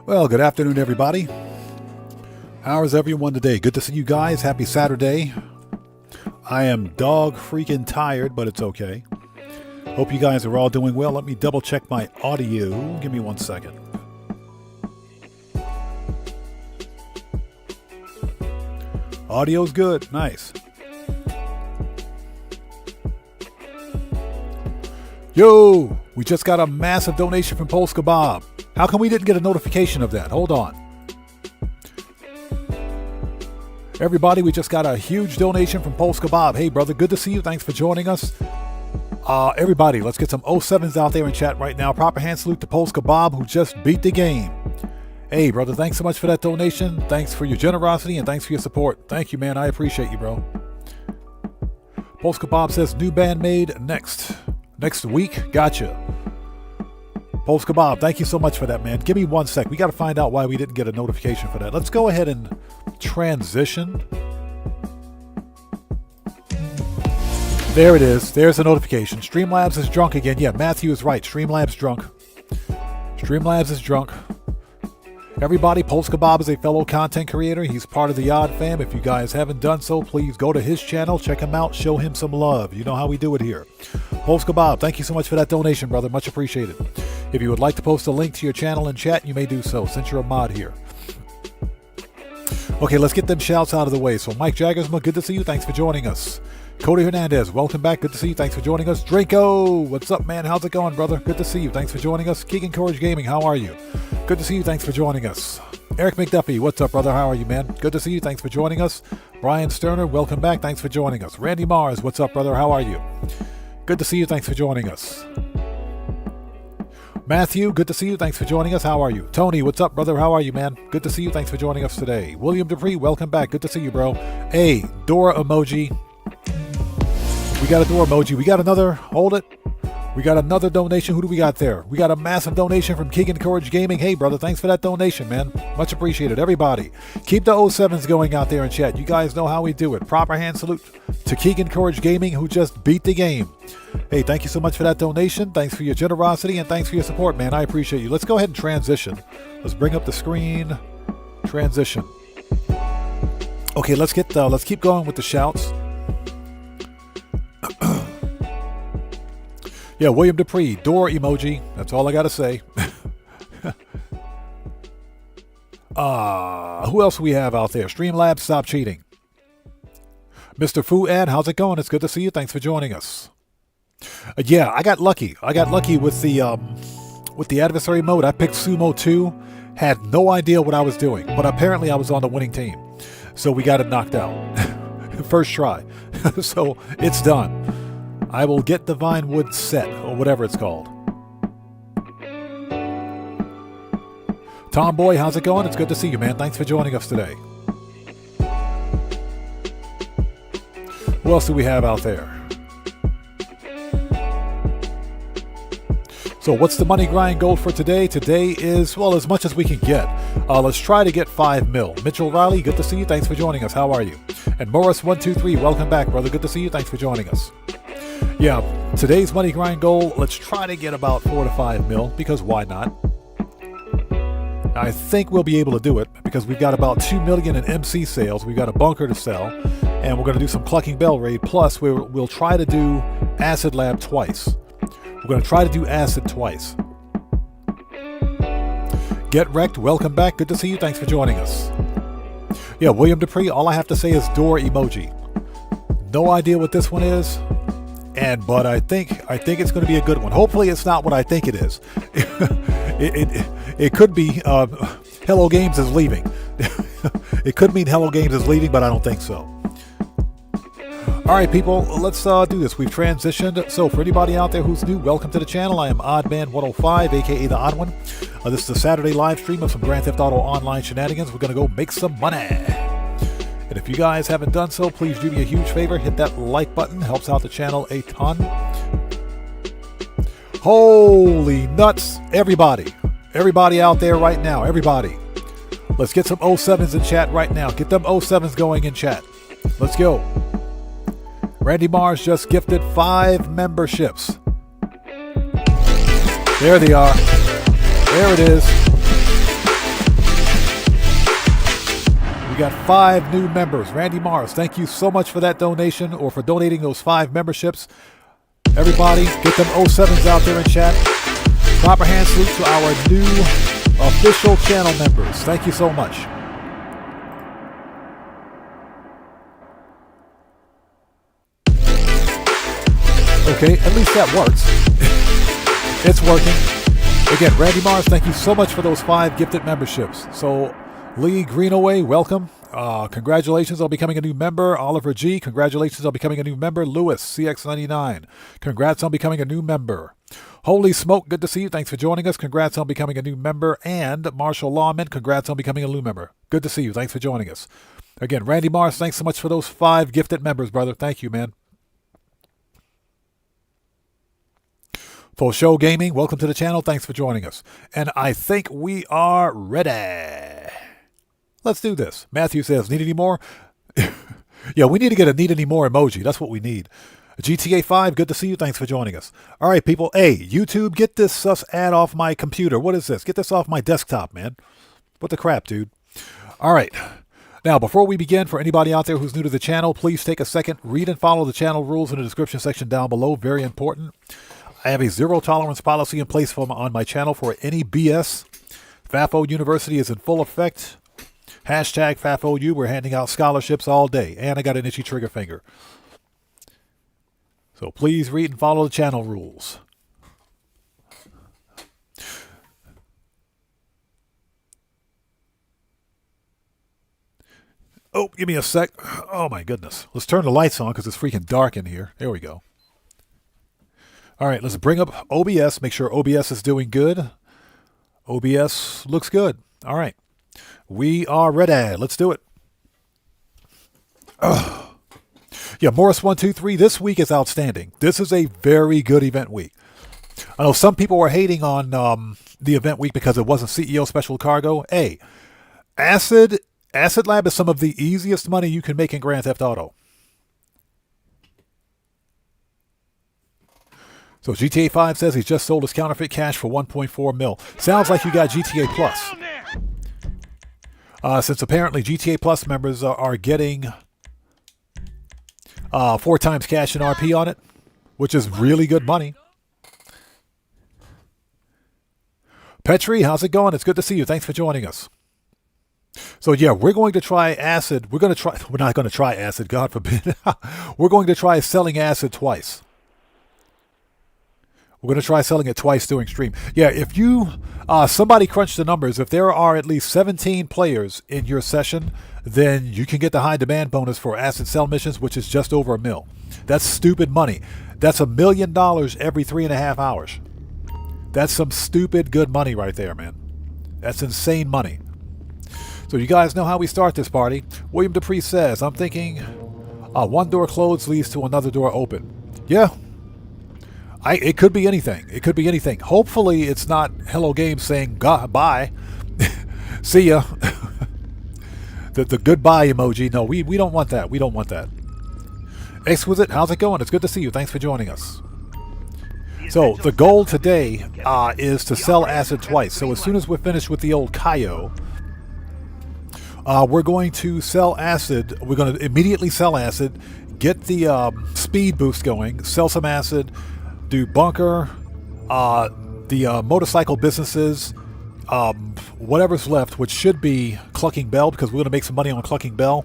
Well, good afternoon, everybody. How is everyone today? Good to see you guys. Happy Saturday. I am dog freaking tired, but it's okay. Hope you guys are all doing well. Let me double check my audio. Give me 1 second. Audio's good. Nice. Yo, we just got a massive donation from Polska Bob. How come we didn't get a notification of that? Hold on. Everybody, we just got a huge donation from Polska Bob. Hey, brother, good to see you. Thanks for joining us. Everybody, let's get some 07s out there in chat right now. Proper hand salute to Polska Bob, who just beat the game. Hey, brother, thanks so much for that donation. Thanks for your generosity and thanks for your support. Thank you, man. I appreciate you, bro. Polska Bob says, new band made next week. Gotcha. Polska Bob, thank you so much for that, man. Give me 1 sec. We got to find out why we didn't get a notification for that. Let's go ahead and transition. There it is. There's the notification. Streamlabs is drunk again. Yeah, Matthew is right. Streamlabs drunk. Streamlabs is drunk. Everybody, Polska Bob is a fellow content creator. He's part of the Odd Fam. If you guys haven't done so, please go to his channel, check him out, show him some love. You know how we do it here. Polska Bob, thank you so much for that donation, brother. Much appreciated. If you would like to post a link to your channel in chat, you may do so, since you're a mod here. Okay, let's get them shouts out of the way. So, Mike Jaggersma, good to see you. Thanks for joining us. Cody Hernandez, welcome back. Good to see you. Thanks for joining us. Draco, what's up, man? How's it going, brother? Good to see you. Thanks for joining us. Keegan Courage Gaming, how are you? Good to see you. Thanks for joining us. Eric McDuffie, what's up, brother? How are you, man? Good to see you. Thanks for joining us. Brian Sterner, welcome back. Thanks for joining us. Randy Mars, what's up, brother? How are you? Good to see you. Thanks for joining us. Matthew, good to see you. Thanks for joining us. How are you? Tony, what's up, brother? How are you, man? Good to see you. Thanks for joining us today. William Dupree, welcome back. Good to see you, bro. Hey, Dora emoji. We got a door emoji. We got another. Hold it. We got another donation. Who do we got there? We got a massive donation from Keegan Courage Gaming. Hey, brother, thanks for that donation, man. Much appreciated. Everybody, keep the 07s going out there in chat. You guys know how we do it. Proper hand salute to Keegan Courage Gaming, who just beat the game. Hey, thank you so much for that donation. Thanks for your generosity and thanks for your support, man. I appreciate you. Let's go ahead and transition. Let's bring up the screen. Transition. Okay, let's keep going with the shouts. Yeah, William Dupree, door emoji. That's all I got to say. Who else do we have out there? Streamlabs, stop cheating. Mr. Fuad, how's it going? It's good to see you. Thanks for joining us. Yeah, I got lucky. I got lucky with the adversary mode. I picked Sumo 2. Had no idea what I was doing, but apparently I was on the winning team. So we got it knocked out. First try. So it's done. I will get the Vinewood set, or whatever it's called. Tomboy, how's it going? It's good to see you, man. Thanks for joining us today. Who else do we have out there? So what's the money grind goal for today? Today is, well, as much as we can get. Let's try to get 5 mil. Mitchell Riley, good to see you. Thanks for joining us. How are you? And Morris123, welcome back, brother. Good to see you. Thanks for joining us. Yeah, today's money grind goal, let's try to get about 4 to 5 mil, because why not? I think we'll be able to do it, because we've got about 2 million in MC sales, we've got a bunker to sell, and we're going to do some Clucking Bell raid, plus we'll try to do Acid Lab twice. We're going to try to do Acid twice. Get Wrecked, welcome back, good to see you, thanks for joining us. Yeah, William Dupree, all I have to say is door emoji. No idea what this one is. But I think it's going to be a good one. Hopefully it's not what I think it is. It could be Hello Games is leaving. It could mean Hello Games is leaving, but I don't think so. All right, people, let's do this. We've transitioned. So for anybody out there who's new, welcome to the channel. I am Oddman105, aka The Odd One. This is a Saturday live stream of some Grand Theft Auto Online shenanigans. We're going to go make some money. And if you guys haven't done so, please do me a huge favor. Hit that like button. Helps out the channel a ton. Holy nuts. Everybody. Everybody out there right now. Everybody. Let's get some 07s in chat right now. Get them 07s going in chat. Let's go. Randy Mars just gifted 5 memberships. There they are. There it is. We got 5 new members. Randy Mars, thank you so much for that donation, or for donating those 5 memberships. Everybody, get them 07s out there in chat. Proper hand salute to our new official channel members. Thank you so much. Okay, at least that works. It's working. Again, Randy Mars, thank you so much for those 5 gifted memberships. So, Lee Greenaway, welcome. Congratulations on becoming a new member. Oliver G, congratulations on becoming a new member. Lewis, CX99, congrats on becoming a new member. Holy Smoke, good to see you. Thanks for joining us. Congrats on becoming a new member. And Marshall Lawman, congrats on becoming a new member. Good to see you. Thanks for joining us. Again, Randy Mars, thanks so much for those 5 gifted members, brother. Thank you, man. Full Show Gaming, welcome to the channel. Thanks for joining us. And I think we are ready. Let's do this. Matthew says, need any more? Yeah, we need to get a need any more emoji. That's what we need. GTA 5, good to see you. Thanks for joining us. All right, people. Hey, YouTube, get this sus ad off my computer. What is this? Get this off my desktop, man. What the crap, dude? All right. Now, before we begin, for anybody out there who's new to the channel, please take a second, read and follow the channel rules in the description section down below. Very important. I have a zero tolerance policy in place on my channel for any BS. FAFO University is in full effect. Hashtag FAFOU. We're handing out scholarships all day. And I got an itchy trigger finger. So please read and follow the channel rules. Oh, give me a sec. Oh, my goodness. Let's turn the lights on because it's freaking dark in here. There we go. All right, let's bring up OBS. Make sure OBS is doing good. OBS looks good. All right. We are ready. Let's do it. Yeah, Morris123, this week is outstanding. This is a very good event week. I know some people were hating on the event week because it wasn't CEO Special Cargo. Hey, Acid Lab is some of the easiest money you can make in Grand Theft Auto. So GTA 5 says he's just sold his counterfeit cash for 1.4 mil. Sounds like you got GTA Plus. Since apparently GTA Plus members are getting 4 times cash and RP on it, which is really good money. Petri, how's it going? It's good to see you. Thanks for joining us. So yeah, we're going to try acid. We're not going to try acid, God forbid. We're going to try selling acid twice. We're going to try selling it twice during stream. Yeah, if you, somebody crunched the numbers. If there are at least 17 players in your session, then you can get the high demand bonus for acid sell missions, which is just over $1 million. That's stupid money. That's $1 million every 3.5 hours. That's some stupid good money right there, man. That's insane money. So you guys know how we start this party. William Dupree says, I'm thinking one door closed leads to another door open. Yeah. It could be anything. It could be anything. Hopefully it's not Hello Games saying bye. See ya. the goodbye emoji. No, we don't want that. We don't want that. Exquisite, how's it going? It's good to see you. Thanks for joining us. So the goal today is to sell acid twice. So as soon as we're finished with the old Cayo, we're going to sell acid. We're going to immediately sell acid, get the speed boost going, sell some acid, do bunker, the motorcycle businesses, whatever's left, which should be Clucking Bell, because we're going to make some money on Clucking Bell.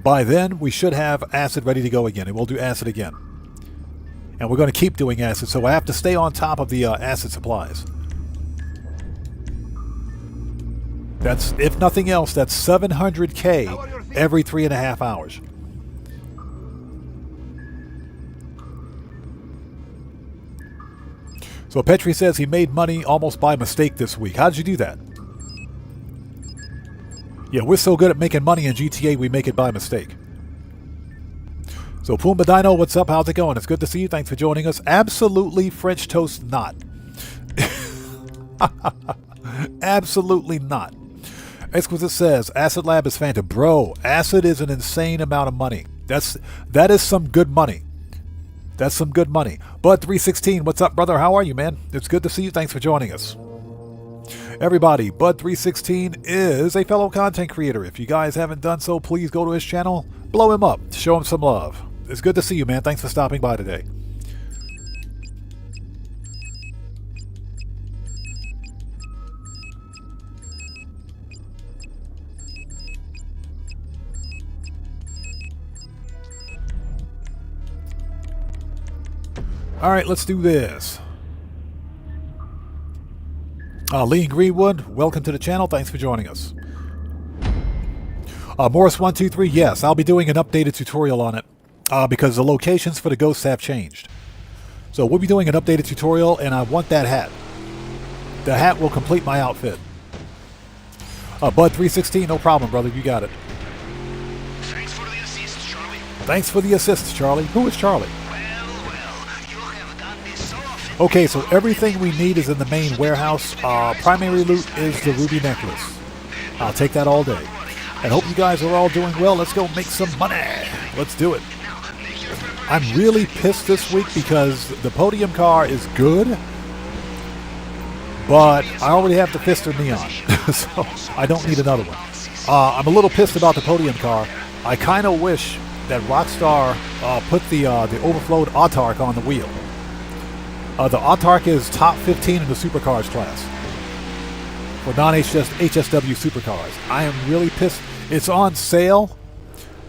By then, we should have acid ready to go again, and we'll do acid again. And we're going to keep doing acid, so I have to stay on top of the acid supplies. That's, if nothing else, that's 700K every 3.5 hours. So Petri says he made money almost by mistake this week. How did you do that? Yeah, we're so good at making money in GTA, we make it by mistake. So Pumba Dino, what's up? How's it going? It's good to see you. Thanks for joining us. Absolutely French toast not. Absolutely not. Exquisite says, Acid Lab is phantom. Bro, acid is an insane amount of money. That is some good money. That's some good money. Bud316, what's up, brother? How are you, man? It's good to see you. Thanks for joining us. Everybody, Bud316 is a fellow content creator. If you guys haven't done so, please go to his channel, blow him up, show him some love. It's good to see you, man. Thanks for stopping by today. All right, let's do this. Lee and Greenwood, welcome to the channel. Thanks for joining us. Morris123, yes, I'll be doing an updated tutorial on it because the locations for the ghosts have changed. So we'll be doing an updated tutorial, and I want that hat. The hat will complete my outfit. Bud316, no problem, brother. You got it. Thanks for the assist, Charlie. Thanks for the assist, Charlie. Who is Charlie? You have done this so often. Okay, so everything we need is in the main warehouse. Primary loot is the ruby necklace. I'll take that all day. And hope you guys are all doing well. Let's go make some money. Let's do it. I'm really pissed this week because the podium car is good, but I already have the Fister Neon, so I don't need another one. I'm a little pissed about the podium car. I kind of wish that Rockstar put the overflowed Autark on the wheel. The Autark is top 15 in the supercars class for non-HSW supercars. I am really pissed. It's on sale,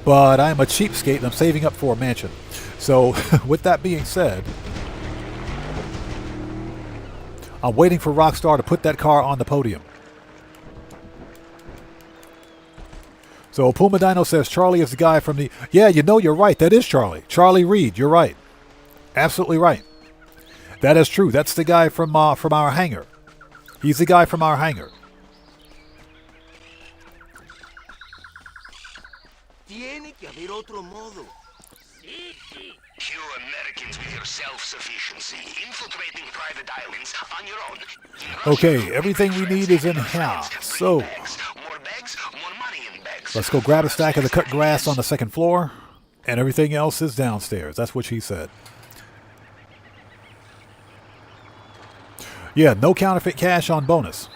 but I'm a cheapskate and I'm saving up for a mansion. So with that being said, I'm waiting for Rockstar to put that car on the podium. So Puma Dino says Charlie is the guy from the... Yeah, you know, you're right. That is Charlie. Charlie Reed. You're right. Absolutely right. That is true. That's the guy from our hangar. He's the guy from our hangar. Tiene que haber otro modo. You Americans with your self-sufficiency, infiltrating private islands on your own. Okay, everything we need is in here. So, More bags, more money in bags. let's go grab a stack of the cut grass on the second floor, and everything else is downstairs. That's what she said. Yeah, no counterfeit cash on bonus.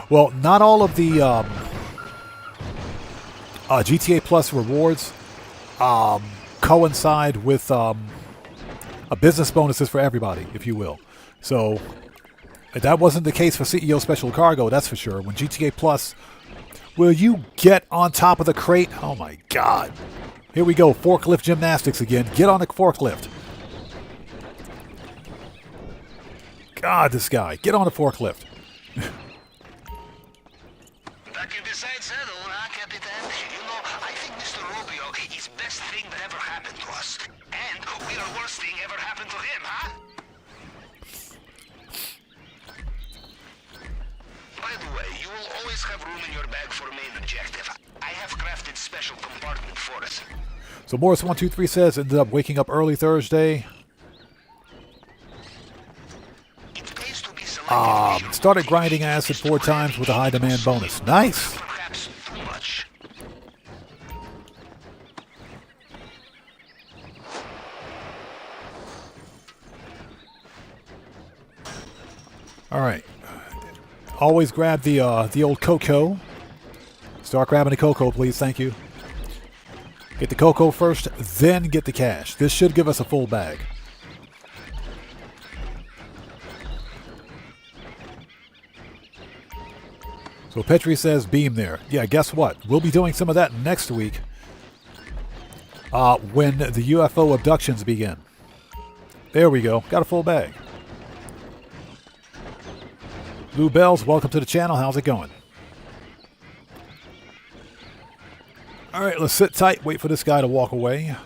Well, not all of the GTA Plus rewards coincide with a business bonuses for everybody, if you will. So that wasn't the case for CEO Special Cargo, that's for sure. When GTA Plus, will you get on top of the crate? Oh my God. Here we go, forklift gymnastics again. Get on the forklift. God, this guy. Get on the forklift. Back in the side saddle, huh, Capitan? You know, I think Mr. Rubio is best thing that ever happened to us. And we are worst thing ever happened to him, huh? By the way, you will always have room in your bag for main objective. I have crafted special compartment for it. So Morris123 says, ended up waking up early Thursday. Started grinding acid 4 times with a high demand bonus. Nice. Perhaps too much. All right. Always grab the old cocoa. Start grabbing the cocoa, please. Thank you. Get the cocoa first, then get the cash. This should give us a full bag. So Petri says beam there. Yeah, guess what? We'll be doing some of that next week when the UFO abductions begin. There we go. Got a full bag. Lou Bells, welcome to the channel. How's it going? All right, let's sit tight. Wait for this guy to walk away.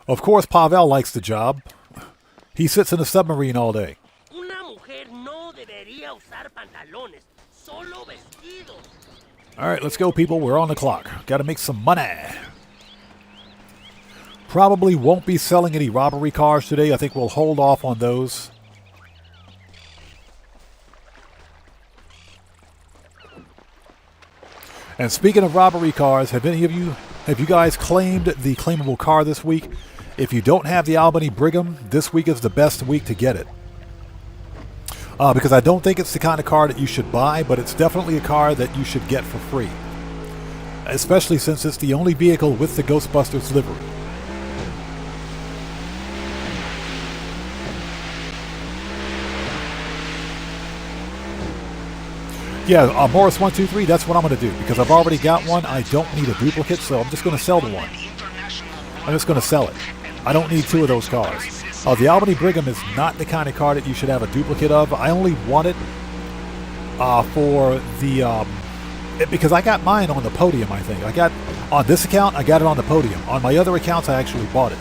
Of course, Pavel likes the job. He sits in a submarine all day. All right, let's go, people. We're on the clock. Got to make some money. Probably won't be selling any robbery cars today. I think we'll hold off on those. And speaking of robbery cars, have you guys claimed the claimable car this week? If you don't have the Albany Brigham, this week is the best week to get it. Because I don't think it's the kind of car that you should buy, but it's definitely a car that you should get for free. Especially since it's the only vehicle with the Ghostbusters livery. Yeah, Morris123, that's what I'm going to do. Because I've already got one, I don't need a duplicate, so I'm just going to sell the one. I'm just going to sell it. I don't need two of those cars. The Albany Brigham is not the kind of car that you should have a duplicate of. I only want it for the... because I got mine on the podium, I think. On this account, I got it on the podium. On my other accounts, I actually bought it.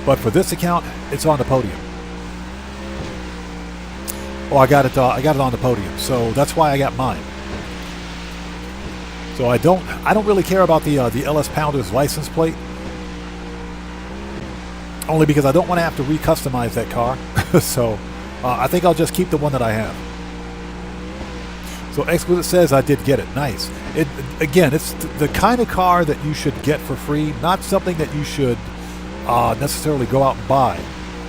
But for this account, it's on the podium. Oh, I got it on the podium, so that's why I got mine. So I don't really care about the LS Pounder's license plate. Only because I don't want to have to re-customize that car. So I think I'll just keep the one that I have. So Exquisite says I did get it. Nice. Again, it's the kind of car that you should get for free, not something that you should necessarily go out and buy,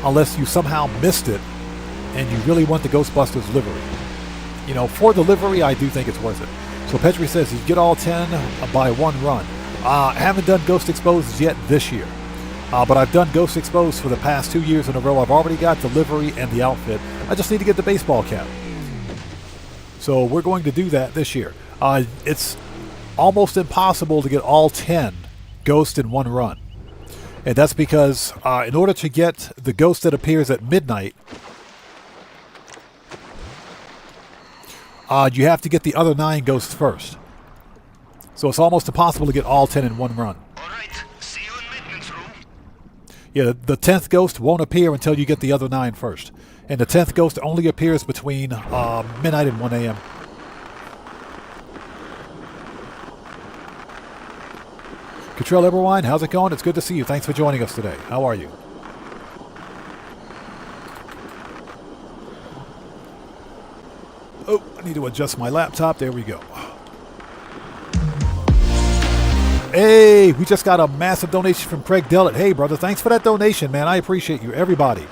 unless you somehow missed it and you really want the Ghostbusters livery. You know, for the livery, I do think it's worth it. So Petri says you get all 10 by one run. I haven't done Ghost Exposed yet this year. But I've done Ghost Exposed for the past 2 years in a row. I've already got the livery and the outfit. I just need to get the baseball cap. So we're going to do that this year. It's almost impossible to get all 10 Ghosts in one run. And that's because in order to get the Ghost that appears at midnight, you have to get the other 9 Ghosts first. So it's almost impossible to get all 10 in one run. Yeah, the 10th Ghost won't appear until you get the other 9 first. And the 10th Ghost only appears between midnight and 1 a.m. Cottrell Eberwine, how's it going? It's good to see you. Thanks for joining us today. How are you? Oh, I need to adjust my laptop. There we go. Hey, we just got a massive donation from Craig Dellett. Hey, brother, thanks for that donation, man. I appreciate you, everybody.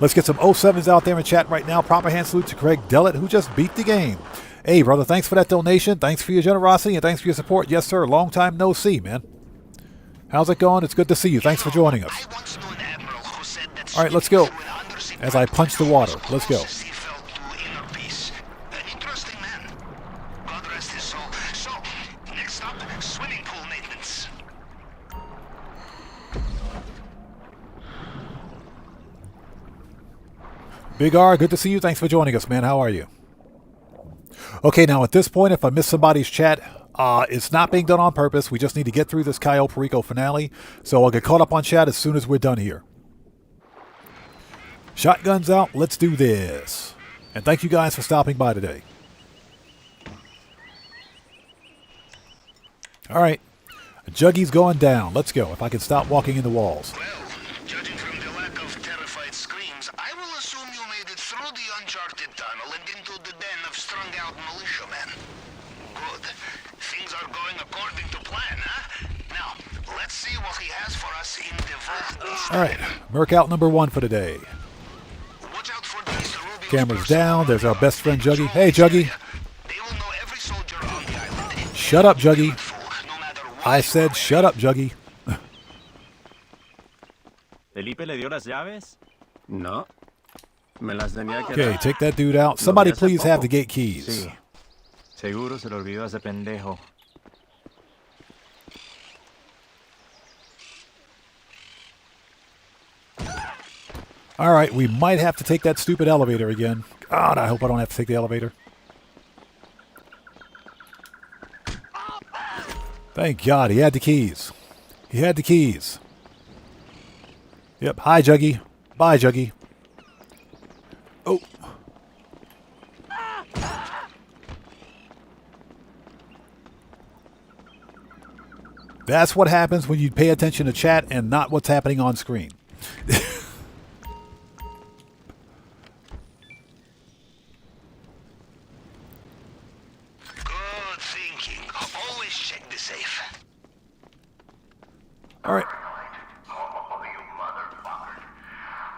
Let's get some 07s out there in chat right now. Proper hand salute to Craig Dellett, who just beat the game. Hey, brother, thanks for that donation. Thanks for your generosity, and thanks for your support. Yes, sir. Long time no see, man. How's it going? It's good to see you. Thanks for joining us. All right, let's go. As I punch the water. Let's go. Big R, good to see you. Thanks for joining us, man. How are you? Okay, now at this point, if I miss somebody's chat, it's not being done on purpose. We just need to get through this Cayo Perico finale. So I'll get caught up on chat as soon as we're done here. Shotguns out. Let's do this. And thank you guys for stopping by today. All right. Juggy's going down. Let's go. If I can stop walking in the walls. Judging from the lack of terrified screams, I will assume you made it through the uncharted tunnel and into the den of strung-out militiamen. Good. Things are going according to plan, huh? Now, let's see what he has for us in the vault. All right. Merc out number 1 for today. Watch out for these Ruby Camera's down. There's our best friend, Juggy. Hey, Juggy. They will know every soldier on the island. Shut up, Juggy. I said shut up, Juggy. ¿Felipe le dio las llaves? No. Me las tenía que Okay, take that dude out. Somebody please have the gate keys. Sí. Seguro se lo olvidó a ese pendejo. All right, we might have to take that stupid elevator again. God, I hope I don't have to take the elevator. Thank God, he had the keys. He had the keys. Yep, hi, Juggy. Bye, Juggy. Oh. That's what happens when you pay attention to chat and not what's happening on screen. check the safe. All right. Oh, you motherfuckers.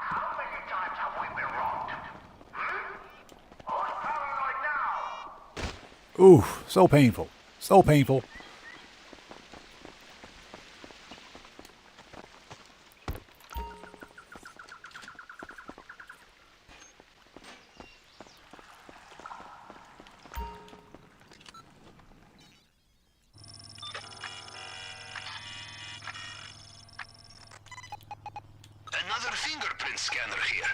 How many times have we been wronged? Who's paranoid now? Ooh, so painful. So painful. Another fingerprint scanner here.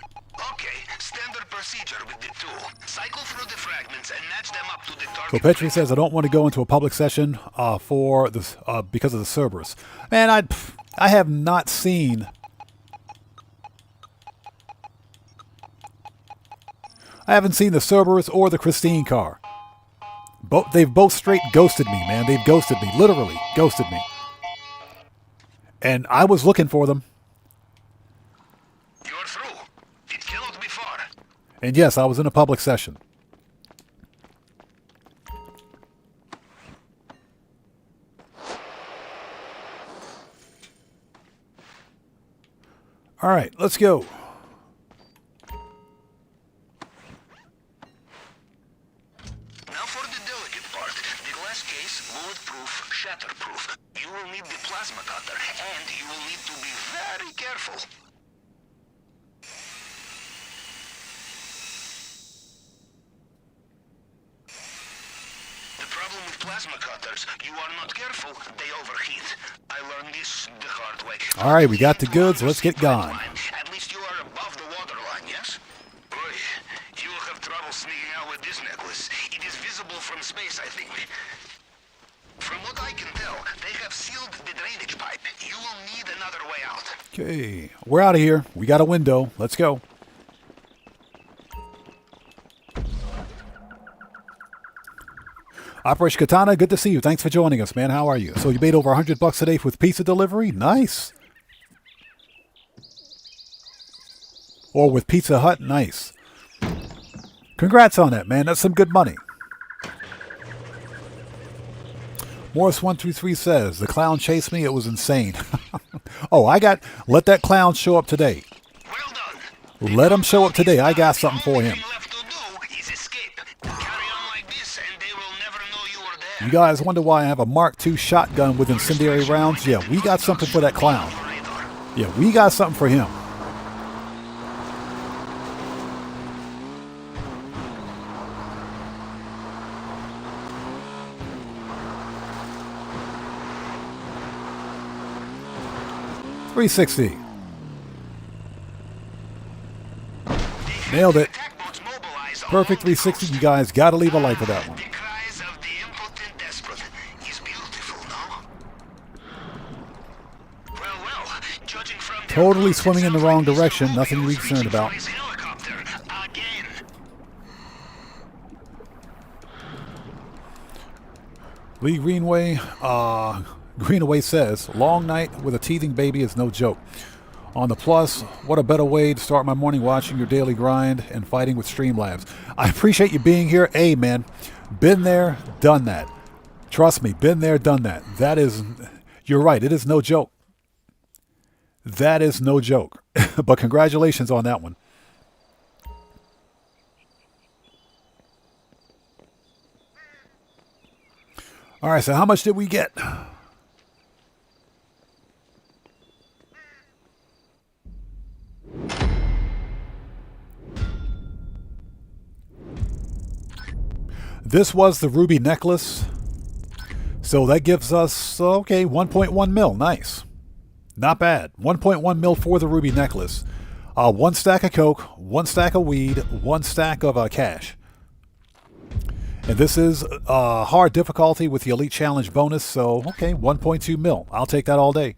Okay, standard procedure with the tool. Cycle through the fragments and match them up to the target. So Petri says, I don't want to go into a public session for this because of the Cerberus. Man, I have not seen... I haven't seen the Cerberus or the Christine car. They've both straight ghosted me, man. They've ghosted me. Literally ghosted me. And I was looking for them. You're through. It cannot be far. And yes, I was in a public session. All right, let's go. Now for the delicate part. The glass case, bulletproof, shatterproof. You will need the plasma cutter, and you will need to be very careful. The problem with plasma cutters, you are not careful, they overheat. I learned this the hard way. All right, we got the goods. Let's get gone. At least you are above the waterline, yes? Boy, you will have trouble sneaking out with this necklace. It is visible from space, I think. From what I can tell, they have sealed the drainage pipe. You will need another way out. Okay, we're out of here. We got a window. Let's go. Operation Katana, good to see you. Thanks for joining us, man. How are you? So you made over $100 today with pizza delivery? Nice. Or with Pizza Hut? Nice. Congrats on that, man. That's some good money. Morris123 says, the clown chased me. It was insane. Oh, let that clown show up today. Well done. Let him show up today. I got something for him. Left to do is escape. Carry on like this, and they will never know you were there. You guys wonder why I have a Mark II shotgun with incendiary rounds? Yeah, we got something for that clown. Yeah, we got something for him. .360. Nailed it. Perfect 360. You guys got to leave a like for that one. The cries of the impotent desperate is beautiful, no? Well, judging from Totally swimming in the wrong direction. Nothing to be concerned about. helicopter again. Lee Greenaway says, long night with a teething baby is no joke. On the plus, what a better way to start my morning watching your daily grind and fighting with Streamlabs. I appreciate you being here. Hey, man, been there, done that. Trust me, been there, done that. You're right, it is no joke. That is no joke. But congratulations on that one. All right, so how much did we get? This was the ruby necklace. So that gives us, okay, 1.1 mil. Nice. Not bad. 1.1 mil for the ruby necklace. One stack of coke, one stack of weed, one stack of cash. And this is hard difficulty with the Elite Challenge bonus. So, okay, 1.2 mil. I'll take that all day.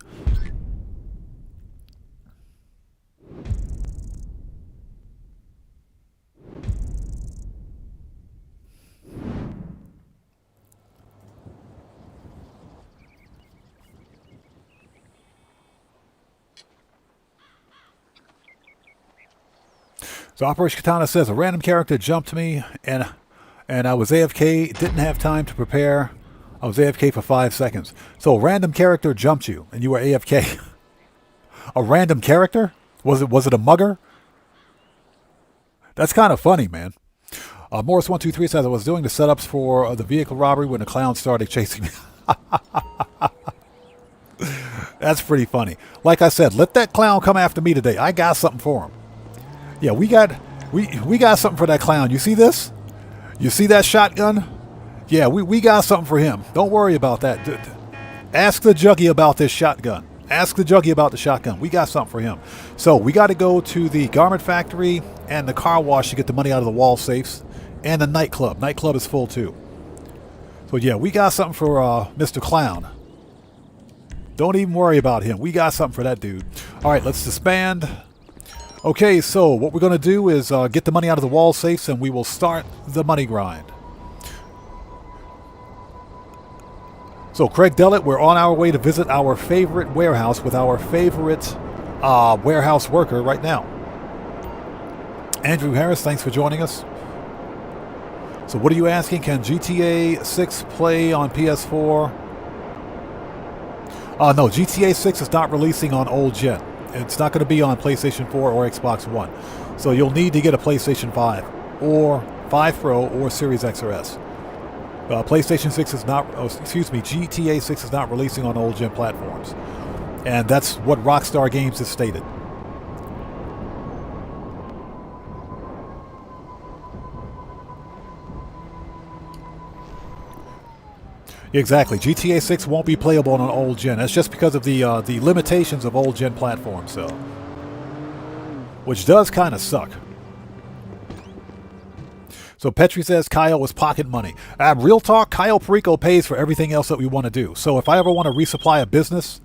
So Operation Katana says, a random character jumped me and I was AFK, didn't have time to prepare I was AFK for 5 seconds. So a random character jumped you, and you were AFK. A random character? Was it a mugger? That's kind of funny, man. Morris123 says, I was doing the setups for the vehicle robbery when the clown started chasing me. That's pretty funny. Like I said, let that clown come after me today. I got something for him. Yeah, we got something for that clown. You see this? You see that shotgun? Yeah, we got something for him. Don't worry about that. Ask the juggy about this shotgun. Ask the juggy about the shotgun. We got something for him. So we got to go to the garment factory and the car wash to get the money out of the wall safes. And the nightclub. Nightclub is full too. So yeah, we got something for Mr. Clown. Don't even worry about him. We got something for that dude. All right, let's disband. Okay, so what we're going to do is get the money out of the wall safes and we will start the money grind. So Craig Dellett, we're on our way to visit our favorite warehouse with our favorite warehouse worker right now. Andrew Harris, thanks for joining us. So what are you asking? Can GTA 6 play on PS4? No, GTA 6 is not releasing on old gen. It's not going to be on PlayStation 4 or Xbox One. So you'll need to get a PlayStation 5 or 5 Pro or Series X or S. PlayStation 6 is not, GTA 6 is not releasing on old gen platforms. And that's what Rockstar Games has stated. Exactly. GTA 6 won't be playable on an old gen. That's just because of the limitations of old gen platforms, so. Which does kind of suck. So Petri says Cayo was pocket money. Real talk, Cayo Perico pays for everything else that we want to do. So if I ever want to resupply a business,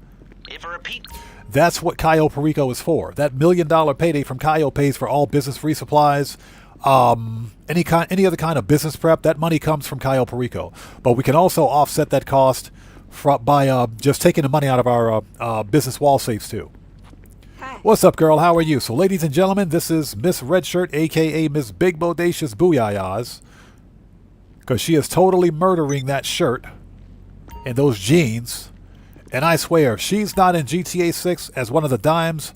that's what Cayo Perico is for. That $1 million payday from Cayo pays for all business resupplies. Any other kind of business prep, that money comes from Cayo Perico. But we can also offset that cost by just taking the money out of our business wall safes too. Hi. What's up, girl? How are you? So, ladies and gentlemen, this is Miss Redshirt, a.k.a. Miss Big Bodacious Booyayas, because she is totally murdering that shirt and those jeans. And I swear, if she's not in GTA 6 as one of the dimes,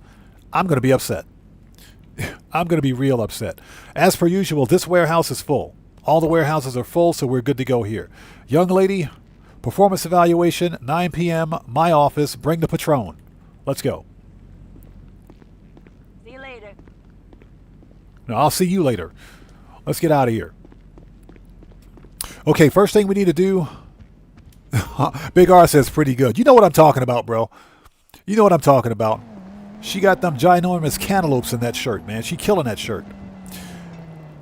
I'm going to be upset. I'm going to be real upset. As per usual, this warehouse is full. All the warehouses are full, so we're good to go here. Young lady, performance evaluation, 9 p.m., my office, bring the Patron. Let's go. See you later. No, I'll see you later. Let's get out of here. Okay, first thing we need to do... Big R says pretty good. You know what I'm talking about, bro. You know what I'm talking about. She got them ginormous cantaloupes in that shirt, man. She killing that shirt.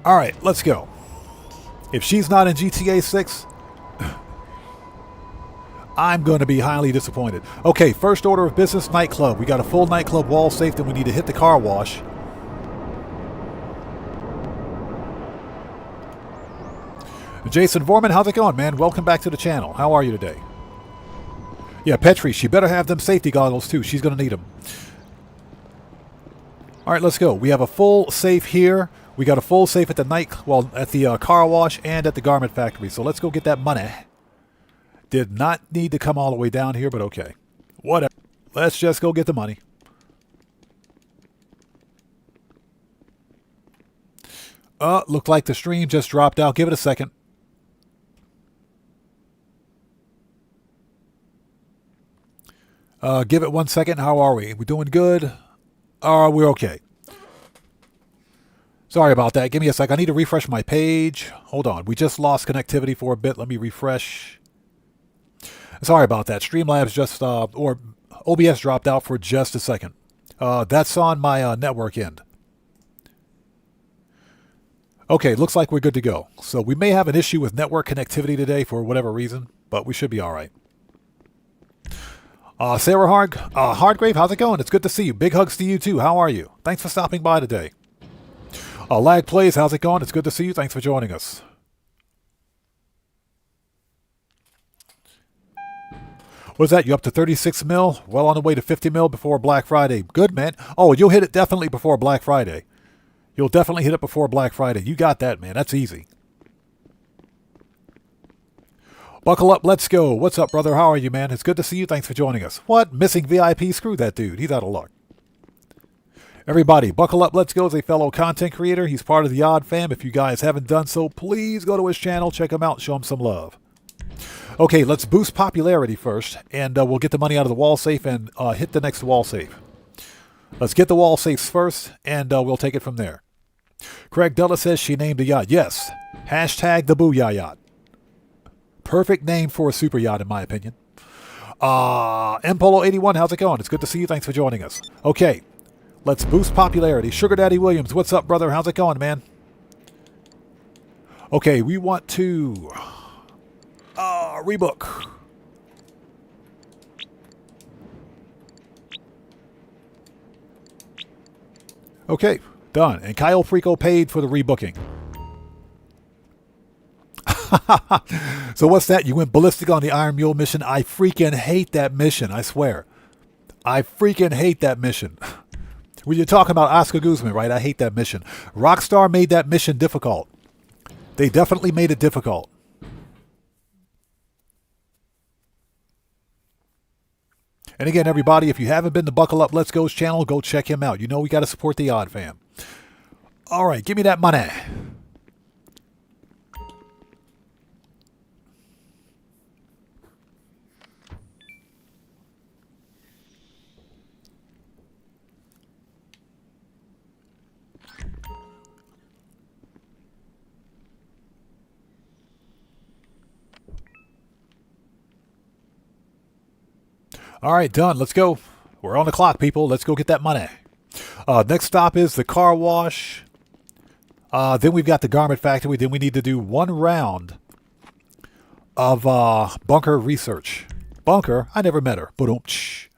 All right, let's go. If she's not in GTA 6, I'm going to be highly disappointed. Okay, first order of business, nightclub. We got a full nightclub wall safe, then we need to hit the car wash. Jason Vorman, how's it going, man? Welcome back to the channel. How are you today? Yeah, Petri, she better have them safety goggles, too. She's going to need them. All right, let's go. We have a full safe here. We got a full safe at the at the car wash and at the garment factory. So let's go get that money. Did not need to come all the way down here, but okay. Whatever. Let's just go get the money. Looked like the stream just dropped out. Give it a second. Give it 1 second. How are we? We doing good? We're okay. Sorry about that. Give me a sec. I need to refresh my page. Hold on. We just lost connectivity for a bit. Let me refresh. Sorry about that. Streamlabs just, or OBS dropped out for just a second. That's on my network end. Okay, looks like we're good to go. So we may have an issue with network connectivity today for whatever reason, but we should be all right. Sarah Hardgrave, how's it going? It's good to see you. Big hugs to you too. How are you? Thanks for stopping by today. Lag Plays, how's it going? It's good to see you. Thanks for joining us. What's that? You up to 36 mil? Well on the way to 50 mil before Black Friday. Good, man. Oh, you'll hit it definitely before Black Friday. You'll definitely hit it before Black Friday. You got that, man. That's easy. Buckle up, let's go. What's up, brother? How are you, man? It's good to see you. Thanks for joining us. What? Missing VIP? Screw that dude. He's out of luck. Everybody, buckle up, let's go. Is a fellow content creator. He's part of the Odd Fam. If you guys haven't done so, please go to his channel, check him out, show him some love. Okay, let's boost popularity first, and we'll get the money out of the wall safe and hit the next wall safe. Let's get the wall safes first, and we'll take it from there. Craig Della says she named the yacht. Yes. Hashtag the Booyah Yacht. Perfect name for a super yacht, in my opinion. Mpolo81, how's it going? It's good to see you. Thanks for joining us. Okay, let's boost popularity. Sugar Daddy Williams, what's up, brother? How's it going, man? Okay, we want to rebook. Okay, done. And Cayo Perico paid for the rebooking. So what's that? You went ballistic on the Iron Mule mission? I freaking hate that mission, I swear. I freaking hate that mission. When you're talking about Oscar Guzman, right? I hate that mission. Rockstar made that mission difficult. They definitely made it difficult. And again, everybody, if you haven't been to Buckle Up Let's Go's channel, go check him out. You know we got to support the Odd Fam. All right, give me that money. All right, done. Let's go. We're on the clock, people. Let's go get that money. Next stop is the car wash. Then we've got the garment factory. Then we need to do one round of bunker research. Bunker? I never met her. Ba-dum-tsh.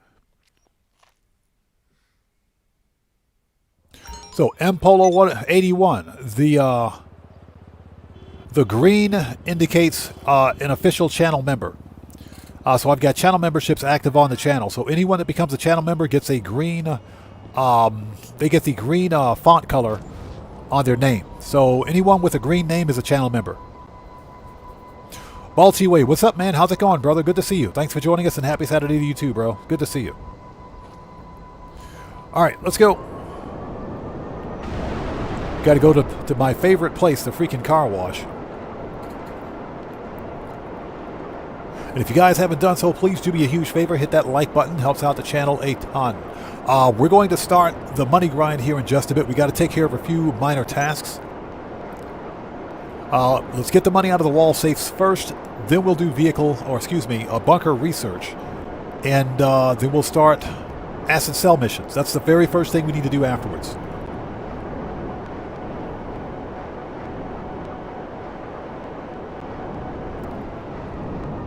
So Mpolo 81. The green indicates an official channel member. So I've got channel memberships active on the channel. So anyone that becomes a channel member gets a green, they get the green font color on their name. So anyone with a green name is a channel member. Baltiway, what's up, man? How's it going, brother? Good to see you. Thanks for joining us, and happy Saturday to you too, bro. Good to see you. All right, let's go. Got to go to my favorite place, the freaking car wash. And if you guys haven't done so, please do me a huge favor. Hit that like button. Helps out the channel a ton. We're going to start the money grind here in just a bit. We got to take care of a few minor tasks. Let's get the money out of the wall safes first. Then we'll do bunker research. And then we'll start acid cell missions. That's the very first thing we need to do afterwards.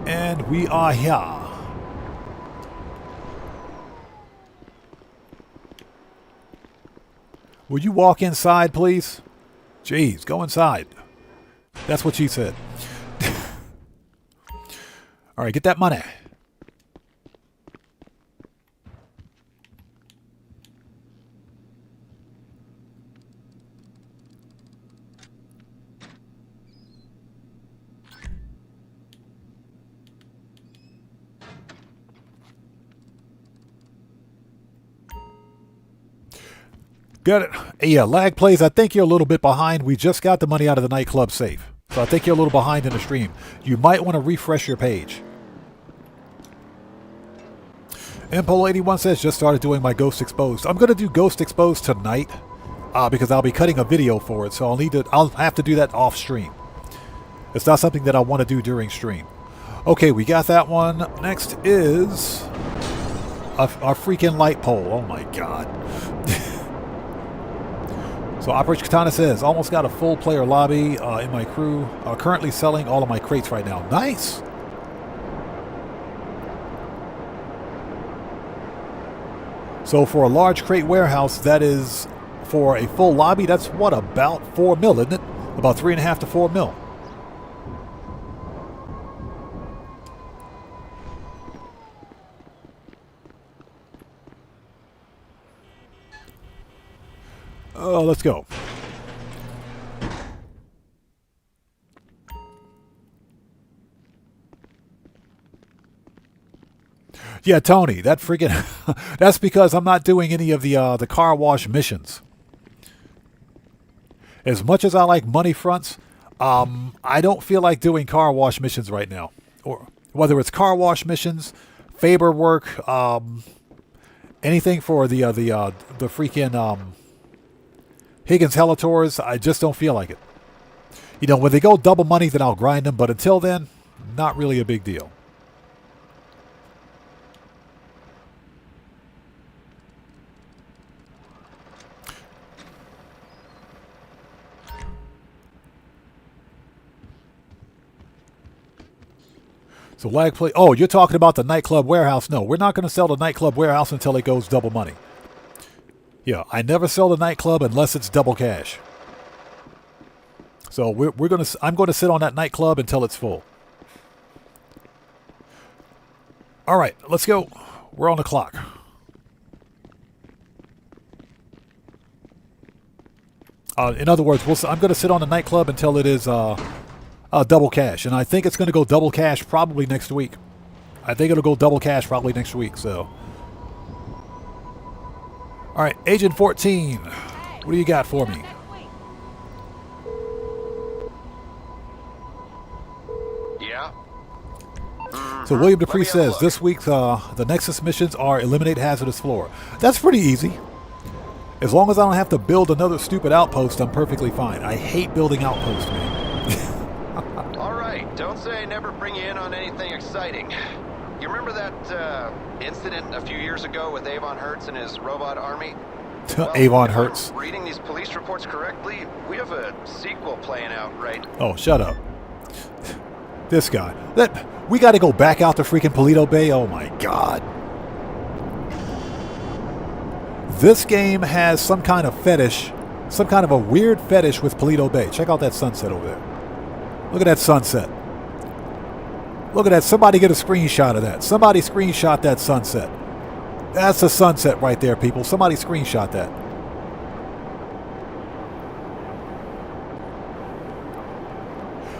And we are here. Will you walk inside, please? Jeez, go inside. That's what she said. All right, get that money. Got it. Yeah, lag plays. I think you're a little bit behind. We just got the money out of the nightclub safe. So I think you're a little behind in the stream. You might want to refresh your page. Mpolo81 says, just started doing my Ghost Exposed. I'm going to do Ghost Exposed tonight because I'll be cutting a video for it. So I'll have to do that off stream. It's not something that I want to do during stream. Okay, we got that one. Next is our freaking light pole. Oh my god. So Operation Katana says, almost got a full player lobby in my crew. Currently selling all of my crates right now. Nice! So for a large crate warehouse, that is, for a full lobby, that's what, about 4 mil, isn't it? About 3.5 to 4 mil. Oh, let's go. Yeah, Tony, that freaking that's because I'm not doing any of the car wash missions. As much as I like money fronts, I don't feel like doing car wash missions right now. Or whether it's car wash missions, favor work, anything for the freaking Higgins Helitors, I just don't feel like it. You know, when they go double money, then I'll grind them. But until then, not really a big deal. So lag play. Oh, you're talking about the nightclub warehouse. No, we're not going to sell the nightclub warehouse until it goes double money. Yeah, I never sell the nightclub unless it's double cash. So I'm going to sit on that nightclub until it's full. All right, let's go. We're on the clock. In other words, I'm going to sit on the nightclub until it is double cash, and I think it's going to go double cash probably next week. I think it'll go double cash probably next week. So, all right, Agent 14, what do you got for me? Yeah. So William Dupree says this week the Nexus missions are eliminate hazardous floor. That's pretty easy. As long as I don't have to build another stupid outpost, I'm perfectly fine. I hate building outposts, man. All right, don't say I never bring you in on anything exciting. You remember that incident a few years ago with Avon Hertz and his robot army? Well, Avon Hertz. If I'm reading these police reports correctly, we have a sequel playing out, right? Oh, shut up. This guy. We got to go back out to freaking Paleto Bay. Oh my God. This game has some kind of fetish, some kind of a weird fetish with Paleto Bay. Check out that sunset over there. Look at that sunset. Look at that. Somebody get a screenshot of that. Somebody screenshot that sunset. That's a sunset right there, people. Somebody screenshot that.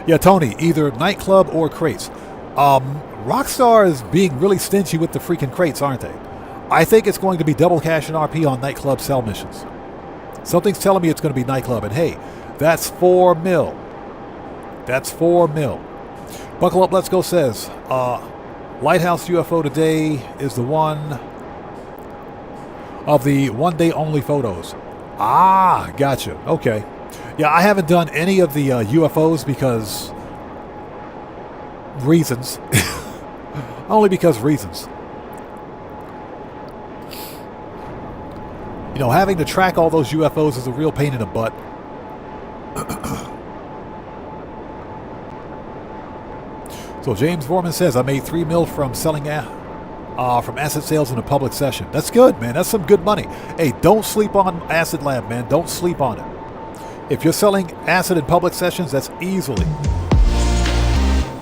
Yeah, Tony, either nightclub or crates. Rockstar is being really stingy with the freaking crates, aren't they? I think it's going to be double cash and RP on nightclub sell missions. Something's telling me it's going to be nightclub. And hey, that's 4 mil. That's 4 mil. Buckle Up, Let's Go says, Lighthouse UFO today is the one of the one-day only photos. Ah, gotcha. Okay. Yeah, I haven't done any of the UFOs because reasons. Only because reasons. You know, having to track all those UFOs is a real pain in the butt. So James Vorman says, I made 3 mil from selling from asset sales in a public session. That's good, man. That's some good money. Hey, don't sleep on Acid Lab, man. Don't sleep on it. If you're selling acid in public sessions, that's easily.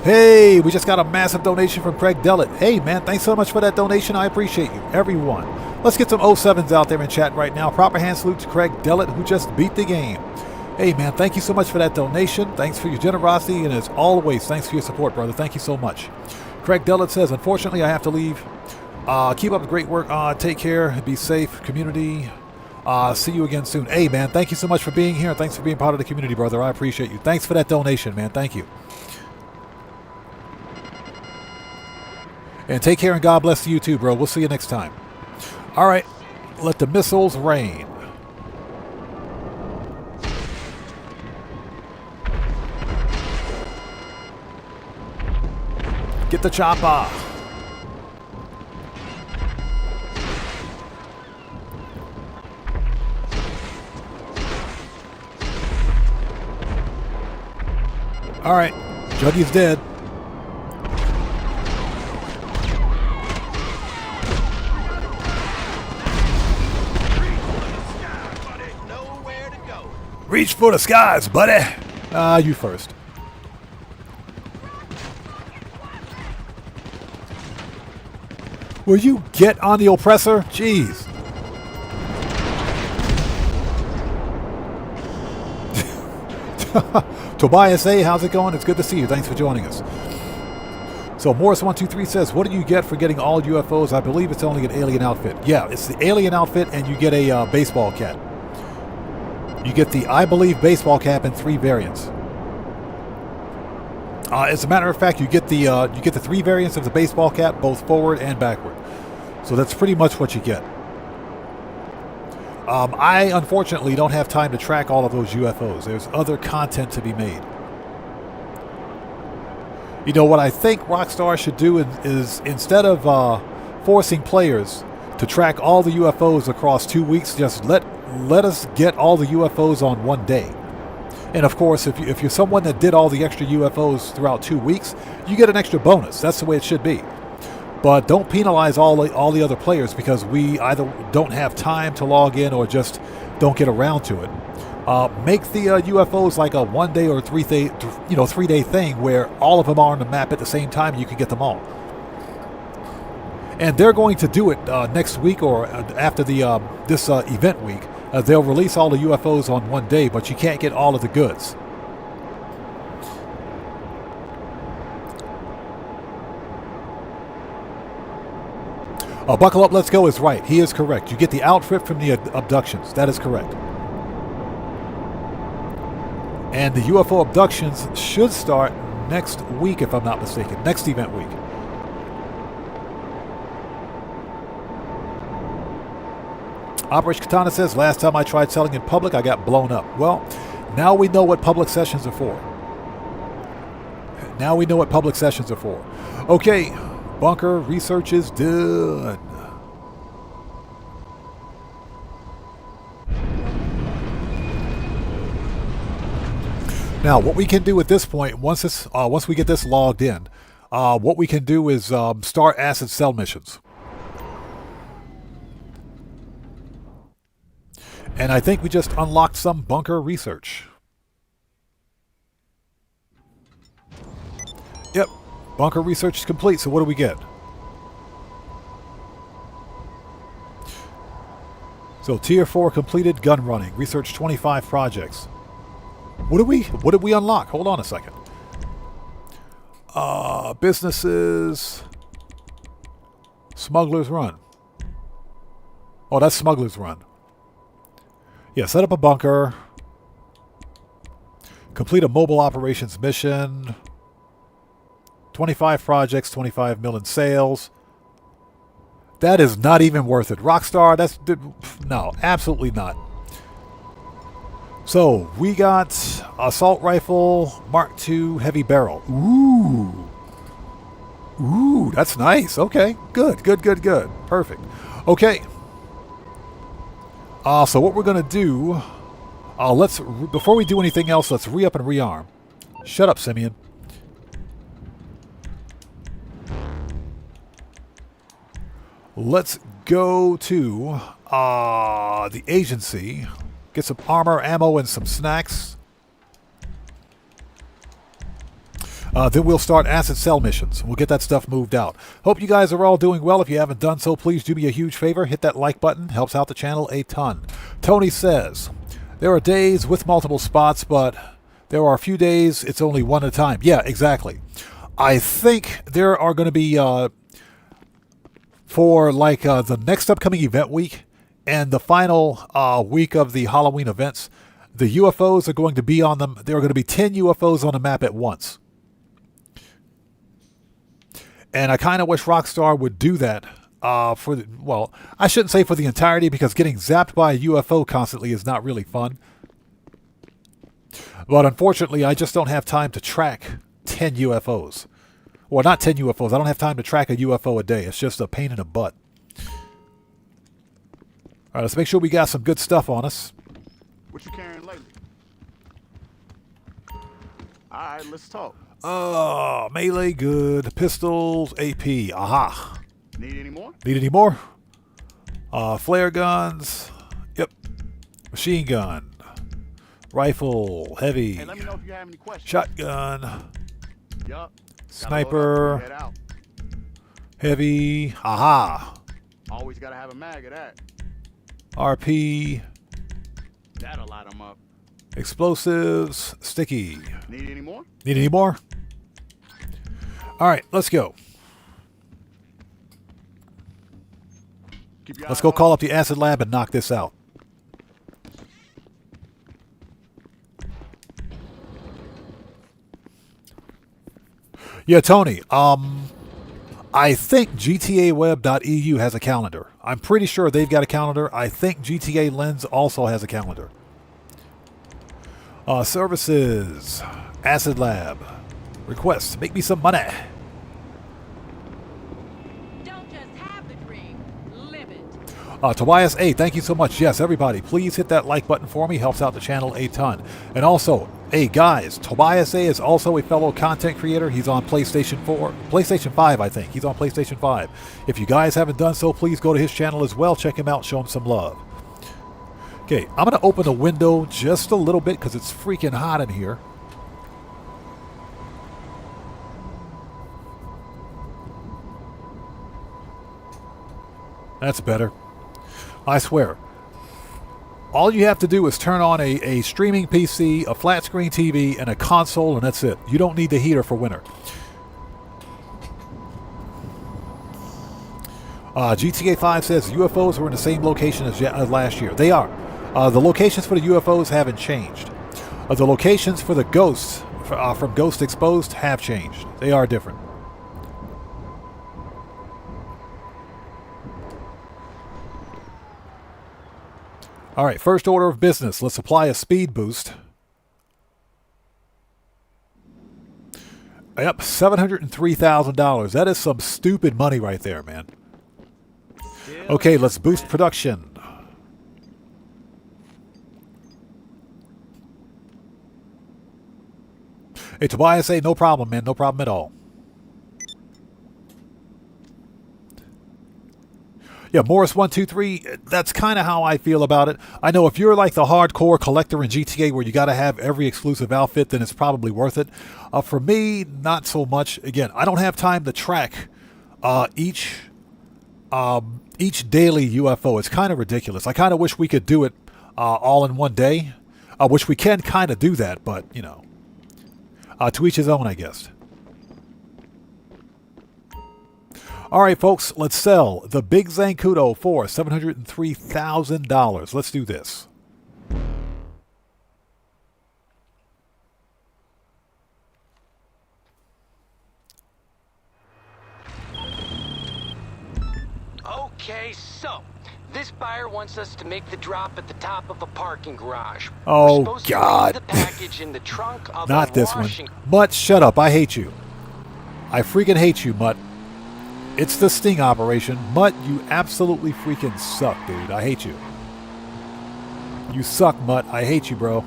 Hey, we just got a massive donation from Craig Dellett. Hey, man, thanks so much for that donation. I appreciate you, everyone. Let's get some 07s out there in chat right now. Proper hand salute to Craig Dellett, who just beat the game. Hey, man, thank you so much for that donation. Thanks for your generosity, and as always, thanks for your support, brother. Thank you so much. Craig Dellett says, unfortunately, I have to leave. Keep up the great work. Take care. Be safe, community. See you again soon. Hey, man, thank you so much for being here. Thanks for being part of the community, brother. I appreciate you. Thanks for that donation, man. Thank you. And take care and God bless you too, bro. We'll see you next time. All right. Let the missiles rain. Get the chopper. All right, Juggy's dead. Reach for the skies, buddy. You first. Will you get on the oppressor? Jeez. Tobias A., how's it going? It's good to see you. Thanks for joining us. So Morris123 says, what do you get for getting all UFOs? I believe it's only an alien outfit. Yeah, it's the alien outfit, and you get a baseball cap. You get the, I believe, baseball cap in 3 variants. As a matter of fact, you get the 3 variants of the baseball cap, both forward and backward. So that's pretty much what you get. I unfortunately don't have time to track all of those UFOs. There's other content to be made. You know, what I think Rockstar should do is instead of forcing players to track all the UFOs across 2 weeks, just let us get all the UFOs on one day. And of course, if you're someone that did all the extra UFOs throughout 2 weeks, you get an extra bonus. That's the way it should be. But don't penalize all the other players because we either don't have time to log in or just don't get around to it. Make the UFOs like a 1 day or 3 day thing where all of them are on the map at the same time and you can get them all. And they're going to do it next week or after the this event week. They'll release all the UFOs on one day, but you can't get all of the goods. Buckle Up, Let's Go is right. He is correct. You get the outfit from the abductions. That is correct. And the UFO abductions should start next week, if I'm not mistaken. Next event week. Operation Katana says, last time I tried selling in public, I got blown up. Well, now we know what public sessions are for. Now we know what public sessions are for. Okay, bunker research is done. Now, what we can do at this point, once we get this logged in, what we can do is start acid cell missions. And I think we just unlocked some bunker research. Yep, bunker research is complete, so what do we get? So tier 4 completed, gun running, research 25 projects. What did we unlock? Hold on a second. Businesses, Smuggler's Run. Oh, that's Smuggler's Run. Yeah, set up a bunker. Complete a mobile operations mission. 25 projects, 25 mil in sales. That is not even worth it. Rockstar, no, absolutely not. So, we got assault rifle, Mark II, heavy barrel. Ooh. Ooh, that's nice. Okay, good. Perfect. Okay. So what we're going to do, before we do anything else, let's re-up and rearm. Shut up, Simeon. Let's go to the agency, get some armor, ammo, and some snacks. Then we'll start acid cell missions. We'll get that stuff moved out. Hope you guys are all doing well. If you haven't done so, please do me a huge favor. Hit that like button. Helps out the channel a ton. Tony says, there are days with multiple spots, but there are a few days it's only one at a time. Yeah, exactly. I think there are going to be, for like the next upcoming event week and the final week of the Halloween events, the UFOs are going to be on them. There are going to be 10 UFOs on the map at once. And I kind of wish Rockstar would do that well, I shouldn't say for the entirety because getting zapped by a UFO constantly is not really fun. But unfortunately, I just don't have time to track 10 UFOs. Well, not 10 UFOs. I don't have time to track a UFO a day. It's just a pain in the butt. All right, let's make sure we got some good stuff on us. What you carrying lately? All right, let's talk. Melee good. Pistols, AP. Aha. Need any more? Need any more? Flare guns. Yep. Machine gun. Rifle. Heavy. Hey, let me know if you have any questions. Shotgun. Yup. Sniper. Heavy. Aha. Always gotta have a mag of that. RP. That'll light them up. Explosives. Sticky. Need any more? Need any more? All right, let's go. Keep your Let's eye go on call up the acid lab and knock this out. Yeah, Tony. I think GTAweb.eu has a calendar. I'm pretty sure they've got a calendar. I think GTA Lens also has a calendar. Services. Acid Lab. Requests. Make me some money. Don't just have the dream, live it. Tobias A, thank you so much. Yes, everybody, please hit that like button for me. Helps out the channel a ton. And also, hey guys, Tobias A is also a fellow content creator. He's on PlayStation 4, PlayStation 5, I think. He's on PlayStation 5. If you guys haven't done so, please go to his channel as well. Check him out. Show him some love. Okay, I'm going to open the window just a little bit because it's freaking hot in here. That's better. I swear. All you have to do is turn on a streaming PC, a flat screen TV, and a console, and that's it. You don't need the heater for winter. GTA 5 says UFOs were in the same location as last year. They are. The locations for the UFOs haven't changed. The locations for the ghosts from Ghost Exposed have changed. They are different. All right, first order of business. Let's apply a speed boost. Yep, $703,000. That is some stupid money right there, man. Okay, let's boost production. Hey, Tobias, hey, no problem, man. No problem at all. Yeah, Morris123, that's kind of how I feel about it. I know if you're like the hardcore collector in GTA where you got to have every exclusive outfit, then it's probably worth it. For me, not so much. Again, I don't have time to track each daily UFO. It's kind of ridiculous. I kind of wish we could do it all in one day. Which we can kind of do that, but, you know, to each his own, I guess. All right, folks, let's sell the Big Zancudo for $703,000. Let's do this. Okay, so this buyer wants us to make the drop at the top of a parking garage. Oh, We're supposed God. to leave the package in the trunk of Not a this one. washing. Mutt, shut up. I hate you. I freaking hate you, Mutt. It's the sting operation. Mutt, you absolutely freaking suck, dude. I hate you. You suck, Mutt. I hate you, bro.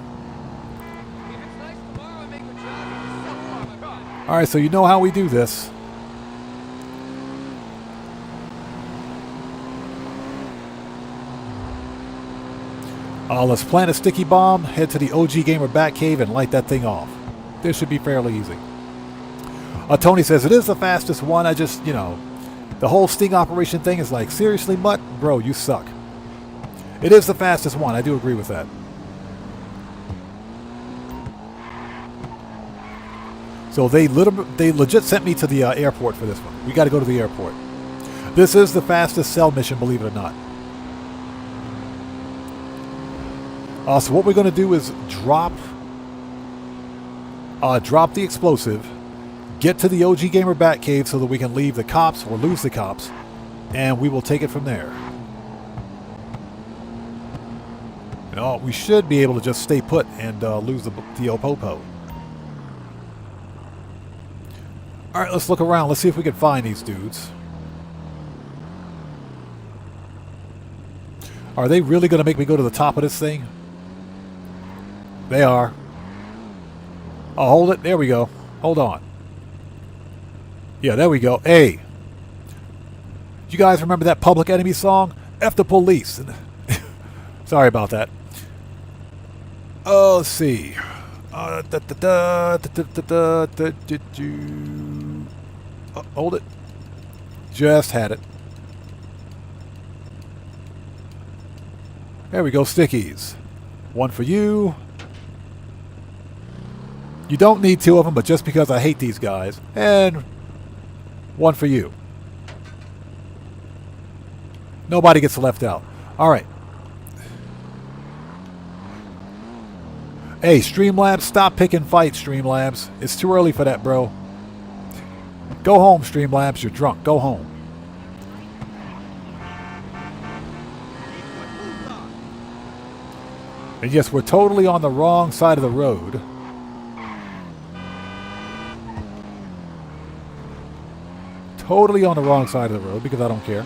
Alright, so you know how we do this. Let's plant a sticky bomb, head to the OG Gamer Batcave, and light that thing off. This should be fairly easy. Tony says, it is the fastest one. I just, you know, the whole sting operation thing is like, seriously, Mutt? Bro, you suck. It is the fastest one. I do agree with that. So they legit sent me to the airport for this one. We got to go to the airport. This is the fastest cell mission, believe it or not. So what we're going to do is drop the explosive, get to the OG Gamer Batcave so that we can leave the cops or lose the cops, and we will take it from there. You know, we should be able to just stay put and lose the Opopo. Alright, let's look around. Let's see if we can find these dudes. Are they really going to make me go to the top of this thing? They are. Oh, hold it. There we go. Hold on. Yeah, there we go. Hey. You guys remember that Public Enemy song? F the police. Sorry about that. Oh, let's see. Hold it. Just had it. There we go, stickies. One for you. You don't need two of them, but just because I hate these guys. And One for you. Nobody gets left out. All right. Hey, Streamlabs, stop picking fights, Streamlabs. It's too early for that, bro. Go home, Streamlabs. You're drunk. Go home. And yes, we're totally on the wrong side of the road. Totally on the wrong side of the road because I don't care.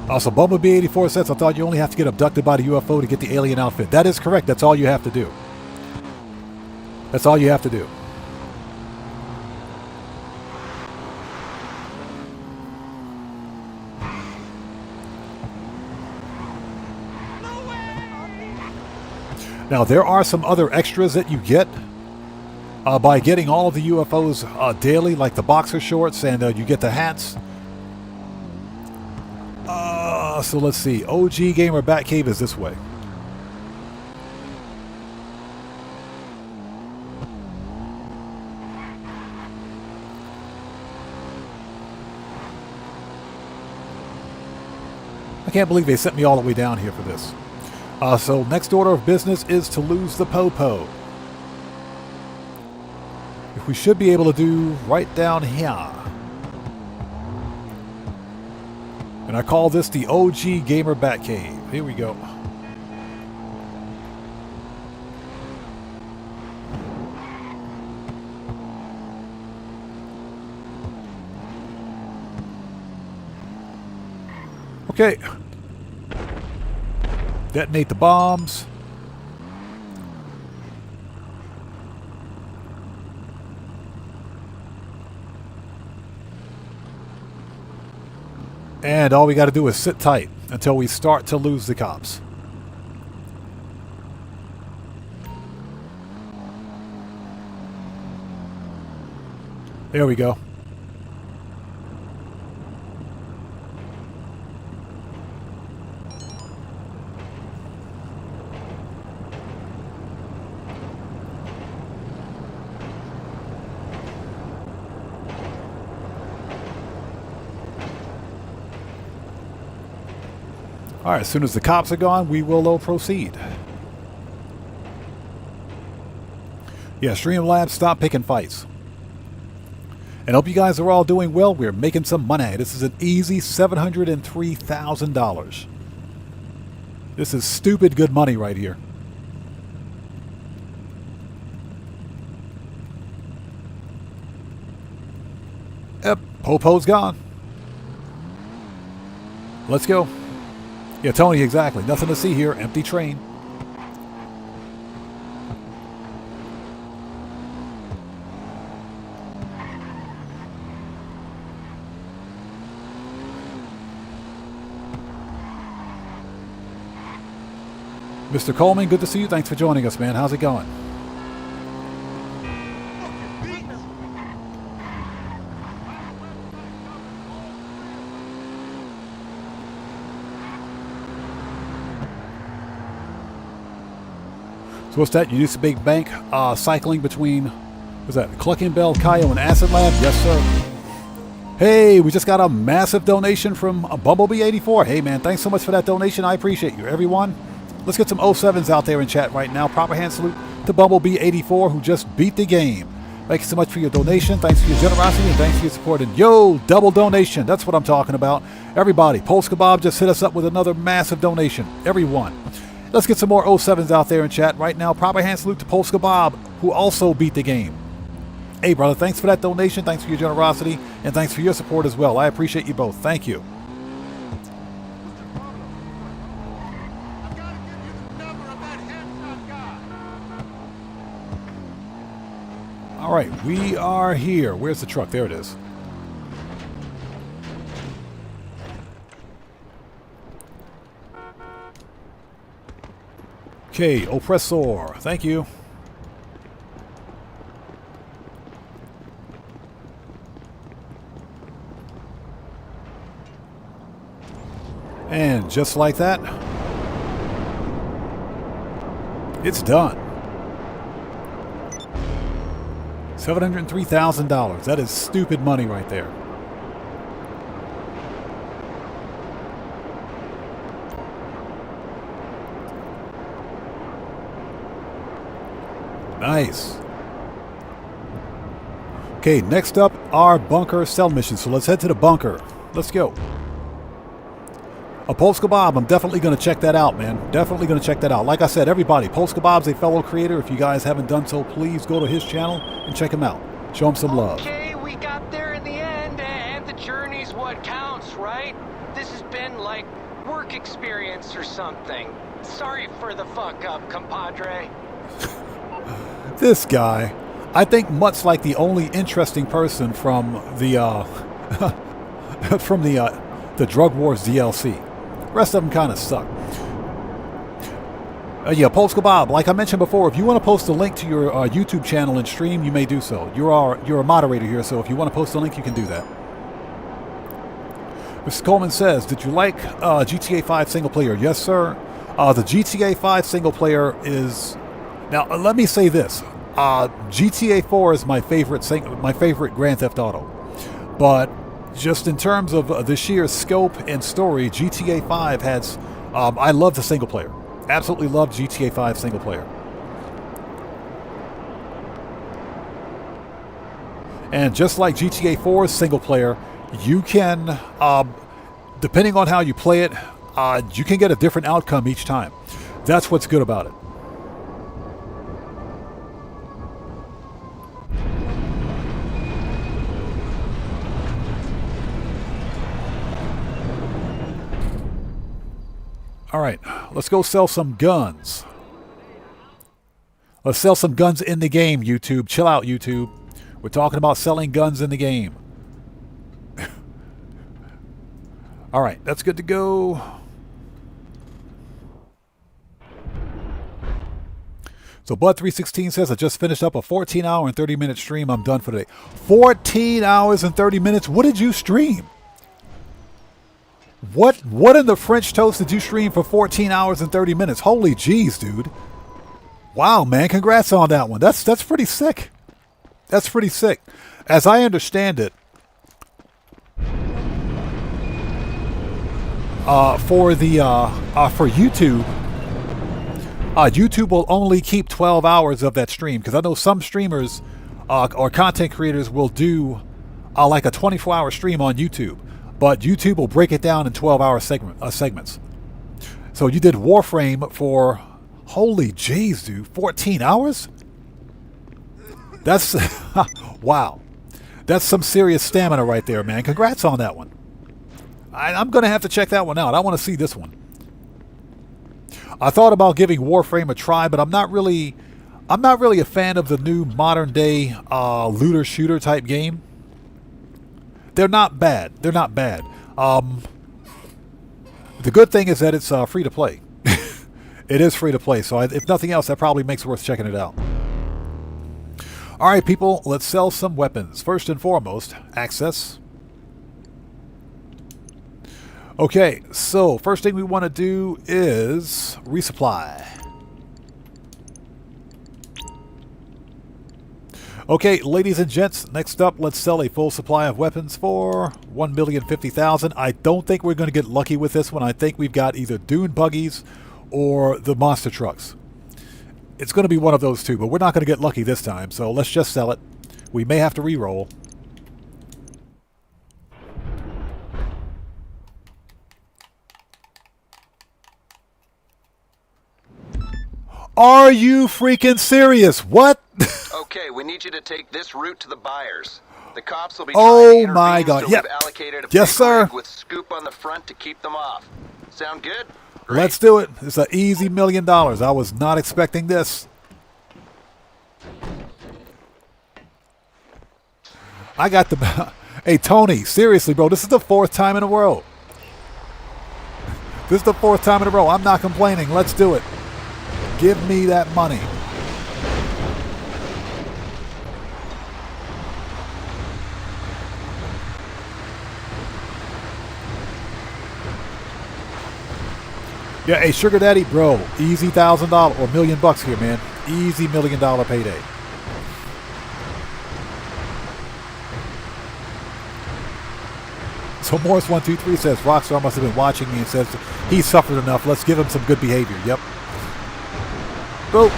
Also, Bumblebee 84 says, I thought you only have to get abducted by the UFO to get the alien outfit. That is correct. That's all you have to do. That's all you have to do. Now, there are some other extras that you get by getting all of the UFOs daily, like the boxer shorts, and you get the hats. So let's see. OG Gamer Batcave is this way. I can't believe they sent me all the way down here for this. So next order of business is to lose the Popo. If we should be able to do right down here. And I call this the OG Gamer Batcave. Here we go. Okay. Detonate the bombs. And all we got to do is sit tight until we start to lose the cops. There we go. All right, as soon as the cops are gone, we will proceed. Yeah, Streamlabs, stop picking fights. And hope you guys are all doing well. We're making some money. This is an easy $703,000. This is stupid good money right here. Yep, Popo's gone. Let's go. Yeah, Tony, exactly. Nothing to see here. Empty train. Mr. Coleman, good to see you. Thanks for joining us, man. How's it going? So what's that? You used to big bank cycling between, what's that, Clucking Bell, Cayo, and Acid Lab? Yes, sir. Hey, we just got a massive donation from Bumblebee 84. Hey, man, thanks so much for that donation. I appreciate you. Everyone, let's get some 07s out there in chat right now. Proper hand salute to Bumblebee 84, who just beat the game. Thank you so much for your donation. Thanks for your generosity, and thanks for your support. And yo, double donation. That's what I'm talking about. Everybody, Polska Bob just hit us up with another massive donation. Everyone. Let's get some more 07s out there in chat right now. Proper hand salute to Polska Bob, who also beat the game. Hey, brother, thanks for that donation. Thanks for your generosity. And thanks for your support as well. I appreciate you both. Thank you. All right, we are here. Where's the truck? There it is. Okay, Oppressor. Thank you. And just like that, it's done. $703,000. That is stupid money right there. Nice. Okay, next up, our bunker cell mission. So let's head to the bunker. Let's go. A Polska Bob, I'm definitely going to check that out, man. Definitely going to check that out. Like I said, everybody, Polska Bob's a fellow creator. If you guys haven't done so, please go to his channel and check him out. Show him some love. Okay, we got there in the end, and the journey's what counts, right? This has been like work experience or something. Sorry for the fuck up, compadre. This guy, I think much like the only interesting person from the the Drug Wars DLC. Rest of them kind of suck. Yeah, Polska Bob, like I mentioned before, if you want to post a link to your YouTube channel and stream, you may do so. You're a moderator here, so if you want to post a link, you can do that. Mr. Coleman says, did you like GTA 5 single player? Yes, sir. The GTA 5 single player is... Now, let me say this. GTA 4 is my favorite Grand Theft Auto. But just in terms of the sheer scope and story, GTA 5 has... I love the single player. Absolutely love GTA 5 single player. And just like GTA 4's single player, you can, depending on how you play it, you can get a different outcome each time. That's what's good about it. All right, let's go sell some guns. Let's sell some guns in the game, YouTube. Chill out, YouTube. We're talking about selling guns in the game. All right, that's good to go. So Bud316 says, I just finished up a 14-hour and 30-minute stream. I'm done for today. 14 hours and 30 minutes? What did you stream? What in the French toast did you stream for 14 hours and 30 minutes? Holy jeez, dude. Wow, man. Congrats on that one. That's pretty sick. That's pretty sick. As I understand it, for YouTube, YouTube will only keep 12 hours of that stream, because I know some streamers or content creators will do like a 24-hour stream on YouTube, but YouTube will break it down in 12-hour segments. So you did Warframe for, holy jeez, dude, 14 hours? That's, wow. That's some serious stamina right there, man. Congrats on that one. I'm going to have to check that one out. I want to see this one. I thought about giving Warframe a try, but I'm not really a fan of the new modern day looter shooter type game. They're not bad. They're not bad. The good thing is that it's free to play. It is free to play, so if nothing else, that probably makes it worth checking it out. All right, people, let's sell some weapons. First and foremost, access. Okay, so first thing we want to do is resupply. Okay, ladies and gents, next up, let's sell a full supply of weapons for $1,050,000. I don't think we're going to get lucky with this one. I think we've got either dune buggies or the monster trucks. It's going to be one of those two, but we're not going to get lucky this time, so let's just sell it. We may have to re-roll. Are you freaking serious? What? Okay, we need you to take this route to the buyers. The cops will be Oh my God! so Yep. we've allocated a Yes, big sir. rig with scoop on the front to keep them off. Sound good? Great. Let's do it. It's an easy $1 million. I was not expecting this. I got the... Hey, Tony, seriously, bro, this is the 4th time in a row. This is the 4th time in a row. I'm not complaining. Let's do it. Give me that money. Yeah, hey, Sugar Daddy, bro, easy $1,000 or $1 million here, man. Easy $1 million payday. So Morris123 says, Rockstar must have been watching me and says he suffered enough. Let's give him some good behavior. Yep. Boop.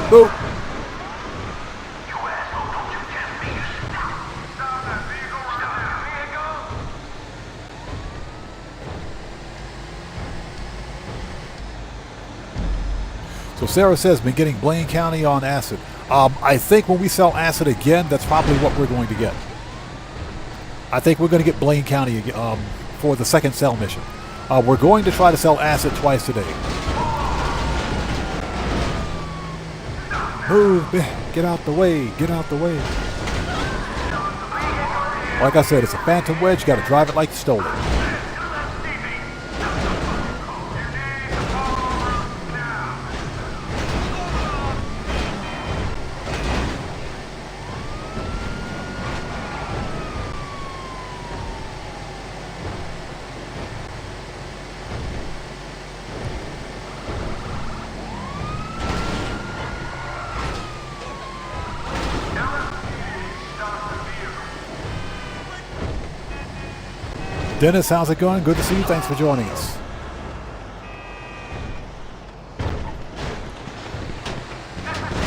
Boop. So Sarah says, been getting Blaine County on acid. I think when we sell acid again, that's probably what we're going to get. I think we're going to get Blaine County for the second sell mission. We're going to try to sell acid twice today. Move, get out the way, get out the way. Like I said, it's a phantom wedge. Got to drive it like you stole it. Dennis, how's it going? Good to see you. Thanks for joining us.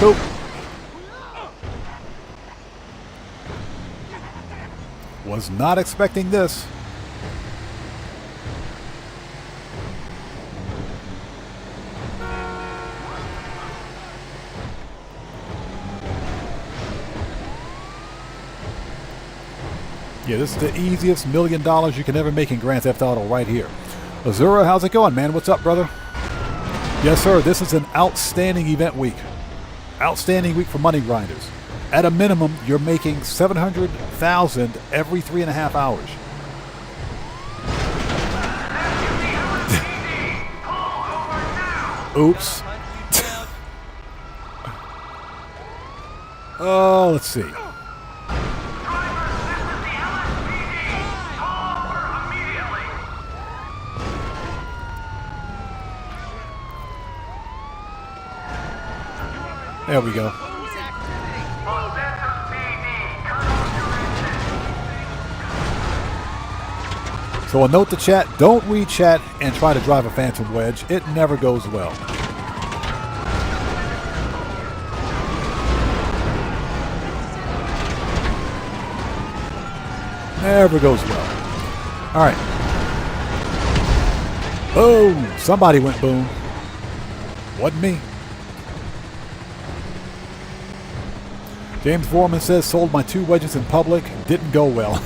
Cool. Was not expecting this. Yeah, this is the easiest $1 million you can ever make in Grand Theft Auto right here. Azura, how's it going, man? What's up, brother? Yes, sir. This is an outstanding event week. Outstanding week for money grinders. At a minimum, you're making $700,000 every 3.5 hours. Oops. Oh, let's see. There we go. So a note to chat, don't read chat and try to drive a phantom wedge. It never goes well. Never goes well. All right. Oh, somebody went boom. Wasn't me. James Foreman says, sold my 2 wedges in public. Didn't go well.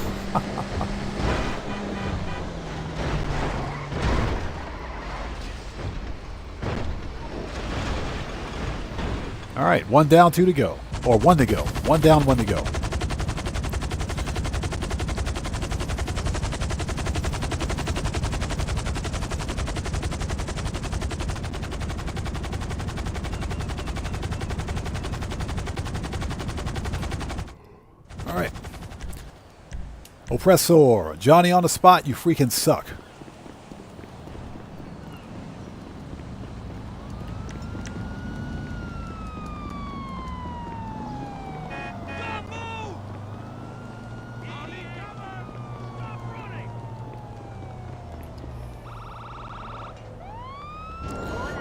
All right, 1 down, 2 to go. Or 1 to go. 1 down, 1 to go. Oppressor, Johnny on the spot, you freaking suck.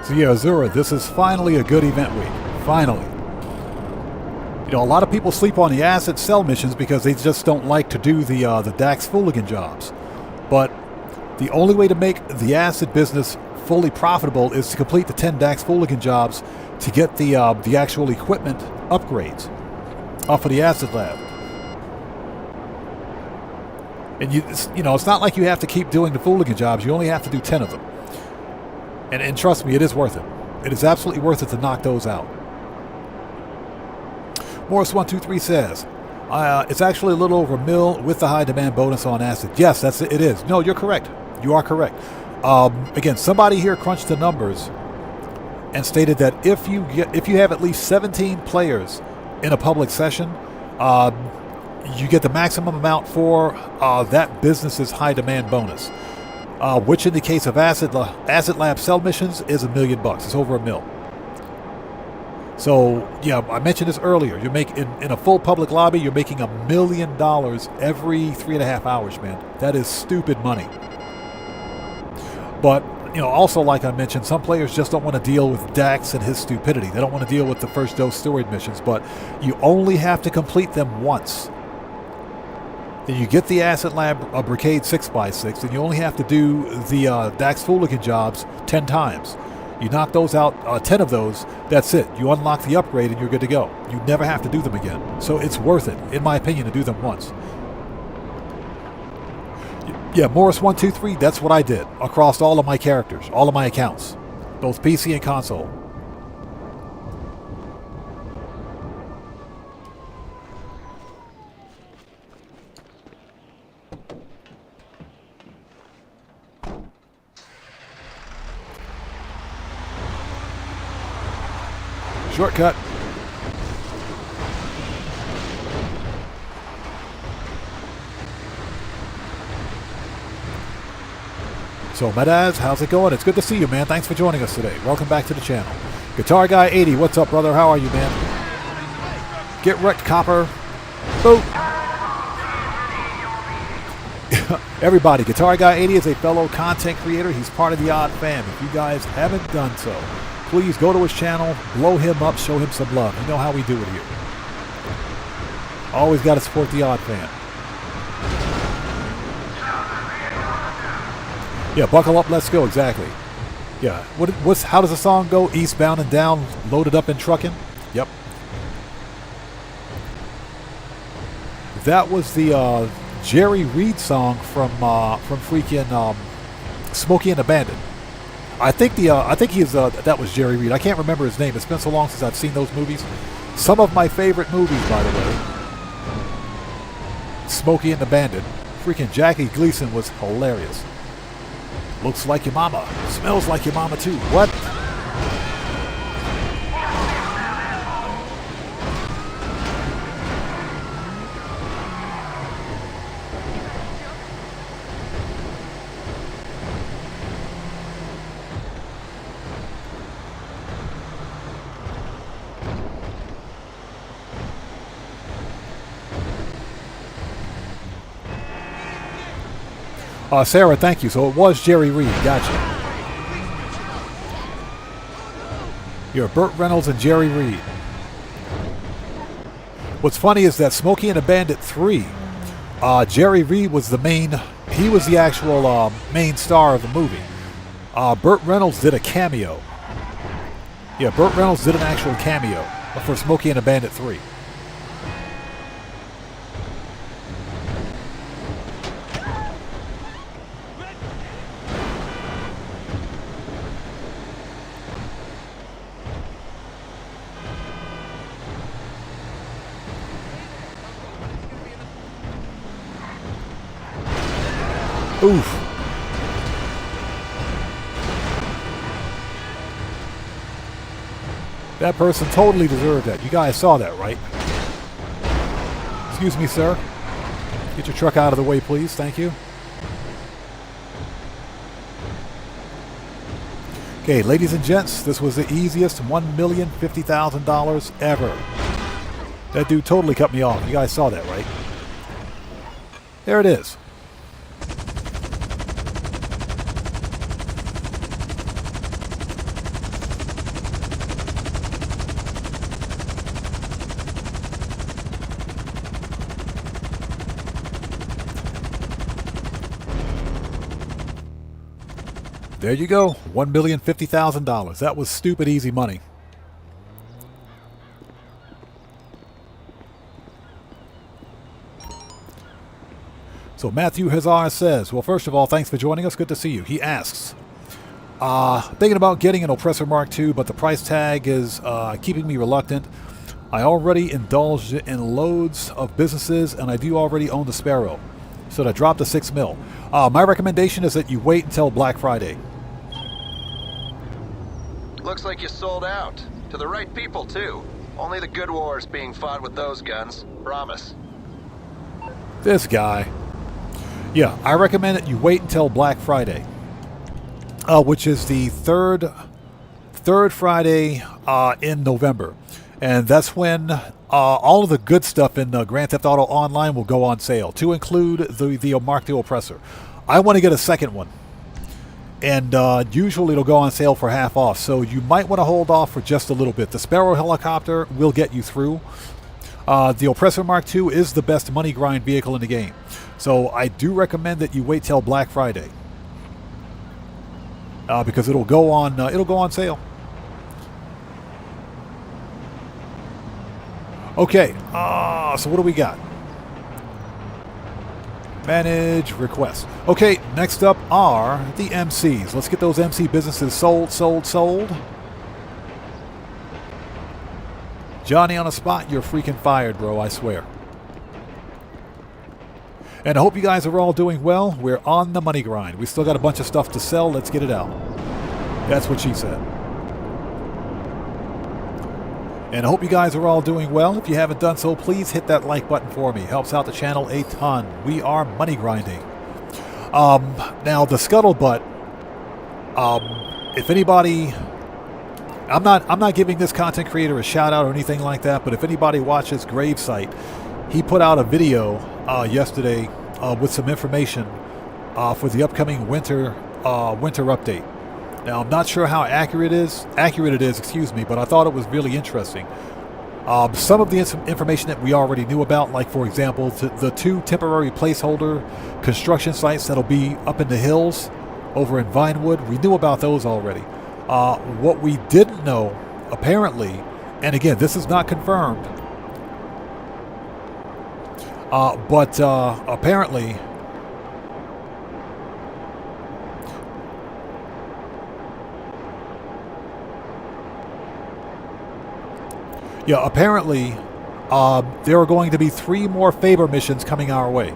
So yeah, Azura, this is finally a good event week. Finally. You know, a lot of people sleep on the acid sell missions because they just don't like to do the Dax Fooligan jobs. But the only way to make the acid business fully profitable is to complete the 10 Dax Fooligan jobs to get the actual equipment upgrades off of the acid lab. And you know, it's not like you have to keep doing the Fooligan jobs. You only have to do 10 of them. And trust me, it is worth it. It is absolutely worth it to knock those out. Morris123 says, it's actually a little over $1 million with the high demand bonus on acid. Yes, it is. No, you're correct. You are correct. Again, somebody here crunched the numbers and stated that if you have at least 17 players in a public session, you get the maximum amount for that business's high demand bonus, which in the case of Acid Lab cell missions is $1 million. It's over $1 million. So yeah, I mentioned this earlier. You're making in a full public lobby, you're making $1 million every 3.5 hours, man. That is stupid money. But you know, also like I mentioned, some players just don't want to deal with Dax and his stupidity. They don't want to deal with the first dose steroid missions, but you only have to complete them once. Then you get the Acid Lab Brigade 6x6, and you only have to do the Dax Fooligan jobs 10 times. You knock those out, 10 of those, that's it. You unlock the upgrade and you're good to go. You never have to do them again. So it's worth it, in my opinion, to do them once. Yeah, Morris123, that's what I did across all of my characters, all of my accounts, both PC and console. Shortcut. So, Medaz, how's it going? It's good to see you, man. Thanks for joining us today. Welcome back to the channel. Guitar Guy 80, what's up, brother? How are you, man? Get wrecked, Copper. Boop. Everybody, Guitar Guy 80 is a fellow content creator. He's part of the Odd Fam. If you guys haven't done so, please go to his channel, blow him up, show him some love. You know how we do it here. Always got to support the Odd Fam. Yeah, buckle up, let's go, exactly. Yeah, how does the song go? Eastbound and down, loaded up and trucking? Yep. That was the Jerry Reed song from freaking Smokey and the Bandit. I think that was Jerry Reed. I can't remember his name. It's been so long since I've seen those movies. Some of my favorite movies, by the way. Smokey and the Bandit. Freaking Jackie Gleason was hilarious. Looks like your mama. Smells like your mama too. What? Sarah, thank you. So it was Jerry Reed. Gotcha. You're Burt Reynolds and Jerry Reed. What's funny is that Smokey and the Bandit 3, Jerry Reed was the main, he was the actual main star of the movie. Burt Reynolds did a cameo. Yeah, Burt Reynolds did an actual cameo for Smokey and the Bandit 3. Oof. That person totally deserved that. You guys saw that, right? Excuse me, sir. Get your truck out of the way, please. Thank you. Okay, ladies and gents, this was the easiest $1,050,000 ever. That dude totally cut me off. You guys saw that, right? There it is. There you go, $1,050,000. That was stupid easy money. So Matthew Hazar says, well, first of all, thanks for joining us. Good to see you. He asks, thinking about getting an Oppressor Mark II, but the price tag is keeping me reluctant. I already indulged in loads of businesses, and I do already own the Sparrow. So I dropped to $6 million. My recommendation is that you wait until Black Friday. Looks like you sold out. To the right people, too. Only the good wars being fought with those guns. Promise. This guy. Yeah, I recommend that you wait until Black Friday, which is the third Friday in November. And that's when all of the good stuff in Grand Theft Auto Online will go on sale, to include the Mark the Oppressor. I want to get a second one. And usually it'll go on sale for half off, so you might want to hold off for just a little bit. The Sparrow helicopter will get you through. The Oppressor Mark II is the best money grind vehicle in the game, so I do recommend that you wait till Black Friday, because it'll go on sale. Okay, so what do we got? Manage requests. Okay, next up are the MCs. Let's get those MC businesses sold. Johnny on the spot, you're freaking fired, bro, I swear. And I hope you guys are all doing well. We're on the money grind. We still got a bunch of stuff to sell. Let's get it out. That's what she said. And I hope you guys are all doing well. If you haven't done so, please hit that like button for me. Helps out the channel a ton. We are money grinding. Now the scuttlebutt. If anybody, I'm not giving this content creator a shout out or anything like that. But if anybody watches Gravesite, he put out a video yesterday with some information for the upcoming winter update. Now, I'm not sure how accurate it is, but I thought it was really interesting. Some of the information that we already knew about, like, for example, the 2 temporary placeholder construction sites that'll be up in the hills over in Vinewood, we knew about those already. What we didn't know, apparently, and again, this is not confirmed, but apparently... Yeah, apparently there are going to be 3 more favor missions coming our way.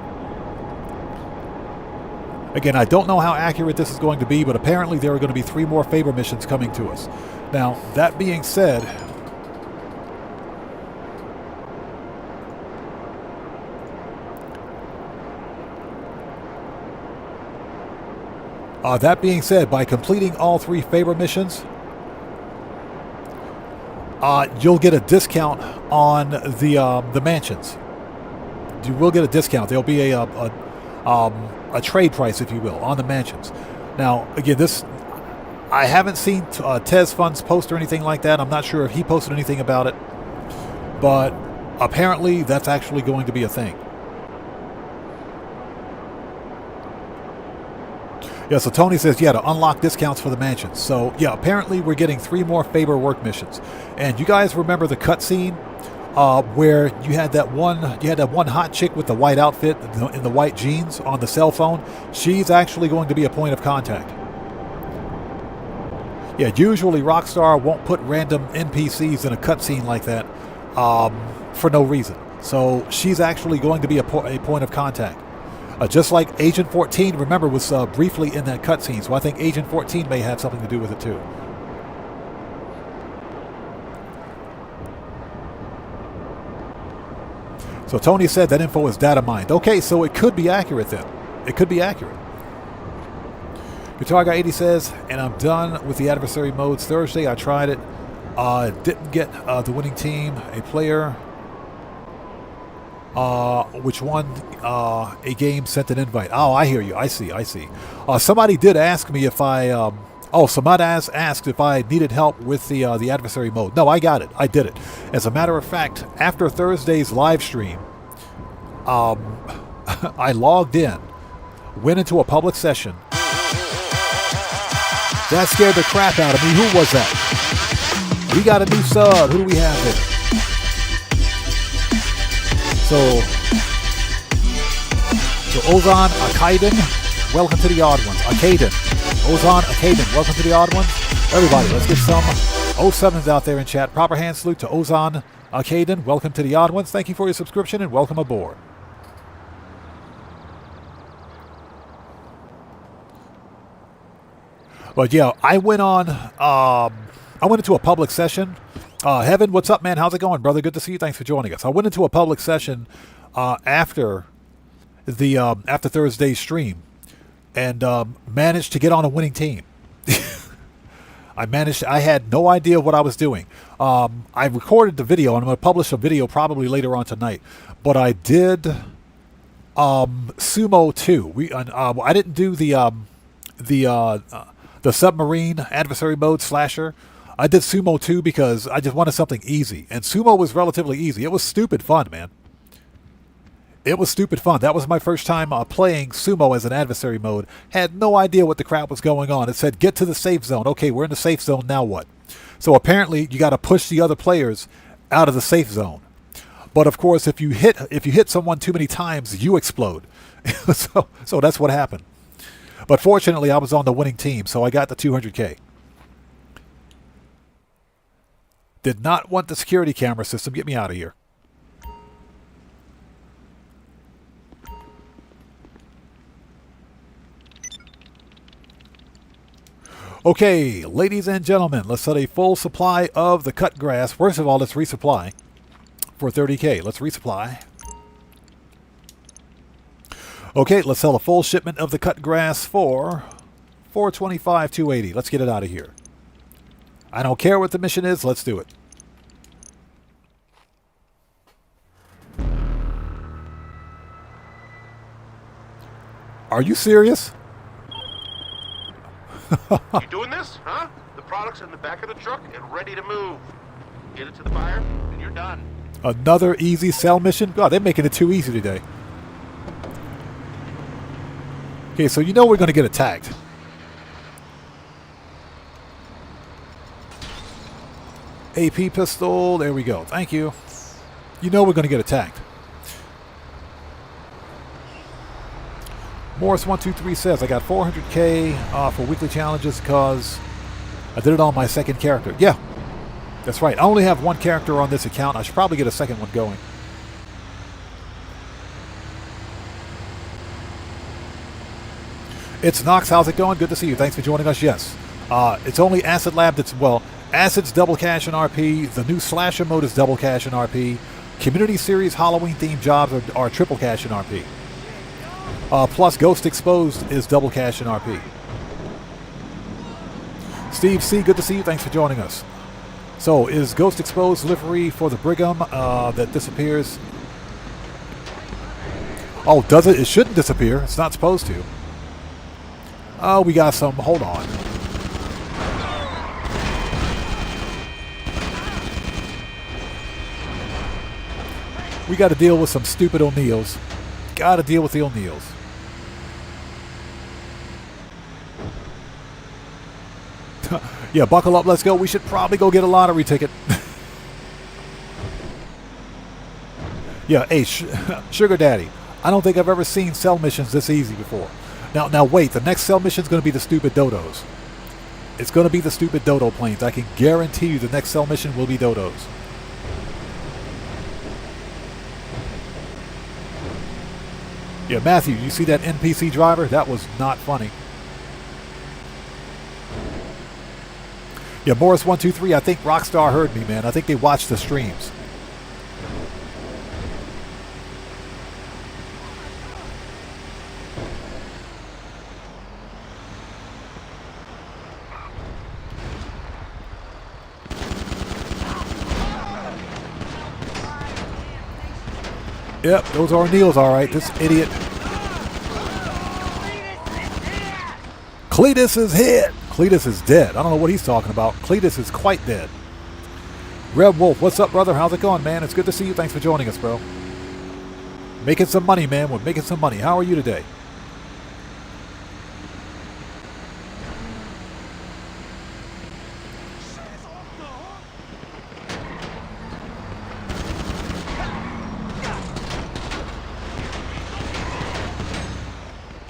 Again, I don't know how accurate this is going to be, but apparently there are going to be 3 more favor missions coming to us. Now, that being said, by completing all 3 favor missions, you'll get a discount on the mansions. You will get a discount. There'll be a trade price, if you will, on the mansions. Now, again, I haven't seen Tez Fun's post or anything like that. I'm not sure if he posted anything about it, but apparently that's actually going to be a thing. Yeah, so Tony says, yeah, to unlock discounts for the mansions. So, yeah, apparently we're getting 3 more favor work missions. And you guys remember the cutscene where you had that one hot chick with the white outfit in the white jeans on the cell phone? She's actually going to be a point of contact. Yeah, usually Rockstar won't put random NPCs in a cutscene like that for no reason. So she's actually going to be a point of contact. Just like Agent 14, remember, was briefly in that cutscene, so I think Agent 14 may have something to do with it too. So Tony said that info is data mined. Okay, so it could be accurate then. It could be accurate. Guitar Guy 80 says, and I'm done with the adversary modes. Thursday I tried it. Didn't get the winning team. A player... which won a game sent an invite. Oh, I hear you. I see. Somebody did ask me if I... somebody asked if I needed help with the adversary mode. No, I got it. I did it. As a matter of fact, after Thursday's live stream, I logged in, went into a public session. That scared the crap out of me. Who was that? We got a new sub. Who do we have here? So Ozan Akaiden, welcome to the Odd Ones. Ozan Akaden, welcome to the Odd Ones. Everybody, let's get some 07s out there in chat. Proper hand salute to Ozan Akaden, welcome to the Odd Ones. Thank you for your subscription and welcome aboard. But yeah, I went into a public session. Heaven, what's up, man? How's it going, brother? Good to see you. Thanks for joining us. I went into a public session after the after Thursday's stream, and managed to get on a winning team. I had no idea what I was doing. I recorded the video, and I'm going to publish a video probably later on tonight. But I did Sumo 2. I didn't do the submarine adversary mode slasher. I did Sumo 2 because I just wanted something easy. And Sumo was relatively easy. It was stupid fun, man. It was stupid fun. That was my first time playing Sumo as an adversary mode. Had no idea what the crap was going on. It said, get to the safe zone. Okay, we're in the safe zone, now what? So apparently you got to push the other players out of the safe zone. But of course, if you hit someone too many times, you explode. so that's what happened. But fortunately, I was on the winning team, so I got the 200K. Did not want the security camera system. Get me out of here. Okay, ladies and gentlemen, let's set a full supply of the cut grass. First of all, let's resupply for 30K. Let's resupply. Okay, let's sell a full shipment of the cut grass for 425, 280. Let's get it out of here. I don't care what the mission is. Let's do it. Are you serious? You doing this, huh? The product's in the back of the truck and ready to move. Get it to the buyer, and you're done. Another easy sell mission? God, they're making it too easy today. Okay, so you know we're going to get attacked. AP pistol, there we go. Thank you. You know we're going to get attacked. Morris123 says, I got 400K for weekly challenges because I did it on my second character. Yeah, that's right. I only have one character on this account. I should probably get a second one going. It's Knox. How's it going? Good to see you. Thanks for joining us. Yes. It's only Acid Lab that's, well, Acid's double cash in RP. The new slasher mode is double cash in RP. Community series Halloween themed jobs are triple cash in RP. Plus Ghost Exposed is double cash in RP. Steve C, good to see you. Thanks for joining us. So, is Ghost Exposed livery for the Brigham that disappears? Oh, does it? It shouldn't disappear. It's not supposed to. Oh, we got some. Hold on. We got to deal with some stupid O'Neills. Got to deal with the O'Neills. Yeah, buckle up, let's go. We should probably go get a lottery ticket. Yeah, hey, Sugar Daddy, I don't think I've ever seen cell missions this easy before. Now wait, the next cell mission is going to be the stupid dodos. It's going to be the stupid dodo planes. I can guarantee you the next cell mission will be dodos. Yeah, Matthew, you see that NPC driver? That was not funny. Yeah, Morris123, I think Rockstar heard me, man. I think they watched the streams. Yep, those are O'Neills, all right. This idiot. Cletus is hit. Cletus is dead. I don't know what he's talking about. Cletus is quite dead. Red Wolf, what's up, brother? How's it going, man? It's good to see you. Thanks for joining us, bro. Making some money, man. We're making some money. How are you today?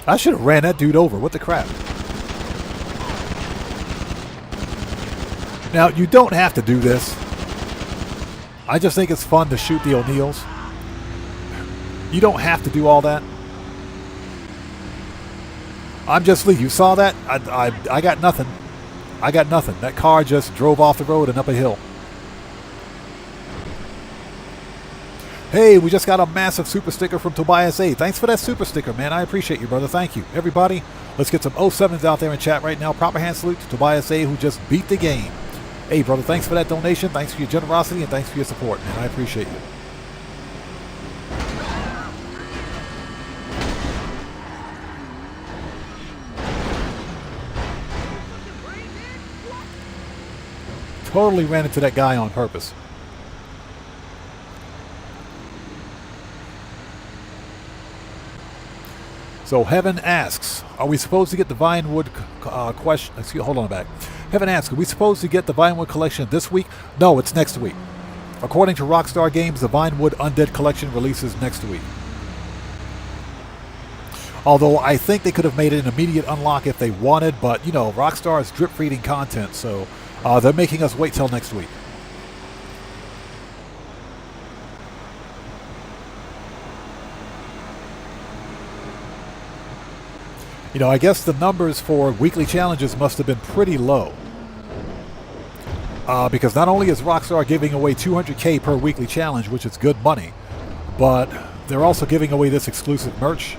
I should have ran that dude over. What the crap? Now, you don't have to do this. I just think it's fun to shoot the O'Neills. You don't have to do all that. I'm just Lee. You saw that? I got nothing. I got nothing. That car just drove off the road and up a hill. Hey, we just got a massive super sticker from Tobias A. Thanks for that super sticker, man. I appreciate you, brother. Thank you. Everybody, let's get some 07s out there in chat right now. Proper hand salute to Tobias A, who just beat the game. Hey, brother, thanks for that donation. Thanks for your generosity, and thanks for your support, man. I appreciate you. Totally ran into that guy on purpose. So Heaven asks, are we supposed to get the Vinewood question? Excuse, hold on back. Heaven asks, are we supposed to get the Vinewood collection this week? No, it's next week. According to Rockstar Games, the Vinewood Undead collection releases next week. Although I think they could have made it an immediate unlock if they wanted, but you know, Rockstar is drip feeding content, so they're making us wait till next week. You know, I guess the numbers for weekly challenges must have been pretty low. Because not only is Rockstar giving away 200K per weekly challenge, which is good money, but they're also giving away this exclusive merch.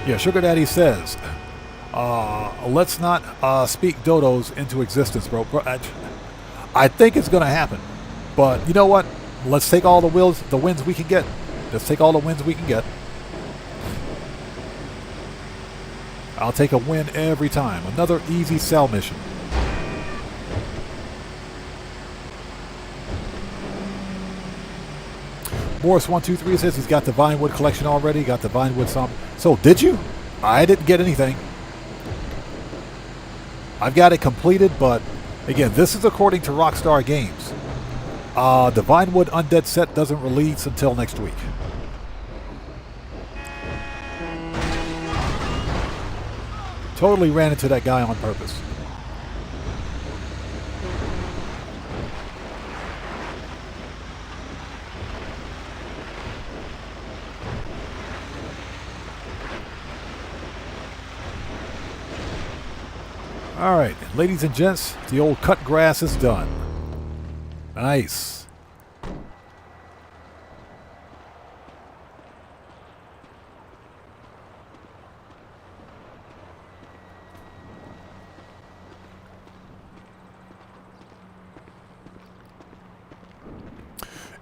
Yeah, Sugar Daddy says, let's not speak dodos into existence, bro. I think it's going to happen. But you know what? Let's take all the wins we can get. Let's take all the wins we can get. I'll take a win every time. Another easy sell mission. Morris123 says he's got the Vinewood collection already. Got the Vinewood some. So did you? I didn't get anything. I've got it completed, but again, this is according to Rockstar Games. The Vinewood Undead set doesn't release until next week. Totally ran into that guy on purpose. All right, ladies and gents, the old cut grass is done. Nice.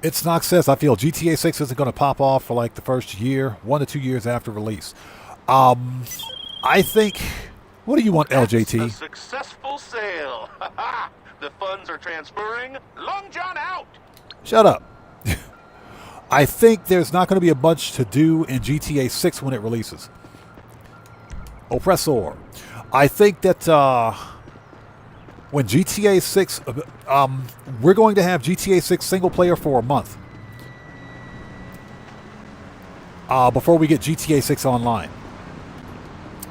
It's Knox says, I feel GTA 6 isn't going to pop off for like the first year, 1 to 2 years after release. I think... What do you want, LJT? A successful sale. The funds are transferring. Long John out. Shut up. I think there's not going to be a bunch to do in GTA 6 when it releases. Oppressor. I think that when GTA 6... we're going to have GTA 6 single player for a month. Before we get GTA 6 online.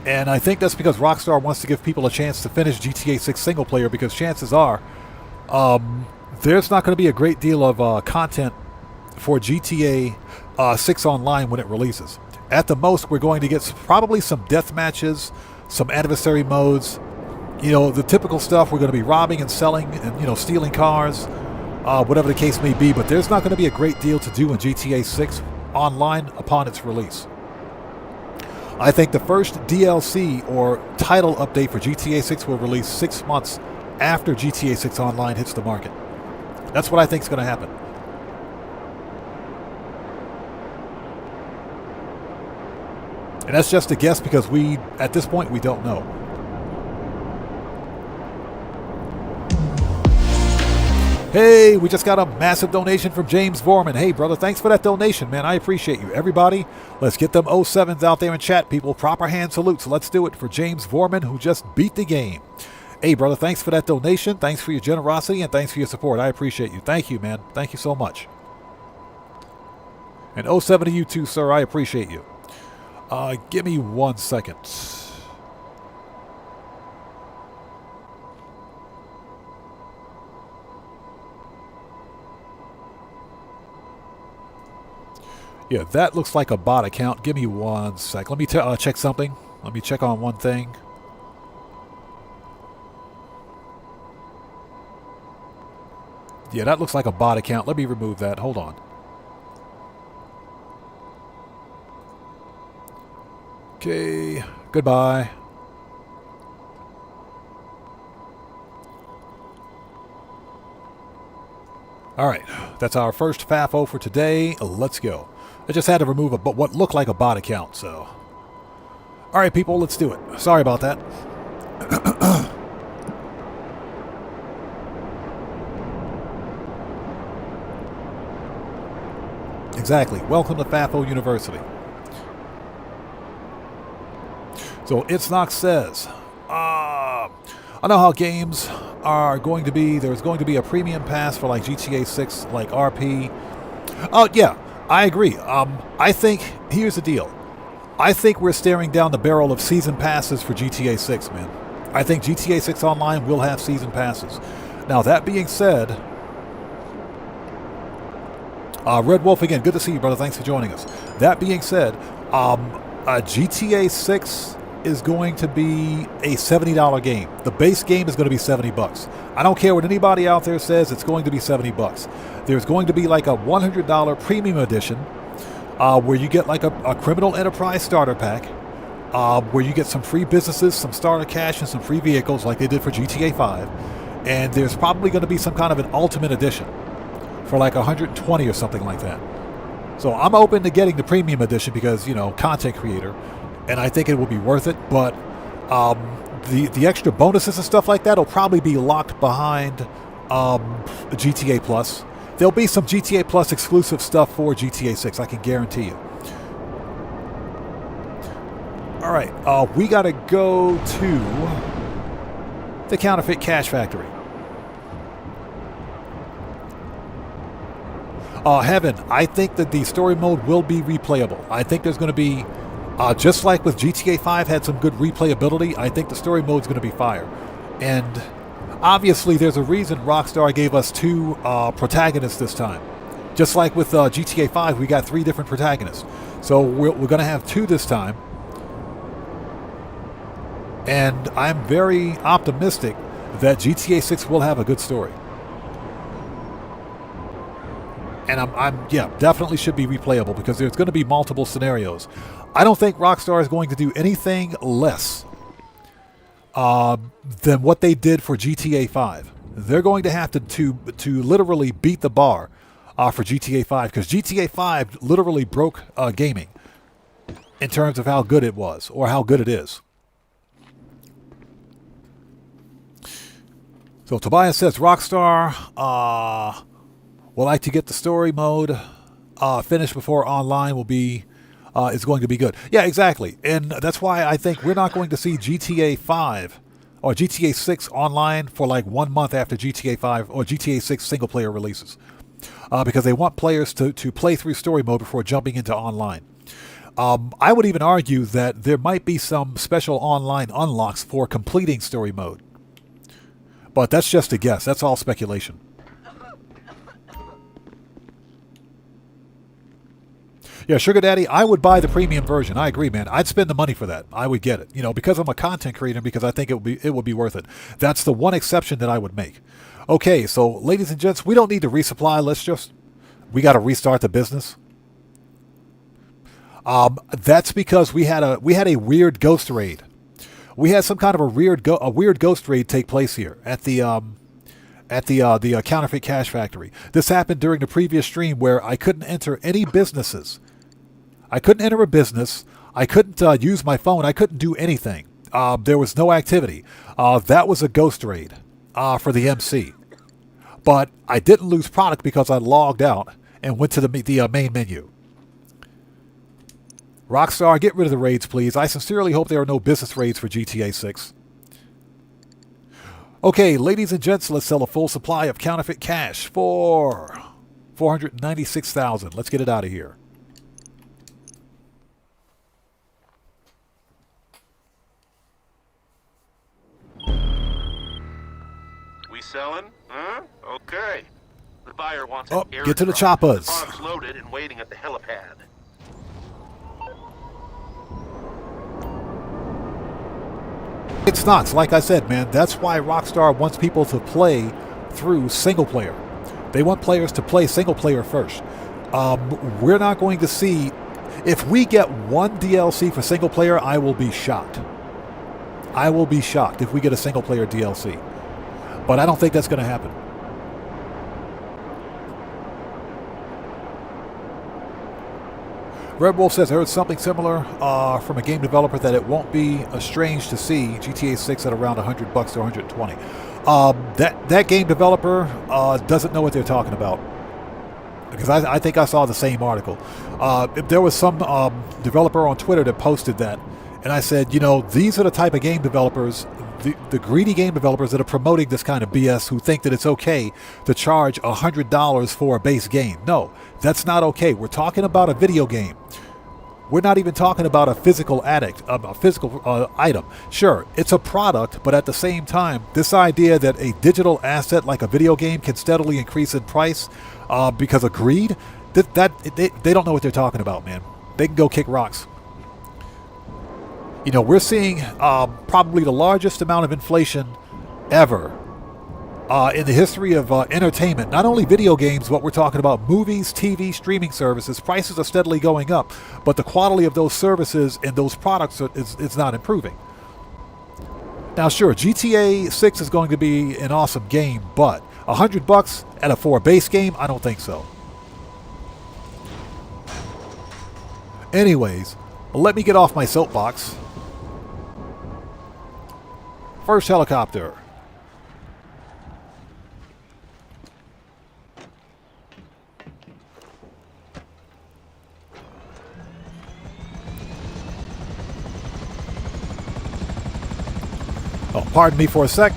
And I think that's because Rockstar wants to give people a chance to finish GTA 6 single player, because chances are there's not going to be a great deal of content for GTA 6 online when it releases. At the most, we're going to get probably some death matches, some adversary modes, you know, the typical stuff. We're going to be robbing and selling and, you know, stealing cars, whatever the case may be. But there's not going to be a great deal to do in GTA 6 online upon its release. I think the first DLC or title update for GTA 6 will release 6 months after GTA 6 Online hits the market. That's what I think is going to happen. And that's just a guess because at this point, we don't know. Hey, we just got a massive donation from James Vorman. Hey, brother, thanks for that donation, man. I appreciate you. Everybody, let's get them 07s out there in chat, people. Proper hand salutes. Let's do it for James Vorman, who just beat the game. Hey, brother, thanks for that donation. Thanks for your generosity, and thanks for your support. I appreciate you. Thank you, man. Thank you so much. And 07 to you too, sir. I appreciate you. Give me 1 second. Yeah, that looks like a bot account. Give me 1 sec. Let me check something. Let me check on one thing. Yeah, that looks like a bot account. Let me remove that. Hold on. Okay, goodbye. Alright, that's our first FAFO for today. Let's go. I just had to remove what looked like a bot account, so... Alright, people, let's do it. Sorry about that. Exactly. Welcome to FAFO University. So, It's Knox says, I know how games are going to be. There's going to be a premium pass for like GTA 6, like RP. Oh, yeah, I agree. I think, here's the deal. I think we're staring down the barrel of season passes for GTA 6, man. I think GTA 6 Online will have season passes. Now, that being said, Red Wolf, again, good to see you, brother. Thanks for joining us. That being said, GTA 6 is going to be a $70 game. The base game is going to be $70. I don't care what anybody out there says, it's going to be $70. There's going to be like a $100 premium edition where you get like a criminal enterprise starter pack, where you get some free businesses, some starter cash, and some free vehicles like they did for GTA 5. And there's probably going to be some kind of an ultimate edition for like 120 or something like that. So I'm open to getting the premium edition because, you know, content creator, and I think it will be worth it. But the extra bonuses and stuff like that will probably be locked behind GTA Plus. There'll be some GTA Plus exclusive stuff for GTA 6, I can guarantee you. All right, we got to go to the Counterfeit Cash Factory. Heaven, I think that the story mode will be replayable. I think there's going to be, just like with GTA 5 had some good replayability, I think the story mode is going to be fire. And obviously there's a reason Rockstar gave us 2 protagonists this time. Just like with GTA 5, we got 3 different protagonists. So we're going to have 2 this time. And I'm very optimistic that GTA 6 will have a good story. And yeah, definitely should be replayable because there's going to be multiple scenarios. I don't think Rockstar is going to do anything less than what they did for GTA 5. They're going to have to literally beat the bar for GTA 5 because GTA 5 literally broke gaming in terms of how good it was or how good it is. So Tobias says Rockstar would like to get the story mode finished before online will be is going to be good. Yeah, exactly. And that's why I think we're not going to see GTA 5 or GTA 6 online for like 1 month after GTA 5 or GTA 6 single player releases. Because they want players to play through story mode before jumping into online. I would even argue that there might be some special online unlocks for completing story mode. But that's just a guess. That's all speculation. Yeah, Sugar Daddy, I would buy the premium version. I agree, man. I'd spend the money for that. I would get it. You know, because I'm a content creator, because I think it would be worth it. That's the one exception that I would make. Okay, so ladies and gents, we don't need to resupply. We got to restart the business. That's because we had a weird ghost raid. We had some kind of a weird ghost raid take place here at the Counterfeit Cash Factory. This happened during the previous stream where I couldn't enter any businesses. I couldn't enter a business. I couldn't use my phone. I couldn't do anything. There was no activity. That was a ghost raid for the MC. But I didn't lose product because I logged out and went to the main menu. Rockstar, get rid of the raids, please. I sincerely hope there are no business raids for GTA 6. Okay, ladies and gents, let's sell a full supply of counterfeit cash for $496,000. Let's get it out of here. We selling? Huh? Okay. The buyer wants Oh, an get to the airdrop. choppers. The product's loaded and waiting at the helipad. It's not. Like I said, man, that's why Rockstar wants people to play through single player. They want players to play single player first. We're not going to see... If we get one DLC for single player, I will be shocked. I will be shocked if we get a single player DLC. But I don't think that's going to happen. Red Wolf says, I heard something similar from a game developer that it won't be strange to see GTA 6 at around $100 to $120. That game developer doesn't know what they're talking about. Because I think I saw the same article. There was some developer on Twitter that posted that. And I said, you know, these are the type of game developers, the greedy game developers that are promoting this kind of BS, who think that it's okay to charge $100 for a base game. No, that's not okay. We're talking about a video game. We're not even talking about a physical item. Sure, it's a product, but at the same time, this idea that a digital asset like a video game can steadily increase in price because of greed, they don't know what they're talking about, man. They can go kick rocks. You know, we're seeing probably the largest amount of inflation ever in the history of entertainment. Not only video games, but we're talking about movies, TV, streaming services. Prices are steadily going up, but the quality of those services and those products is not improving. Now, sure, GTA 6 is going to be an awesome game, but $100 for a base game? I don't think so. Anyways, let me get off my soapbox. First helicopter. Oh, pardon me for a sec.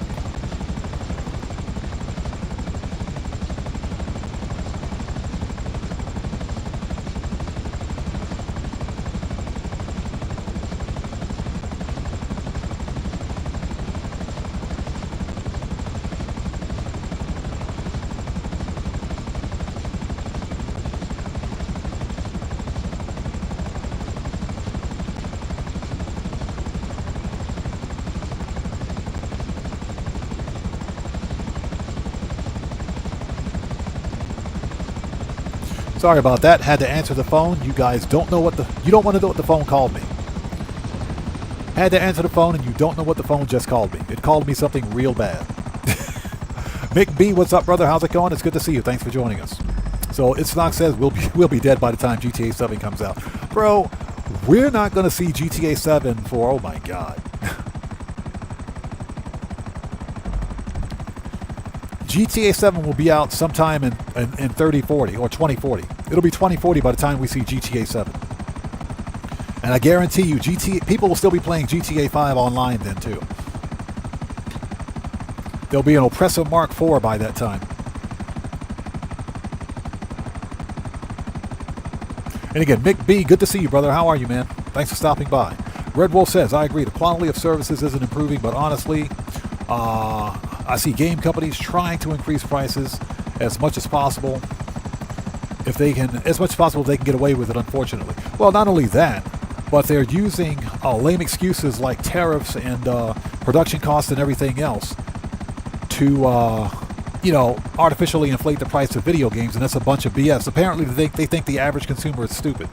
Sorry about that. Had to answer the phone. You guys don't know what you don't want to know what the phone called me. Had to answer the phone, and you don't know what the phone just called me. It called me something real bad. Mick B, what's up, brother? How's it going? It's good to see you. Thanks for joining us. So Itznock says we'll be dead by the time GTA 7 comes out, bro. We're not going to see GTA 7 for, oh my god. GTA 7 will be out sometime in 3040 or 2040. It'll be 2040 by the time we see GTA 7. And I guarantee you, people will still be playing GTA 5 online then too. There'll be an Oppressor Mark IV by that time. And again, Mick B, good to see you, brother. How are you, man? Thanks for stopping by. Red Wolf says, I agree, the quality of services isn't improving, but honestly, I see game companies trying to increase prices as much as possible. If they can, as much as possible, they can get away with it, unfortunately. Well, not only that, but they're using lame excuses like tariffs and production costs and everything else to, artificially inflate the price of video games, and that's a bunch of BS. Apparently, they think the average consumer is stupid.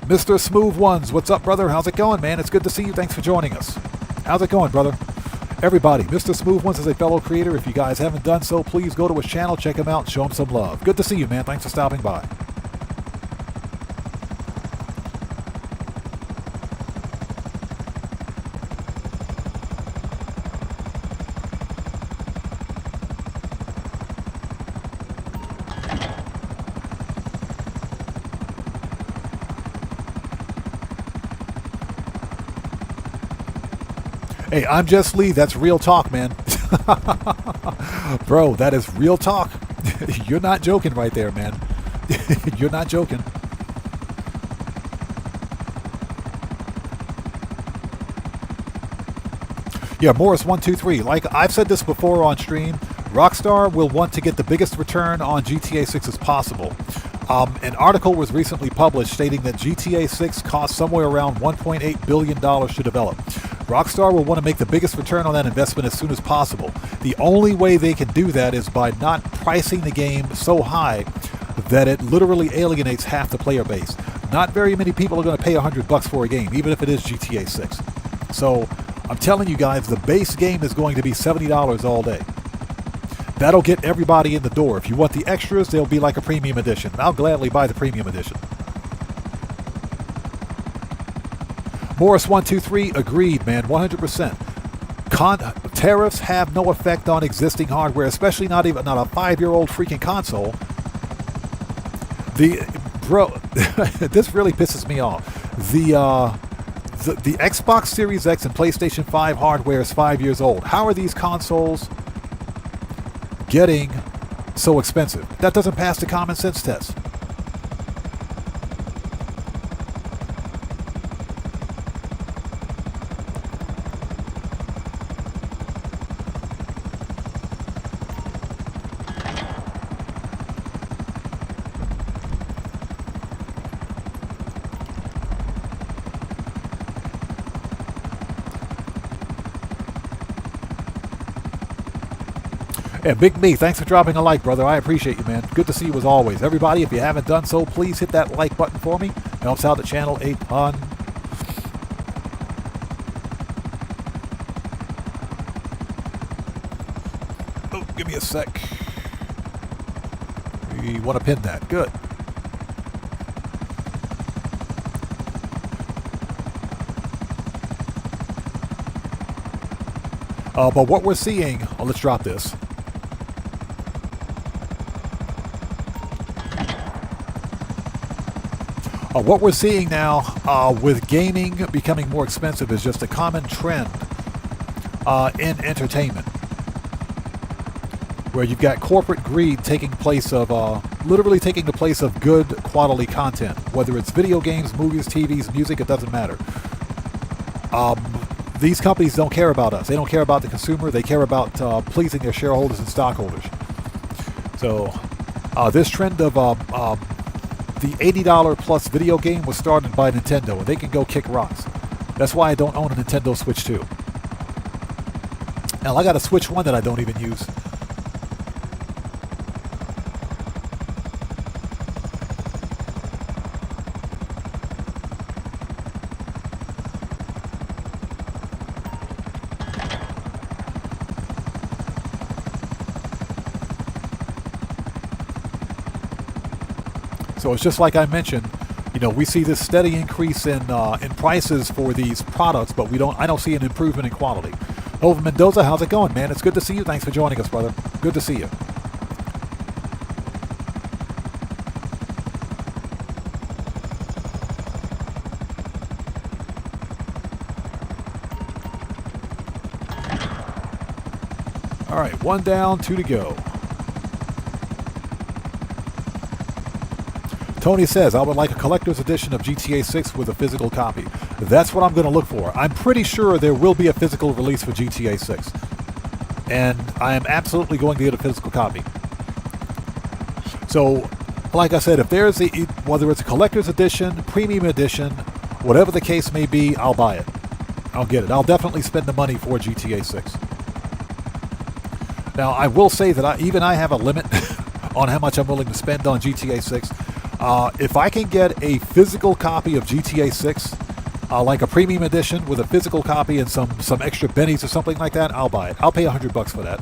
Mr. Smooth Ones, what's up, brother? How's it going, man? It's good to see you. Thanks for joining us. How's it going, brother? Everybody, Mr. Smooth Ones is a fellow creator. If you guys haven't done so, please go to his channel, check him out, and show him some love. Good to see you, man. Thanks for stopping by. Hey, I'm Jess Lee. That's real talk, man. Bro, that is real talk. You're not joking right there, man. You're not joking. Yeah, Morris123. Like I've said this before on stream, Rockstar will want to get the biggest return on GTA 6 as possible. An article was recently published stating that GTA 6 cost somewhere around $1.8 billion to develop. Rockstar will want to make the biggest return on that investment as soon as possible. The only way they can do that is by not pricing the game so high that it literally alienates half the player base. Not very many people are going to pay $100 for a game, even if it is GTA 6. So I'm telling you guys, the base game is going to be $70 all day. That'll get everybody in the door. If you want the extras, they'll be like a premium edition. I'll gladly buy the premium edition. Morris123 agreed, man, 100%. Tariffs have no effect on existing hardware, especially not a 5-year-old freaking console. This really pisses me off. The Xbox Series X and PlayStation 5 hardware is 5 years old. How are these consoles getting so expensive? That doesn't pass the common sense test. Yeah, Big Me, thanks for dropping a like, brother. I appreciate you, man. Good to see you as always. Everybody, if you haven't done so, please hit that like button for me. It helps out the channel a ton. Oh, give me a sec. We want to pin that. Good. But what we're seeing... Oh, let's drop this. What we're seeing now with gaming becoming more expensive is just a common trend in entertainment, where you've got corporate greed taking place of, literally taking the place of good quality content, whether it's video games, movies, TVs, music, it doesn't matter. These companies don't care about us. They don't care about the consumer. They care about pleasing their shareholders and stockholders. So this trend of the $80 plus video game was started by Nintendo, and they can go kick rocks. That's why I don't own a Nintendo Switch 2. Now, I got a Switch 1 that I don't even use. So it's just like I mentioned, you know, we see this steady increase in prices for these products, but I don't see an improvement in quality. Over Mendoza, how's it going, man? It's good to see you. Thanks for joining us, brother. Good to see you. All right, 1 down, 2 to go. Tony says, I would like a collector's edition of GTA 6 with a physical copy. That's what I'm going to look for. I'm pretty sure there will be a physical release for GTA 6. And I am absolutely going to get a physical copy. So, like I said, if there's whether it's a collector's edition, premium edition, whatever the case may be, I'll buy it. I'll get it. I'll definitely spend the money for GTA 6. Now, I will say that I have a limit on how much I'm willing to spend on GTA 6. If I can get a physical copy of GTA 6, like a premium edition with a physical copy and some extra bennies or something like that, I'll buy it. I'll pay $100 for that.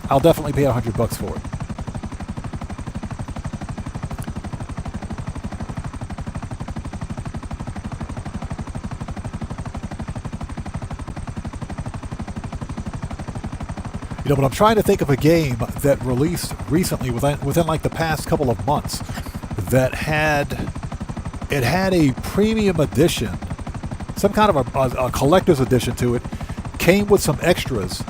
I'll definitely pay $100 for it. You know, but I'm trying to think of a game that released recently within like the past couple of months that had a premium edition, some kind of a collector's edition to it, came with some extras,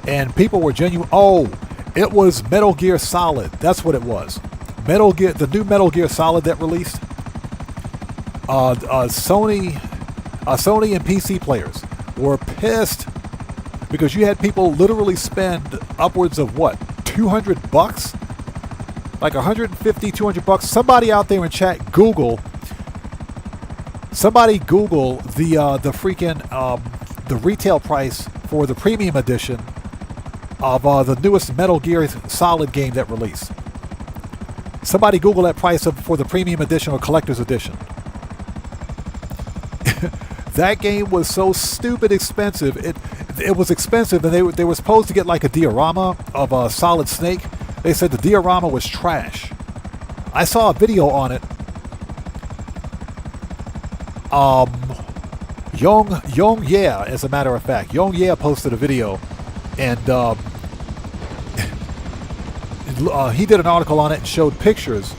and people were genuine. Oh, it was Metal Gear Solid. That's what it was. The new Metal Gear Solid that released. Sony and PC players were pissed because you had people literally spend upwards of what, $200? Like $150, $200. Somebody out there in chat, Google Somebody Google the freaking the retail price for the premium edition of the newest Metal Gear Solid game that released. Somebody Google that price for the premium edition or collector's edition. That game was so stupid expensive. It was expensive, and they were supposed to get like a diorama of a Solid Snake. They said the diorama was trash. I saw a video on it. Young Yeah, as a matter of fact, Young Yeah posted a video, and he did an article on it and showed pictures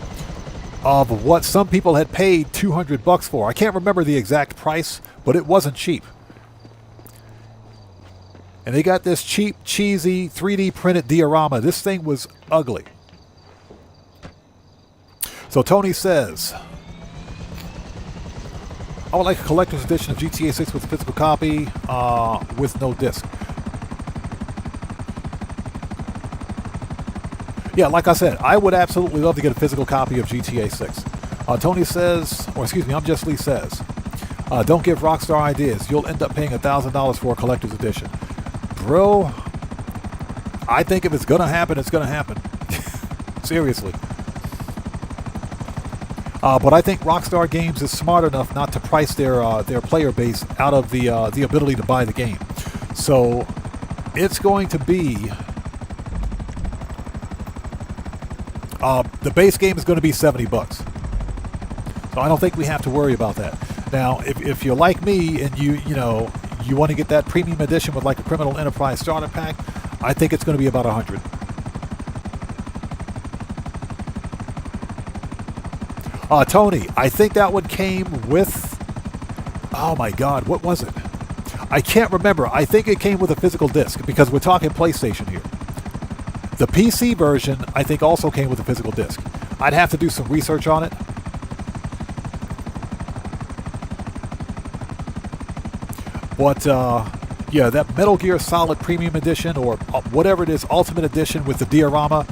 of what some people had paid $200 for. I can't remember the exact price, but it wasn't cheap. And they got this cheap, cheesy, 3D printed diorama. This thing was ugly. So Tony says, I would like a collector's edition of GTA 6 with a physical copy with no disc. Yeah, like I said, I would absolutely love to get a physical copy of GTA 6. Tony says, or excuse me, I'm Just Lee says, don't give Rockstar ideas. You'll end up paying $1,000 for a collector's edition. Bro, I think if it's going to happen, it's going to happen. Seriously. But I think Rockstar Games is smart enough not to price their player base out of the ability to buy the game. So it's going to be... the base game is going to be $70. So I don't think we have to worry about that. Now, if you're like me and you want to get that premium edition with like a Criminal Enterprise starter pack, I think it's going to be about $100. Tony, I think that one came with... Oh my God, what was it? I can't remember. I think it came with a physical disc because we're talking PlayStation here. The PC version, I think, also came with a physical disc. I'd have to do some research on it. But, yeah, that Metal Gear Solid Premium Edition, or whatever it is, Ultimate Edition with the diorama,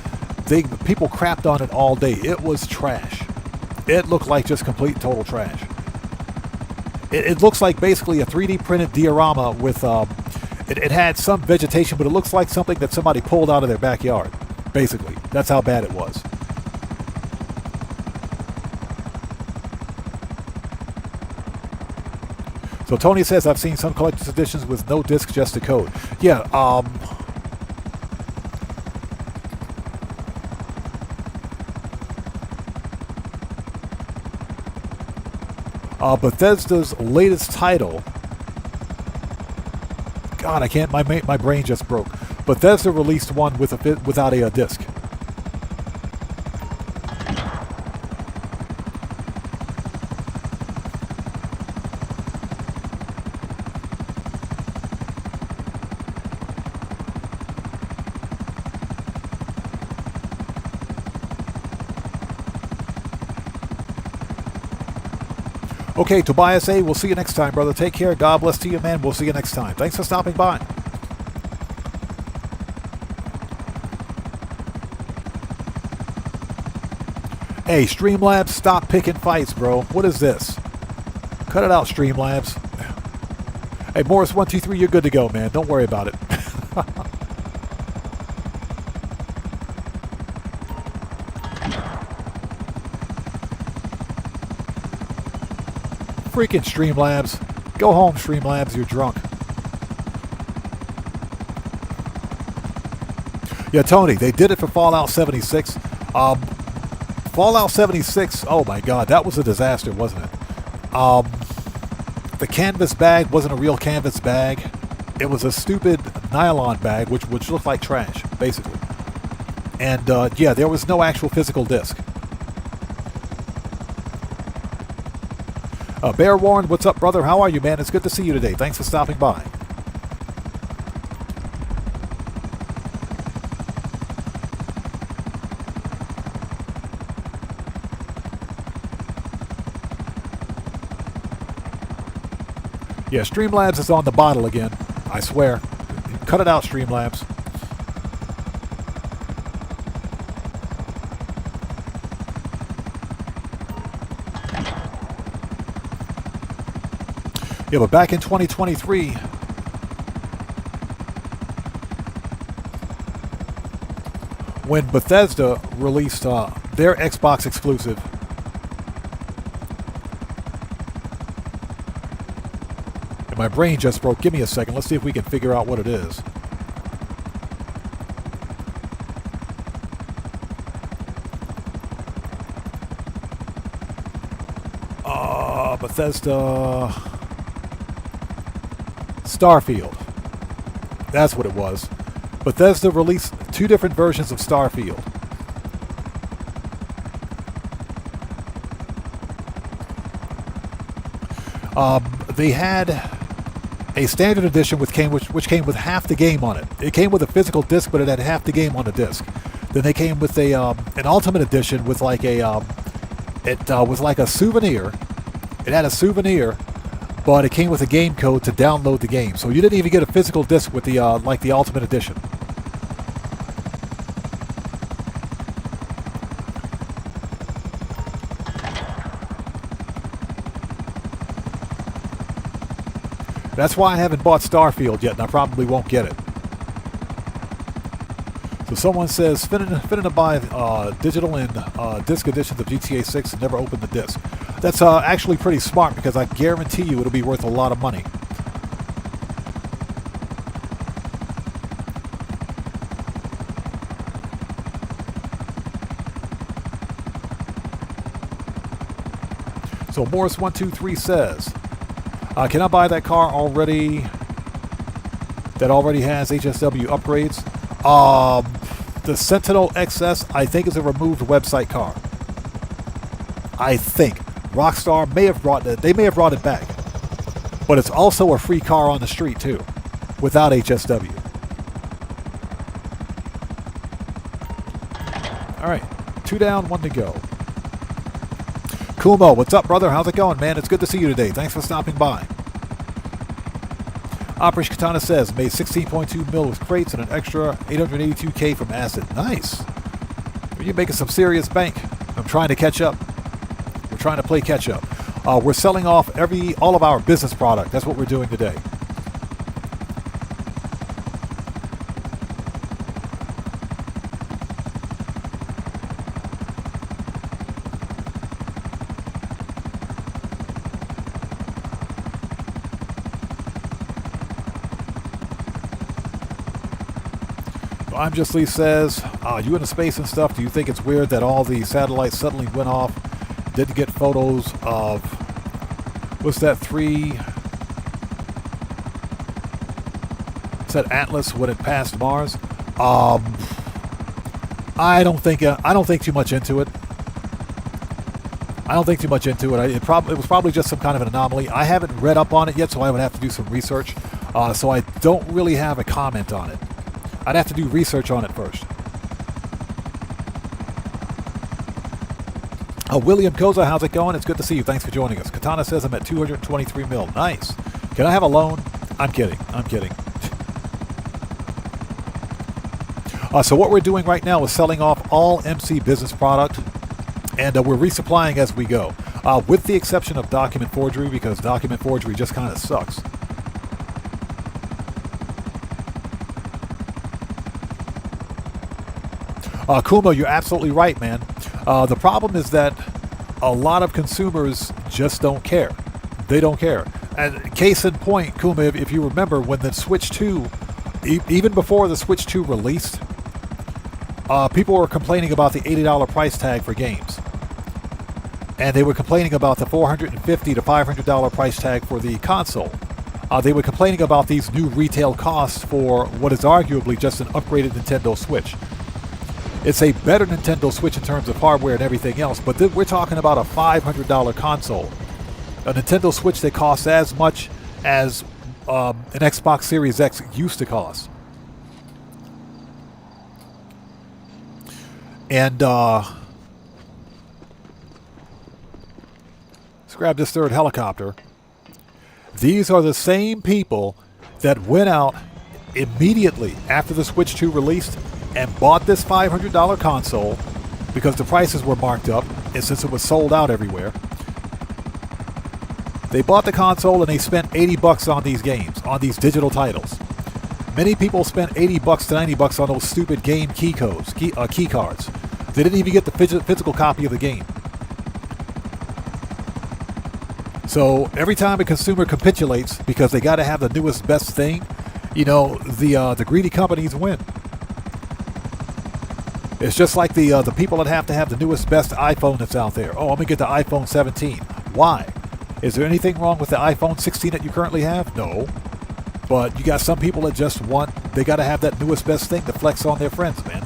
people crapped on it all day. It was trash. It looked like just complete total trash. It looks like basically a 3D printed diorama with... It had some vegetation, but it looks like something that somebody pulled out of their backyard. Basically. That's how bad it was. So Tony says, I've seen some collector's editions with no disc, just a code. Yeah, Bethesda's latest title... God, I can't. My brain just broke. Bethesda released one without a disc. Okay, Tobias A., we'll see you next time, brother. Take care. God bless to you, man. We'll see you next time. Thanks for stopping by. Hey, Streamlabs, stop picking fights, bro. What is this? Cut it out, Streamlabs. Hey, Morris123, you're good to go, man. Don't worry about it. Freaking Streamlabs. Go home, Streamlabs. You're drunk. Yeah, Tony, they did it for Fallout 76. Fallout 76, oh my God, that was a disaster, wasn't it? The canvas bag wasn't a real canvas bag. It was a stupid nylon bag, which looked like trash, basically. And, yeah, there was no actual physical disc. Bear Warren, what's up, brother? How are you, man? It's good to see you today. Thanks for stopping by. Yeah, Streamlabs is on the bottle again. I swear. Cut it out, Streamlabs. Yeah, but back in 2023, when Bethesda released their Xbox exclusive, and my brain just broke. Give me a second. Let's see if we can figure out what it is. Bethesda Starfield. That's what it was. Bethesda released 2 different versions of Starfield. They had a standard edition which came with half the game on it. It came with a physical disc, but it had half the game on the disc. Then they came with a an Ultimate Edition with like a it was like a souvenir. It had a souvenir, but it came with a game code to download the game. So you didn't even get a physical disc with the like the Ultimate Edition. That's why I haven't bought Starfield yet, and I probably won't get it. So someone says, finna to buy digital and disc editions of GTA 6 and never open the disc. That's actually pretty smart, because I guarantee you it'll be worth a lot of money. So Morris123 says, can I buy that car that already has HSW upgrades? The Sentinel XS, I think, is a removed website car. I think. Rockstar may have brought it. They may have brought it back. But it's also a free car on the street, too, without HSW. All right. 2 down, 1 to go. Kumo, what's up, brother? How's it going, man? It's good to see you today. Thanks for stopping by. Operation Katana says, made 16.2 mil with crates and an extra 882K from acid. Nice. You're making some serious bank. I'm trying to catch up. We're trying to play catch up. We're selling off all of our business product. That's what we're doing today. I'm Just Lee says, you into space and stuff, do you think it's weird that all the satellites suddenly went off, didn't get photos of, what's that, said Atlas when it passed Mars? I don't think too much into it. It was probably just some kind of an anomaly. I haven't read up on it yet, so I would have to do some research. So I don't really have a comment on it. I'd have to do research on it first. William Koza, how's it going? It's good to see you. Thanks for joining us. Katana says I'm at 223 mil. Nice. Can I have a loan? I'm kidding. So what we're doing right now is selling off all MC business product, and we're resupplying as we go, with the exception of document forgery, because document forgery just kind of sucks. Kumo, you're absolutely right, man. The problem is that a lot of consumers just don't care. They don't care. And case in point, Kuma, if you remember, when the Switch 2, even before the Switch 2 released, people were complaining about the $80 price tag for games. And they were complaining about the $450 to $500 price tag for the console. They were complaining about these new retail costs for what is arguably just an upgraded Nintendo Switch. It's a better Nintendo Switch in terms of hardware and everything else, but we're talking about a $500 console. A Nintendo Switch that costs as much as an Xbox Series X used to cost. And let's grab this third helicopter. These are the same people that went out immediately after the Switch 2 released and bought this $500 console because the prices were marked up, and since it was sold out everywhere. They bought the console and they spent $80 on these games, on these digital titles. Many people spent $80 to $90 on those stupid game key cards. They didn't even get the physical copy of the game. So every time a consumer capitulates because they got to have the newest best thing, you know, the greedy companies win. It's just like the people that have to have the newest best iPhone that's out there. Oh, I'm gonna get the iPhone 17. Why? Is there anything wrong with the iPhone 16 that you currently have? No. But you got some people that just they got to have that newest best thing to flex on their friends, man.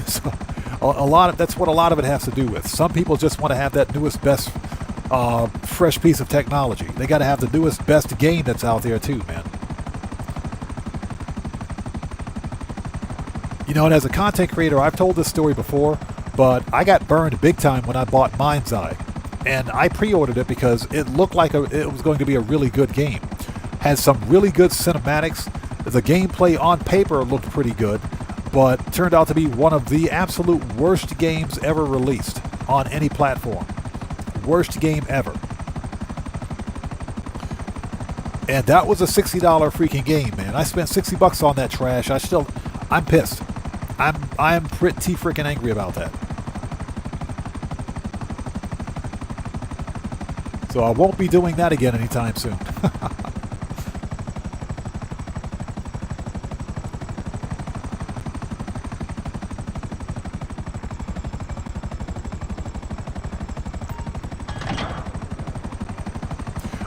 So that's what a lot of it has to do with. Some people just want to have that newest best fresh piece of technology. They got to have the newest best game that's out there too, man. You know, and as a content creator, I've told this story before, but I got burned big time when I bought Mind's Eye. And I pre-ordered it because it looked like it was going to be a really good game. Had some really good cinematics. The gameplay on paper looked pretty good, but turned out to be one of the absolute worst games ever released on any platform. Worst game ever. And that was a $60 freaking game, man. I spent $60 on that trash. I'm pissed. I'm pretty freaking angry about that. So I won't be doing that again anytime soon.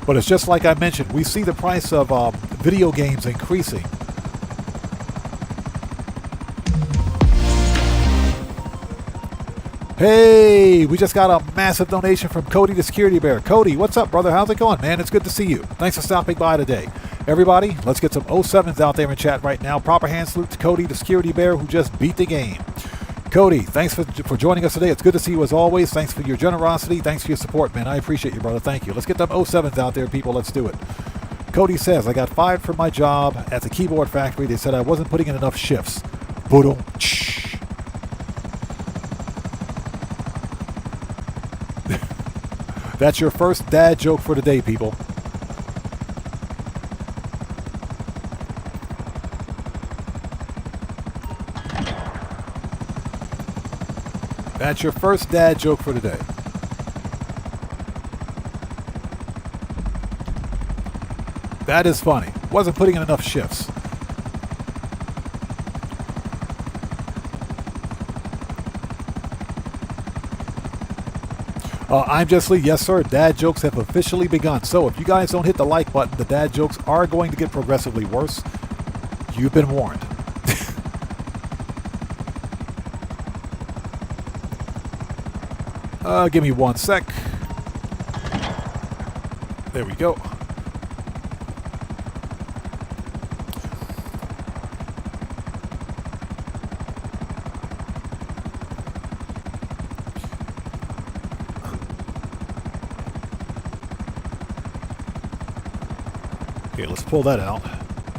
But it's just like I mentioned, we see the price of video games increasing. Hey, we just got a massive donation from Cody the Security Bear. Cody, what's up, brother? How's it going, man? It's good to see you. Thanks for stopping by today. Everybody, let's get some 07s out there in chat right now. Proper hand salute to Cody the Security Bear, who just beat the game. Cody, thanks for joining us today. It's good to see you as always. Thanks for your generosity. Thanks for your support, man. I appreciate you, brother. Thank you. Let's get them 07s out there, people. Let's do it. Cody says, I got fired from my job at the keyboard factory. They said I wasn't putting in enough shifts. Boodle. That's your first dad joke for the day, people. That's your first dad joke for the day. That is funny. Wasn't putting in enough shifts. I'm Just Lee. Yes, sir. Dad jokes have officially begun. So if you guys don't hit the like button, the dad jokes are going to get progressively worse. You've been warned. Give me 1 sec. There we go. Okay, let's pull that out.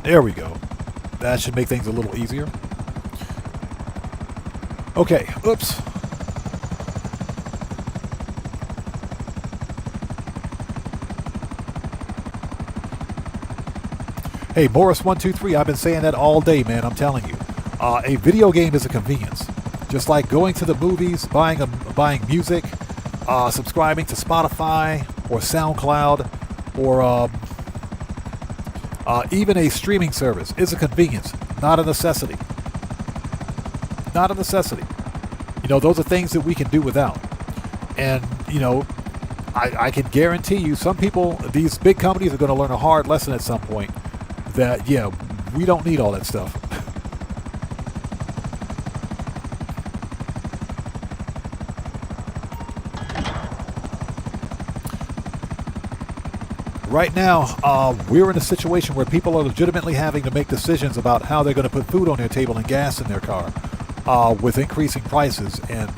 There we go. That should make things a little easier. Okay, oops. Hey, Morris123, I've been saying that all day, man. I'm telling you. A video game is a convenience. Just like going to the movies, buying music, subscribing to Spotify or SoundCloud, or even a streaming service is a convenience, not a necessity. Not a necessity. You know, those are things that we can do without. And, you know, I can guarantee you some people, these big companies are going to learn a hard lesson at some point that, yeah, we don't need all that stuff. Right now, we're in a situation where people are legitimately having to make decisions about how they're going to put food on their table and gas in their car with increasing prices. And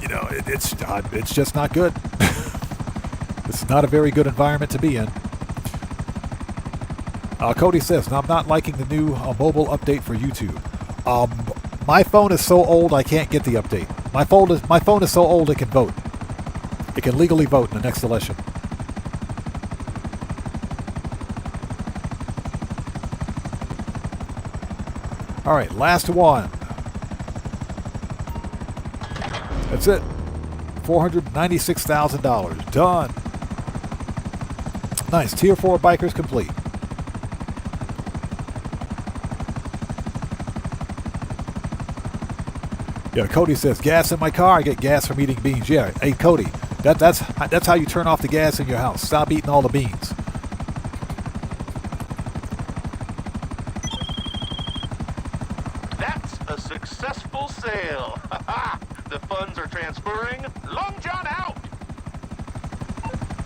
you know, it's just not good. This is not a very good environment to be in. Cody says, I'm not liking the new mobile update for YouTube. My phone is so old I can't get the update. My phone is so old it can vote. It can legally vote in the next election. All right, last one. That's it. $496,000. Done. Nice. Tier 4 bikers complete. Yeah, Cody says, gas in my car. I get gas from eating beans. Yeah. Hey, Cody, that's how you turn off the gas in your house. Stop eating all the beans. That's a successful sale. The funds are transferring. Long John out.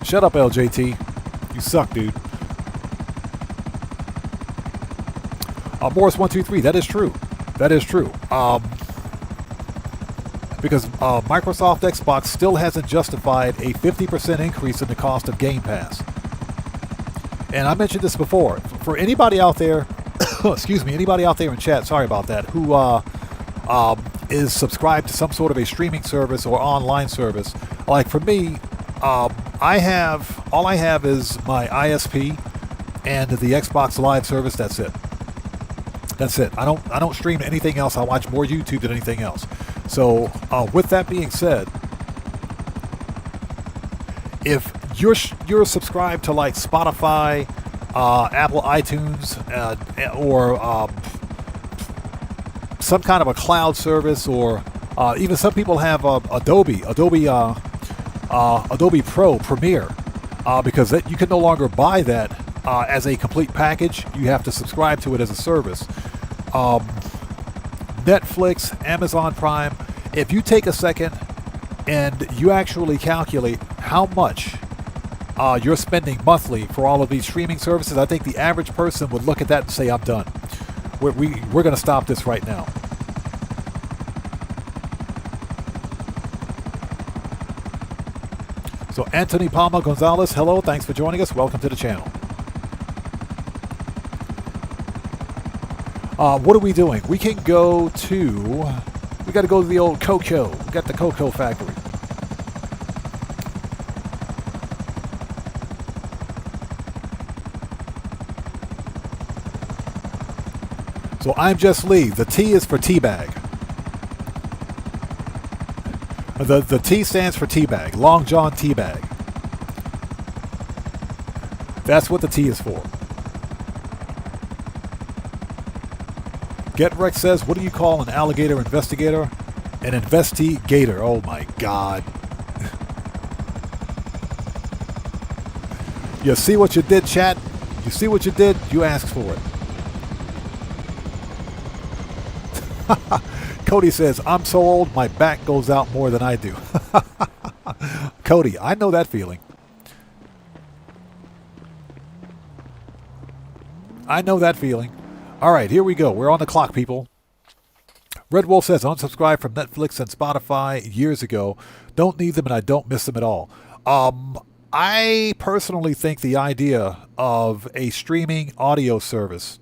Shut up, LJT. You suck, dude. Morris123, that is true. That is true. Because Microsoft Xbox still hasn't justified a 50% increase in the cost of Game Pass. And I mentioned this before. For anybody out there, excuse me, anybody out there in chat, sorry about that, who is subscribed to some sort of a streaming service or online service, like for me, all I have is my ISP and the Xbox Live service. That's it. That's it. I don't stream anything else. I watch more YouTube than anything else. So with that being said, if you're subscribed to like Spotify, Apple iTunes, or some kind of a cloud service, or even some people have Adobe Pro Premiere, because you can no longer buy that as a complete package. You have to subscribe to it as a service. Netflix, Amazon Prime, if you take a second and you actually calculate how much you're spending monthly for all of these streaming services, I think the average person would look at that and say, I'm done. We're going to stop this right now. So Anthony Palma Gonzalez, hello, thanks for joining us. Welcome to the channel. What are we doing? We can go to... We got to go to the old Cocoa. We got the Cocoa Factory. So I'm Just Lee. The T is for teabag. The T stands for teabag. Long John Teabag. That's what the T is for. Get Rex says, what do you call an alligator investigator? An investigator. Oh my God. You see what you did, chat? You see what you did? You asked for it. Cody says, I'm so old, my back goes out more than I do. Cody, I know that feeling. I know that feeling. All right, here we go. We're on the clock, people. Red Wolf says, unsubscribed from Netflix and Spotify years ago. Don't need them and I don't miss them at all. I personally think the idea of a streaming audio service...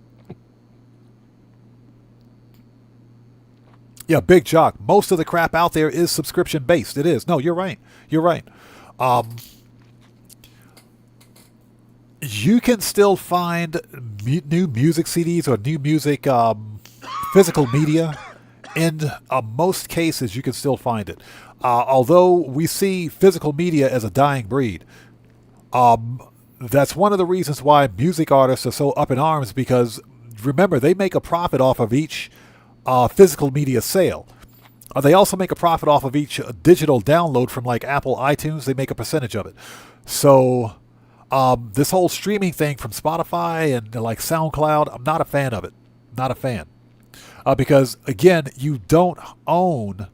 Yeah, Big Jock. Most of the crap out there is subscription-based. It is. No, you're right. You're right. You can still find new music CDs or new music physical media. In most cases, you can still find it. Although we see physical media as a dying breed. That's one of the reasons why music artists are so up in arms, because, remember, they make a profit off of each physical media sale. They also make a profit off of each digital download from like Apple iTunes. They make a percentage of it. So this whole streaming thing from Spotify and like SoundCloud, I'm not a fan of it. Not a fan. Because, again, you don't own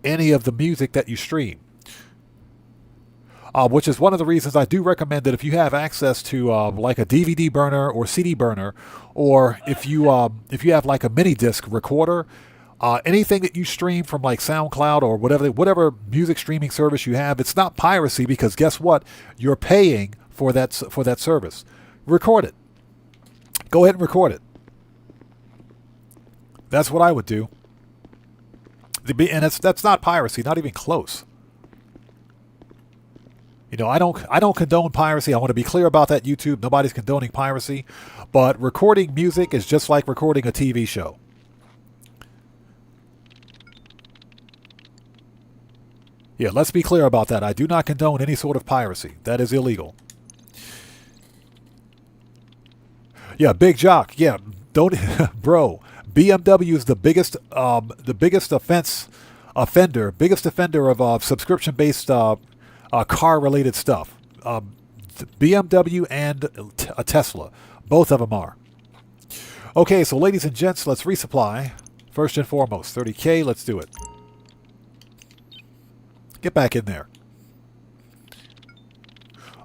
any of the music that you stream. Which is one of the reasons I do recommend that if you have access to like a DVD burner or CD burner, or if you have like a mini disc recorder, anything that you stream from like SoundCloud or whatever music streaming service you have, it's not piracy, because guess what? You're paying for that service. Record it. Go ahead and record it. That's what I would do. And that's not piracy, not even close. You know, I don't condone piracy. I want to be clear about that, YouTube. Nobody's condoning piracy. But recording music is just like recording a TV show. Yeah, let's be clear about that. I do not condone any sort of piracy. That is illegal. Yeah, Big Jock. Yeah, don't, bro. BMW is the biggest offender of subscription-based car-related stuff. BMW and a Tesla, both of them are. Okay, so ladies and gents, let's resupply. First and foremost, 30K. Let's do it. Get back in there.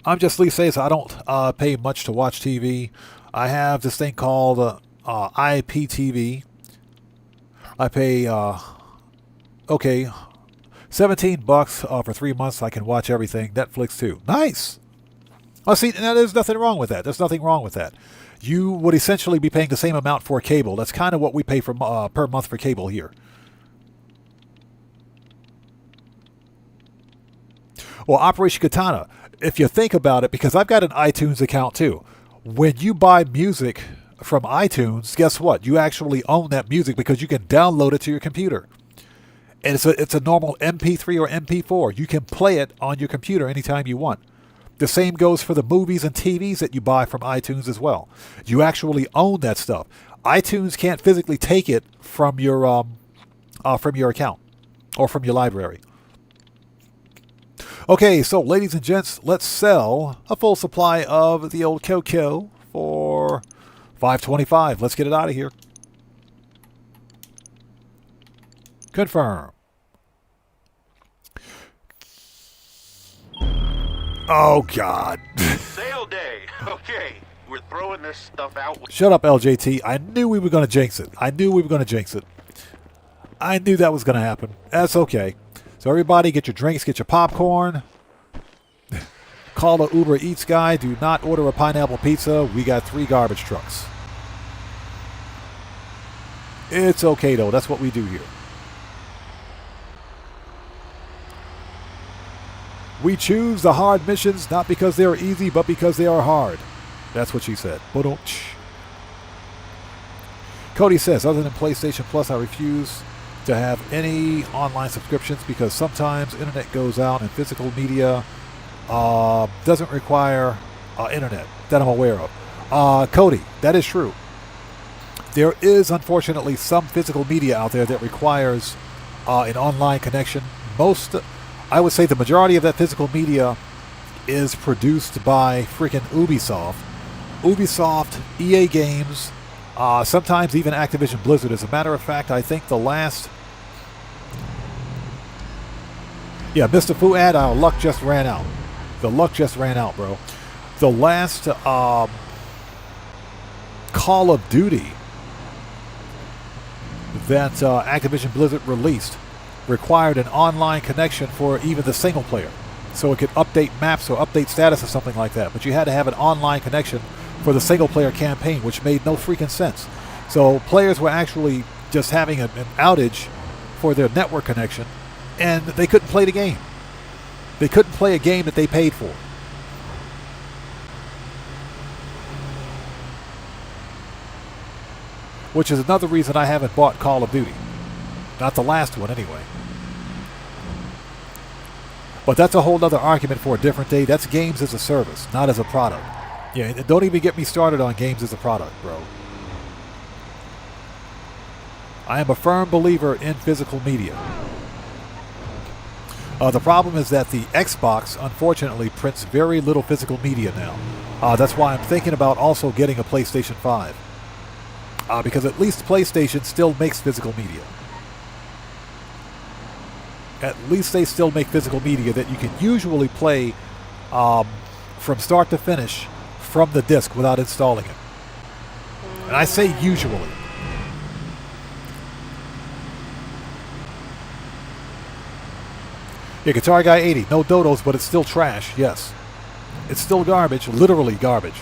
I'm just Lee Says. I don't pay much to watch TV. I have this thing called IPTV. I pay okay, $17 for 3 months. I can watch everything. Netflix too. Nice. Oh, see, now there's nothing wrong with that. There's nothing wrong with that. You would essentially be paying the same amount for cable. That's kind of what we pay for per month for cable here. Well, Operation Katana, if you think about it, because I've got an iTunes account too. When you buy music from iTunes, guess what? You actually own that music because you can download it to your computer. And it's a normal MP3 or MP4. You can play it on your computer anytime you want. The same goes for the movies and TVs that you buy from iTunes as well. You actually own that stuff. iTunes can't physically take it from your account or from your library. Okay, so ladies and gents, let's sell a full supply of the old Coco for $5.25. Let's get it out of here. Confirm. Oh, God. Sale day. Okay, we're throwing this stuff out. Shut up, LJT. I knew we were going to jinx it. I knew that was going to happen. That's okay. So everybody, get your drinks, get your popcorn. Call the Uber Eats guy. Do not order a pineapple pizza. We got 3 garbage trucks. It's okay, though. That's what we do here. We choose the hard missions not because they are easy, but because they are hard. That's what she said. Cody says, other than PlayStation Plus, I refuse to have any online subscriptions because sometimes internet goes out and physical media doesn't require internet that I'm aware of. Cody, that is true. There is unfortunately some physical media out there that requires an online connection. I would say the majority of that physical media is produced by freaking Ubisoft, EA Games, sometimes even Activision Blizzard. As a matter of fact, I think the last... Yeah, Mr. Fuad, our luck just ran out. The luck just ran out, bro. The last Call of Duty that Activision Blizzard released required an online connection for even the single player. So it could update maps or update status or something like that. But you had to have an online connection for the single player campaign, which made no freaking sense. So players were actually just having an outage for their network connection, and they couldn't play the game. They couldn't play a game that they paid for. Which is another reason I haven't bought Call of Duty. Not the last one, anyway. But that's a whole other argument for a different day. That's games as a service, not as a product. Yeah, don't even get me started on games as a product, bro. I am a firm believer in physical media. The problem is that the Xbox, unfortunately, prints very little physical media now. That's why I'm thinking about also getting a PlayStation 5. Because at least PlayStation still makes physical media. At least they still make physical media that you can usually play from start to finish from the disc without installing it. And I say usually. Yeah, Guitar Guy 80. No dodos, but it's still trash. Yes. It's still garbage. Literally garbage.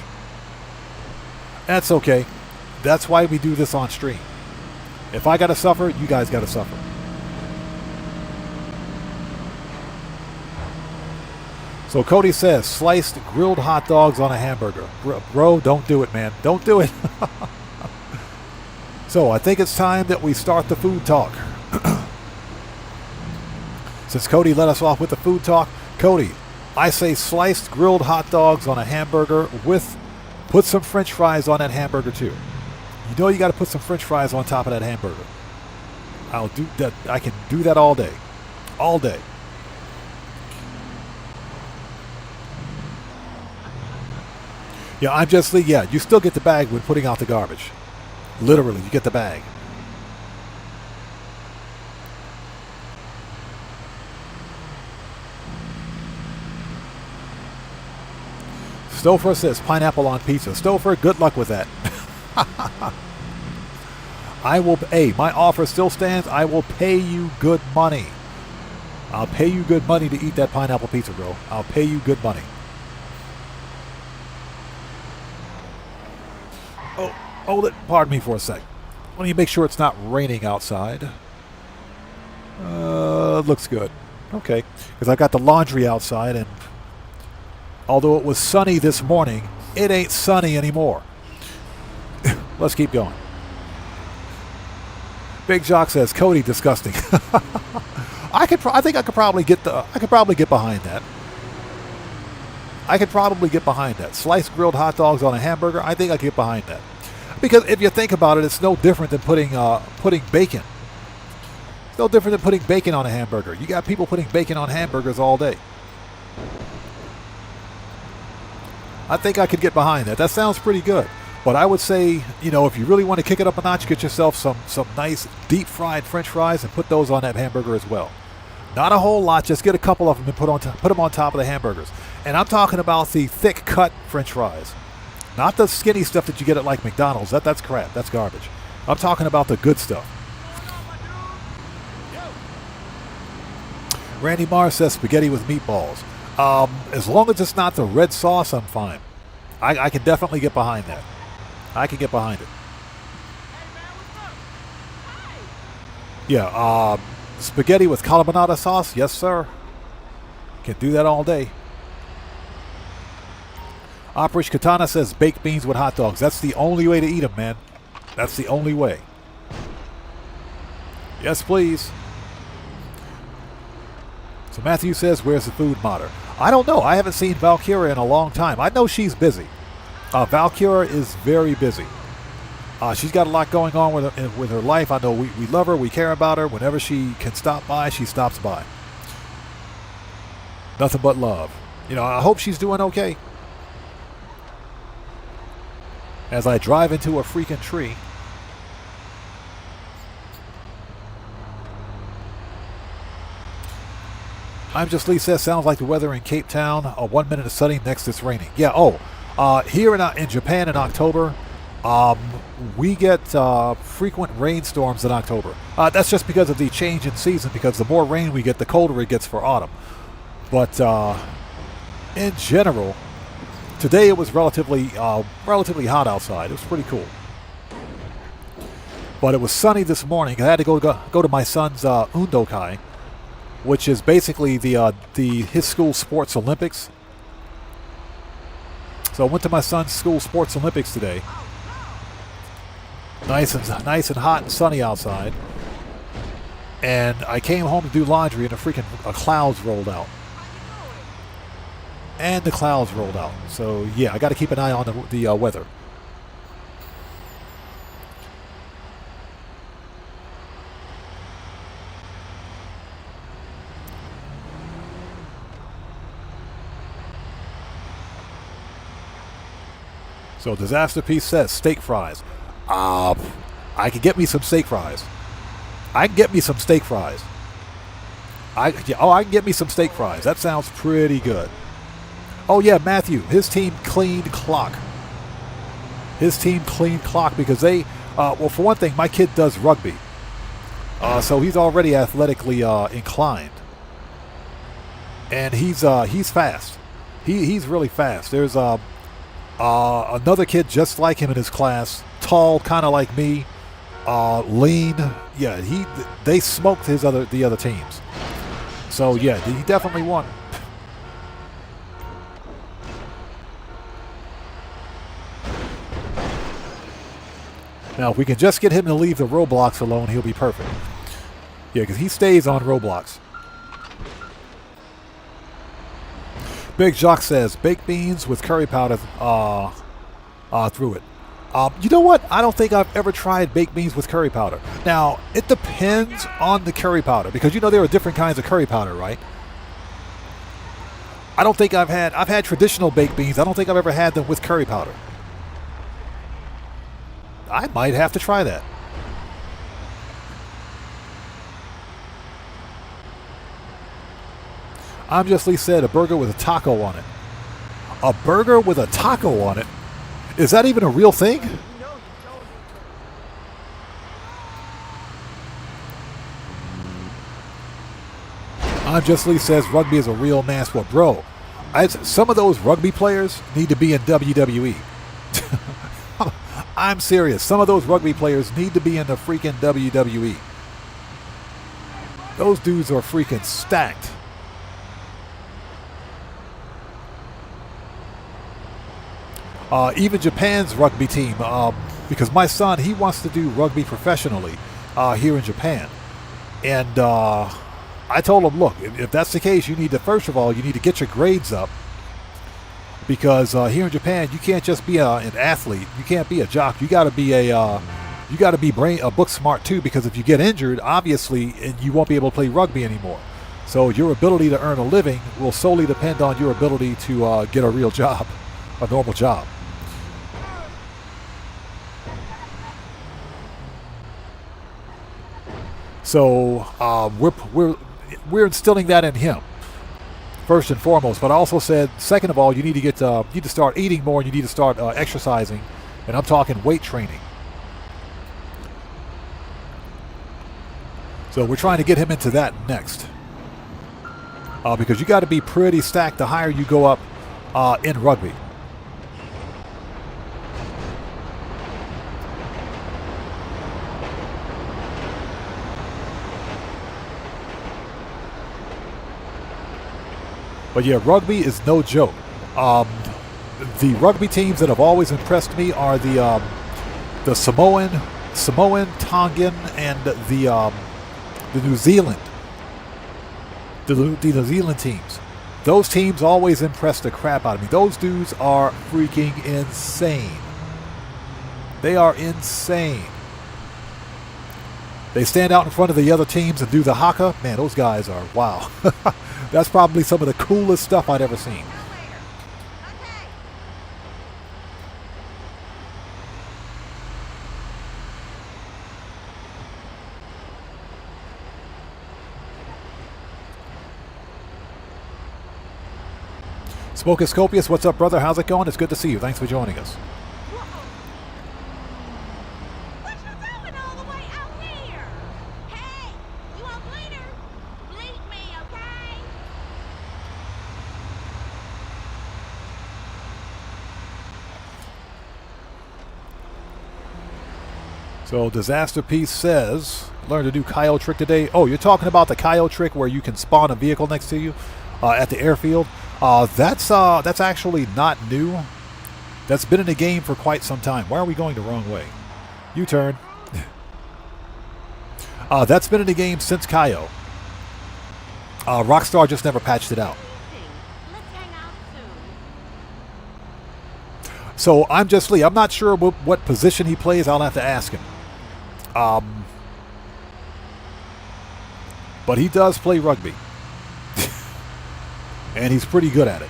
That's okay. That's why we do this on stream. If I gotta suffer, you guys gotta suffer. So Cody says, sliced grilled hot dogs on a hamburger. Bro, don't do it, man. Don't do it. So I think it's time that we start the food talk. Since Cody let us off with the food talk, Cody, I say sliced grilled hot dogs on a hamburger with, put some french fries on that hamburger too. You know you got to put some french fries on top of that hamburger. I'll do that. I can do that all day. All day. Yeah, I'm just, yeah, you still get the bag when putting out the garbage. Literally, you get the bag. Stouffer says pineapple on pizza. Stouffer, good luck with that. I will, hey, my offer still stands. I will pay you good money. I'll pay you good money to eat that pineapple pizza, bro. I'll pay you good money. Oh, pardon me for a sec. Let me make sure it's not raining outside. Looks good. Okay, because I got the laundry outside, and although it was sunny this morning, it ain't sunny anymore. Let's keep going. Big Jock says, Cody, disgusting. I think I could probably get behind that. I could probably get behind that. Sliced grilled hot dogs on a hamburger. I think I could get behind that. Because if you think about it, it's no different than putting bacon. It's no different than putting bacon on a hamburger. You got people putting bacon on hamburgers all day. I think I could get behind that. That sounds pretty good. But I would say, you know, if you really want to kick it up a notch, get yourself some nice deep fried French fries and put those on that hamburger as well. Not a whole lot, just get a couple of them and put them on top of the hamburgers. And I'm talking about the thick cut French fries. Not the skinny stuff that you get at like McDonald's. That's crap. That's garbage. I'm talking about the good stuff. Randy Mars says spaghetti with meatballs. As long as it's not the red sauce, I'm fine. I can definitely get behind that. I can get behind it. Yeah, spaghetti with carbonara sauce. Yes, sir. Can do that all day. Operation Katana says baked beans with hot dogs. That's the only way to eat them, man. That's the only way. Yes, please. So Matthew says, where's the food modder? I don't know. I haven't seen Valkyria in a long time. I know she's busy. Valkyria is very busy. She's got a lot going on with her life. I know we love her. We care about her. Whenever she can stop by, she stops by. Nothing but love. You know, I hope she's doing okay. As I drive into a freaking tree. I'm just Lee says, sounds like the weather in Cape Town. 1 minute of sunny, next it's raining. Yeah, here in Japan in October, we get frequent rainstorms in October. That's just because of the change in season, because the more rain we get, the colder it gets for autumn. But in general, today it was relatively hot outside. It was pretty cool. But it was sunny this morning. I had to go to my son's undokai, which is basically his school sports Olympics. So I went to my son's school sports Olympics today. Nice and hot and sunny outside. And I came home to do laundry and the clouds rolled out. And the clouds rolled out. So yeah, I got to keep an eye on the weather. So Disaster Piece says steak fries. I could get me some steak fries. I can get me some steak fries. I can get me some steak fries. That sounds pretty good. Oh yeah, Matthew, his team cleaned clock. His team cleaned clock because they, well, for one thing, my kid does rugby. So he's already athletically inclined. And he's fast. He's really fast. There's another kid just like him in his class, tall, kind of like me, lean. Yeah, they smoked the other teams. So yeah, he definitely won. Now, if we can just get him to leave the Roblox alone, he'll be perfect. Yeah, because he stays on Roblox. Big Jacques says, baked beans with curry powder through it. You know what? I don't think I've ever tried baked beans with curry powder. Now, it depends on the curry powder, because you know there are different kinds of curry powder, right? I don't think I've had traditional baked beans. I don't think I've ever had them with curry powder. I might have to try that. I'm Just Lee said a burger with a taco on it. A burger with a taco on it? Is that even a real thing? I'm Just Lee says rugby is a real man sport. Bro, some of those rugby players need to be in WWE. I'm serious. Some of those rugby players need to be in the freaking WWE. Those dudes are freaking stacked. Even Japan's rugby team, because my son, he wants to do rugby professionally here in Japan. And I told him, look, if that's the case, you need to, first of all, you need to get your grades up. Because here in Japan, you can't just be an athlete. You can't be a jock. You got to be book smart too. Because if you get injured, obviously, you won't be able to play rugby anymore. So your ability to earn a living will solely depend on your ability to get a real job, a normal job. So we're instilling that in him. First and foremost, but I also said, second of all, you need to start eating more, and you need to start exercising, and I'm talking weight training. So we're trying to get him into that next, because you got to be pretty stacked the higher you go up in rugby. But yeah, rugby is no joke. The rugby teams that have always impressed me are the Samoan, Tongan, and the New Zealand. The New Zealand teams. Those teams always impress the crap out of me. Those dudes are freaking insane. They are insane. They stand out in front of the other teams and do the haka. Man, those guys are, wow. That's probably some of the coolest stuff I'd ever seen. Smokoscopius, what's up, brother? How's it going? It's good to see you. Thanks for joining us. So Disaster Piece says, learn to do Cayo trick today. Oh, you're talking about the Cayo trick where you can spawn a vehicle next to you at the airfield. That's actually not new. That's been in the game for quite some time. Why are we going the wrong way? U-turn. That's been in the game since Cayo. Rockstar just never patched it out. So I'm Just Lee. I'm not sure what position he plays. I'll have to ask him. But he does play rugby. And he's pretty good at it.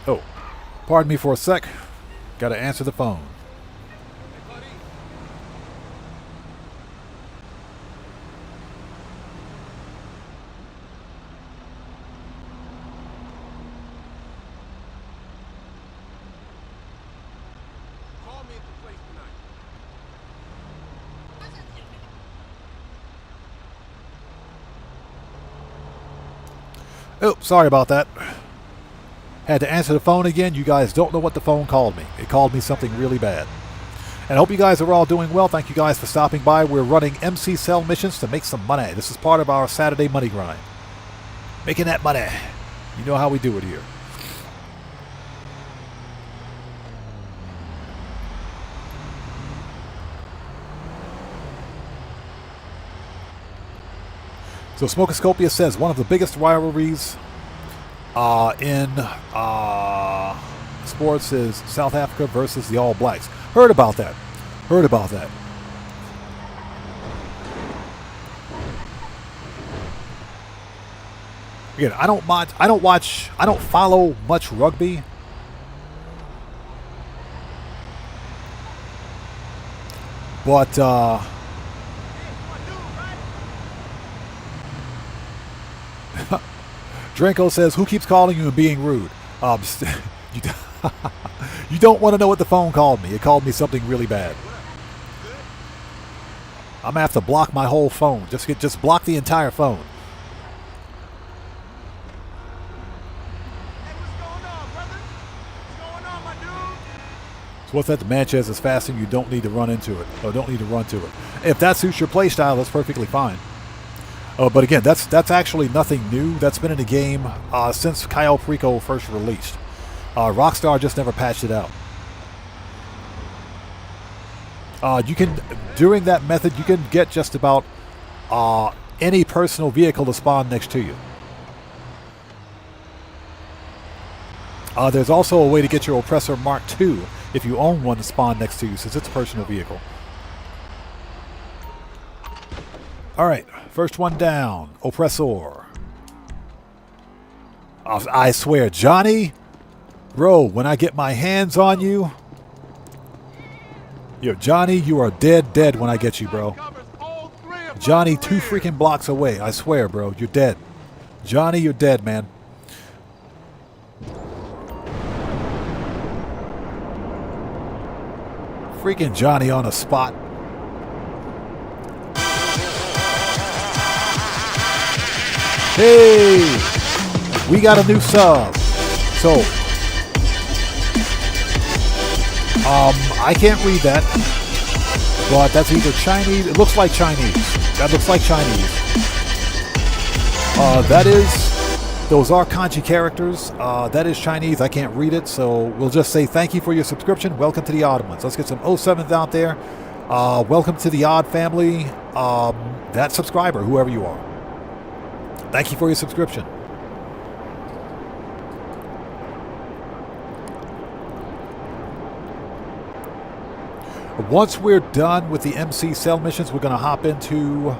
Oh, pardon me for a sec. Got to answer the phone. Oh, sorry about that. Had to answer the phone again. You guys don't know what the phone called me. It called me something really bad. And I hope you guys are all doing well. Thank you guys for stopping by. We're running MC Cell missions to make some money. This is part of our Saturday money grind. Making that money. You know how we do it here. So Smokoscopia says one of the biggest rivalries in sports is South Africa versus the All Blacks. Heard about that. Heard about that. Again, I don't follow much rugby. But Drenko says, who keeps calling you and being rude? You don't want to know what the phone called me. It called me something really bad. I'm gonna have to block my whole phone. Just block the entire phone. So what's that? The Manchez is faster. You don't need to run into it. Or don't need to run to it. If that suits your play style, that's perfectly fine. But again, that's actually nothing new. That's been in the game since Cayo Perico first released. Rockstar just never patched it out. You can, during that method, you can get just about any personal vehicle to spawn next to you. There's also a way to get your Oppressor Mark II if you own one to spawn next to you, since it's a personal vehicle. Alright, first one down. Oppressor. I swear, Johnny, bro, when I get my hands on you, yo, Johnny, you are dead when I get you, bro. Johnny, 2 freaking blocks away. I swear, bro, you're dead. Johnny, you're dead, man. Freaking Johnny on a spot. Hey, we got a new sub. So, I can't read that, but that's either Chinese. It looks like Chinese. That looks like Chinese. Those are kanji characters. That is Chinese. I can't read it, so we'll just say thank you for your subscription. Welcome to the Odd Ones. Let's get some 07s out there. Welcome to the Odd family. That subscriber, whoever you are. Thank you for your subscription. Once we're done with the MC cell missions, we're going to hop into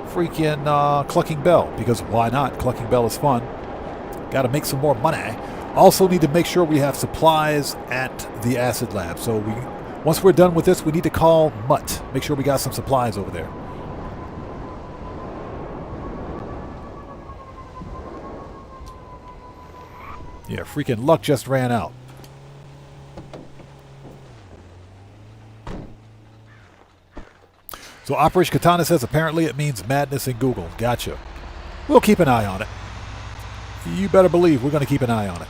freaking Clucking Bell, because why not? Clucking Bell is fun. Got to make some more money. Also need to make sure we have supplies at the acid lab. So once we're done with this, we need to call Mutt. Make sure we got some supplies over there. Yeah, freaking luck just ran out. So Operation Katana says apparently it means madness in Google. Gotcha. We'll keep an eye on it. You better believe we're going to keep an eye on it.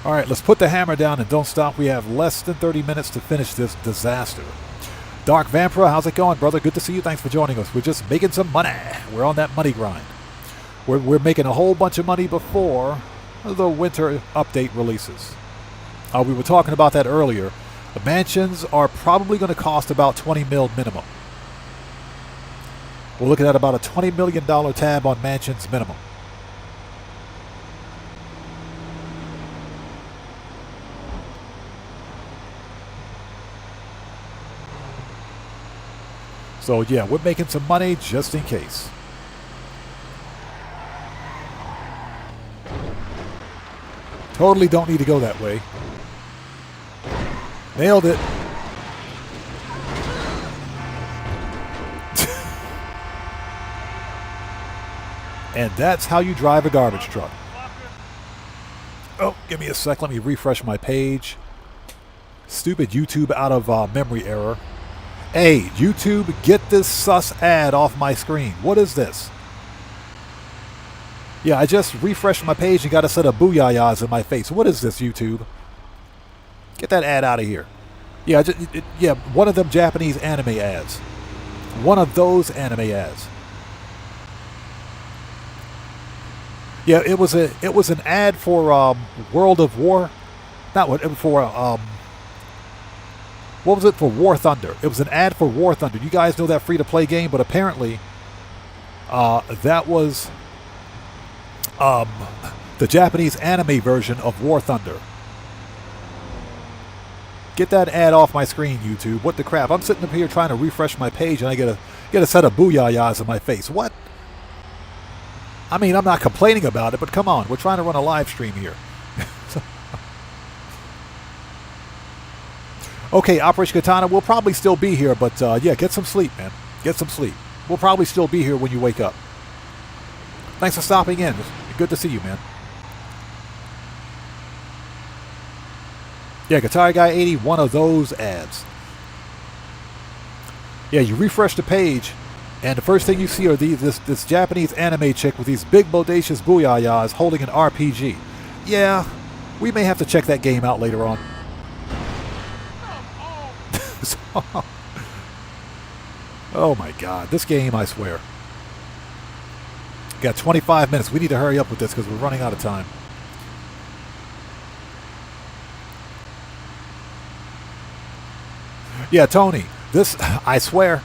All right, let's put the hammer down and don't stop. We have less than 30 minutes to finish this disaster. Dark Vampira, how's it going, brother? Good to see you. Thanks for joining us. We're just making some money. We're on that money grind. We're making a whole bunch of money before the winter update releases. We were talking about that earlier. The mansions are probably going to cost about 20 mil minimum. We're looking at about a $20 million tab on mansions minimum. So yeah, we're making some money just in case. Totally don't need to go that way. Nailed it. And that's how you drive a garbage truck. Oh, give me a sec. Let me refresh my page. Stupid YouTube out of memory error. Hey, YouTube, get this sus ad off my screen. What is this? Yeah, I just refreshed my page and got a set of booyahs in my face. What is this, YouTube? Get that ad out of here. Yeah, yeah, one of them Japanese anime ads. One of those anime ads. Yeah, it was an ad for World of War. Not what for What was it for War Thunder? It was an ad for War Thunder. You guys know that free-to-play game, but apparently that was the Japanese anime version of War Thunder. Get that ad off my screen, YouTube. What the crap? I'm sitting up here trying to refresh my page and I get a set of booyah-yahs in my face. What? I mean, I'm not complaining about it, but come on. We're trying to run a live stream here. Okay, Operation Katana, we'll probably still be here, but yeah, get some sleep, man. Get some sleep. We'll probably still be here when you wake up. Thanks for stopping in. It's good to see you, man. Yeah, Guitar Guy 80, one of those ads. Yeah, you refresh the page, and the first thing you see are this Japanese anime chick with these big bodacious booyah-yahs holding an RPG. Yeah, we may have to check that game out later on. Oh my god, this game, I swear. Got 25 minutes. We need to hurry up with this because we're running out of time. Yeah, Tony, this, I swear,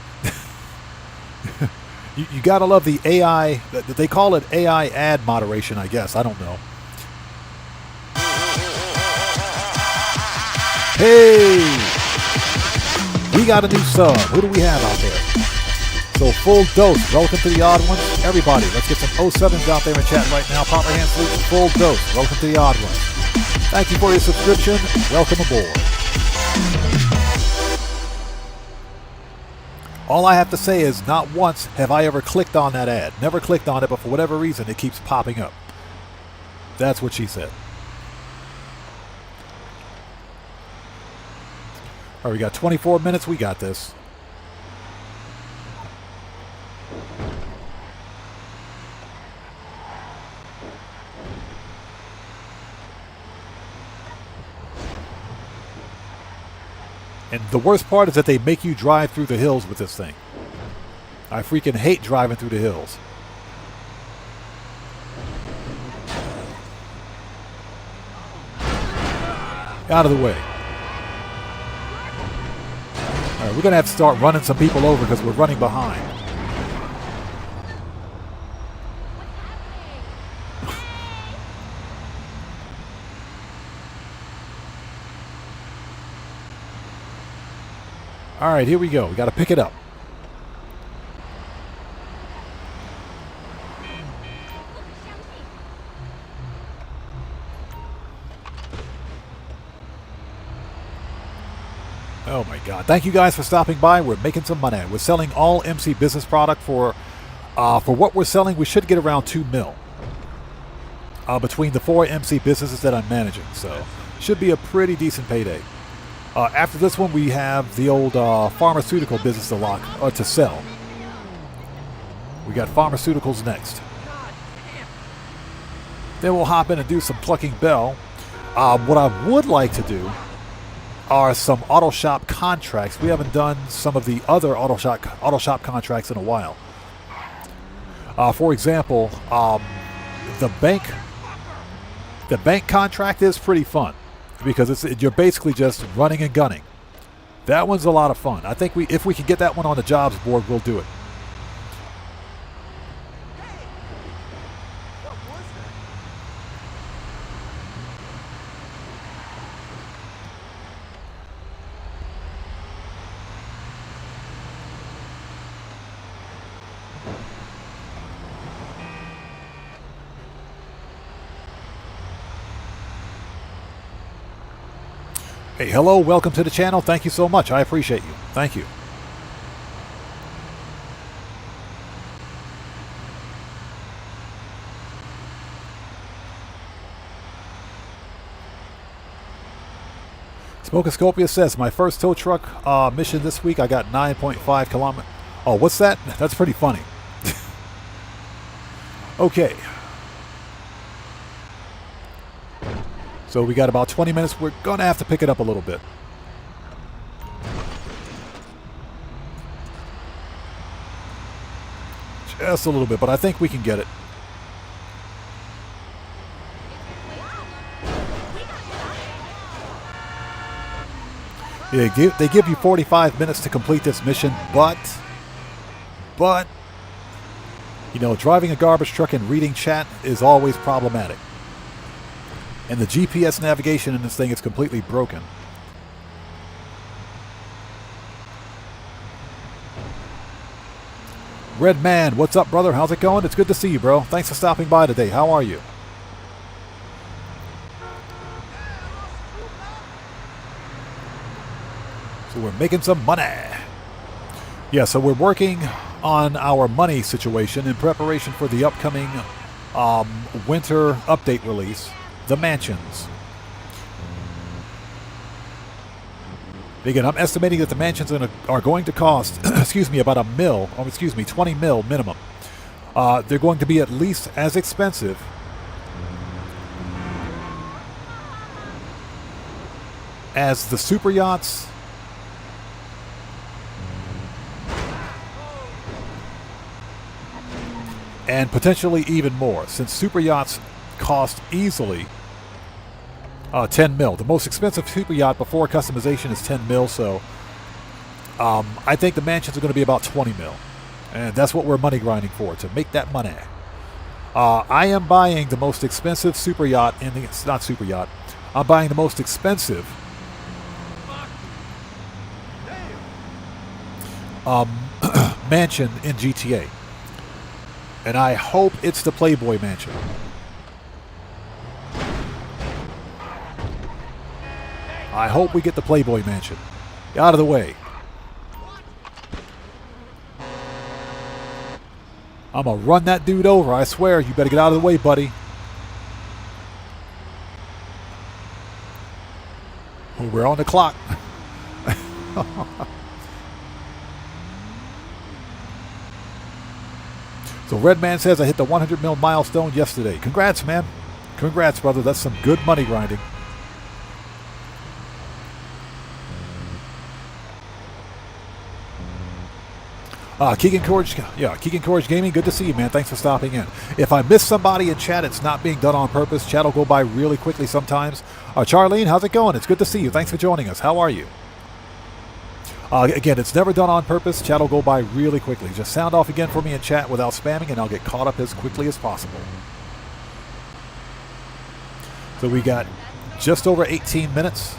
you gotta love the AI, they call it AI ad moderation, I guess. I don't know. Hey! We got a new sub. Who do we have out there? So, Full Dose. Welcome to the Odd Ones. Everybody, let's get some 07s out there in chat right now. Pop your hands, salute. Full Dose. Welcome to the Odd Ones. Thank you for your subscription. Welcome aboard. All I have to say is not once have I ever clicked on that ad. Never clicked on it, but for whatever reason, it keeps popping up. That's what she said. All right, we got 24 minutes. We got this. And the worst part is that they make you drive through the hills with this thing. I freaking hate driving through the hills. Out of the way. All right, we're going to have to start running some people over because we're running behind. All right, here we go. We got to pick it up. Oh my God! Thank you guys for stopping by. We're making some money. We're selling all MC business product for what we're selling. We should get around $2 million between the 4 MC businesses that I'm managing. So should be a pretty decent payday. After this one, we have the old pharmaceutical business to sell. We got pharmaceuticals next. Then we'll hop in and do some Clucking Bell. What I would like to do are some auto shop contracts. We haven't done some of the other auto shop contracts in a while. For example, the bank contract is pretty fun because you're basically just running and gunning. That one's a lot of fun. I think if we can get that one on the jobs board, we'll do it. Hey, hello, welcome to the channel. Thank you so much. I appreciate you. Thank you. Smokoscopia says, my first tow truck mission this week, I got 9.5 kilometers. Oh, what's that? That's pretty funny. Okay. So we got about 20 minutes. We're going to have to pick it up a little bit. Just a little bit, but I think we can get it. They give you 45 minutes to complete this mission, but, you know, driving a garbage truck and reading chat is always problematic. And the GPS navigation in this thing is completely broken. Red Man, what's up, brother? How's it going? It's good to see you, bro. Thanks for stopping by today. How are you? So we're making some money. Yeah, so we're working on our money situation in preparation for the upcoming winter update release, The Mansions. Again, I'm estimating that the mansions are going to cost, excuse me, about $20 mil minimum. They're going to be at least as expensive as the super yachts and potentially even more, since super yachts cost easily 10 mil. The most expensive super yacht before customization is 10 mil, so I think the mansions are going to be about 20 mil. And that's what we're money grinding for, to make that money. I am buying the most expensive super yacht in the... It's not super yacht. I'm buying the most expensive mansion in GTA. And I hope it's the Playboy Mansion. I hope we get the Playboy Mansion. Out of the way. I'm gonna run that dude over, I swear. You better get out of the way, buddy. Oh, we're on the clock. So Red Man says I hit the 100 mil milestone yesterday. Congrats, man. Congrats, brother. That's some good money grinding. Keegan Courage Gaming, good to see you, man. Thanks for stopping in. If I miss somebody in chat, it's not being done on purpose. Chat will go by really quickly sometimes. Charlene, how's it going? It's good to see you. Thanks for joining us. How are you? Again, it's never done on purpose. Chat will go by really quickly. Just sound off again for me in chat without spamming, and I'll get caught up as quickly as possible. So we got just over 18 minutes.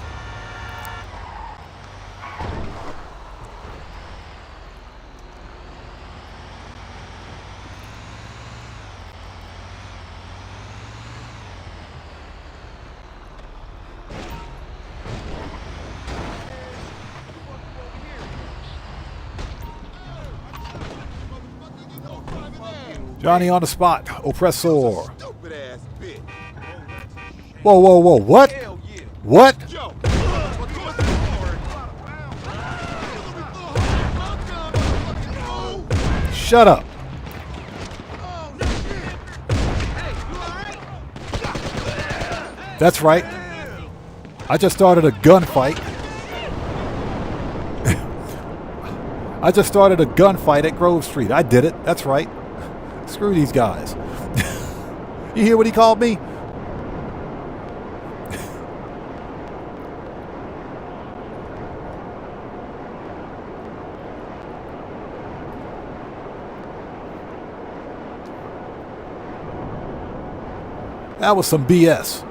Johnny on the spot. Oppressor. Whoa, whoa, whoa. What? What? Shut up. That's right. I just started a gunfight. I just started a gunfight at Grove Street. I did it. That's right. Screw these guys. You hear what he called me? That was some BS.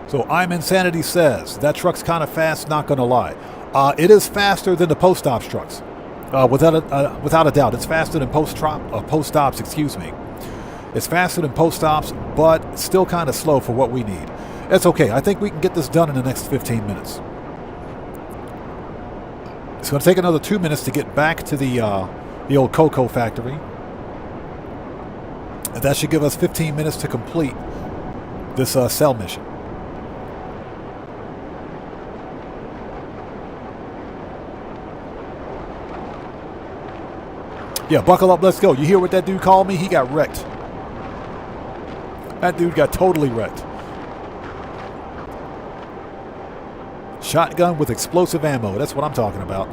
So I'm Insanity says, that truck's kind of fast, not going to lie. It is faster than the post ops trucks. Without a doubt. It's faster than post ops, excuse me. It's faster than post ops, but still kind of slow for what we need. It's okay. I think we can get this done in the next 15 minutes. It's going to take another 2 minutes to get back to the old Cocoa factory. And that should give us 15 minutes to complete this cell mission. Yeah, buckle up, let's go. You hear what that dude called me? He got wrecked. That dude got totally wrecked. Shotgun with explosive ammo. That's what I'm talking about.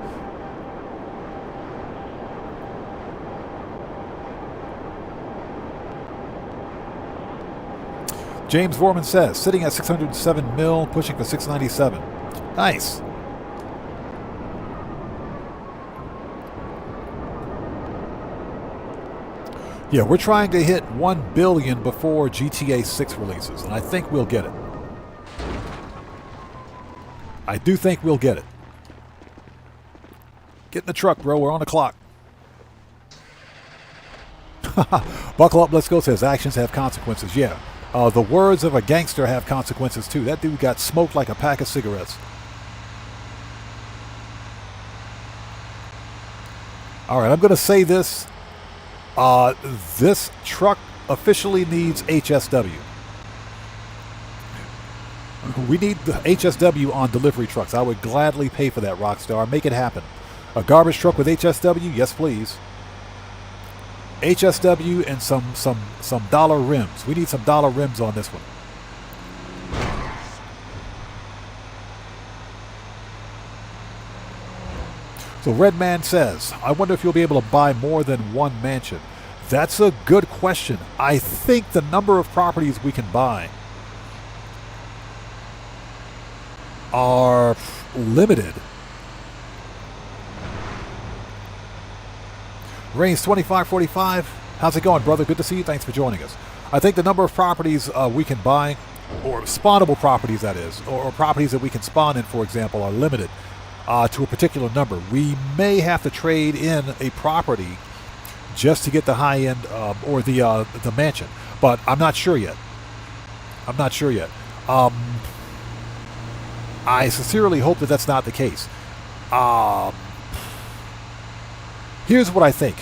James Vorman says, sitting at 607 mil, pushing for 697. Nice. Yeah, we're trying to hit 1 billion before GTA 6 releases, and I think we'll get it. I do think we'll get it. Get in the truck, bro. We're on the clock. Buckle up, let's go. Says actions have consequences. Yeah. The words of a gangster have consequences, too. That dude got smoked like a pack of cigarettes. All right, I'm going to say this. This truck officially needs HSW. We need the HSW on delivery trucks. I would gladly pay for that, Rockstar. Make it happen. A garbage truck with HSW? Yes, please. HSW and some dollar rims. We need some dollar rims on this one. So Redman says, I wonder if you'll be able to buy more than one mansion. That's a good question. I think the number of properties we can buy are limited. Reigns 2545. How's it going, brother? Good to see you. Thanks for joining us. I think the number of properties we can buy, or spawnable properties that is, or properties that we can spawn in, for example, are limited to a particular number. We may have to trade in a property just to get the high end or the mansion, but I'm not sure yet. I'm not sure yet. I sincerely hope that that's not the case. Here's what I think.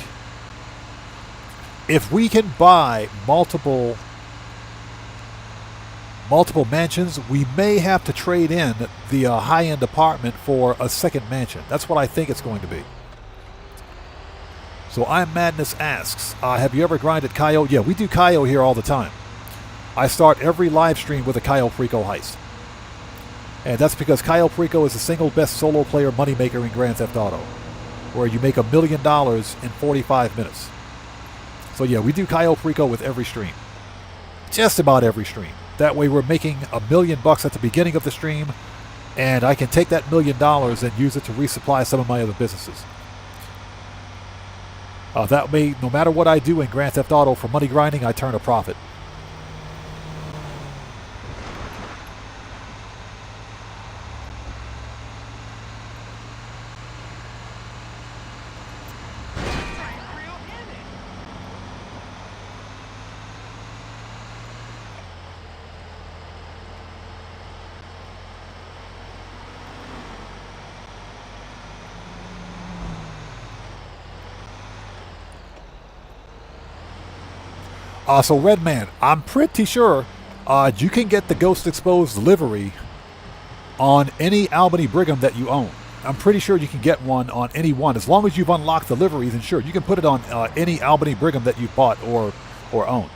If we can buy multiple mansions, we may have to trade in the high-end apartment for a second mansion. That's what I think it's going to be. So I'm Madness asks, have you ever grinded Cayo? Yeah, we do Cayo here all the time. I start every live stream with a Cayo Perico heist. And that's because Cayo Perico is the single best solo player moneymaker in Grand Theft Auto, where you make $1 million in 45 minutes. So yeah, we do Cayo Perico with every stream. Just about every stream. That way we're making $1 million at the beginning of the stream, and I can take that $1 million and use it to resupply some of my other businesses. That way, no matter what I do in Grand Theft Auto for money grinding, I turn a profit. So Redman, I'm pretty sure you can get the Ghost Exposed livery on any Albany Brigham that you own. I'm pretty sure you can get one on any one. As long as you've unlocked the liveries, and sure, you can put it on any Albany Brigham that you've bought or own.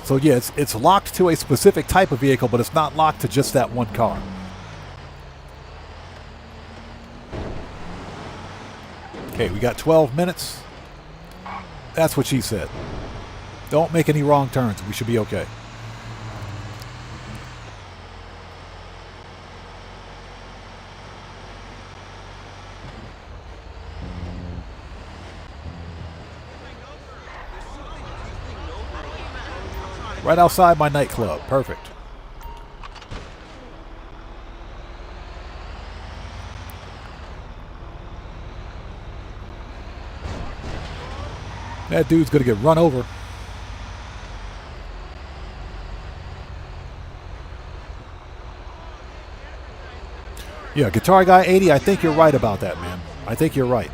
So yeah, it's locked to a specific type of vehicle, but it's not locked to just that one car. Okay, we got 12 minutes. That's what she said. Don't make any wrong turns. We should be okay. Right outside my nightclub. Perfect. That dude's gonna get run over. Yeah, Guitar Guy 80, I think you're right about that, man. I think you're right.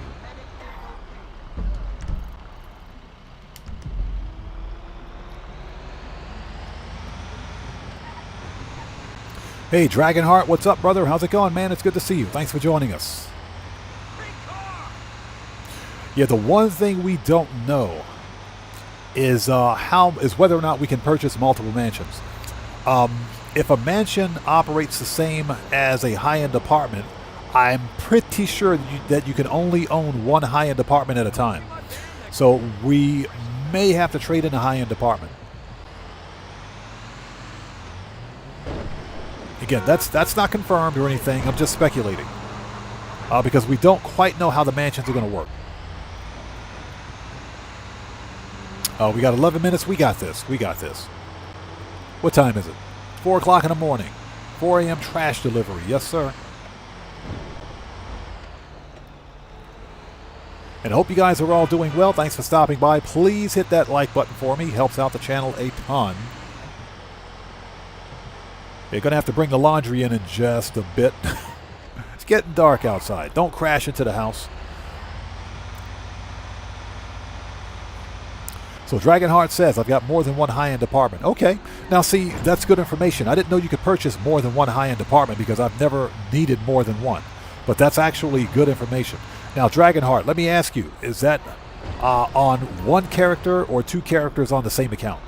Hey, Dragonheart, what's up, brother? How's it going, man? It's good to see you. Thanks for joining us. Yeah, the one thing we don't know is whether or not we can purchase multiple mansions. If a mansion operates the same as a high-end apartment, I'm pretty sure that you can only own one high-end apartment at a time. So we may have to trade in a high-end apartment. Again, that's not confirmed or anything. I'm just speculating. Because we don't quite know how the mansions are going to work. We got 11 minutes. We got this. We got this. What time is it? 4 o'clock in the morning. 4 a.m. trash delivery. Yes, sir. And I hope you guys are all doing well. Thanks for stopping by. Please hit that like button for me. Helps out the channel a ton. You're going to have to bring the laundry in just a bit. It's getting dark outside. Don't crash into the house. So Dragonheart says, I've got more than one high-end apartment. Okay. Now, see, that's good information. I didn't know you could purchase more than one high-end apartment because I've never needed more than one. But that's actually good information. Now, Dragonheart, let me ask you, is that on one character or two characters on the same account?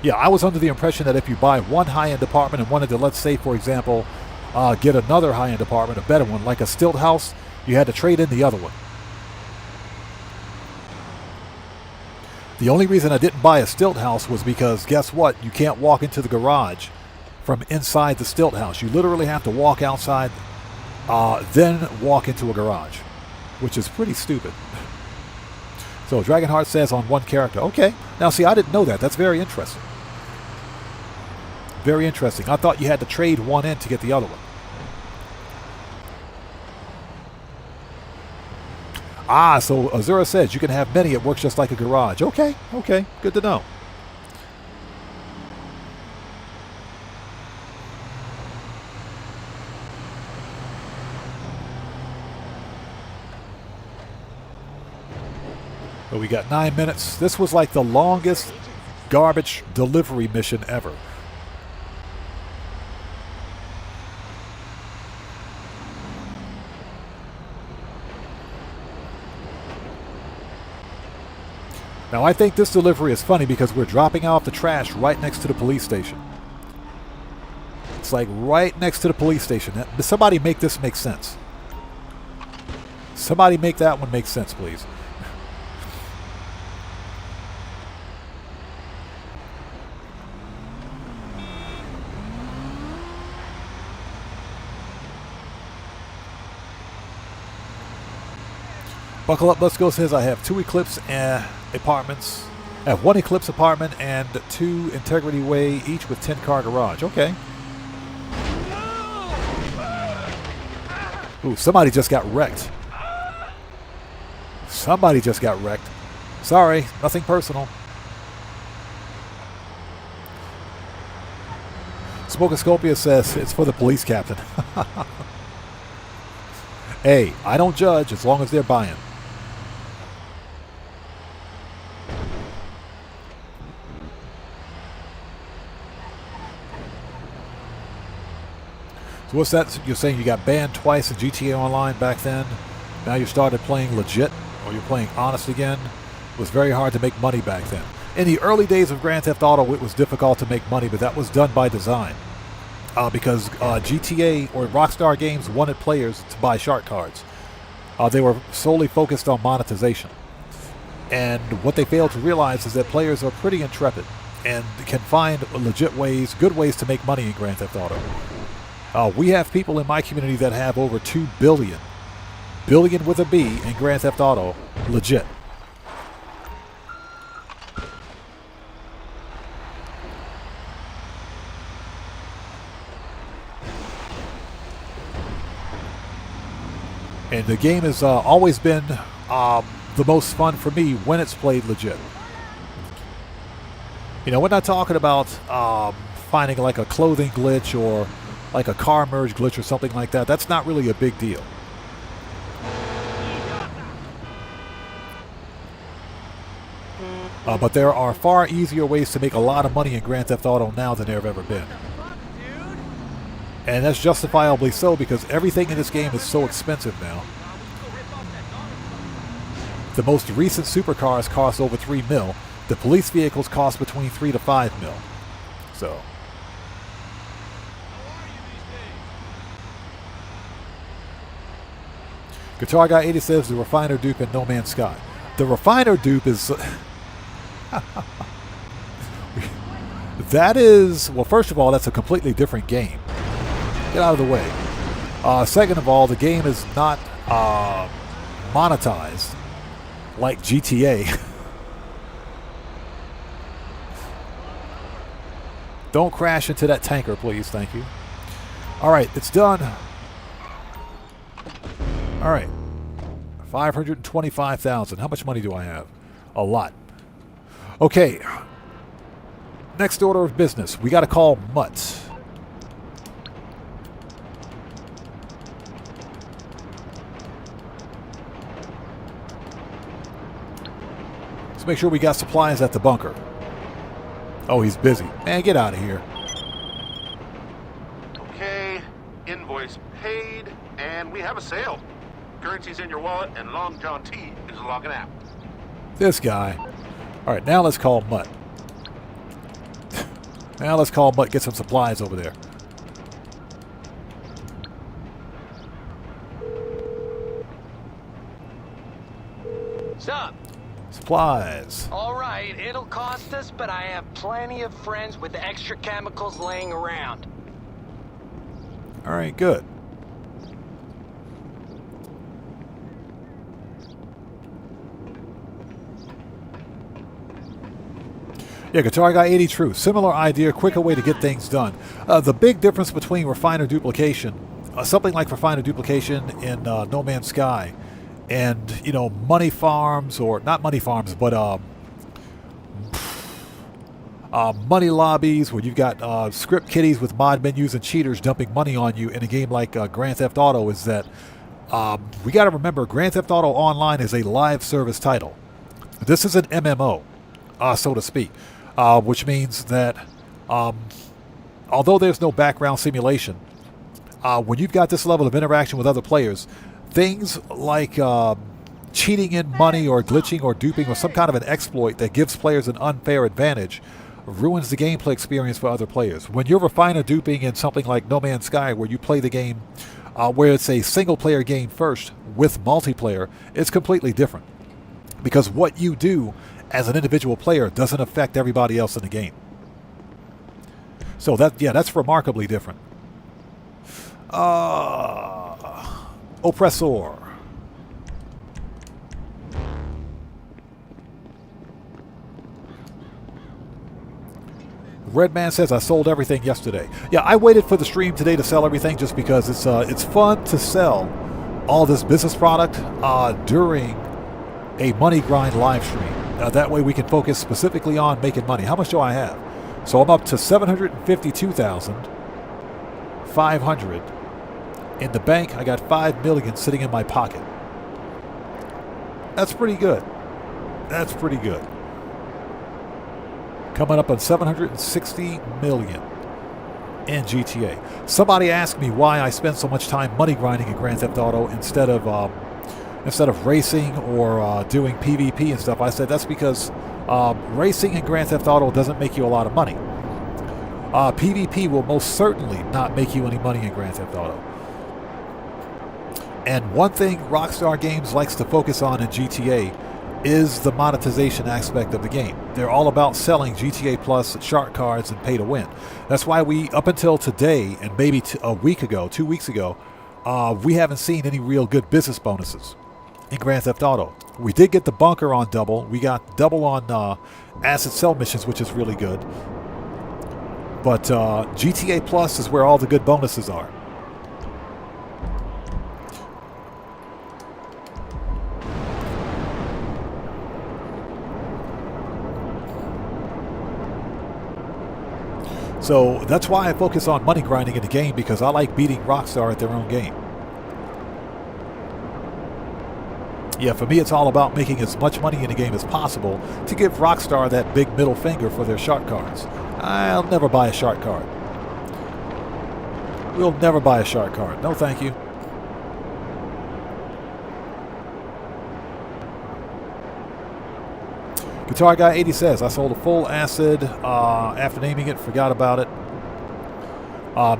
Yeah, I was under the impression that if you buy one high-end apartment and wanted to, let's say, for example, get another high-end apartment, a better one, like a stilt house, you had to trade in the other one. The only reason I didn't buy a stilt house was because, guess what? You can't walk into the garage from inside the stilt house. You literally have to walk outside, then walk into a garage, which is pretty stupid. So Dragonheart says on one character. Okay. Now, see, I didn't know that. That's very interesting. Very interesting. I thought you had to trade one in to get the other one. Ah, so Azura says you can have many. It works just like a garage. Okay. Okay. Good to know. But we got 9 minutes. This was like the longest garbage delivery mission ever. Now, I think this delivery is funny because we're dropping off the trash right next to the police station. It's like right next to the police station. Somebody make this make sense. Somebody make that one make sense, please. Buckle Up Let's Go says I have 2 Eclipse apartments. I have 1 Eclipse apartment and 2 Integrity Way, each with 10-car garage. Okay. Ooh, somebody just got wrecked. Somebody just got wrecked. Sorry, nothing personal. Smokoscopia says it's for the police captain. Hey, I don't judge as long as they're buying. So what's that? You're saying you got banned twice in GTA Online back then? Now you started playing legit, or you're playing honest again? It was very hard to make money back then. In the early days of Grand Theft Auto, it was difficult to make money, but that was done by design. Because GTA or Rockstar Games wanted players to buy shark cards. They were solely focused on monetization. And what they failed to realize is that players are pretty intrepid and can find legit ways, good ways to make money in Grand Theft Auto. We have people in my community that have over 2 billion, billion with a B, in Grand Theft Auto, legit. And the game has always been the most fun for me when it's played legit. You know, we're not talking about finding like a clothing glitch or like a car merge glitch or something like that. That's not really a big deal. But there are far easier ways to make a lot of money in Grand Theft Auto now than there have ever been. And that's justifiably so because everything in this game is so expensive now. The most recent supercars cost over 3 mil. The police vehicles cost between 3 to 5 mil. So. Guitar Guy 80 says the Refiner dupe in No Man's Sky. The Refiner dupe is... That is, well, first of all, that's a completely different game. Get out of the way. Second of all, the game is not monetized like GTA. Don't crash into that tanker, please. Thank you. All right, it's done. All right. 525,000. How much money do I have? A lot. Okay. Next order of business. We got to call Mutt. Let's make sure we got supplies at the bunker. Oh, he's busy. Man, get out of here. Okay, invoice paid, and we have a sale. Currency's in your wallet, and Long John T is logging out. This guy. All right, now let's call Mutt. Now let's call Mutt, get some supplies over there. Sup? Supplies. All right, it'll cost us, but I have plenty of friends with extra chemicals laying around. All right, good. Yeah, Guitar Guy 80 True. Similar idea, quicker way to get things done. The big difference between refiner duplication, something like refiner duplication in No Man's Sky, and, you know, money farms, or not money farms, but money lobbies where you've got script kiddies with mod menus and cheaters dumping money on you in a game like Grand Theft Auto, is that we got to remember Grand Theft Auto Online is a live service title. This is an MMO, so to speak. Which means that although there's no background simulation, when you've got this level of interaction with other players, things like cheating in money or glitching or duping or some kind of an exploit that gives players an unfair advantage ruins the gameplay experience for other players. When you're refiner duping in something like No Man's Sky, where you play the game where it's a single-player game first with multiplayer, it's completely different. Because what you do as an individual player doesn't affect everybody else in the game. So that's remarkably different. Oppressor. Redman says I sold everything yesterday. Yeah, I waited for the stream today to sell everything just because it's fun to sell all this business product during a money grind live stream. That way we can focus specifically on making money. How much do I have? So I'm up to 752,500 in the bank. I got 5 million sitting in my pocket. That's pretty good. That's pretty good. Coming up on 760 million in GTA. Somebody asked me why I spend so much time money grinding in Grand Theft Auto instead of racing or doing PvP and stuff. I said that's because racing in Grand Theft Auto doesn't make you a lot of money. PvP will most certainly not make you any money in Grand Theft Auto. And one thing Rockstar Games likes to focus on in GTA is the monetization aspect of the game. They're all about selling GTA Plus shark cards and pay to win. That's why we, up until today and maybe a week ago, 2 weeks ago, we haven't seen any real good business bonuses in Grand Theft Auto. We did get the bunker on double. We got double on asset sell missions, which is really good. But GTA Plus is where all the good bonuses are. So that's why I focus on money grinding in the game, because I like beating Rockstar at their own game. Yeah, for me it's all about making as much money in the game as possible to give Rockstar that big middle finger for their shark cards. I'll never buy a shark card. We'll never buy a shark card. No, thank you. Guitar Guy 80 says, I sold a full acid after naming it, forgot about it.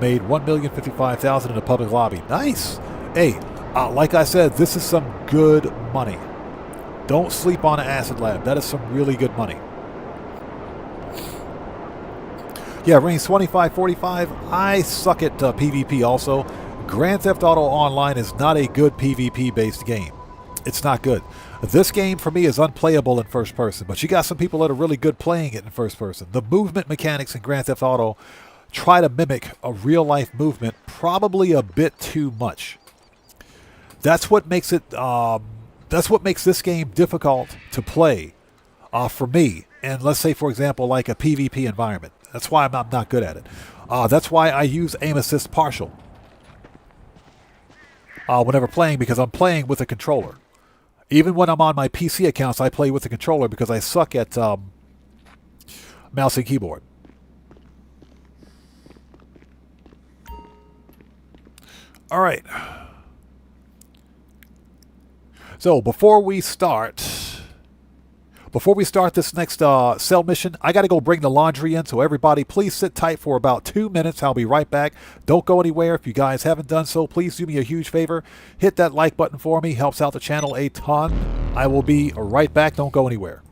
Made $1,055,000 in a public lobby. Nice. Hey, like I said, this is some good money. Don't sleep on an acid lab. That is some really good money. Yeah, range 25-45. I suck at PvP also. Grand Theft Auto Online is not a good PvP-based game. It's not good. This game, for me, is unplayable in first person, but you got some people that are really good playing it in first person. The movement mechanics in Grand Theft Auto try to mimic a real-life movement probably a bit too much. That's what makes it. That's what makes this game difficult to play for me. And let's say, for example, like a PvP environment. That's why I'm not good at it. That's why I use aim assist partial whenever playing, because I'm playing with a controller. Even when I'm on my PC accounts, I play with the controller because I suck at mouse and keyboard. All right. So before we start this next cell mission, I got to go bring the laundry in. So everybody, please sit tight for about 2 minutes. I'll be right back. Don't go anywhere. If you guys haven't done so, please do me a huge favor. Hit that like button for me. Helps out the channel a ton. I will be right back. Don't go anywhere.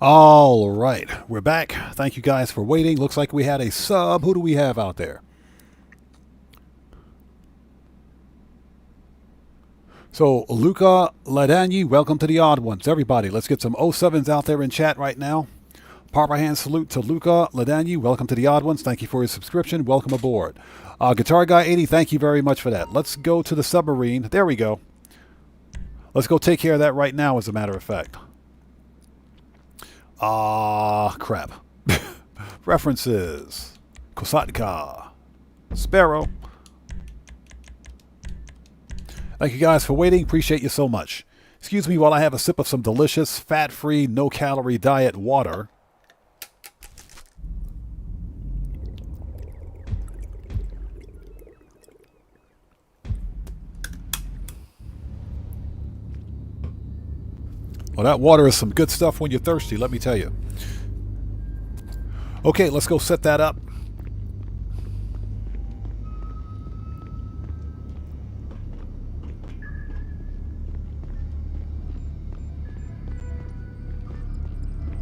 All right, we're back. Thank you guys for waiting. Looks like we had a sub. Who do we have out there? So, Luca Ladagni, welcome to the Odd Ones. Everybody, let's get some 07s out there in chat right now. Proper hand salute to Luca Ladagni. Welcome to the Odd Ones. Thank you for your subscription. Welcome aboard. Guitar Guy 80, thank you very much for that. Let's go to the submarine. There we go. Let's go take care of that right now, as a matter of fact. Crap. References. Kosatka. Sparrow. Thank you guys for waiting. Appreciate you so much. Excuse me while I have a sip of some delicious, fat-free, no-calorie diet water. Well, that water is some good stuff when you're thirsty, let me tell you. Okay, let's go set that up.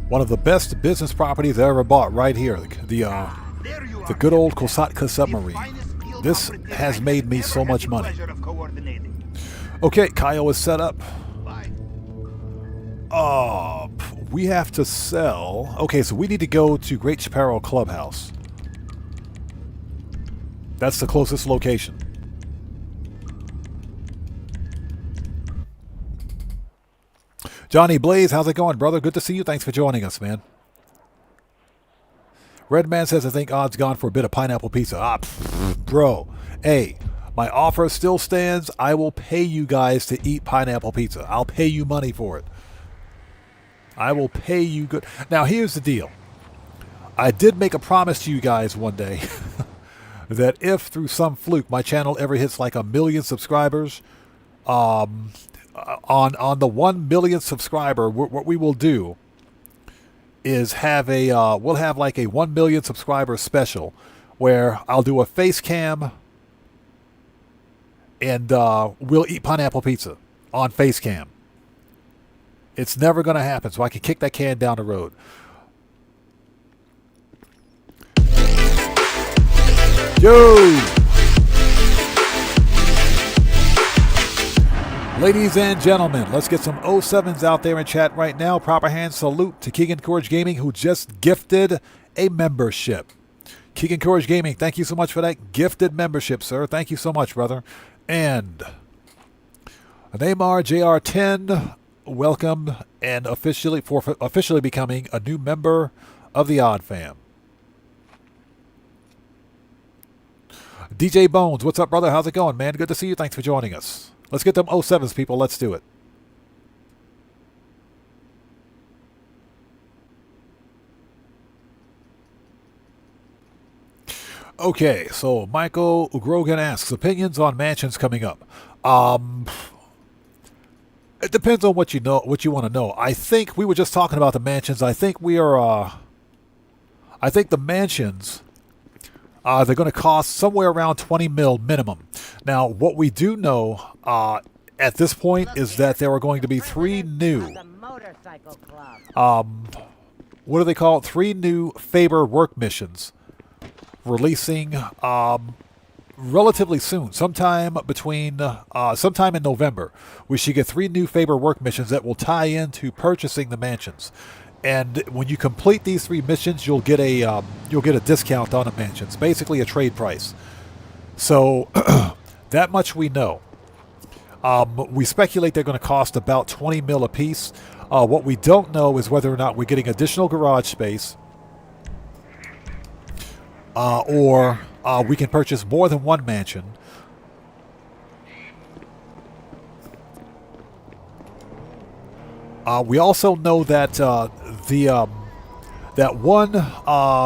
One of the best business properties I ever bought right here. The good old Kosatka submarine. This has made me so much money. Okay, Cayo is set up. We have to sell. Okay, so we need to go to Great Chaparral Clubhouse. That's the closest location. Johnny Blaze, how's it going, brother? Good to see you. Thanks for joining us, man. Redman says, I think odds gone for a bit of pineapple pizza. Bro. Hey, my offer still stands. I will pay you guys to eat pineapple pizza. I'll pay you money for it. I will pay you good. Now, here's the deal. I did make a promise to you guys one day that if through some fluke my channel ever hits like 1 million subscribers, on the 1 million subscriber, what we will do is have we'll have like a 1 million subscriber special where I'll do a face cam and we'll eat pineapple pizza on face cam. It's never going to happen, so I can kick that can down the road. Yo! Ladies and gentlemen, let's get some 07s out there in chat right now. Proper hand salute to Keegan Courage Gaming, who just gifted a membership. Keegan Courage Gaming, thank you so much for that gifted membership, sir. Thank you so much, brother. And Neymar JR10, welcome and officially becoming a new member of the Odd Fam. DJ Bones, what's up, brother? How's it going, man? Good to see you. Thanks for joining us. Let's get them 07s, people. Let's do it. Okay, so Michael Grogan asks, opinions on mansions coming up. It depends on what you know, what you want to know. I think we were just talking about the mansions. I think we are. I think the mansions. They're going to cost somewhere around 20 mil minimum. Now, what we do know at this point is that there are going to be 3 new. What do they call it? 3 new Faber work missions releasing relatively soon, sometime in November. We should get 3 new Faber work missions that will tie into purchasing the mansions. And when you complete these 3 missions, you'll get a discount on the mansions, basically a trade price. So that much we know. We speculate they're going to cost about 20 mil a piece. What we don't know is whether or not we're getting additional garage space, or we can purchase more than 1 mansion. We also know that that one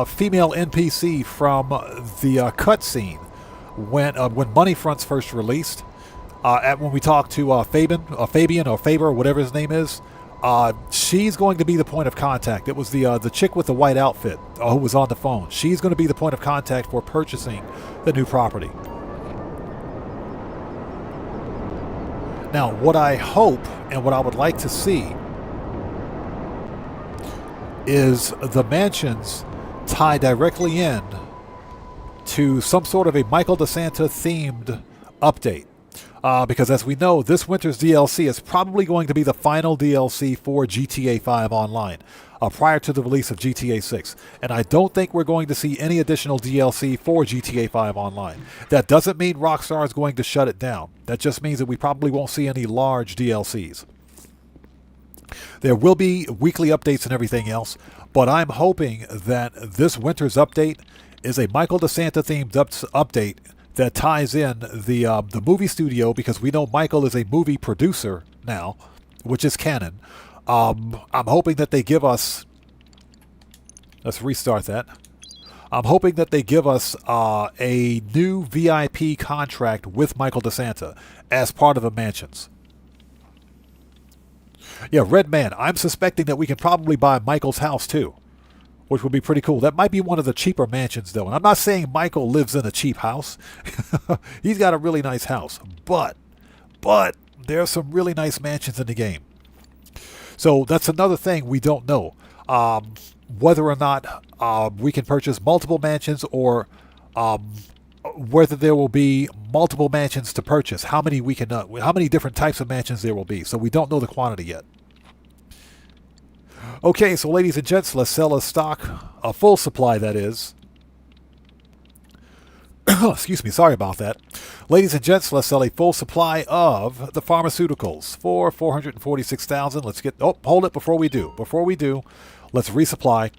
female NPC from the cutscene when Money Front's first released, when we talked to Fabian or Faber, whatever his name is, she's going to be the point of contact. It was the chick with the white outfit who was on the phone. She's going to be the point of contact for purchasing the new property. Now, what I hope and what I would like to see is the mansions tie directly in to some sort of a Michael DeSanta themed update. Because as we know, this winter's DLC is probably going to be the final DLC for GTA 5 Online, prior to the release of GTA 6. And I don't think we're going to see any additional DLC for GTA 5 Online. That doesn't mean Rockstar is going to shut it down. That just means that we probably won't see any large DLCs. There will be weekly updates and everything else, but I'm hoping that this winter's update is a Michael DeSanta themed update that ties in the movie studio, because we know Michael is a movie producer now, which is canon. I'm hoping that they give us... Let's restart that. I'm hoping that they give us a new VIP contract with Michael DeSanta as part of the mansions. Yeah, Red Man, I'm suspecting that we can probably buy Michael's house too, which would be pretty cool. That might be one of the cheaper mansions, though. And I'm not saying Michael lives in a cheap house. He's got a really nice house. But there are some really nice mansions in the game. So that's another thing we don't know. Whether or not we can purchase multiple mansions, or whether there will be multiple mansions to purchase. How many different types of mansions there will be. So we don't know the quantity yet. Okay, so ladies and gents, let's sell a stock, a full supply that is. Excuse me, sorry about that. Ladies and gents, let's sell a full supply of the pharmaceuticals for $446,000. Let's get, oh, hold it before we do. Let's resupply.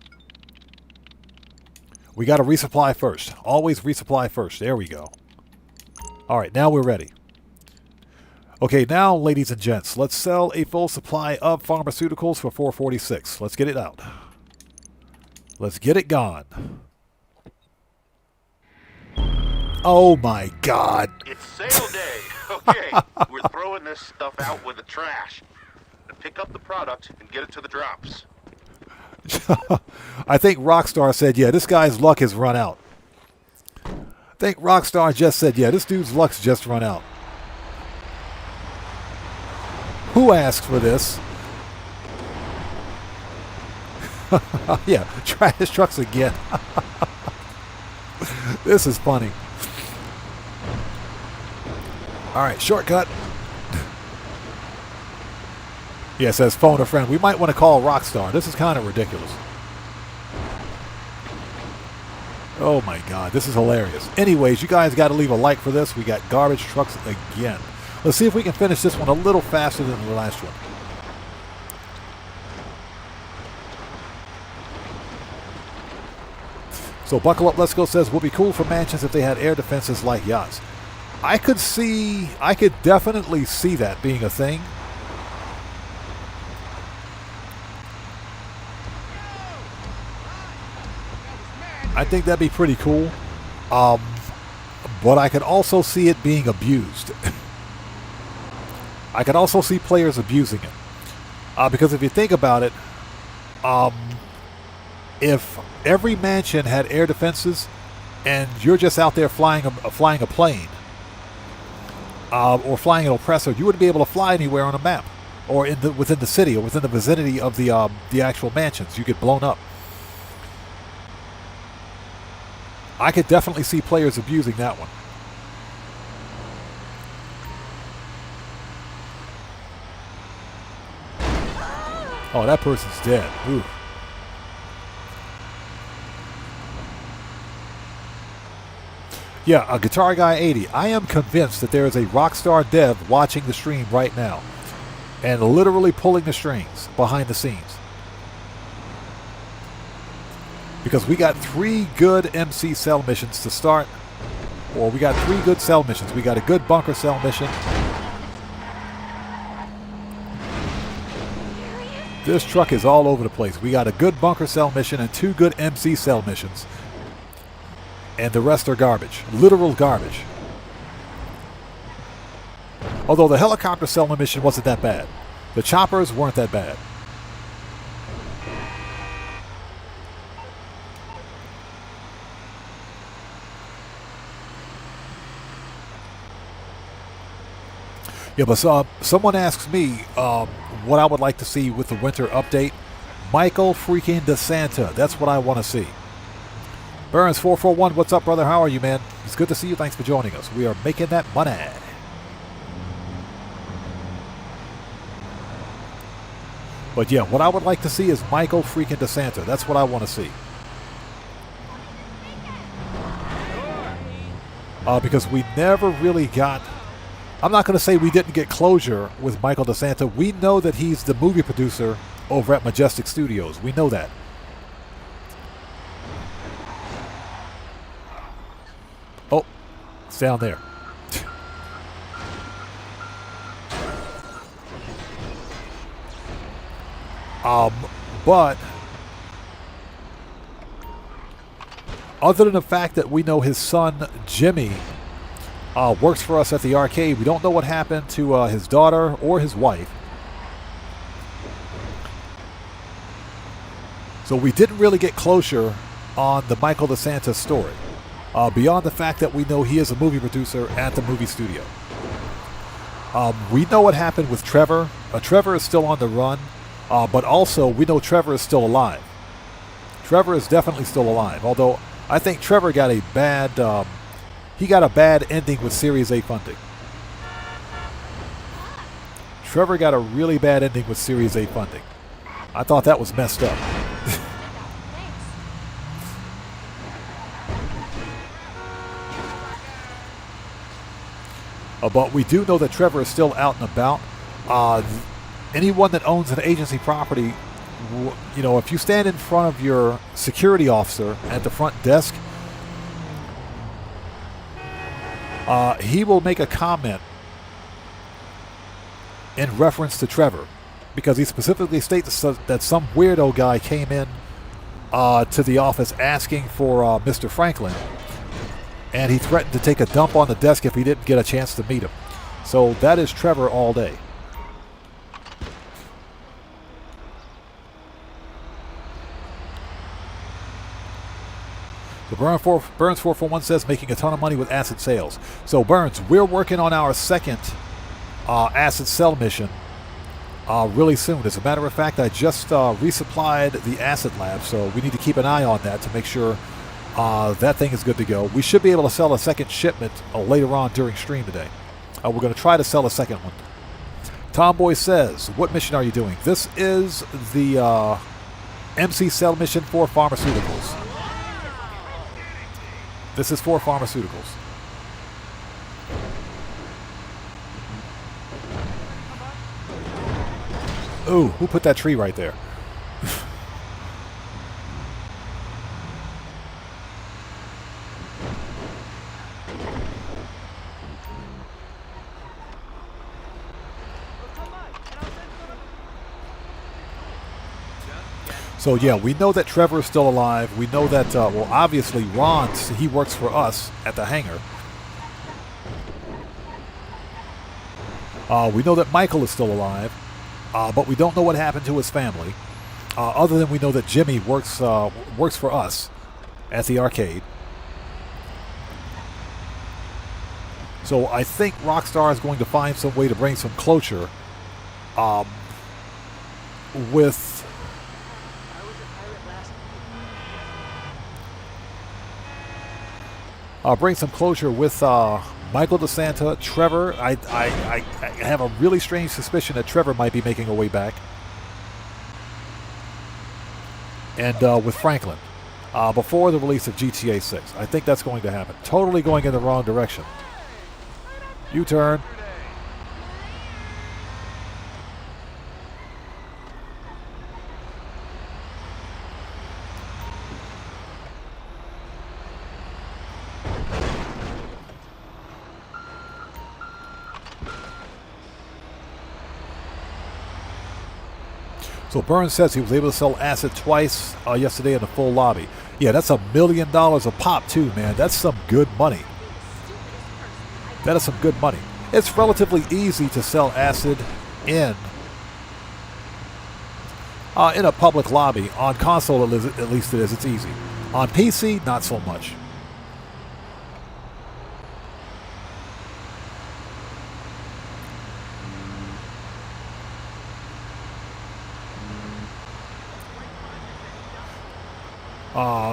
We got to resupply first. Always resupply first. There we go. All right, now we're ready. Okay, now, ladies and gents, let's sell a full supply of pharmaceuticals for $446. Let's get it out. Let's get it gone. Oh my God. It's sale day. Okay, we're throwing this stuff out with the trash. Now pick up the product and get it to the drops. I think Rockstar said, yeah, this guy's luck has run out. I think Rockstar just said, yeah, this dude's luck's just run out. Who asked for this? Yeah, trash trucks again. This is funny. All right, shortcut. Yeah, it says phone a friend. We might want to call Rockstar. This is kind of ridiculous. Oh my God, this is hilarious. Anyways, you guys got to leave a like for this. We got garbage trucks again. Let's see if we can finish this one a little faster than the last one. So Buckle Up Let's Go says, would be cool for mansions if they had air defenses like yachts. I could definitely see that being a thing. I think that'd be pretty cool. But I could also see it being abused. I could also see players abusing it. Because if you think about it, if every mansion had air defenses and you're just out there flying a plane or flying an oppressor, you wouldn't be able to fly anywhere on a map or within the city or within the vicinity of the actual mansions. You get blown up. I could definitely see players abusing that one. Oh, that person's dead. Ooh. Yeah, a Guitar Guy 80. I am convinced that there is a Rockstar dev watching the stream right now and literally pulling the strings behind the scenes. Because we got 3 good MC cell missions to start. Or we got 3 good cell missions. We got a good bunker cell mission. This truck is all over the place. We got a good bunker cell mission and 2 good MC cell missions. And the rest are garbage. Literal garbage. Although the helicopter cell mission wasn't that bad. The choppers weren't that bad. Yeah, but someone asks me what I would like to see with the winter update. Michael freaking DeSanta. That's what I want to see. Burns441, what's up, brother? How are you, man? It's good to see you. Thanks for joining us. We are making that money. But yeah, what I would like to see is Michael freaking DeSanta. That's what I want to see. Because we never really got... I'm not going to say we didn't get closure with Michael DeSanta. We know that he's the movie producer over at Majestic Studios. We know that. Oh, it's down there. But other than the fact that we know his son Jimmy works for us at the arcade, we don't know what happened to his daughter or his wife. So we didn't really get closure on the Michael DeSanta story, beyond the fact that we know he is a movie producer at the movie studio. We know what happened with Trevor. Trevor is still on the run. But also, we know Trevor is still alive. Trevor is definitely still alive. Although, I think Trevor got a bad... he got a bad ending with Series A funding. Trevor got a really bad ending with Series A funding. I thought that was messed up. But we do know that Trevor is still out and about. Anyone that owns an agency property, you know, if you stand in front of your security officer at the front desk, he will make a comment in reference to Trevor, because he specifically states that some weirdo guy came in to the office asking for Mr. Franklin, and he threatened to take a dump on the desk if he didn't get a chance to meet him. So that is Trevor all day. So Burns 441 says making a ton of money with acid sales. So Burns, we're working on our second acid sell mission really soon. As a matter of fact, I just resupplied the acid lab, so we need to keep an eye on that to make sure that thing is good to go. We should be able to sell a second shipment later on during stream today. We're going to try to sell a second one. Tomboy says, what mission are you doing? This is the MC sell mission for pharmaceuticals. This is for pharmaceuticals. Ooh, who put that tree right there? So yeah, we know that Trevor is still alive. We know that, well, obviously Ron, he works for us at the hangar. We know that Michael is still alive, but we don't know what happened to his family. Other than we know that Jimmy works for us at the arcade. So I think Rockstar is going to find some way to bring some closure with... bring some closure with Michael DeSanta, Trevor. I have a really strange suspicion that Trevor might be making a way back. And with Franklin, before the release of GTA 6. I think that's going to happen. Totally going in the wrong direction. U-turn. So Burns says he was able to sell acid twice yesterday in the full lobby. Yeah, that's $1 million a pop too, man. That's some good money. That is some good money. It's relatively easy to sell acid in a public lobby. On console, at least it is. It's easy. On PC, not so much.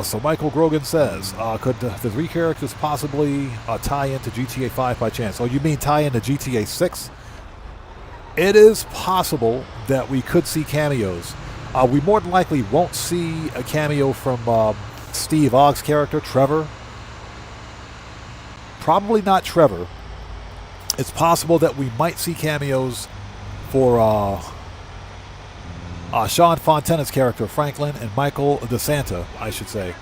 So Michael Grogan says, could the three characters possibly tie into GTA 5 by chance? Oh, you mean tie into GTA 6? it is possible that we could see cameos. We more than likely won't see a cameo from Steve Ogg's character, Trevor. Probably not Trevor. It's possible that we might see cameos for Sean Fontana's character, Franklin, and Michael DeSanta, I should say.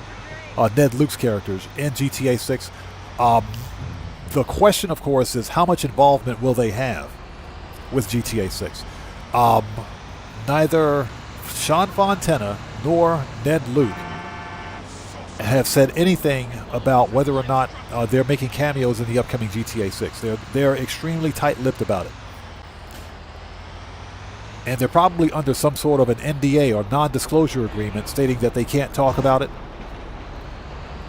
Ned Luke's characters in GTA 6. The question, of course, is how much involvement will they have with GTA 6? Neither Sean Fontana nor Ned Luke have said anything about whether or not they're making cameos in the upcoming GTA 6. They're extremely tight-lipped about it. And they're probably under some sort of an NDA or non-disclosure agreement stating that they can't talk about it,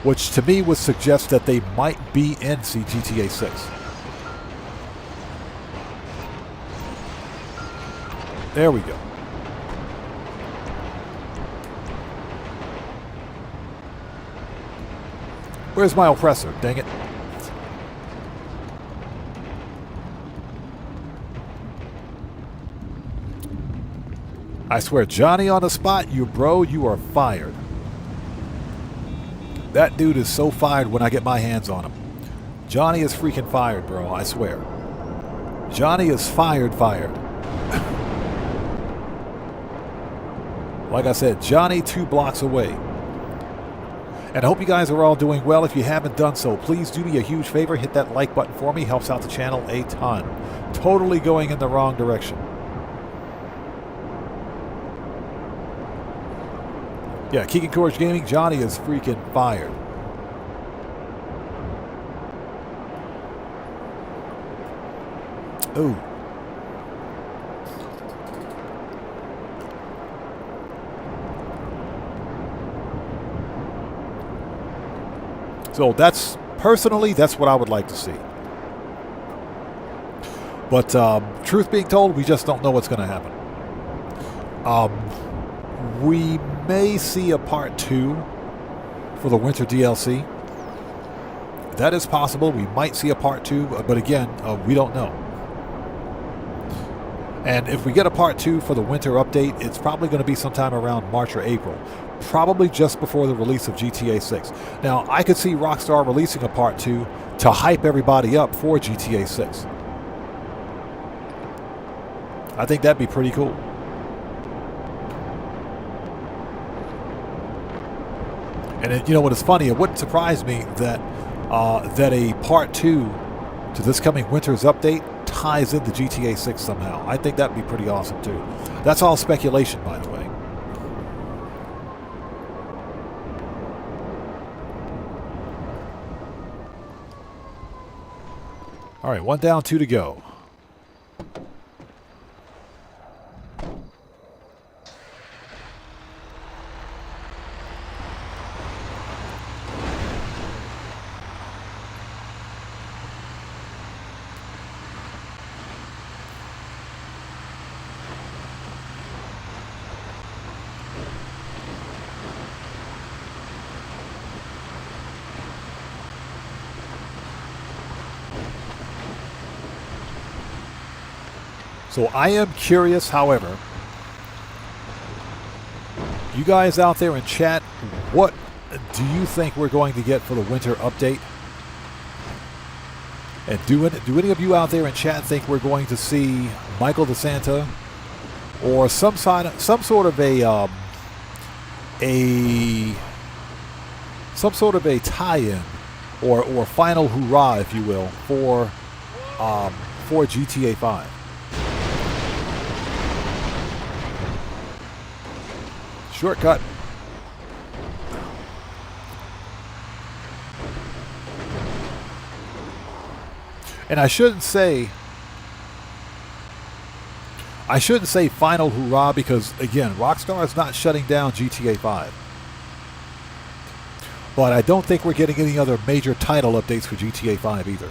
which to me would suggest that they might be in GTA 6. There we go. Where's my oppressor? Dang it. I swear, Johnny on the spot, you are fired. That dude is so fired when I get my hands on him. Johnny is freaking fired, bro, I swear. Johnny is fired. Like I said, Johnny 2 blocks away. And I hope you guys are all doing well. If you haven't done so, please do me a huge favor. Hit that like button for me. Helps out the channel a ton. Totally going in the wrong direction. Yeah, Keegan Courage Gaming, Johnny is freaking fired. Ooh. So that's what I would like to see. But truth being told, we just don't know what's going to happen. We may see a part 2 for the winter DLC. That is possible. We might see a part 2, but again, we don't know. And if we get a part 2 for the winter update, it's probably going to be sometime around March or April. Probably just before the release of GTA 6. Now, I could see Rockstar releasing a part 2 to hype everybody up for GTA 6. I think that'd be pretty cool. And you know what is funny? It wouldn't surprise me that that a part 2 to this coming winter's update ties into GTA 6 somehow. I think that'd be pretty awesome too. That's all speculation, by the way. All right, 1 down, 2 to go. So I am curious, however, you guys out there in chat, what do you think we're going to get for the winter update? And do any of you out there in chat think we're going to see Michael DeSanta or some sort of a tie-in or final hoorah, if you will, for GTA 5? Shortcut. And I shouldn't say final hoorah because, again, Rockstar is not shutting down GTA 5. But I don't think we're getting any other major title updates for GTA 5 either.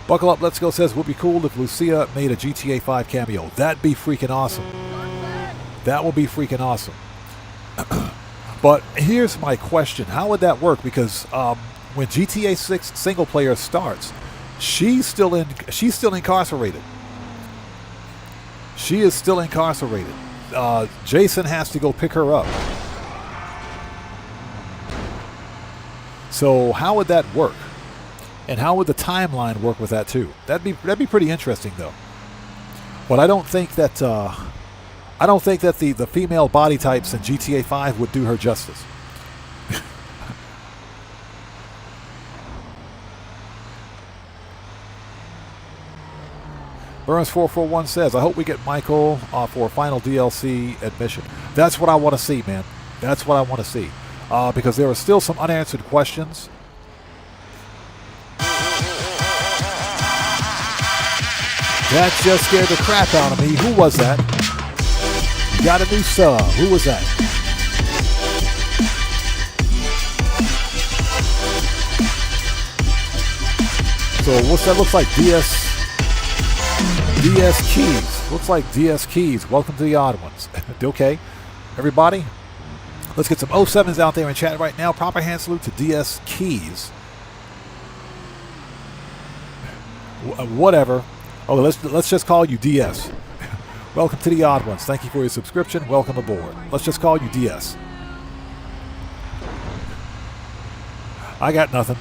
Buckle Up Let's Go says, would be cool if Lucia made a GTA 5 cameo. That'd be freaking awesome. That will be freaking awesome. But here's my question. How would that work? Because when GTA 6 single player starts, she's still incarcerated. She is still incarcerated. Jason has to go pick her up. So how would that work? And how would the timeline work with that too? That'd be pretty interesting though. But I don't think that the female body types in GTA 5 would do her justice. Burns441 says, I hope we get Michael for a final DLC admission. That's what I want to see, man. That's what I want to see. Because there are still some unanswered questions. That just scared the crap out of me. Who was that? You got a new sub. Who was that? So what's that? Looks like DS Keys. Looks like DS Keys. Welcome to the odd ones. Okay, everybody, let's get some 07s out there in chat right now. Proper hand salute to DS Keys. Whatever. Oh, let's just call you DS. Welcome to the odd ones. Thank you for your subscription. Welcome aboard. Let's just call you DS. I got nothing.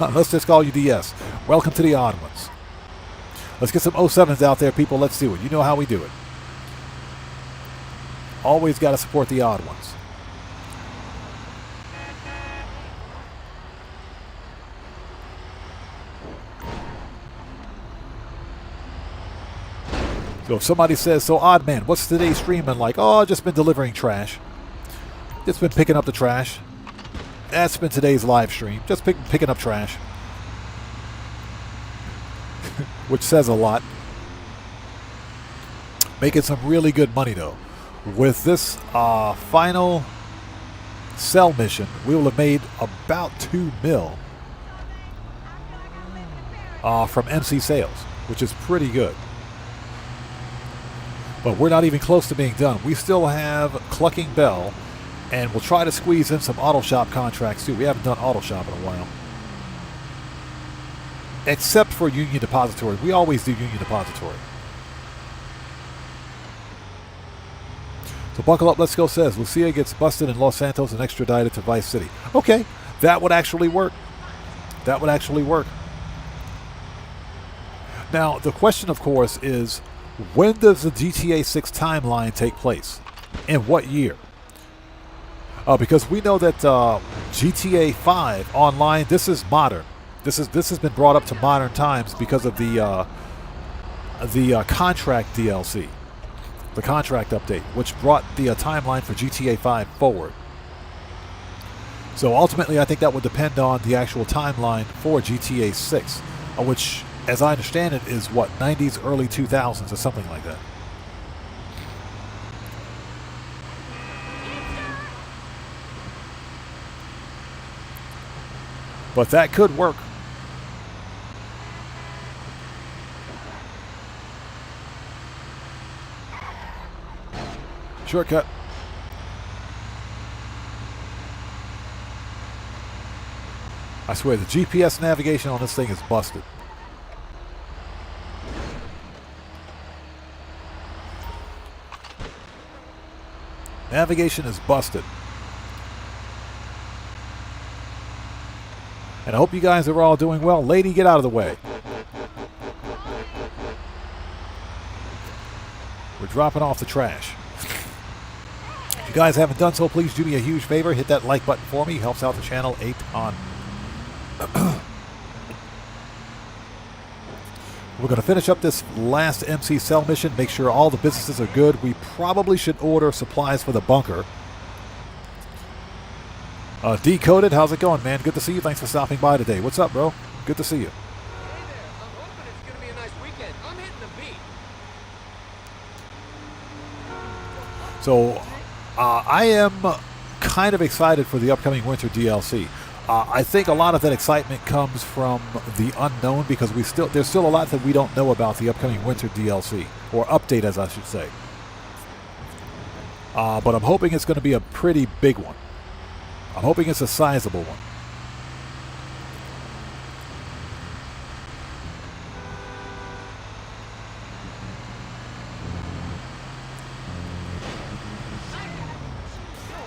Let's just call you DS. Welcome to the odd ones. Let's get some 07s out there, people. Let's do it. You know how we do it. Always got to support the odd ones. So if somebody says, so odd man, what's today's stream been like? Oh, I've just been delivering trash. Just been picking up the trash. That's been today's live stream. Just picking up trash. Which says a lot. Making some really good money though. With this final cell mission, we will have made about $2 million from MC sales, which is pretty good. But we're not even close to being done. We still have Clucking Bell, and we'll try to squeeze in some auto shop contracts too. We haven't done auto shop in a while. Except for Union Depository. We always do Union Depository. So buckle up, let's go says, Lucia gets busted in Los Santos and extradited to Vice City. Okay, that would actually work. That would actually work. Now, the question, of course, is when does the GTA 6 timeline take place? In what year? Because we know that GTA 5 online, this is modern. This has been brought up to modern times because of the contract DLC, the contract update, which brought the timeline for GTA 5 forward. So ultimately, I think that would depend on the actual timeline for GTA 6, which, as I understand it, is what, 90s, early 2000s, or something like that. But that could work. Shortcut. I swear, the GPS navigation on this thing is busted. Navigation is busted. And I hope you guys are all doing well. Lady, get out of the way. We're dropping off the trash. If you guys haven't done so, please do me a huge favor. Hit that like button for me. Helps out the channel a ton. We're going to finish up this last MC cell mission. Make sure all the businesses are good. We probably should order supplies for the bunker. Decoded, how's it going, man? Good to see you. Thanks for stopping by today. What's up, bro? Good to see you. Hey there. I'm hoping it's going to be a nice weekend. I'm hitting the beat. So, I am kind of excited for the upcoming winter DLC. I think a lot of that excitement comes from the unknown because there's still a lot that we don't know about the upcoming winter DLC, or update as I should say. But I'm hoping it's going to be a pretty big one. I'm hoping it's a sizable one.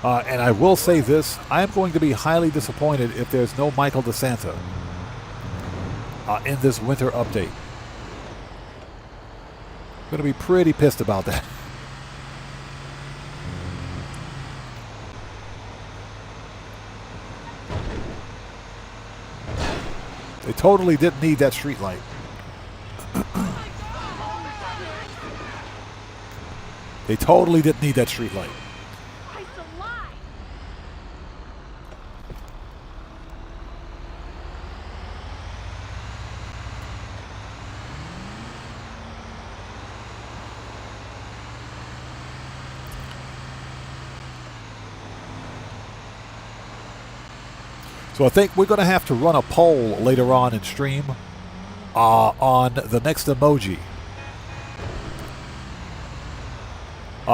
And I will say this, I am going to be highly disappointed if there's no Michael DeSanta in this winter update. I'm going to be pretty pissed about that. They totally didn't need that street light. They totally didn't need that street light. So I think we're going to have to run a poll later on in stream on the next emoji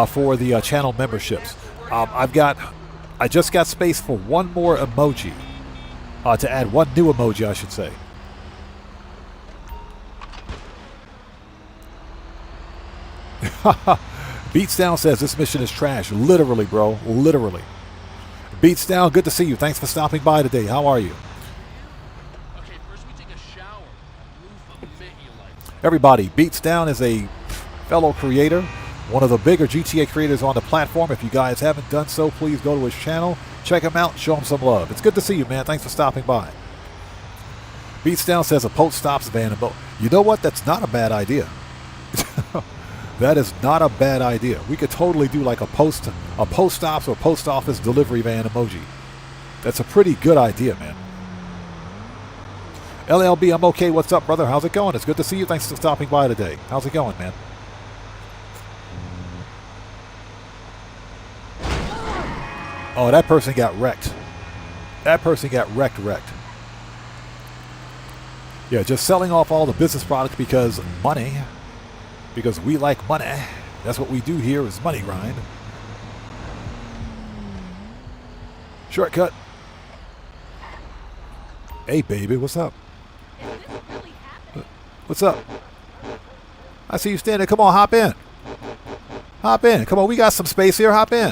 for the channel memberships. I just got space for one more emoji to add one new emoji, I should say. Beats Down says this mission is trash. Literally, bro. Literally. Beats Down, good to see you. Thanks for stopping by today. How are you? Okay, first we take a shower. Everybody, Beats Down is a fellow creator, one of the bigger GTA creators on the platform. If you guys haven't done so, please go to his channel, check him out, show him some love. It's good to see you, man. Thanks for stopping by. Beats Down says a post stops van. You know what? That's not a bad idea. That is not a bad idea. We could totally do like a post stops or post office delivery van emoji. That's a pretty good idea, man. LLB, I'm okay. What's up, brother? How's it going? It's good to see you. Thanks for stopping by today. How's it going, man? Oh, that person got wrecked. That person got wrecked. Yeah, just selling off all the business products because money. Because we like money. That's what we do here is money grind. Shortcut. Hey, baby, what's up? What's up? I see you standing. Come on, hop in. Hop in. Come on, we got some space here. Hop in.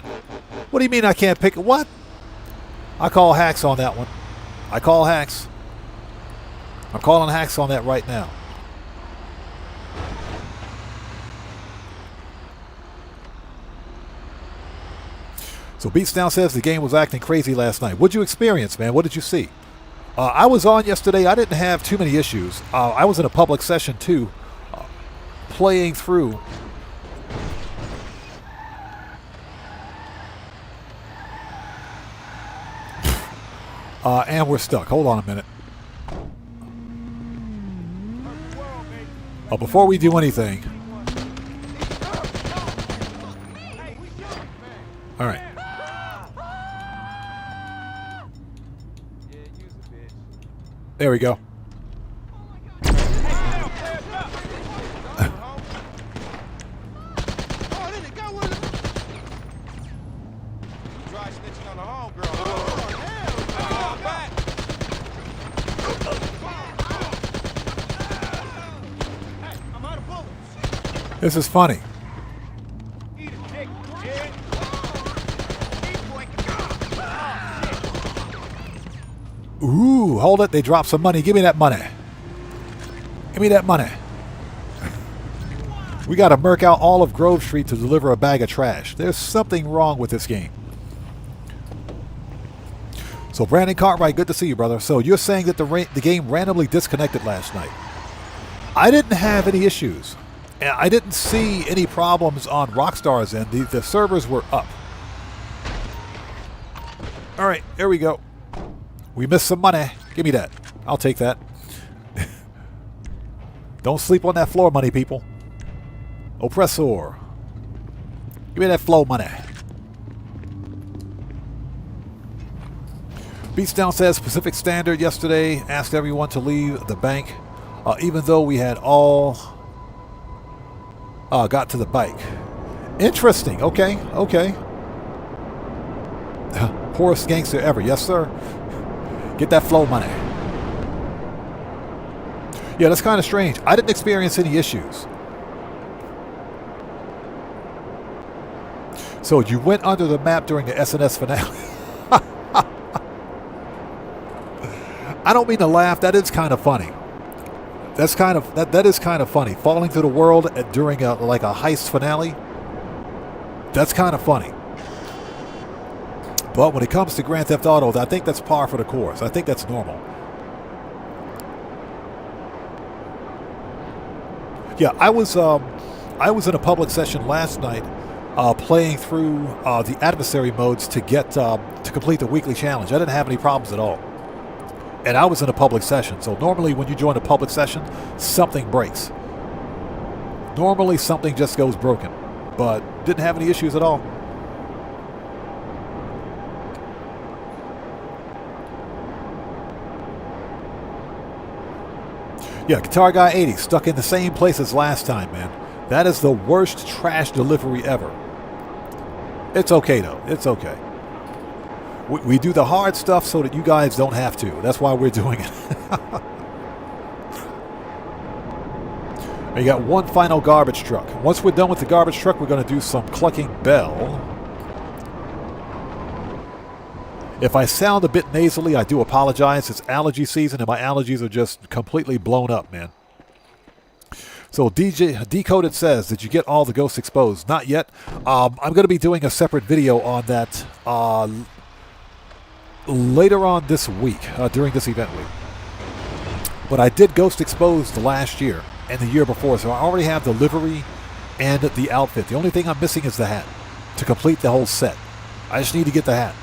What do you mean I can't pick it? What? I call hacks on that one. I call hacks. I'm calling hacks on that right now. So Beats Down says the game was acting crazy last night. What'd you experience, man? What did you see? I was on yesterday. I didn't have too many issues. I was in a public session too, playing through. And we're stuck. Hold on a minute. Before we do anything. All right. There we go. This is funny. Ooh, hold it. They dropped some money. Give me that money. Give me that money. We got to murk out all of Grove Street to deliver a bag of trash. There's something wrong with this game. So Brandon Cartwright, good to see you, brother. So you're saying that the game randomly disconnected last night. I didn't have any issues. And I didn't see any problems on Rockstar's end. The servers were up. All right, there we go. We missed some money. Give me that. I'll take that. Don't sleep on that floor money, people. Oppressor. Give me that flow money. Beats Down says Pacific Standard yesterday asked everyone to leave the bank, even though we had all got to the bike. Interesting. Okay. Poorest gangster ever. Yes, sir. Get that flow money. Yeah, that's kind of strange. I didn't experience any issues. So you went under the map during the SNS finale. I don't mean to laugh. That is kind of funny. That is kind of funny. Falling to the world during like a heist finale. That's kind of funny. But when it comes to Grand Theft Auto, I think that's par for the course. I think that's normal. Yeah, I was in a public session last night, playing through the adversary modes to get to complete the weekly challenge. I didn't have any problems at all, and I was in a public session. So normally, when you join a public session, something breaks. Normally, something just goes broken, but didn't have any issues at all. Yeah, Guitar Guy 80, stuck in the same place as last time, man. That is the worst trash delivery ever. It's okay, though. It's okay. We do the hard stuff so that you guys don't have to. That's why we're doing it. You got one final garbage truck. Once we're done with the garbage truck, we're going to do some Clucking Bell. If I sound a bit nasally, I do apologize. It's allergy season, and my allergies are just completely blown up, man. So DJ Decoded says, did you get all the ghosts exposed? Not yet. I'm going to be doing a separate video on that later on this week, during this event week. But I did ghost exposed last year and the year before, so I already have the livery and the outfit. The only thing I'm missing is the hat to complete the whole set. I just need to get the hat.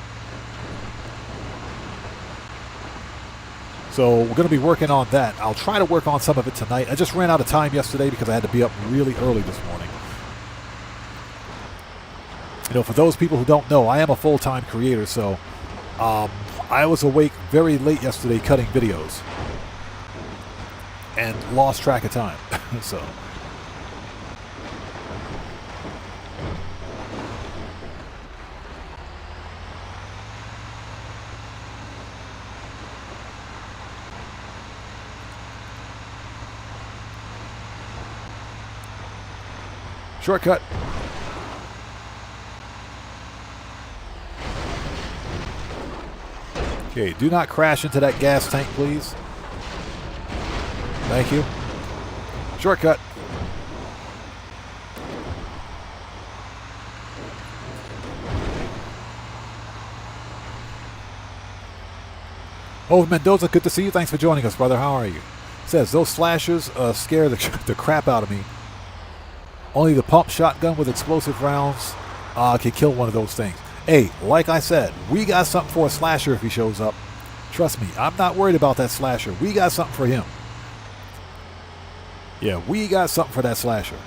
So we're going to be working on that. I'll try to work on some of it tonight. I just ran out of time yesterday because I had to be up really early this morning. You know, for those people who don't know, I am a full-time creator, so I was awake very late yesterday cutting videos and lost track of time. So shortcut. Okay, do not crash into that gas tank, please. Thank you. Shortcut. Oh, Mendoza, good to see you. Thanks for joining us, brother. How are you? Says, those slashers scare the crap out of me. Only the pump shotgun with explosive rounds can kill one of those things. Hey, like I said, we got something for a slasher if he shows up. Trust me, I'm not worried about that slasher. We got something for him. Yeah, we got something for that slasher.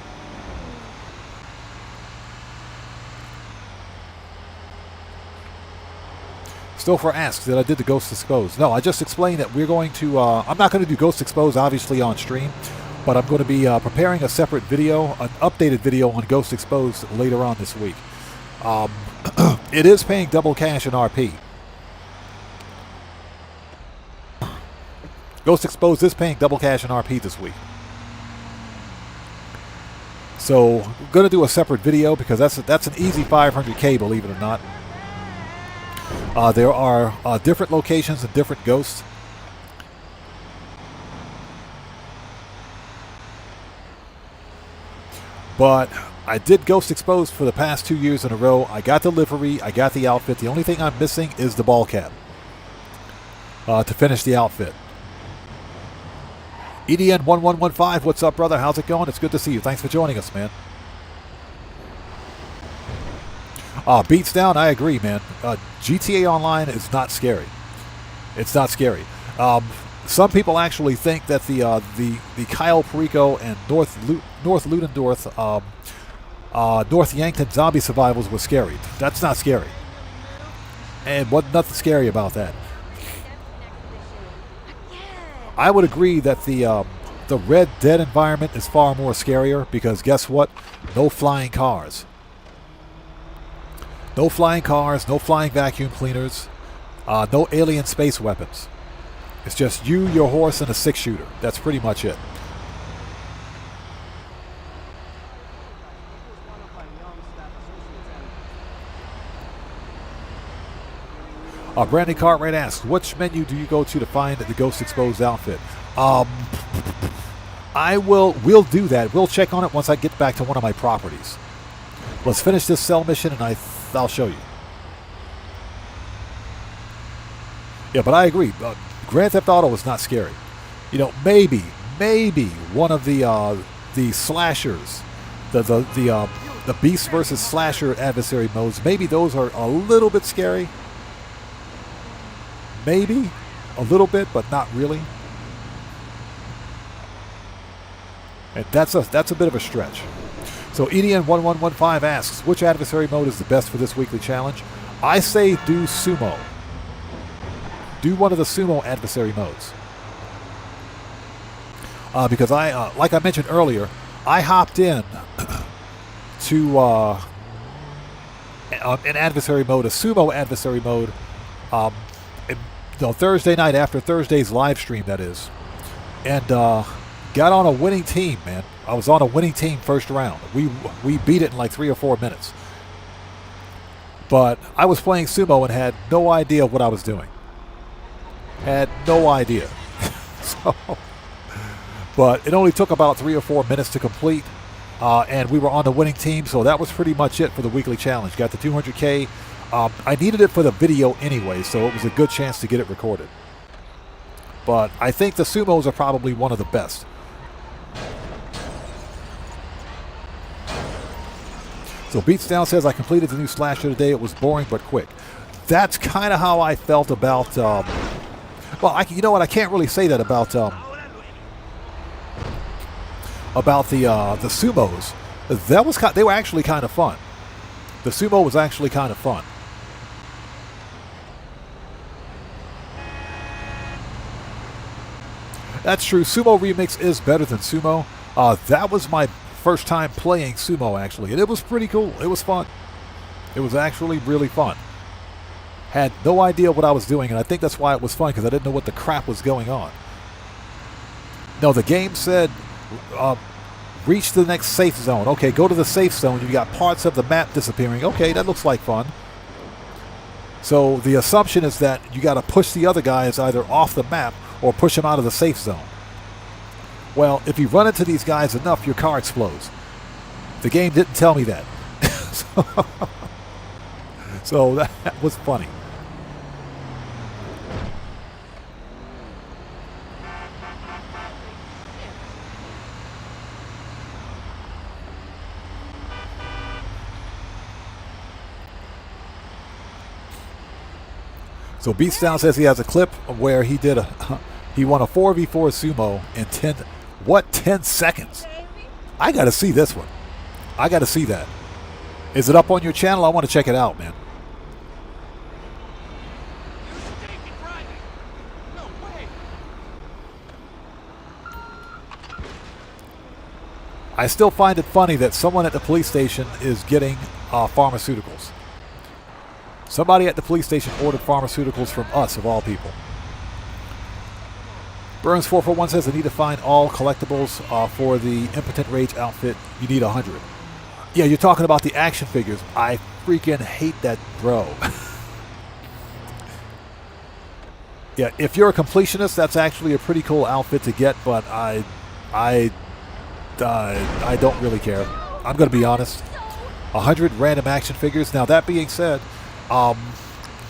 Stouffer asks that I did the Ghost Exposed. No, I just explained that we're going to... I'm not going to do Ghost Exposed, obviously, on stream. But I'm going to be preparing a separate video, an updated video on Ghost Exposed later on this week. It is paying double cash in RP. Ghost Exposed is paying double cash in RP this week. So I'm going to do a separate video because that's an easy 500K, believe it or not. There are different locations and different ghosts. But I did Ghost Exposed for the past 2 years in a row. I got the livery, I got the outfit. The only thing I'm missing is the ball cap to finish the outfit. EDN1115, what's up, brother? How's it going? It's good to see you. Thanks for joining us, man. Beats down, I agree, man. GTA Online is not scary. It's not scary. Some people actually think that the Cayo Perico and North Ludendorff, North Yankton zombie survivals were scary. That's not scary. And wasn't nothing scary about that. I would agree that the Red Dead environment is far more scarier because guess what? No flying cars. No flying cars, no flying vacuum cleaners, no alien space weapons. It's just you, your horse, and a 6-shooter. That's pretty much it. Brandy Cartwright asks, which menu do you go to find the Ghost Exposed outfit? We'll do that. We'll check on it once I get back to one of my properties. Let's finish this cell mission and I'll show you. Yeah, but I agree. Grand Theft Auto is not scary. You know, maybe one of the slashers, the Beast versus Slasher adversary modes, maybe those are a little bit scary. Maybe a little bit, but not really. And that's a bit of a stretch. So EDN1115 asks, which adversary mode is the best for this weekly challenge? I say do sumo. Do one of the sumo adversary modes. Because like I mentioned earlier, I hopped in to an adversary mode, a sumo adversary mode, Thursday night after Thursday's live stream, that is, and got on a winning team, man. I was on a winning team first round. We beat it in like 3 or 4 minutes. But I was playing sumo and had no idea what I was doing. Had no idea. But it only took about 3 or 4 minutes to complete, and we were on the winning team, so that was pretty much it for the weekly challenge. Got the 200K. I needed it for the video anyway, so it was a good chance to get it recorded. But I think the sumos are probably one of the best. So Beatsdown says, I completed the new slasher today. It was boring but quick. That's kind of how I felt about... you know what? I can't really say that about the sumos. They were actually kind of fun. The sumo was actually kind of fun. That's true. Sumo Remix is better than sumo. That was my first time playing sumo, actually, and it was pretty cool. It was fun. It was actually really fun. Had no idea what I was doing, and I think that's why it was fun, because I didn't know what the crap was going on. No, the game said, reach the next safe zone. Okay, go to the safe zone. You got parts of the map disappearing. Okay, that looks like fun. So the assumption is that you got to push the other guys either off the map or push them out of the safe zone. Well, if you run into these guys enough, your car explodes. The game didn't tell me that. So that was funny. So Beatdown says he has a clip where he did he won a 4v4 sumo in 10 seconds. I got to see this one. I got to see that. Is it up on your channel? I want to check it out, man. I still find it funny that someone at the police station is getting pharmaceuticals. Somebody at the police station ordered pharmaceuticals from us, of all people. Burns441 says, I need to find all collectibles for the Impotent Rage outfit. You need 100. Yeah, you're talking about the action figures. I freaking hate that, bro. Yeah, if you're a completionist, that's actually a pretty cool outfit to get, but I don't really care. I'm going to be honest. 100 random action figures. Now, that being said,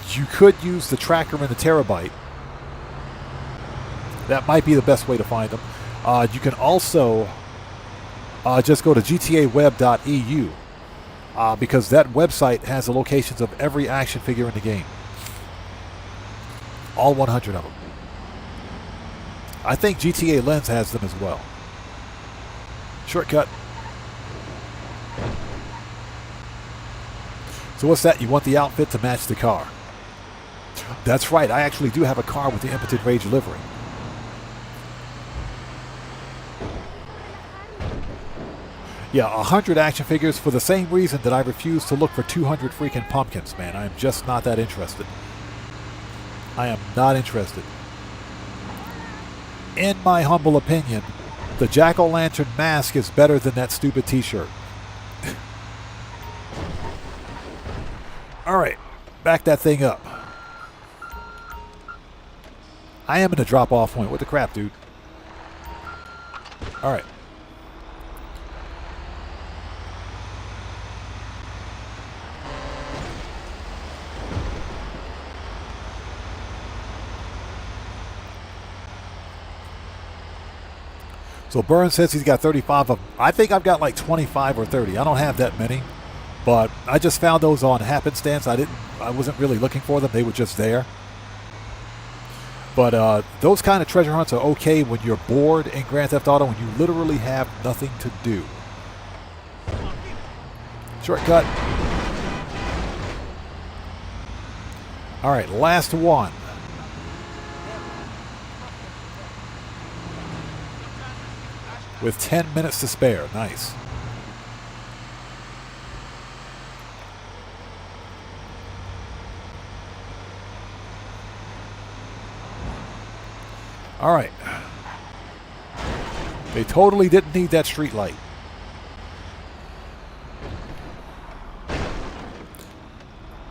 you could use the tracker and the terabyte. That might be the best way to find them. You can also just go to gtaweb.eu because that website has the locations of every action figure in the game. All 100 of them. I think GTA Lens has them as well. Shortcut. So what's that? You want the outfit to match the car. That's right. I actually do have a car with the Impotent Rage livery. Yeah, 100 action figures for the same reason that I refuse to look for 200 freaking pumpkins, man. I'm just not that interested. I am not interested. In my humble opinion, the jack-o'-lantern mask is better than that stupid t-shirt. All right, back that thing up. I am in a drop-off point. What the crap, dude? All right. So Burns says he's got 35 of them. I think I've got like 25 or 30. I don't have that many, but I just found those on happenstance. I wasn't really looking for them. They were just there. But those kind of treasure hunts are okay when you're bored in Grand Theft Auto, when you literally have nothing to do. Shortcut. All right, last one. With 10 minutes to spare. Nice. All right. They totally didn't need that street light.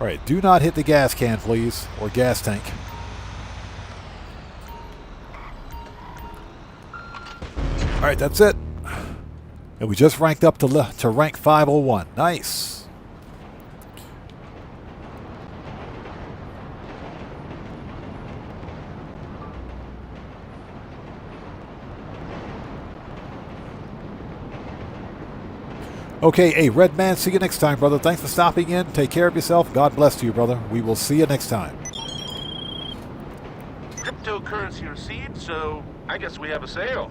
All right, do not hit the gas can, please, or gas tank. All right, that's it. And we just ranked up to rank 501. Nice. Okay, hey, Red Man, see you next time, brother. Thanks for stopping in. Take care of yourself. God bless you, brother. We will see you next time. Cryptocurrency received, so I guess we have a sale.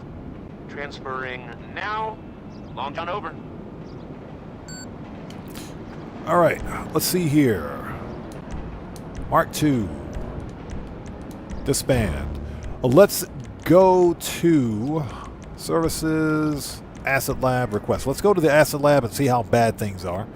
Transferring now. Long John over. All right, let's see here. Mark II. Disband. Let's go to services, Acid Lab request. Let's go to the Acid Lab and see how bad things are.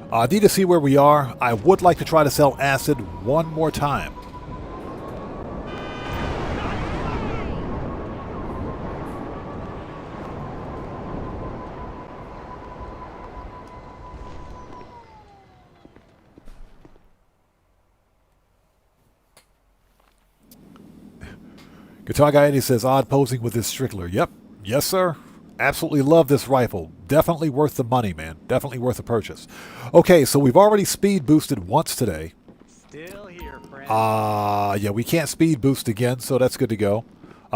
I need to see where we are. I would like to try to sell acid one more time. Guitar Guy Eddie says, odd posing with his Strickler. Yep. Yes, sir. Absolutely love this rifle. Definitely worth the money, man. Definitely worth the purchase. Okay, so we've already speed boosted once today. Still here, friend. Yeah, we can't speed boost again, so that's good to go.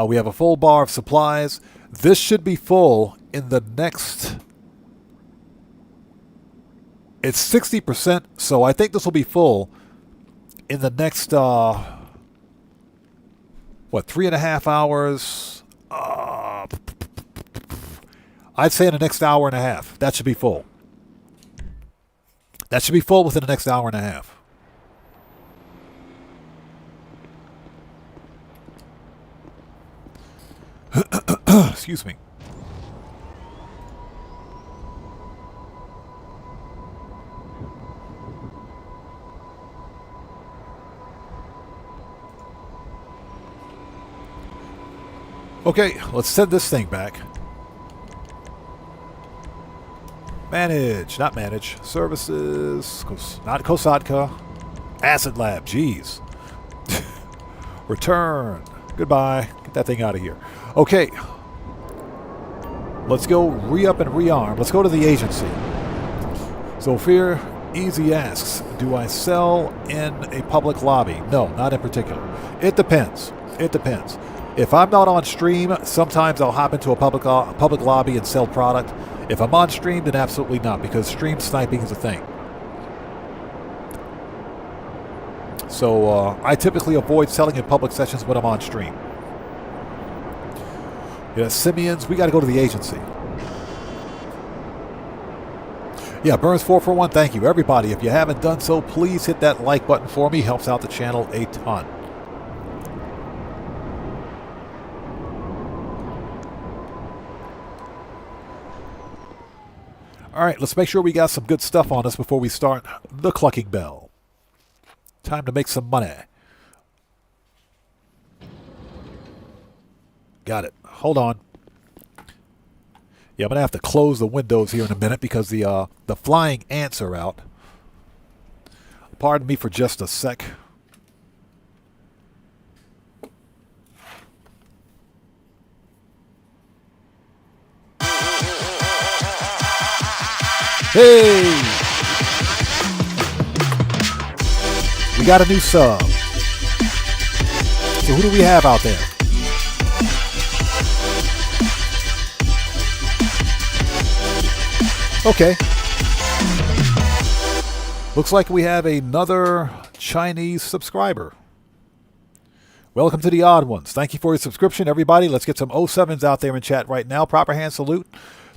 We have a full bar of supplies. This should be full in the next... It's 60%, so I think this will be full in the next, 3.5 hours? I'd say in the next hour and a half. That should be full. That should be full within the next hour and a half. Excuse me. Okay, let's send this thing back. Manage, not manage. Services, not Kosatka. Acid Lab, jeez. Return. Goodbye. Get that thing out of here. Okay. Let's go re-up and rearm. Let's go to the agency. Sophia Easy asks, do I sell in a public lobby? No, not in particular. It depends. It depends. If I'm not on stream, sometimes I'll hop into a public lobby and sell product. If I'm on stream, then absolutely not, because stream sniping is a thing. So I typically avoid selling in public sessions when I'm on stream. Yeah, Simeons, we got to go to the agency. Yeah, Burns441, thank you. Everybody, if you haven't done so, please hit that like button for me. Helps out the channel a ton. All right, let's make sure we got some good stuff on us before we start the Clucking Bell. Time to make some money. Got it. Hold on. Yeah, I'm going to have to close the windows here in a minute because the flying ants are out. Pardon me for just a sec. Hey! We got a new sub. So who do we have out there? Okay. Looks like we have another Chinese subscriber. Welcome to the Odd Ones. Thank you for your subscription, everybody. Let's get some 07s out there in chat right now. Proper hand salute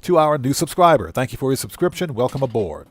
to our new subscriber. Thank you for your subscription. Welcome aboard.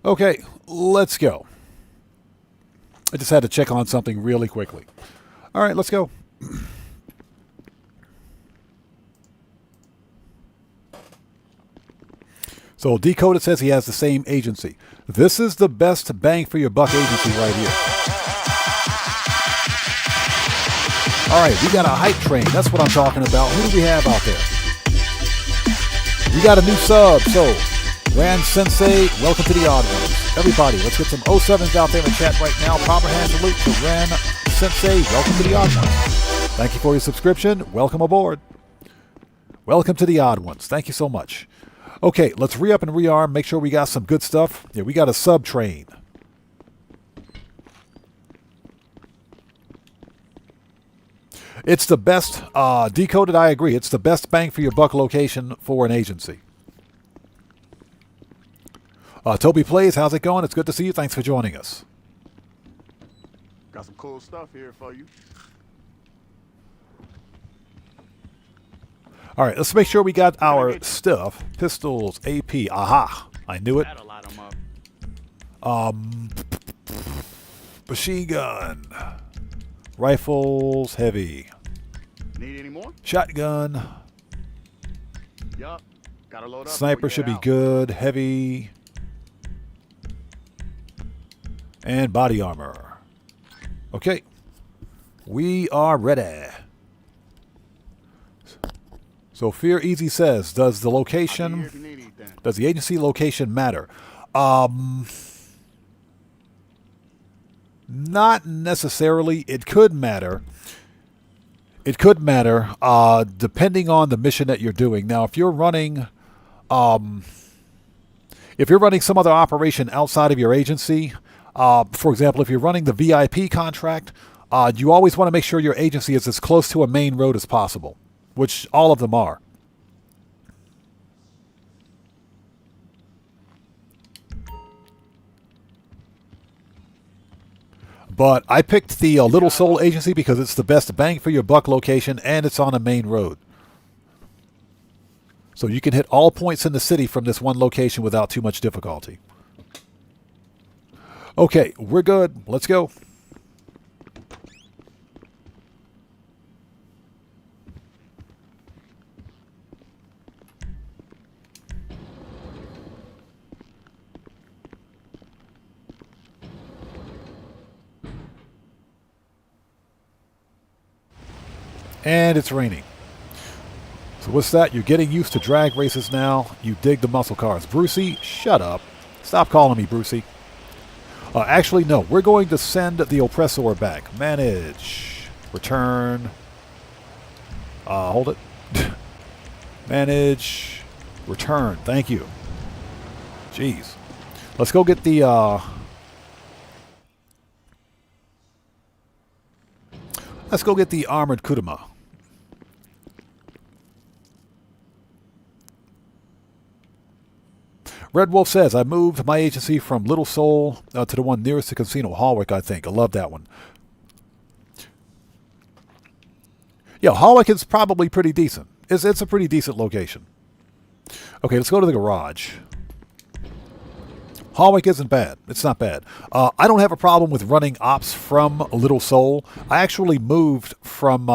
Okay, let's go. I just had to check on something really quickly. All right, let's go. So Decoded says he has the same agency. This is the best bang for your buck agency right here. All right, we got a hype train. That's what I'm talking about. Who do we have out there? We got a new sub. So Ran Sensei, welcome to the Odd Ones. Everybody, let's get some 07s out there in chat right now. Proper hand salute to Ran Sensei, welcome to the Odd Ones. Thank you for your subscription. Welcome aboard. Welcome to the Odd Ones. Thank you so much. Okay, let's re-up and rearm. Make sure we got some good stuff. Yeah, we got a sub train. It's the best, Decoded, I agree. It's the best bang for your buck location for an agency. Toby Plays, how's it going? It's good to see you. Thanks for joining us. Got some cool stuff here for you. All right, let's make sure we got our stuff. Pistols, AP, aha. I knew it. Machine gun. Rifles, heavy. Need any more? Shotgun. Yup. Gotta load up. Sniper should be good. Heavy. And body armor. Okay. We are ready. So Fear Easy says, does the agency location matter? Not necessarily. It could matter. It could matter depending on the mission that you're doing. Now, if you're running some other operation outside of your agency, for example, if you're running the VIP contract, you always want to make sure your agency is as close to a main road as possible, which all of them are. But I picked the Little Soul agency because it's the best bang for your buck location and it's on a main road. So you can hit all points in the city from this one location without too much difficulty. Okay, we're good. Let's go. And it's raining. So what's that? You're getting used to drag races now. You dig the muscle cars. Brucey, shut up. Stop calling me Brucey. Actually, no. We're going to send the oppressor back. Manage. Return. Hold it. Manage. Return. Thank you. Jeez. Let's go get the... Let's go get the armored Kuruma. Red Wolf says, I moved my agency from Little Seoul to the one nearest to Casino, Hallwick, I think. I love that one. Yeah, Hallwick is probably pretty decent. It's a pretty decent location. Okay, let's go to the garage. Hallwick isn't bad. It's not bad. I don't have a problem with running ops from Little Seoul. I actually moved from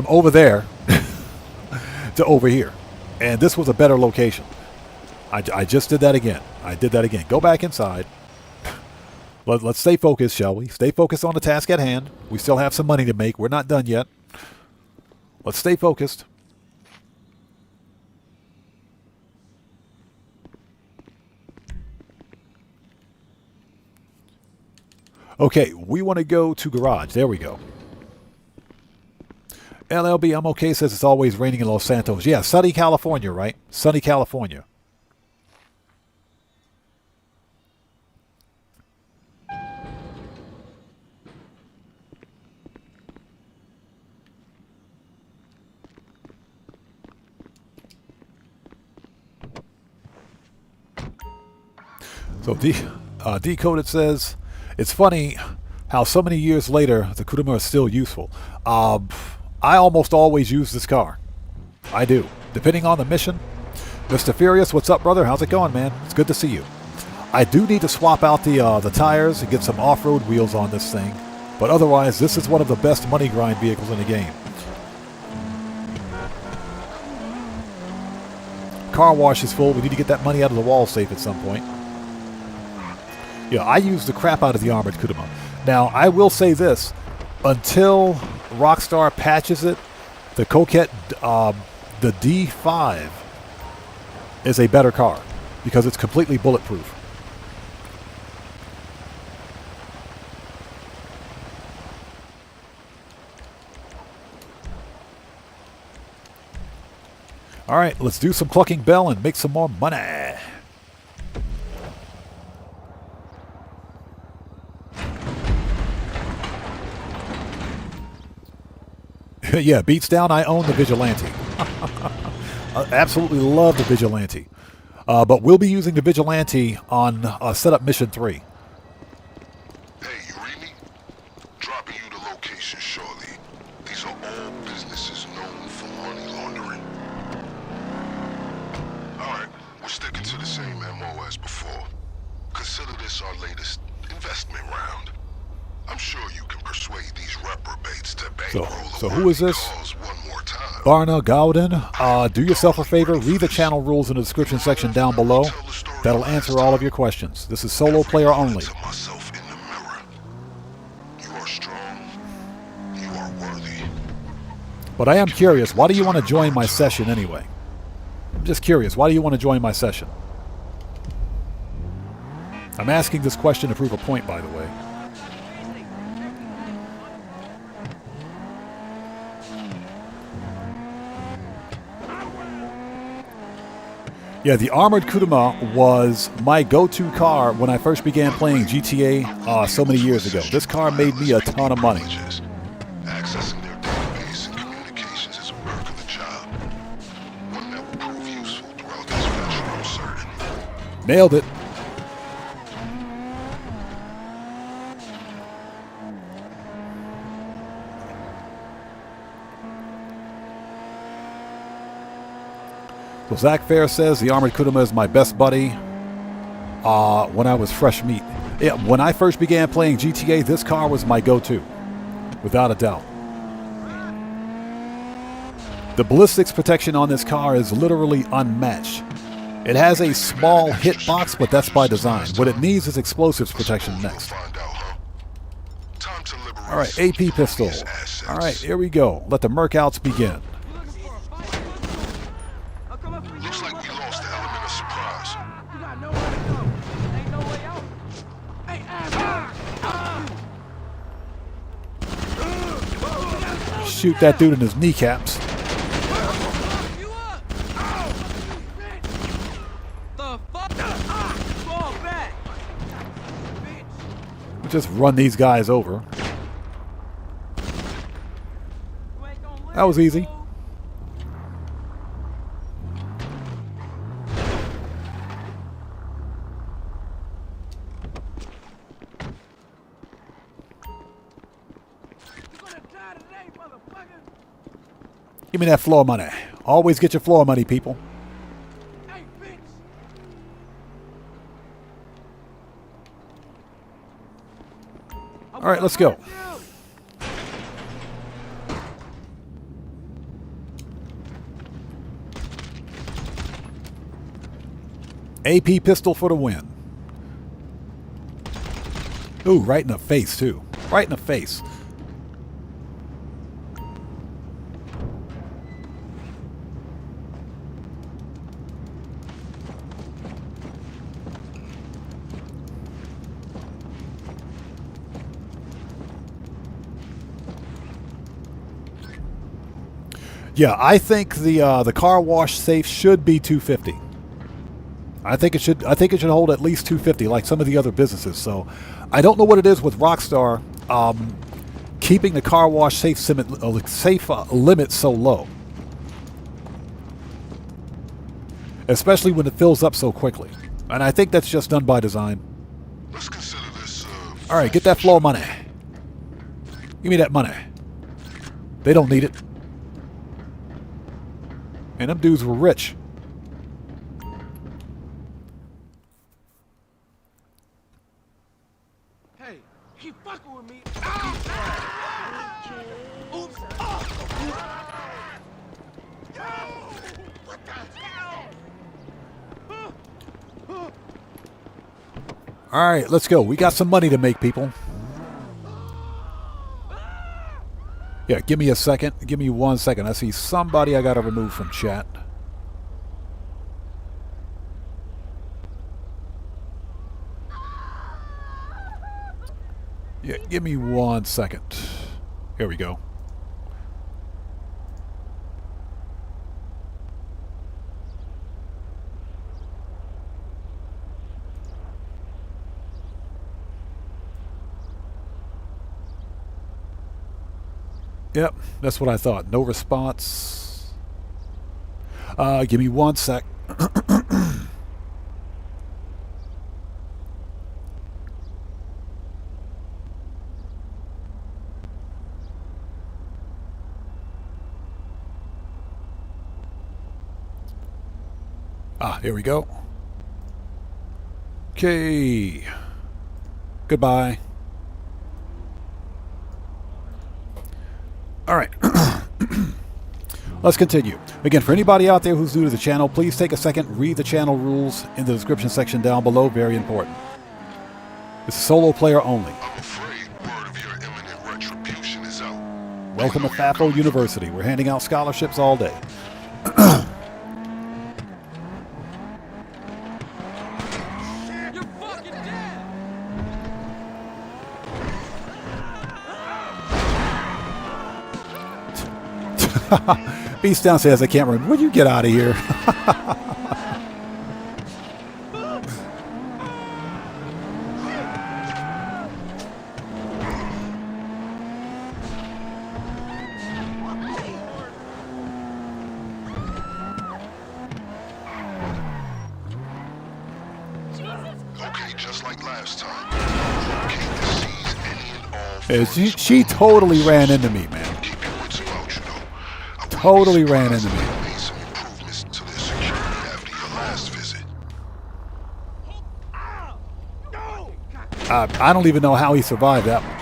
over there to over here. And this was a better location. I just did that again. I did that again. Go back inside. Let's stay focused, shall we? Stay focused on the task at hand. We still have some money to make. We're not done yet. Let's stay focused. Okay, we want to go to garage. There we go. LLB, I'm okay, says it's always raining in Los Santos. Yeah, sunny California, right? Sunny California. So Decoded says, it's funny how so many years later the Kuruma is still useful. I almost always use this car. I do. Depending on the mission. Mr. Furious, what's up, brother? How's it going, man? It's good to see you. I do need to swap out the tires and get some off-road wheels on this thing. But otherwise, this is one of the best money grind vehicles in the game. Car wash is full. We need to get that money out of the wall safe at some point. Yeah, I use the crap out of the armored Kuruma. Now, I will say this. Until Rockstar patches it, the Coquette, the D5 is a better car because it's completely bulletproof. All right, let's do some Clucking Bell and make some more money. Yeah, beats down, I own the Vigilante. I absolutely love the Vigilante. But we'll be using the Vigilante on setup mission 3. Hey, you read me? Dropping you the location shortly. These are all businesses known for money laundering. Alright, we're sticking to the same MO as before. Consider this our latest investment round. I'm sure you can persuade these reprobates to bankroll So who is this? one more time. Barna Gowden. Do yourself a favor, read the channel rules in the description section down below. That'll answer all of your questions. This is solo player only. To myself in the mirror. You are strong. You are worthy. But I am curious, why do you want to join my session anyway? I'm just curious, why do you want to join my session? I'm asking this question to prove a point, by the way. Yeah, the Armored Kuruma was my go-to car when I first began playing GTA so many years ago. This car made me a ton of money. Accessing their database and communications is a perk of the job. One that will prove useful throughout this venture, I'm certain. Nailed it. So Zach Fair says the Armored Kuruma is my best buddy when I was fresh meat. Yeah, when I first began playing GTA, this car was my go-to, without a doubt. The ballistics protection on this car is literally unmatched. It has a small hitbox, but that's by design. What it needs is explosives protection next. All right, AP pistol. All right, here we go. Let the Mercouts begin. Looks like we lost the element of surprise. You got nowhere to go. Ain't no way out. Hey, Shoot that dude in his kneecaps. you up. The fuck? Fall back. Bitch. Just run these guys over. You ain't gonna let That was it easy. go. Give me that floor money. Always get your floor money, people. Hey, bitch! All right, let's go. AP pistol for the win. Ooh, right in the face, too. Right in the face. Yeah, I think the car wash safe should be $250. I think it should hold at least $250, like some of the other businesses. So, I don't know what it is with Rockstar keeping the car wash safe limit so low, especially when it fills up so quickly. And I think that's just done by design. Let's consider this. All right, get that floor money. Give me that money. They don't need it. And them dudes were rich. Hey, he fucking with me. Ah! Oops. What the hell? All right, let's go. We got some money to make, people. Yeah, give me a second. Give me 1 second. I see somebody I got to remove from chat. Yeah, give me 1 second. Here we go. Yep, that's what I thought. No response. Give me 1 sec. Here we go. Okay. Goodbye. All right. Let's continue. Again, for anybody out there who's new to the channel, please take a second, read the channel rules in the description section down below. Very important. It's solo player only. I'm afraid word of your imminent retribution is out. Welcome to FAFO University. We're handing out scholarships all day. You're fucking dead! Beast down says I can't remember. Would you get out of here? Okay, just like last time. Locate the seas, any and all. Yeah, she totally ran into me, man. Keep your wits about you, though. I wouldn't Totally be ran surprised into if me. they made some improvements to their security after your last visit. I don't even know how he survived that one.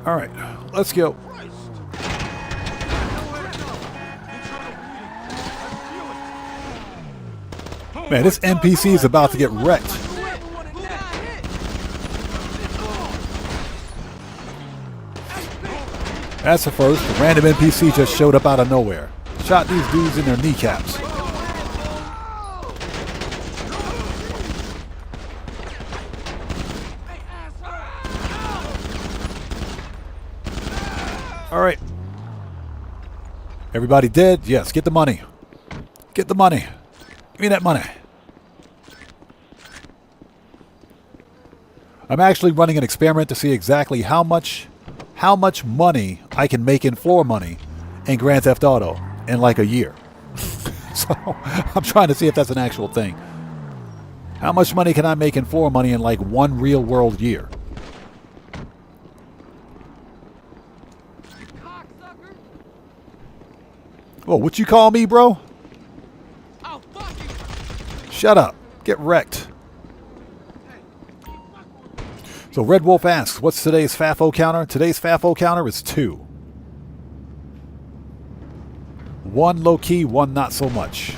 All right, let's go. Man, this NPC is about to get wrecked. That's the first. A random NPC just showed up out of nowhere. Shot these dudes in their kneecaps. All right. Everybody dead? Yes, get the money. Get the money. Give me that money. I'm actually running an experiment to see exactly how much money I can make in floor money in Grand Theft Auto in like a year. So I'm trying to see if that's an actual thing. How much money can I make in floor money in like one real world year? Oh, what you call me, bro? Oh, fuck you. Shut up. Get wrecked. So Red Wolf asks, what's today's FAFO counter? Today's FAFO counter is 2. 1 low-key, 1 not so much.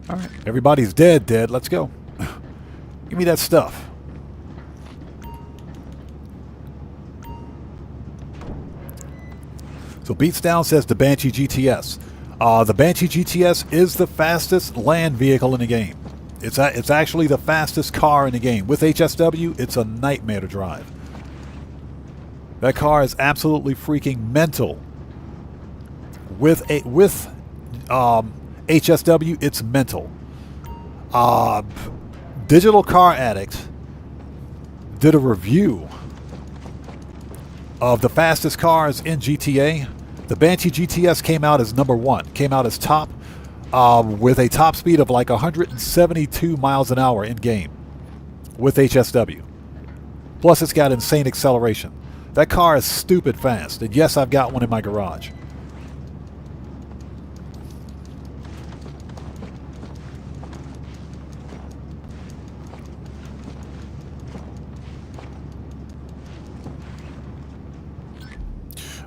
All right, everybody's dead. Let's go. Give me that stuff. So Beats Down says the Banshee GTS. The Banshee GTS is the fastest land vehicle in the game. It's actually the fastest car in the game. With HSW, it's a nightmare to drive. That car is absolutely freaking mental. With HSW, it's mental. Digital Car Addict did a review of the fastest cars in GTA. The Banshee GTS came out as number 1, came out as top, with a top speed of like 172 miles an hour in game with HSW. Plus, it's got insane acceleration. That car is stupid fast, and yes, I've got one in my garage.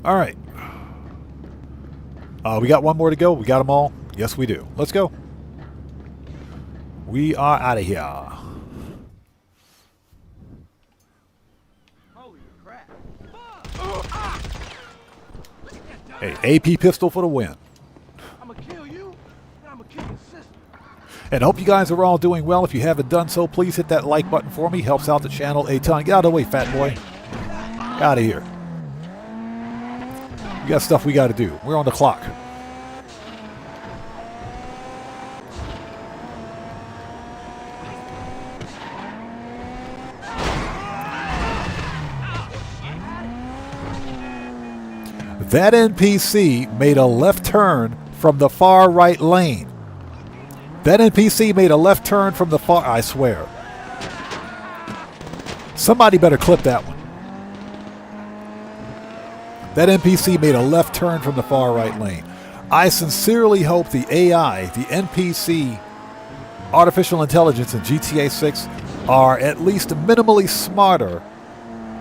All right. We got one more to go. We got them all. Yes, we do. Let's go. We are out of here. Holy crap. Hey, AP pistol for the win. I'm gonna kill you, and I'm gonna kill your sister. And I hope you guys are all doing well. If you haven't done so, please hit that like button for me. Helps out the channel a ton. Get out of the way, fat boy. Get out of here. We got stuff we got to do. We're on the clock. That NPC made a left turn from the far right lane. That NPC made a left turn from the far... I swear. Somebody better clip that one. That NPC made a left turn from the far right lane. I sincerely hope the AI, the NPC, artificial intelligence in GTA 6 are at least minimally smarter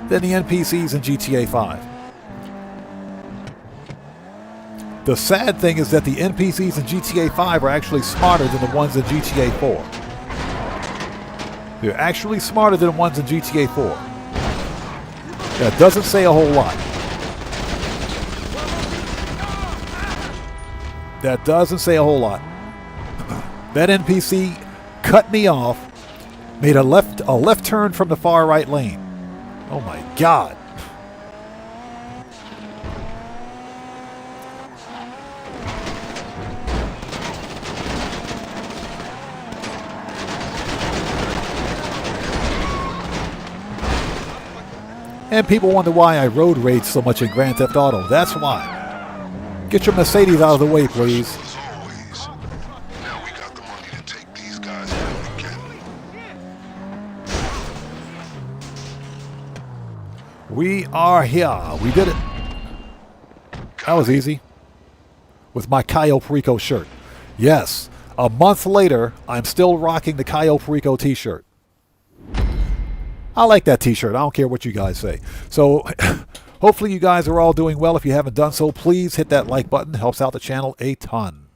than the NPCs in GTA 5. The sad thing is that the NPCs in GTA 5 are actually smarter than the ones in GTA 4. They're actually smarter than the ones in GTA 4. That doesn't say a whole lot. That doesn't say a whole lot. That NPC cut me off, made a left turn from the far right lane. Oh my God. And people wonder why I road rage so much in Grand Theft Auto. That's why. Get your Mercedes out of the way, please. As always. Now we got the money to take these guys down again. We are here. We did it. That was easy. With my Cayo Perico shirt. Yes, a month later, I'm still rocking the Cayo Perico t-shirt. I like that t-shirt. I don't care what you guys say. So, hopefully you guys are all doing well. If you haven't done so, please hit that like button. It helps out the channel a ton.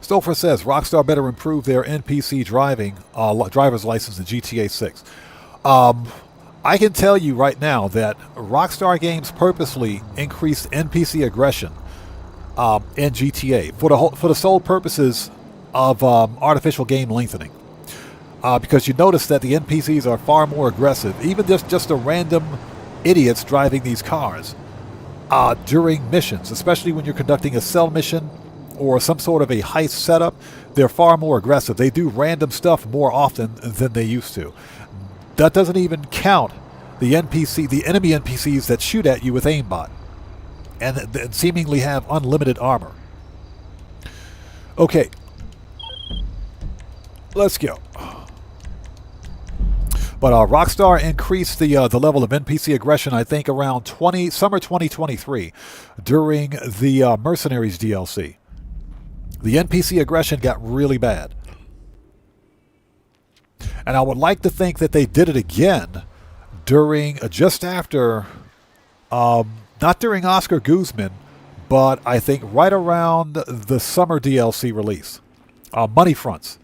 Stouffer says Rockstar better improve their NPC driver's license in GTA 6. I can tell you right now that Rockstar Games purposely increased NPC aggression in GTA for the sole purposes of artificial game lengthening. Because you notice that the NPCs are far more aggressive, even just the random idiots driving these cars during missions, especially when you're conducting a cell mission or some sort of a heist setup, they're far more aggressive. They do random stuff more often than they used to. That doesn't even count the enemy NPCs that shoot at you with aimbot and seemingly have unlimited armor. Okay, let's go. But Rockstar increased the level of NPC aggression, I think, around summer 2023 during the Mercenaries DLC. The NPC aggression got really bad. And I would like to think that they did it again during, just after, not during Oscar Guzman, but I think right around the summer DLC release. Money Fronts.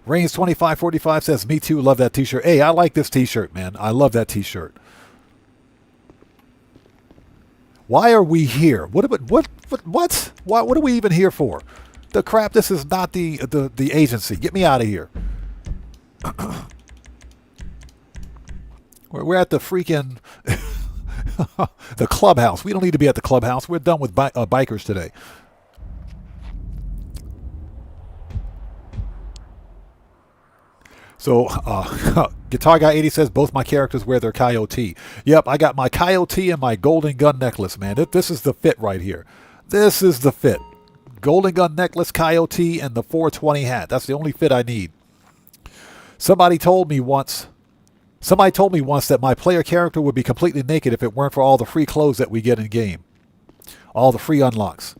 Reigns 2545 says, me too, love that t-shirt. Hey, I like this t-shirt, man. I love that t-shirt. Why are we here? What are we even here for? The crap, this is not the agency. Get me out of here. We're at the freaking the clubhouse. We don't need to be at the clubhouse. We're done with bikers today. So, Guitar Guy 80 says, both my characters wear their Coyote. Yep, I got my Coyote and my golden gun necklace, man. This is the fit right here. This is the fit. Golden gun necklace, Coyote, and the 420 hat. That's the only fit I need. Somebody told me once that my player character would be completely naked if it weren't for all the free clothes that we get in game. All the free unlocks.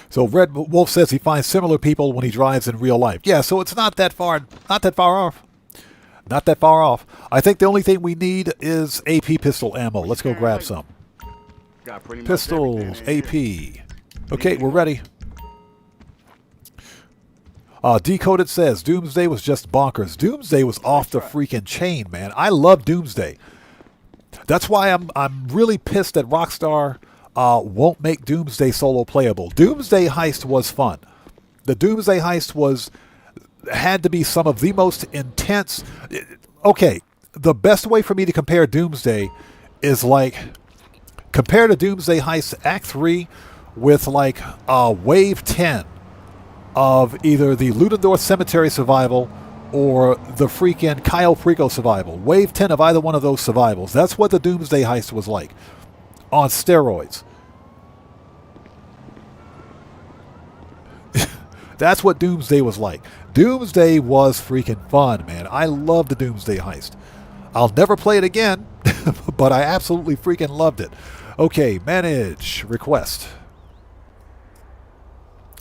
So Red Wolf says he finds similar people when he drives in real life. Yeah, so it's not that far off. Not that far off. I think the only thing we need is AP pistol ammo. Let's go grab some. Pistols, AP. Okay, we're ready. Decoded says, Doomsday was just bonkers. Doomsday was off the freaking chain, man. I love Doomsday. That's why I'm really pissed that Rockstar won't make Doomsday solo playable. Doomsday Heist was fun. The Doomsday Heist had to be some of the most intense. Okay, the best way for me to compare Doomsday is like compare the Doomsday Heist Act 3 with like Wave 10 of either the Ludendorff Cemetery survival or the freaking Cayo Perico survival. Wave 10 of either one of those survivals. That's what the Doomsday Heist was like. On steroids. That's what Doomsday was like. Doomsday was freaking fun, man. I love the Doomsday Heist. I'll never play it again, but I absolutely freaking loved it. Okay, manage, request.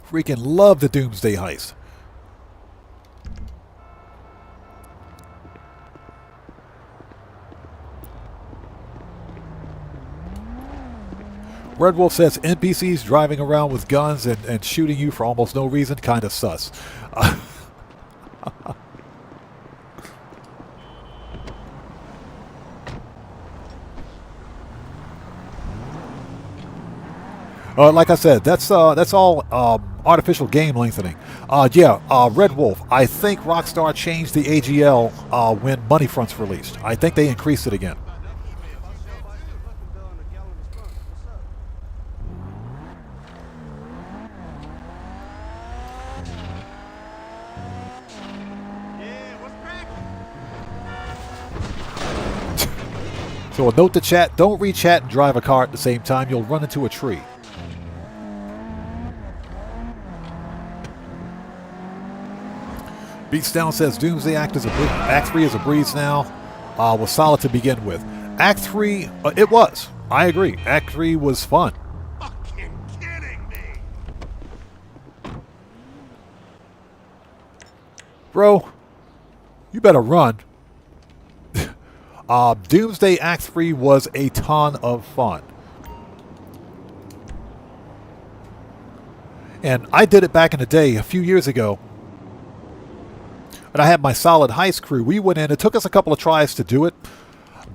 Freaking love the Doomsday Heist. Red Wolf says NPCs driving around with guns and shooting you for almost no reason, kind of sus. Like I said, that's all artificial game lengthening. Red Wolf. I think Rockstar changed the AGL when Money Front's released. I think they increased it again. So a note to chat, don't read chat and drive a car at the same time. You'll run into a tree. Beats Down says Doomsday Act 3 is a breeze now. Was solid to begin with. Act 3, it was. I agree. Act 3 was fun. Fucking kidding me. Bro, you better run. Doomsday Act 3 was a ton of fun. And I did it back in the day, a few years ago. And I had my solid heist crew. We went in. It took us a couple of tries to do it.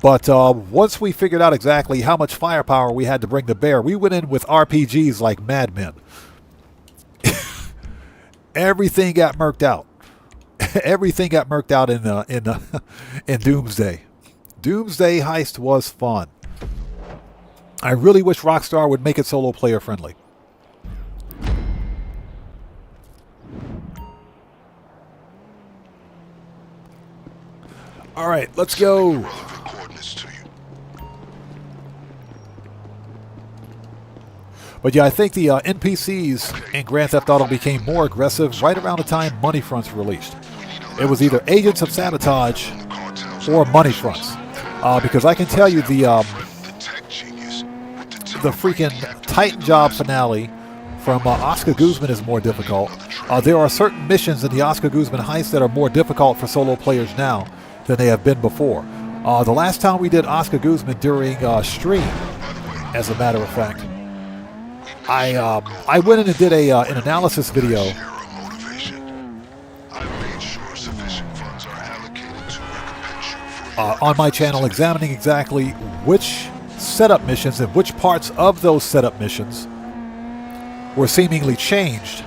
But once we figured out exactly how much firepower we had to bring to bear, we went in with RPGs like madmen. Everything got murked out. everything got murked out in Doomsday. Doomsday Heist was fun. I really wish Rockstar would make it solo player friendly. All right, let's go. But yeah, I think the NPCs in Grand Theft Auto became more aggressive right around the time Money Fronts released. It was either Agents of Sabotage or Money Fronts. Because I can tell you the freaking Titan Job finale from Oscar Guzman is more difficult. There are certain missions in the Oscar Guzman heist that are more difficult for solo players now than they have been before. The last time we did Oscar Guzman during stream, as a matter of fact, I went in and did an analysis video on my channel examining exactly which setup missions and which parts of those setup missions were seemingly changed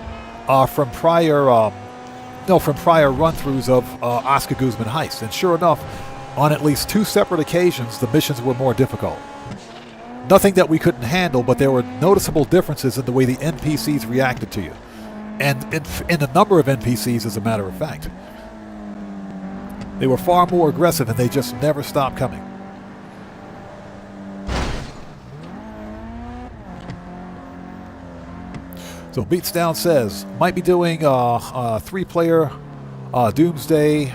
from prior run-throughs of Oscar Guzman Heist. And sure enough, on at least 2 separate occasions, the missions were more difficult. Nothing that we couldn't handle, but there were noticeable differences in the way the NPCs reacted to you. And in the number of NPCs, as a matter of fact. They were far more aggressive, and they just never stopped coming. So Beatsdown says, might be doing 3-player Doomsday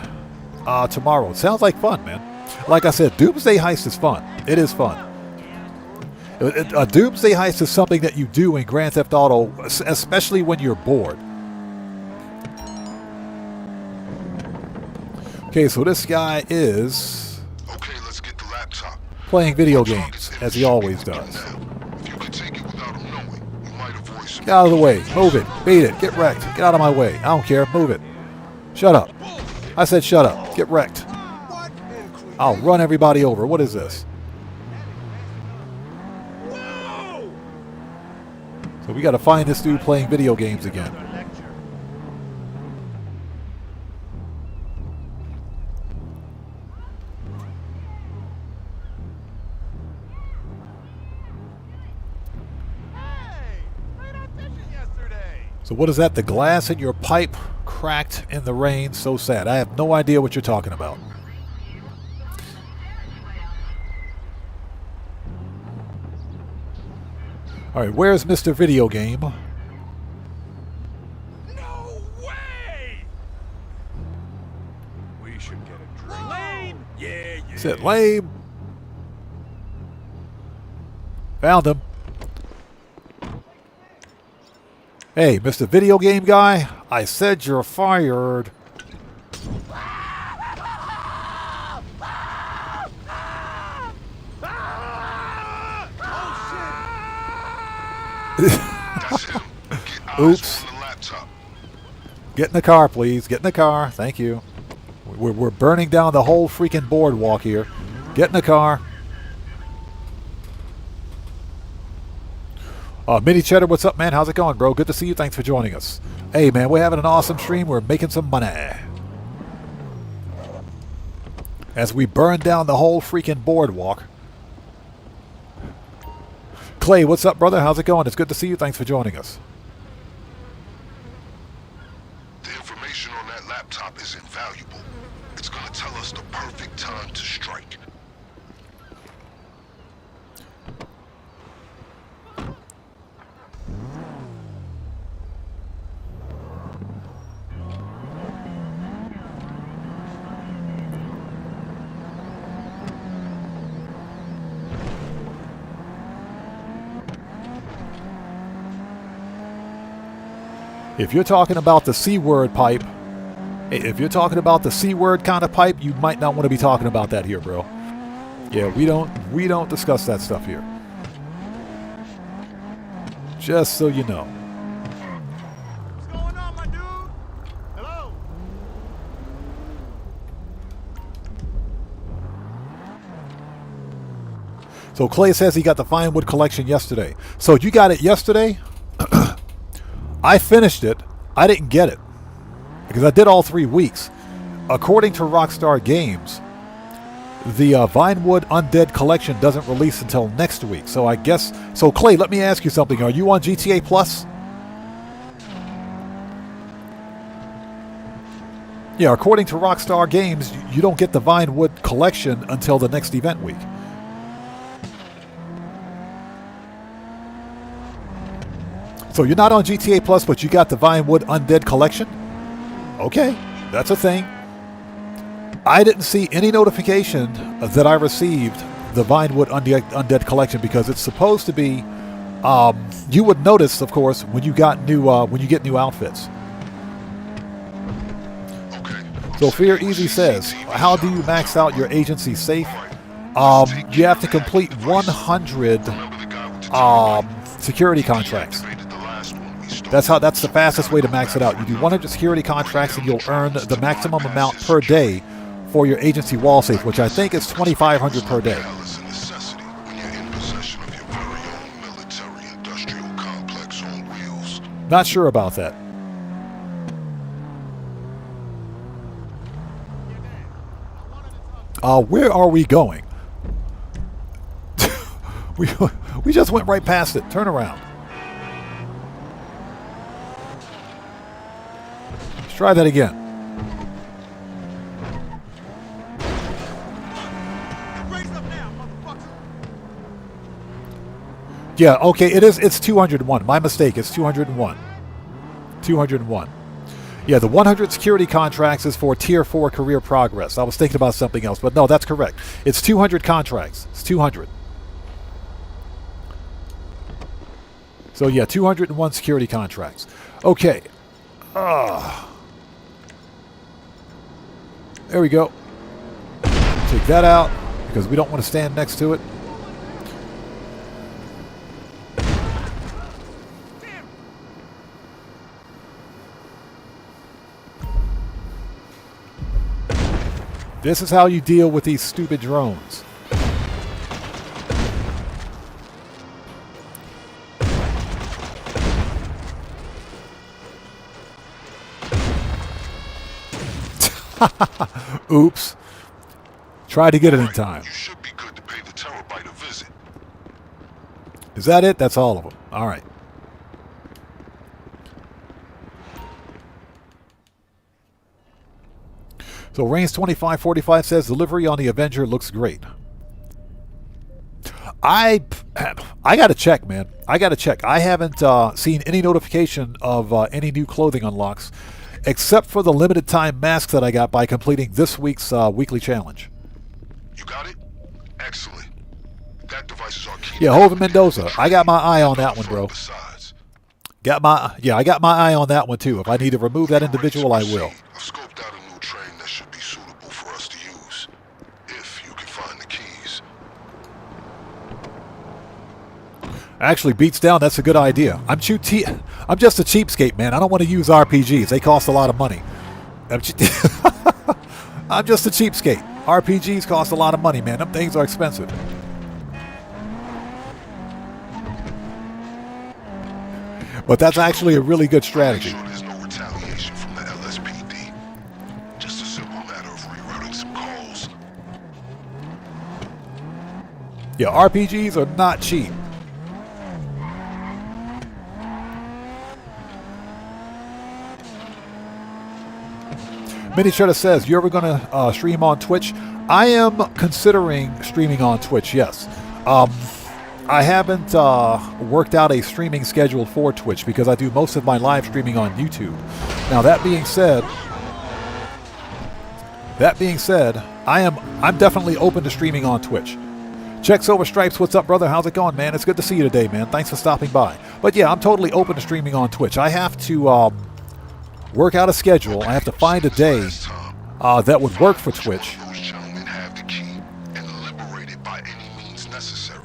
tomorrow. It sounds like fun, man. Like I said, Doomsday Heist is fun. It is fun. A Doomsday Heist is something that you do in Grand Theft Auto, especially when you're bored. Okay, so this guy is playing video games, as he always does. Get out of the way. Move it. Beat it. Get wrecked. Get out of my way. I don't care. Move it. Shut up. I said shut up. Get wrecked. I'll run everybody over. What is this? So we got to find this dude playing video games again. So what is that? The glass in your pipe cracked in the rain. So sad. I have no idea what you're talking about. All right, where's Mr. Video Game? No way! We should get a drink. Lame! Yeah. Is it lame? Found him. Hey, Mr. Video Game guy, I said you're fired. Oops. Get in the car, please. Get in the car. Thank you. We're burning down the whole freaking boardwalk here. Get in the car. Mini Cheddar, what's up, man? How's it going, bro? Good to see you. Thanks for joining us. Hey, man, we're having an awesome stream. We're making some money. As we burn down the whole freaking boardwalk. Clay, what's up, brother? How's it going? It's good to see you. Thanks for joining us. The information on that laptop is invaluable. It's going to tell us the perfect time to strike. If you're talking about the C-word pipe, if you're talking about the C-word kind of pipe, you might not want to be talking about that here, bro. Yeah, we don't discuss that stuff here. Just so you know. What's going on, my dude? Hello? So Clay says he got the Finewood collection yesterday. So you got it yesterday? I finished it. I didn't get it because I did all 3 weeks. according to Rockstar Games, the Vinewood Undead Collection doesn't release until next week. So I guess... So, Clay, let me ask you something. Are you on GTA Plus? Yeah, according to Rockstar Games, you don't get the Vinewood Collection until the next event week. So you're not on GTA Plus, but you got the Vinewood Undead Collection? Okay, that's a thing. I didn't see any notification that I received the Vinewood Undead Collection because it's supposed to be. You would notice, of course, when you get new outfits. So Fear Easy says, how do you max out your agency safe? You have to complete 100 security contracts. That's the fastest way to max it out. You do 100 security contracts and you'll earn the maximum amount per day for your agency wall safe, which I think is 2,500 per day. Not sure about that. Where are we going? we just went right past it. Turn around. Let's try that again. Yeah, okay, it's 201. My mistake, it's 201. 201. Yeah, the 100 security contracts is for Tier 4 career progress. I was thinking about something else, but no, that's correct. It's 200 contracts. It's 200. So yeah, 201 security contracts. Okay. There we go. Take that out because we don't want to stand next to it. This is how you deal with these stupid drones. Oops. Tried to get it in time. You should be good to pay the terabyte a visit. Is that it? That's all of them. All right. So Reigns 2545 says delivery on the Avenger looks great. I got to check, man. I got to check. I haven't seen any notification of any new clothing unlocks, except for the limited time masks that I got by completing this week's weekly challenge. You got it? Excellent. That device is our key. Yeah, Hovind Mendoza. I got my eye on that one, bro. I got my eye on that one too. If I need to remove that individual, I will. I've scoped out a new train that should be suitable for us to use, if you can find the keys. Actually, beats down. That's a good idea. I'm just a cheapskate, man. I don't want to use RPGs. They cost a lot of money. I'm just a cheapskate. RPGs cost a lot of money, man. Them things are expensive. But that's actually a really good strategy. Make sure there's no retaliation from the LSPD. Just a simple matter of rerouting some calls. Yeah, RPGs are not cheap. Minichetta says, you ever going to stream on Twitch? I am considering streaming on Twitch, yes. I haven't worked out a streaming schedule for Twitch because I do most of my live streaming on YouTube. Now that being said, I'm definitely open to streaming on Twitch. Check Silver Stripes, what's up, brother? How's it going, man? It's good to see you today, man. Thanks for stopping by. But yeah, I'm totally open to streaming on Twitch. I have to work out a schedule. I have to find a day that would work for Twitch.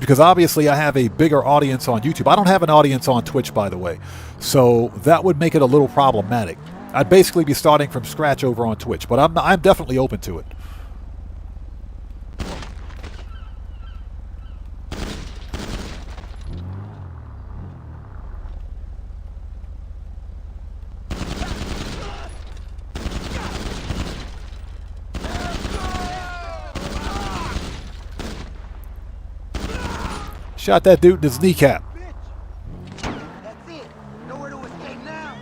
Because obviously I have a bigger audience on YouTube. I don't have an audience on Twitch, by the way. So that would make it a little problematic. I'd basically be starting from scratch over on Twitch. But I'm definitely open to it. Shot that dude in his kneecap. That's it. Nowhere to escape now.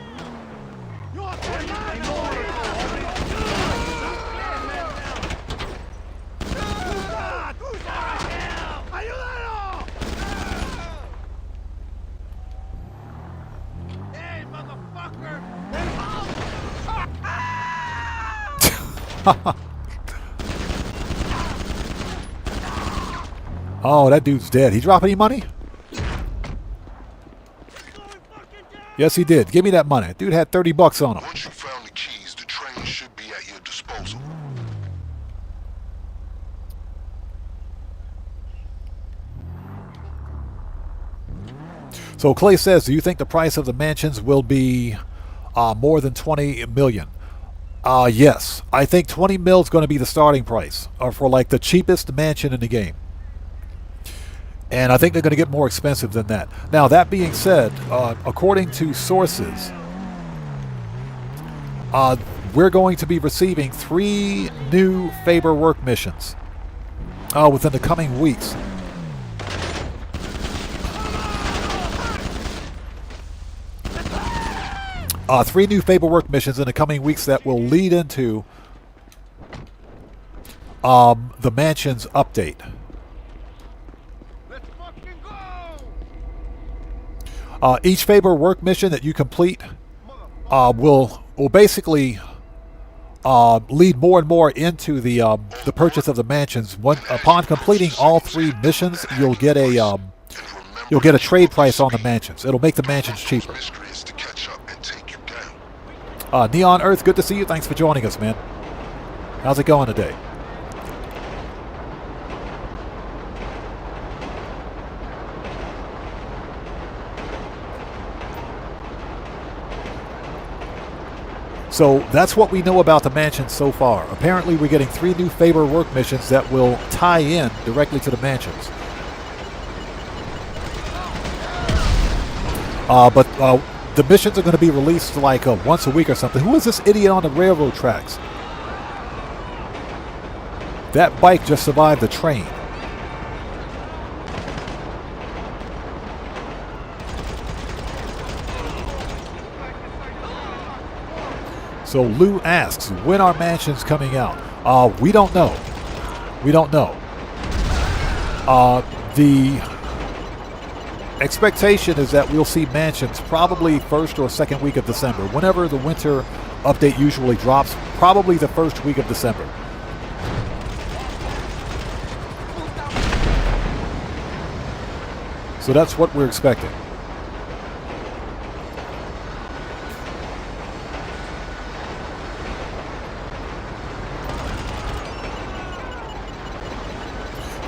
Hey, motherfucker! Oh, that dude's dead. He drop any money? Yes, he did. Give me that money. Dude had 30 bucks on him. Once you found the keys, the train should be at your disposal. So Clay says, do you think the price of the mansions will be more than 20 million? Yes. I think 20 mil is going to be the starting price for like the cheapest mansion in the game. And I think they're going to get more expensive than that. Now, that being said, according to sources, we're going to be receiving 3 new Faber work missions within the coming weeks. Three new Faber work missions in the coming weeks that will lead into the mansion's update. Each Faber work mission that you complete will basically lead more and more into the purchase of the mansions. Upon completing all 3 missions, you'll get a trade price on the mansions. It'll make the mansions cheaper. Neon Earth, good to see you. Thanks for joining us, man. How's it going today? So that's what we know about the mansion so far. Apparently we're getting 3 new Faber work missions that will tie in directly to the mansions. But the missions are going to be released like once a week or something. Who is this idiot on the railroad tracks? That bike just survived the train. So Lou asks, when are mansions coming out? We don't know. We don't know. The expectation is that we'll see mansions probably first or second week of December. Whenever the winter update usually drops, probably the first week of December. So that's what we're expecting.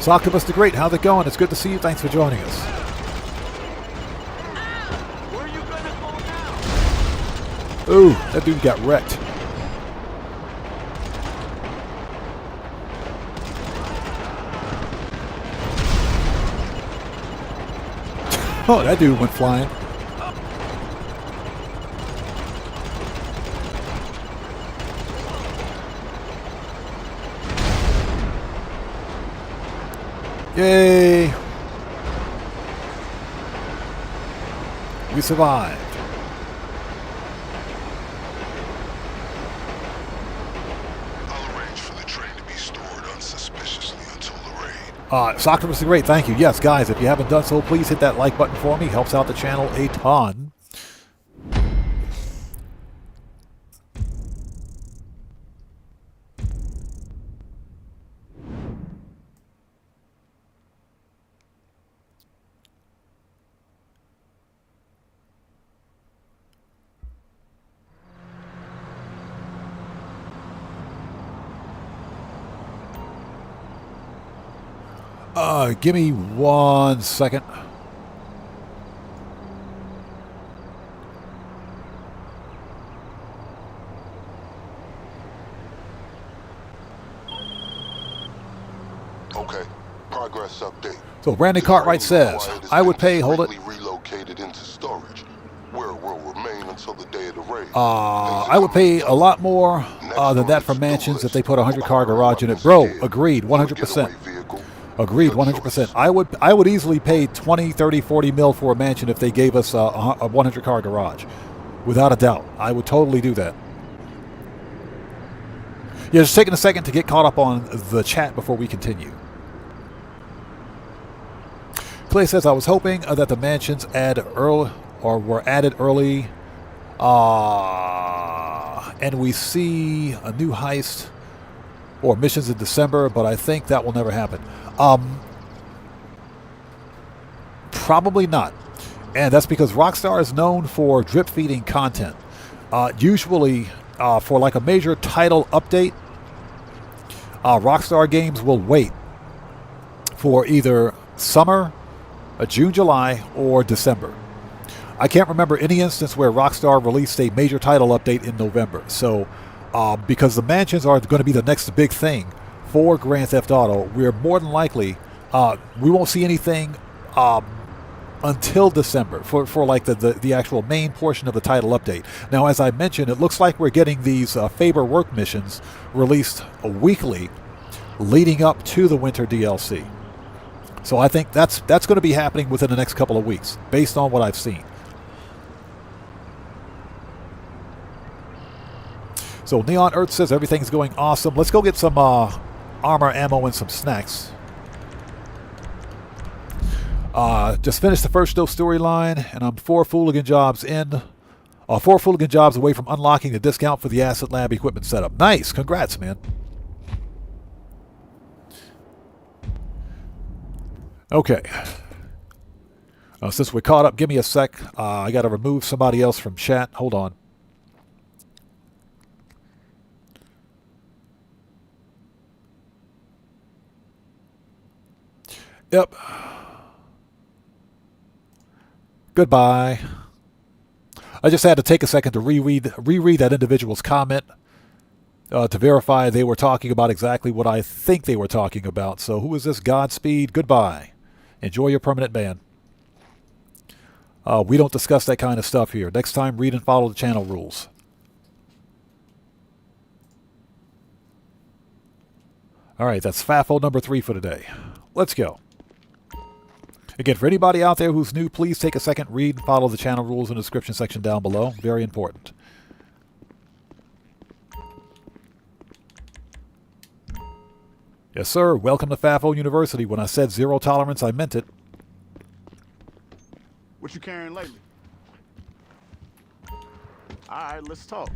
Octopus the Great, how's it going? It's good to see you. Thanks for joining us. Where are you gonna go now? Ooh, that dude got wrecked. Oh, that dude went flying. Yay! We survived. I'll arrange for the train to be stored unsuspiciously until the raid. Octopus the Great, thank you. Yes, guys, if you haven't done so, please hit that like button for me. Helps out the channel a ton. Give me 1 second. Okay, progress update. So Brandon Cartwright says, I would pay, hold it. Relocated into storage, where it will remain until the day of the raid. I would pay a lot more than that for mansions if they put a 100-car garage in it. Bro, agreed, 100%. Agreed, 100%. I would easily pay 20, 30, 40 mil for a mansion if they gave us a 100-car garage. Without a doubt. I would totally do that. Yeah, just taking a second to get caught up on the chat before we continue. Clay says, I was hoping that the mansions were added early, and we see a new heist or missions in December, but I think that will never happen. Probably not. And that's because Rockstar is known for drip-feeding content. Usually, for like a major title update, Rockstar Games will wait for either summer, June, July, or December. I can't remember any instance where Rockstar released a major title update in November. So, because the mansions are going to be the next big thing for Grand Theft Auto, we're more than likely, we won't see anything until December for like the actual main portion of the title update. Now, as I mentioned, it looks like we're getting these Faber work missions released weekly leading up to the winter DLC. So I think that's going to be happening within the next couple of weeks, based on what I've seen. So Neon Earth says everything's going awesome. Let's go get some armor, ammo, and some snacks. Just finished the first Doe storyline, and I'm 4 Fooligan jobs away from unlocking the discount for the Asset Lab equipment setup. Nice, congrats, man. Okay. Since we're caught up, give me a sec. I got to remove somebody else from chat. Hold on. Yep. Goodbye. I just had to take a second to reread that individual's comment to verify they were talking about exactly what I think they were talking about. So who is this? Godspeed. Goodbye. Enjoy your permanent ban. We don't discuss that kind of stuff here. Next time, read and follow the channel rules. All right, that's FAFO number 3 for today. Let's go. Again, for anybody out there who's new, please take a second, read and follow the channel rules in the description section down below. Very important. Yes, sir. Welcome to FAFO University. When I said zero tolerance, I meant it. What you carrying lately? All right, let's talk.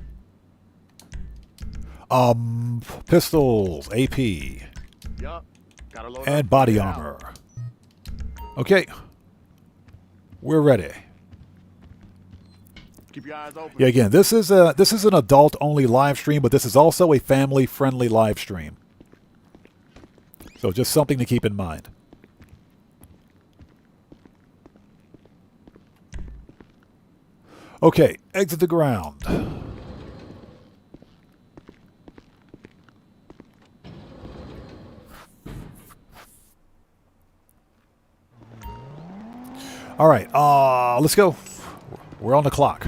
Pistols, AP, Yup. Gotta load and up. body Get out. armor. Okay. We're ready. Keep your eyes open. Yeah, again, this is an adult-only live stream, but this is also a family-friendly live stream. So just something to keep in mind. Okay, exit the ground. All right, let's go. We're on the clock.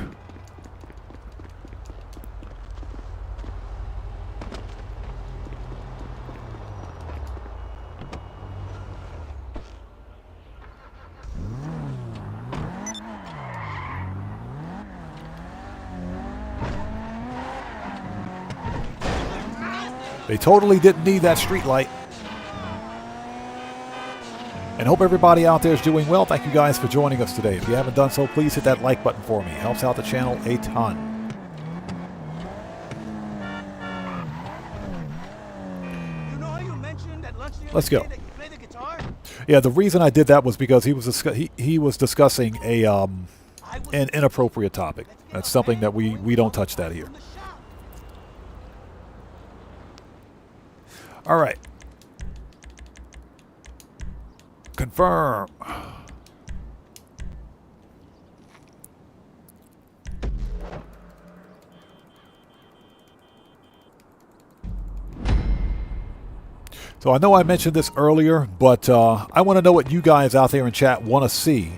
They totally didn't need that street light. And hope everybody out there is doing well. Thank you guys for joining us today. If you haven't done so, please hit that like button for me. It helps out the channel a ton. You know how you mentioned at lunch the other Let's go. day that you play the guitar? Yeah, the reason I did that was because he was discussing an inappropriate topic. That's something that we don't touch that here. All right. Confirm. So I know I mentioned this earlier, but I want to know what you guys out there in chat want to see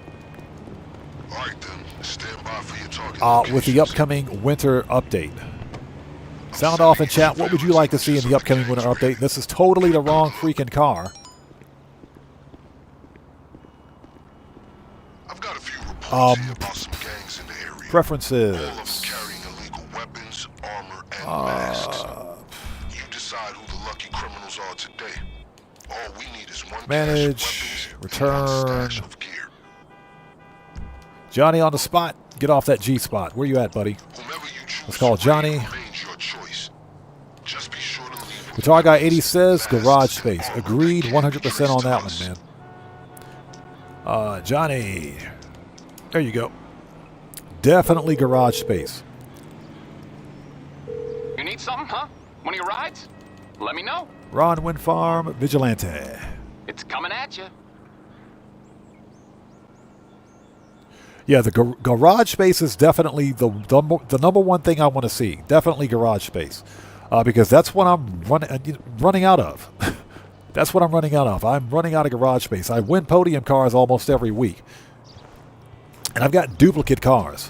All right, then. Stand by for your target with the upcoming winter update. Sound off in chat. What would you like to see in the upcoming winter update? This is totally the wrong freaking car. about some gangs in the area. All of them Preferences. carrying illegal weapons, armor, and masks. You decide who the lucky criminals are today. All we need is one Manage, cache of weapons return. and one stash of gear. Johnny on the spot. Get off that G spot. Where you at, buddy? Whomever you choose Let's call to Johnny. raid remains your choice. Just be sure to leave Guitar Guy 80 says garage space. Agreed 100% on that one, man. Johnny. There you go. Definitely garage space. You need something, huh? One of your rides? Let me know. Ron Wind Farm, Vigilante. It's coming at you. Yeah, the garage space is definitely the number one thing I want to see. Definitely garage space. Because that's what I'm running out of. That's what I'm running out of. I'm running out of garage space. I win podium cars almost every week. And I've got duplicate cars.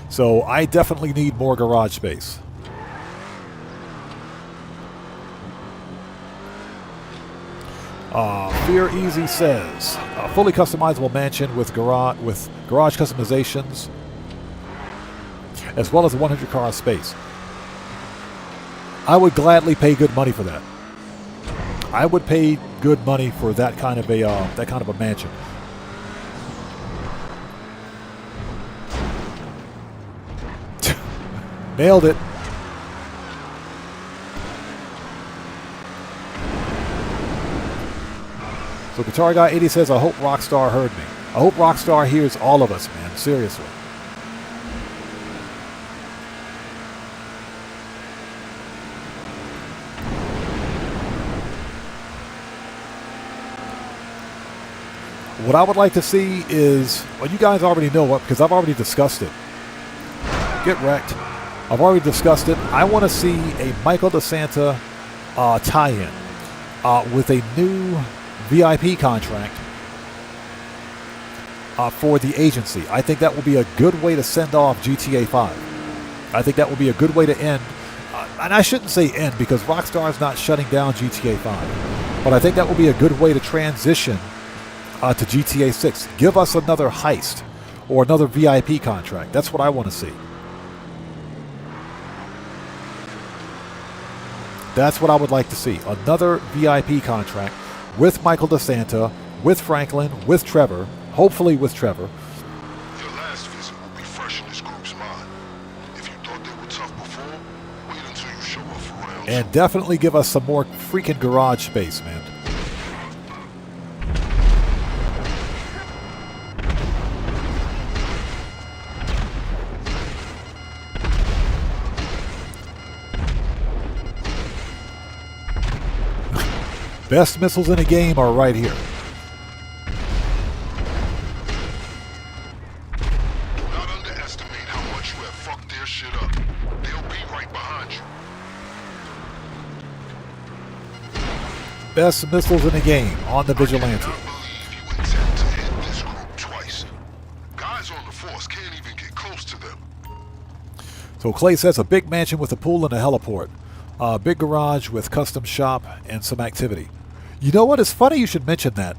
So I definitely need more garage space. Fear Easy says, a fully customizable mansion with garage customizations, as well as a 100 car space. I would gladly pay good money for that. I would pay good money for that kind of a mansion. Nailed it. So Guitar Guy 80 says, I hope Rockstar heard me. I hope Rockstar hears all of us, man. Seriously. What I would like to see is, well, you guys already know what, because I've already discussed it. Get wrecked. I've already discussed it. I want to see a Michael DeSanta tie-in with a new VIP contract for the agency. I think that will be a good way to send off GTA 5. I think that will be a good way to end, and I shouldn't say end because Rockstar is not shutting down GTA 5, but I think that will be a good way to transition to GTA 6. Give us another Heist or another VIP contract. That's what I want to see. That's what I would like to see. Another VIP contract with Michael DeSanta, with Franklin, with Trevor, hopefully with Trevor. Your last visit will be fresh in this group's mind. If you thought they were tough before, wait until you show up for rounds. And definitely give us some more freaking garage space, man. Best missiles in the game are right here. Not underestimate how much you have fucked their shit up. They'll be right behind you. Best missiles in the game on the Vigilante. I cannot believe you intend to hit this group twice. Guys on the force can't even get close to them. So Clay says a big mansion with a pool and a heliport. Big garage with custom shop and some activity. You know what? It's funny you should mention that.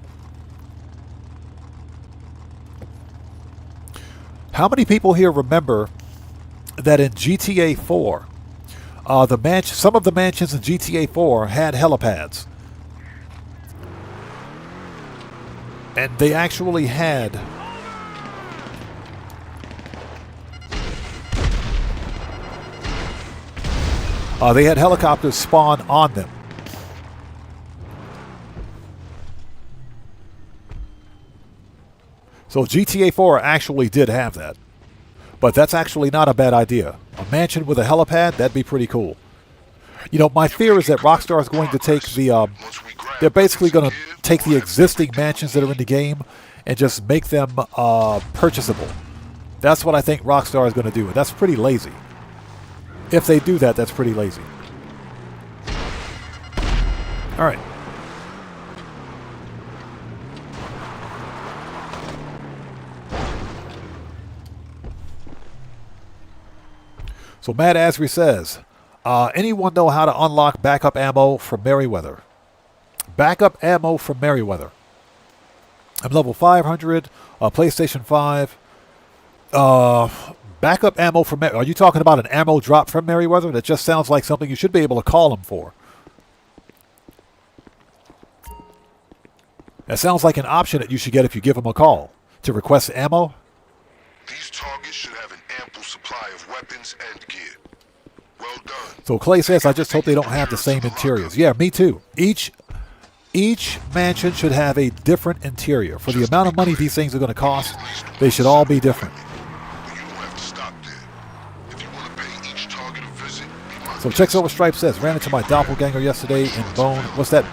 How many people here remember that in GTA 4, some of the mansions in GTA 4 had helipads? And they actually had... they had helicopters spawn on them. So GTA 4 actually did have that. But that's actually not a bad idea. A mansion with a helipad, that'd be pretty cool. You know, my fear is that Rockstar is going to take the... they're basically going to take the existing mansions that are in the game and just make them purchasable. That's what I think Rockstar is going to do. And that's pretty lazy. If they do that, that's pretty lazy. All right. So Matt Asbury says, anyone know how to unlock backup ammo from Merryweather? Backup ammo from Merryweather. I'm level 500. PlayStation 5. Backup ammo from... Are you talking about an ammo drop from Merryweather? That just sounds like something you should be able to call him for. That sounds like an option that you should get if you give him a call. To request ammo? These targets should have an ample supply of weapons and gear. Well done. So Clay says, I just hope they don't have the same interiors. Yeah, me too. Each mansion should have a different interior. For the amount of money these things are going to cost, they should all be different. So Checks Over Stripe says, ran into my doppelganger yesterday in Bone. What's that?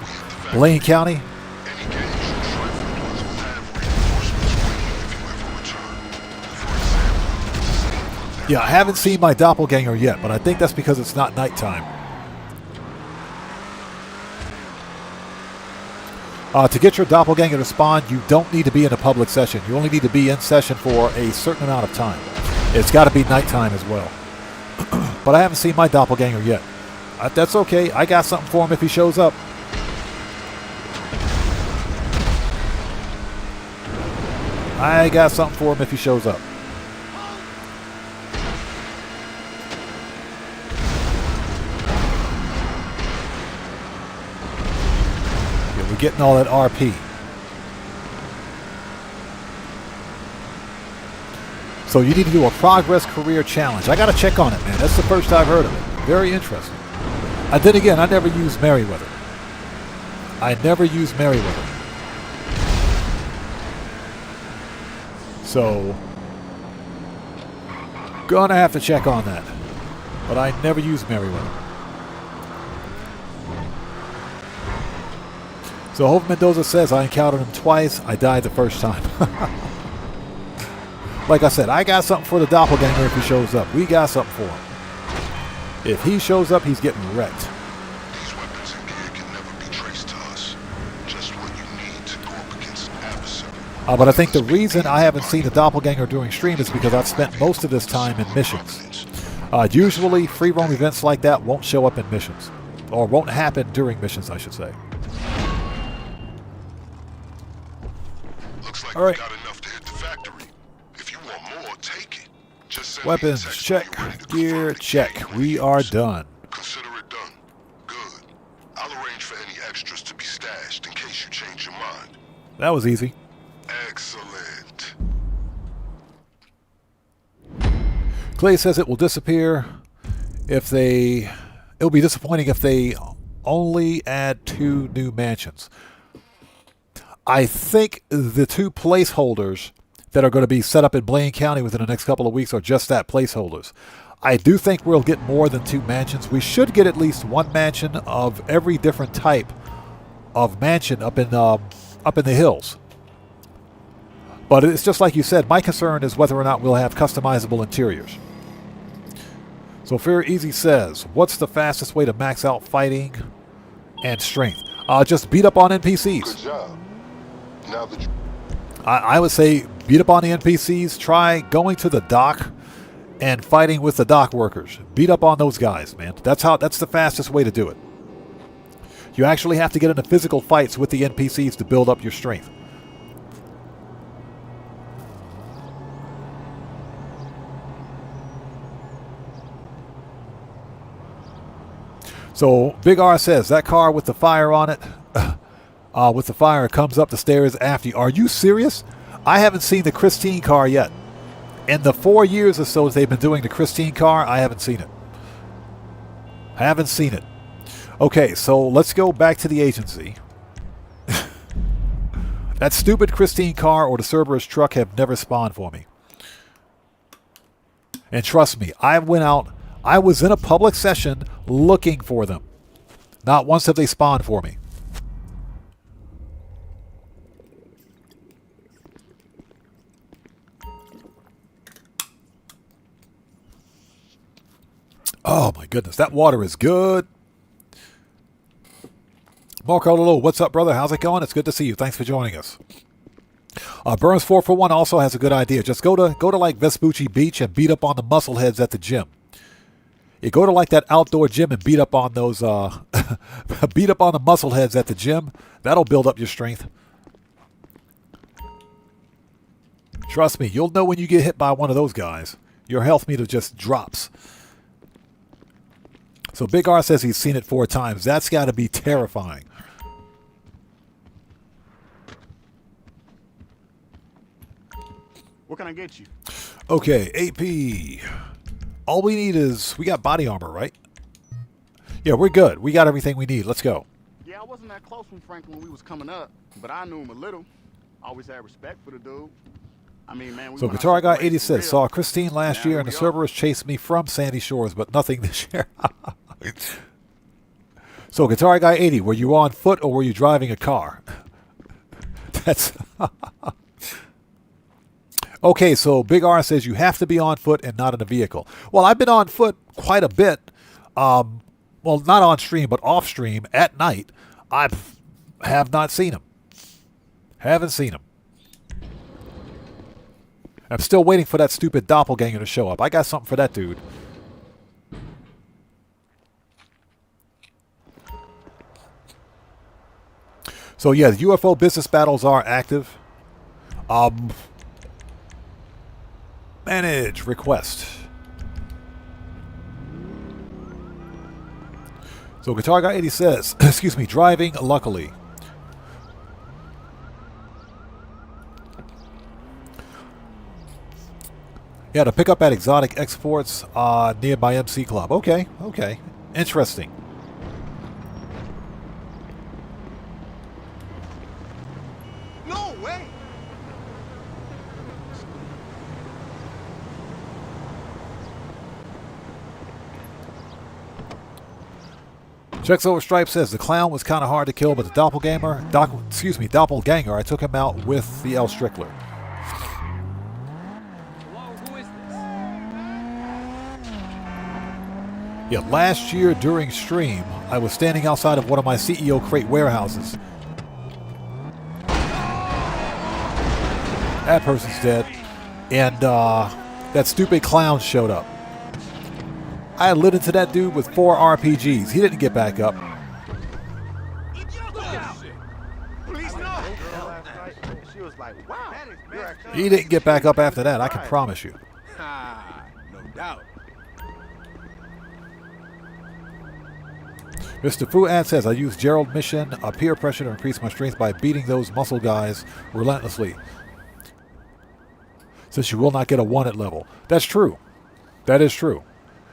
Blaine County? Yeah, I haven't seen my doppelganger yet, but I think that's because it's not nighttime. To get your doppelganger to spawn, you don't need to be in a public session. You only need to be in session for a certain amount of time. It's got to be nighttime as well. But I haven't seen my doppelganger yet. That's okay. I got something for him if he shows up. I got something for him if he shows up. Yeah, we're getting all that RP. So you need to do a progress career challenge. I got to check on it, man. That's the first I've heard of it. Very interesting. Then again, I never used Merryweather. So, gonna have to check on that. But I never used Merryweather. So Hope Mendoza says, I encountered him twice. I died the first time. Like I said, I got something for the doppelganger if he shows up. We got something for him. If he shows up, he's getting wrecked. These weapons and gear can never be traced to us. Just what you need to go up against an adversary. But I think the reason I haven't seen the doppelganger during stream is because I've spent most of this time in missions. Usually, free roam events like that won't show up in missions. Or won't happen during missions, I should say. Looks like all right. we got enough to hit the factory. If you want more, take it. Just send Weapons, me a text check. when you're ready to Gear, confirm the check. game We are done. Consider it done. Good. I'll arrange for any extras to be stashed in case you change your mind. That was easy. Excellent. Clay says it will disappear if they... It'll be disappointing if they only add 2 new mansions. I think the 2 placeholders that are going to be set up in Blaine County within the next couple of weeks are just that, placeholders. I do think we'll get more than 2 mansions. We should get at least 1 mansion of every different type of mansion up in the hills. But it's just like you said, my concern is whether or not we'll have customizable interiors. So Fair Easy says, what's the fastest way to max out fighting and strength? Just beat up on NPCs. Good job. Now that you... I would say beat up on the NPCs. Try going to the dock and fighting with the dock workers. Beat up on those guys, man. That's the fastest way to do it. You actually have to get into physical fights with the NPCs to build up your strength. So Big R says that car with the fire on it, with the fire comes up the stairs after you. Are you serious? I haven't seen the Christine car yet. In the 4 years or so they've been doing the Christine car, I haven't seen it. Okay, so let's go back to the agency. That stupid Christine car or the Cerberus truck have never spawned for me. And trust me, I was in a public session looking for them. Not once have they spawned for me. Oh my goodness, that water is good. Marco Lolo, what's up, brother? How's it going? It's good to see you. Thanks for joining us. Burns 441 also has a good idea. Just go to like Vespucci Beach and beat up on the muscleheads at the gym. You go to like that outdoor gym and beat up on those beat up on the muscleheads at the gym. That'll build up your strength. Trust me, you'll know when you get hit by one of those guys. Your health meter just drops. So Big R says he's seen it 4 times. That's got to be terrifying. What can I get you? Okay, AP. All we need is... We got body armor, right? Yeah, we're good. We got everything we need. Let's go. Yeah, I wasn't that close from Franklin when we was coming up, but I knew him a little. Always had respect for the dude. I mean, man, we So went Guitar out Guy separate 80 for says, real. saw Christine last Now year and the here we are. Cerberus chased me from Sandy Shores, but nothing this year. So Guitar Guy 80, were you on foot or were you driving a car? That's... Okay, so Big R says you have to be on foot and not in a vehicle. Well, I've been on foot quite a bit. Well, not on stream, but off stream at night. I have not seen him. Haven't seen him. I'm still waiting for that stupid doppelganger to show up. I got something for that dude. So yeah, the UFO business battles are active. Manage request. So Guitar Guy 80 says, excuse me, driving luckily. Yeah, to pick up at Exotic Exports nearby MC Club. Okay, okay. Interesting. No way! Checks Over Stripe says the clown was kind of hard to kill, but the doppelganger, I took him out with the L. Strickler. Hello, who is this? Yeah, last year during stream, I was standing outside of one of my CEO crate warehouses. That person's dead. And that stupid clown showed up. I lit into that dude with 4 RPGs. He didn't get back up. Please no! She was like, wow, you're actually... He didn't get back up after that, I can promise you. Ah, no doubt. Mr. Fuad says, I used Gerald mission, peer pressure to increase my strength by beating those muscle guys relentlessly. Since you will not get a 1 at level. That's true. That is true.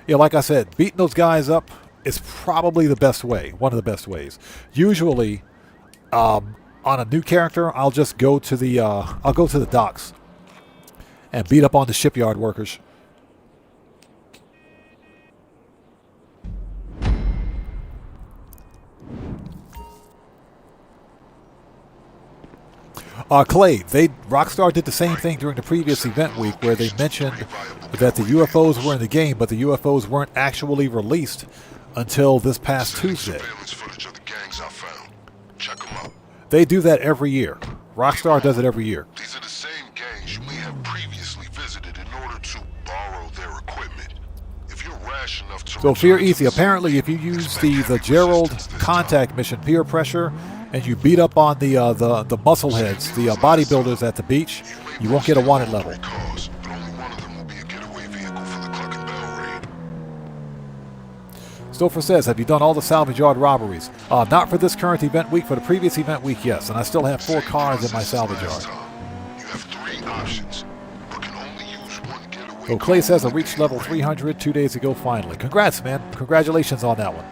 Yeah, like I said, beating those guys up is probably the best way. One of the best ways. Usually, on a new character, I'll just go to the docks and beat up on the shipyard workers. Clay, Rockstar did the same thing during the previous event week where they mentioned that the UFOs were in the game, but the UFOs weren't actually released until this past Tuesday. They do that every year. Rockstar does it every year. These are the same gangs you may have previously visited in order to borrow their equipment. If you're rash enough to... So Fear Easy, apparently if you use the Gerald contact mission, peer pressure, and you beat up on the muscleheads, the bodybuilders at the beach, you won't get a 1 at level. But only one of them will be a getaway vehicle for the Clucking Bell raid. Stouffer says, have you done all the salvage yard robberies? Not for this current event week. For the previous event week, yes. And I still have 4 cars in my salvage yard. You have 3 options, but can only use 1 getaway. So Clay says I reached level 300 2 days ago finally. Congrats, man. Congratulations on that one.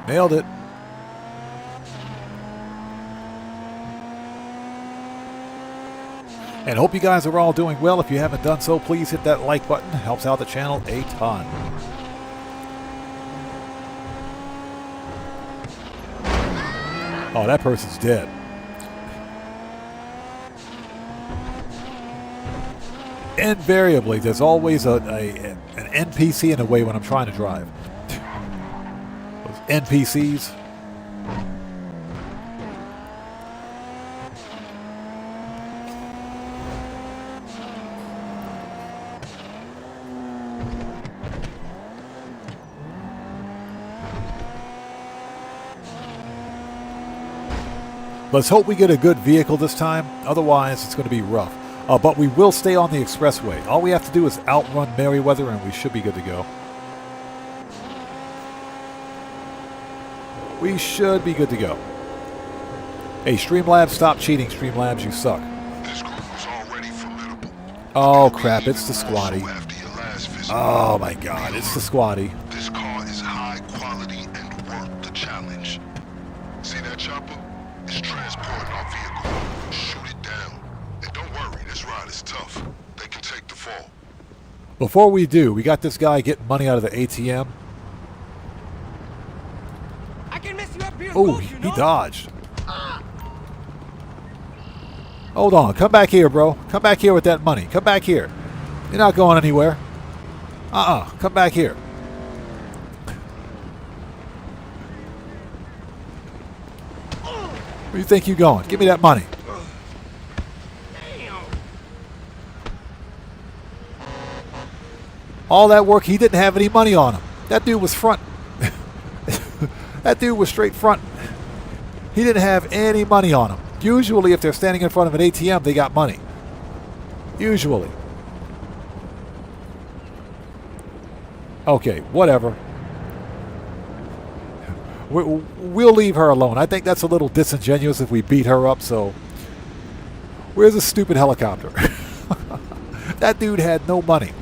Nailed it. And hope you guys are all doing well. If you haven't done so, please hit that like button. Helps out the channel a ton. Oh, that person's dead. Invariably, there's always an NPC in the way when I'm trying to drive. NPCs. Let's hope we get a good vehicle this time. Otherwise, it's going to be rough. But we will stay on the expressway. All we have to do is outrun Merryweather, and we should be good to go. We should be good to go. Hey, Streamlabs, stop cheating. Streamlabs, you suck. This group was already formidable. Oh, crap. It's the squatty. Oh, my God. It's the squatty. This car is high quality and worth the challenge. See that chopper? It's transporting our vehicle. Shoot it down. And don't worry, this ride is tough. They can take the fall. Before we do, we got this guy getting money out of the ATM. I can mess you up here. Oh, he dodged. Hold on. Come back here, bro. Come back here with that money. Come back here. You're not going anywhere. Come back here. Where do you think you're going? Give me that money. All that work, he didn't have any money on him. That dude was front. That dude was straight front. He didn't have any money on him. Usually, if they're standing in front of an ATM, they got money. Usually. Okay, whatever. We'll leave her alone. I think that's a little disingenuous if we beat her up, so... Where's the stupid helicopter? That dude had no money.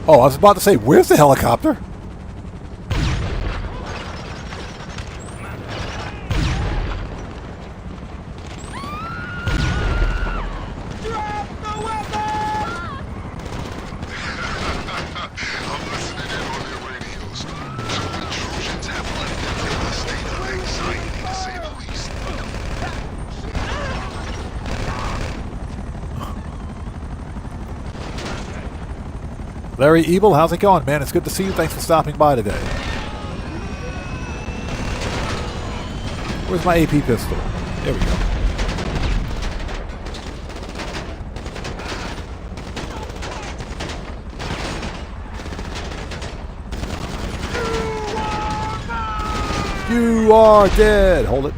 Oh, I was about to say, where's the helicopter? Larry Evil, how's it going, man? It's good to see you. Thanks for stopping by today. Where's my AP pistol? There we go. You are dead. Hold it.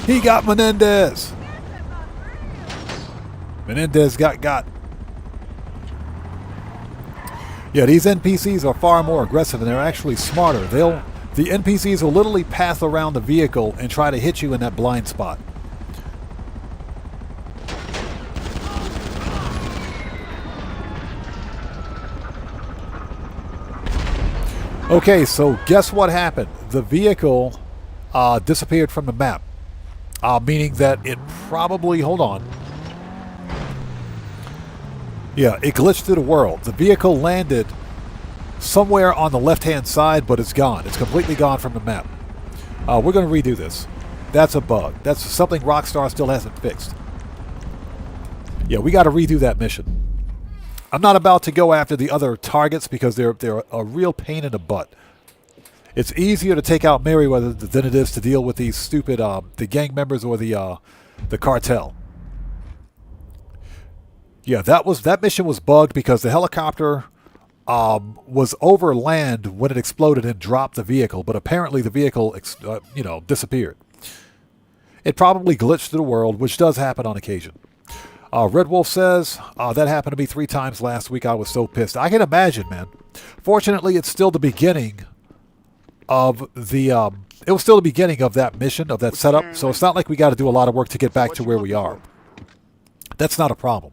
He got Menendez. Menendez got. Yeah, these NPCs are far more aggressive and they're actually smarter. The NPCs will literally path around the vehicle and try to hit you in that blind spot. Okay, so guess what happened? The vehicle disappeared from the map. Meaning that it probably... Hold on. Yeah, it glitched through the world. The vehicle landed somewhere on the left-hand side, but it's gone. It's completely gone from the map. We're going to redo this. That's a bug. That's something Rockstar still hasn't fixed. Yeah, we got to redo that mission. I'm not about to go after the other targets because they're a real pain in the butt. It's easier to take out Merryweather than it is to deal with these stupid the gang members or the cartel. Yeah, that mission was bugged because the helicopter was over land when it exploded and dropped the vehicle, but apparently the vehicle disappeared. It probably glitched through the world, which does happen on occasion. Red Wolf says, that happened to me 3 times last week. I was so pissed. I can imagine, man. Fortunately, it's still the beginning of the it was still the beginning of that mission, of that setup, so it's not like we got to do a lot of work to get back to where we are. That's not a problem.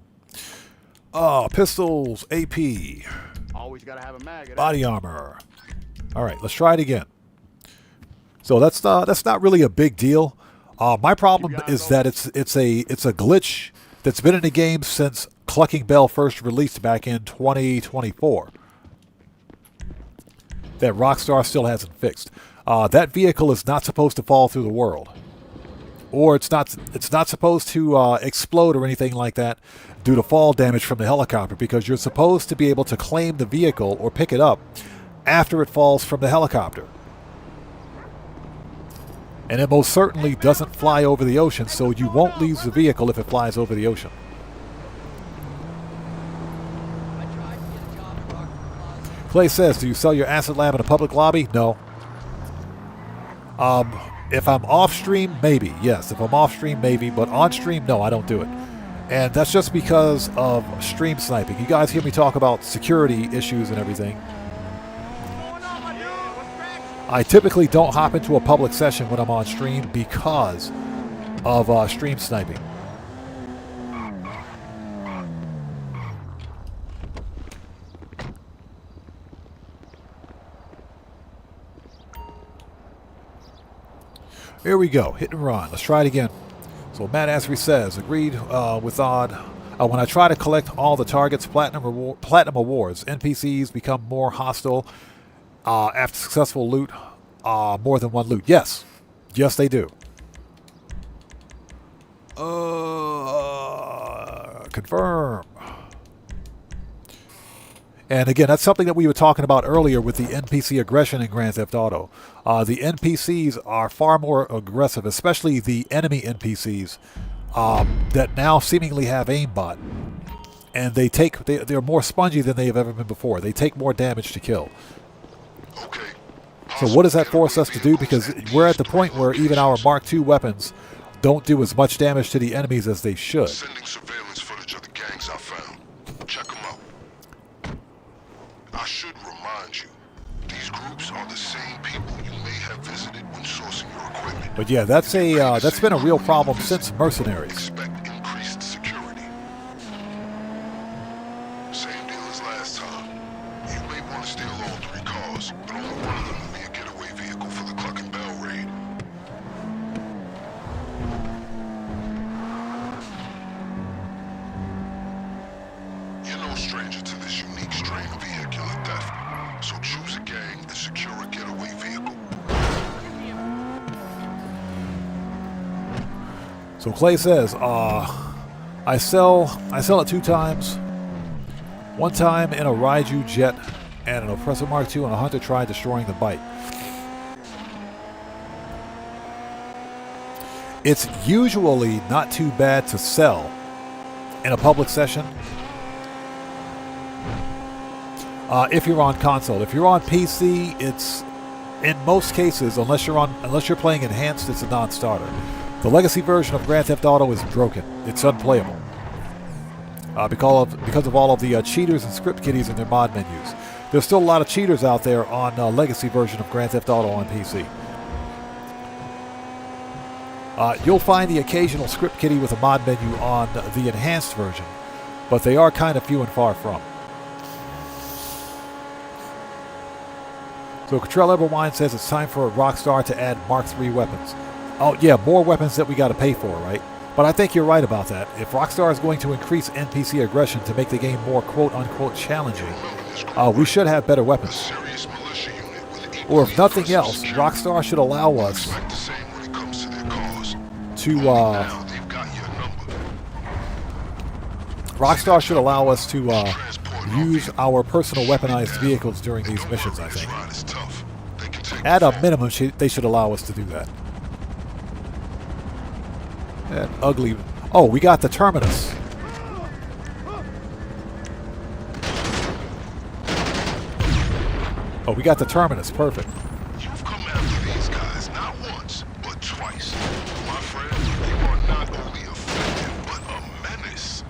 Pistols, AP, Always gotta have a mag. of that. body armor. All right, let's try it again. So that's not really a big deal. My problem is that it's a glitch that's been in the game since Clucking Bell first released back in 2024. That Rockstar still hasn't fixed. That vehicle is not supposed to fall through the world, or it's not supposed to explode or anything like that due to fall damage from the helicopter, because you're supposed to be able to claim the vehicle or pick it up after it falls from the helicopter. And it most certainly doesn't fly over the ocean, so you won't lose the vehicle if it flies over the ocean. Clay says, do you sell your acid lab in a public lobby? No. If I'm off stream, maybe. Yes, if I'm off stream, maybe. But on stream, no, I don't do it. And that's just because of stream sniping. You guys hear me talk about security issues and everything. I typically don't hop into a public session when I'm on stream because of stream sniping. Here we go, hit and run. Let's try it again. So Matt Asbury says, agreed with Odd. When I try to collect all the targets, platinum awards, NPCs become more hostile after successful loot, more than one loot. Yes. Yes, they do. Confirm. And again, that's something that we were talking about earlier with the NPC aggression in Grand Theft Auto. The NPCs are far more aggressive, especially the enemy NPCs that now seemingly have aimbot. And they're more spongy than they have ever been before. They take more damage to kill. So what does that force us to do? Because we're at the point where even our Mark II weapons don't do as much damage to the enemies as they should. Sending surveillance footage of the gangs I found. Check them out. I should remind you, these groups are the same people you may have visited when sourcing your equipment. But yeah, that's been a real problem since Mercenaries. Expect increased security. Same deal as last time. You may want to steal all 3 cars, but only one of them will be a getaway vehicle for the Clucking Bell raid. You're no stranger to this unique strain of vehicular theft, so choose a gang and secure a getaway vehicle. So Clay says, I sell it 2 times. One time in a Raiju jet and an Oppressor Mark II, and a hunter tried destroying the bike. It's usually not too bad to sell in a public session. If you're on console. If you're on PC, it's in most cases, unless you're playing enhanced, it's a non-starter. The legacy version of Grand Theft Auto is broken. It's unplayable because of all of the cheaters and script kiddies in their mod menus. There's still a lot of cheaters out there on legacy version of Grand Theft Auto on PC. You'll find the occasional script kiddie with a mod menu on the enhanced version, but they are kind of few and far from. So Cottrell Everwine says it's time for Rockstar to add Mark III weapons. Oh yeah, more weapons that we got to pay for, right? But I think you're right about that. If Rockstar is going to increase NPC aggression to make the game more quote-unquote challenging, we should have better weapons. Or if nothing else, Rockstar should allow us to use our personal weaponized vehicles during these missions, I think. At a minimum, they should allow us to do that. That ugly... Oh, we got the Terminus. Oh, we got the Terminus. Perfect. You've come after these guys not once, but twice. My friend, you are not only effective, but a menace.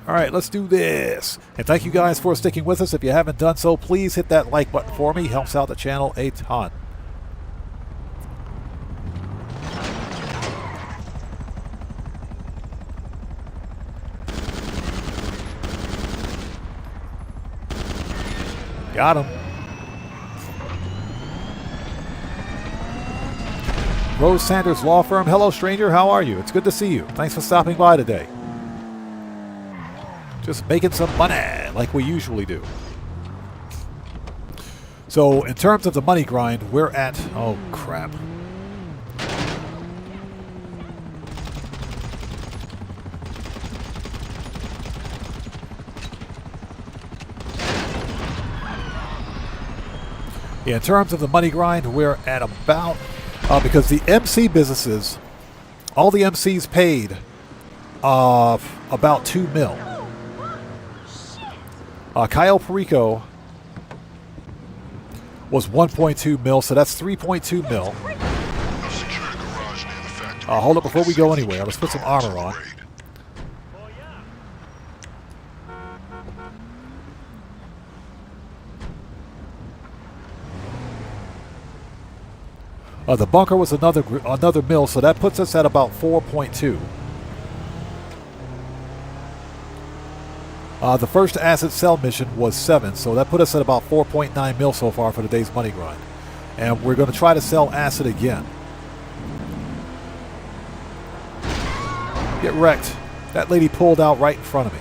All right, let's do this. And thank you guys for sticking with us. If you haven't done so, please hit that like button for me. Helps out the channel a ton. Got him. Rose Sanders Law Firm. Hello, stranger. How are you? It's good to see you. Thanks for stopping by today. Just making some money like we usually do. So, in terms of the money grind, we're at... Oh, crap. Yeah, in terms of the money grind, we're at about... because the MC businesses, all the MCs paid about 2 mil. Cayo Perico was 1.2 mil, so that's 3.2 mil. Hold up before we go anywhere. Let's put some armor on. The bunker was another mil, so that puts us at about 4.2. The first acid cell mission was 7, so that put us at about 4.9 mil so far for today's money grind. And we're going to try to sell acid again. Get wrecked. That lady pulled out right in front of me.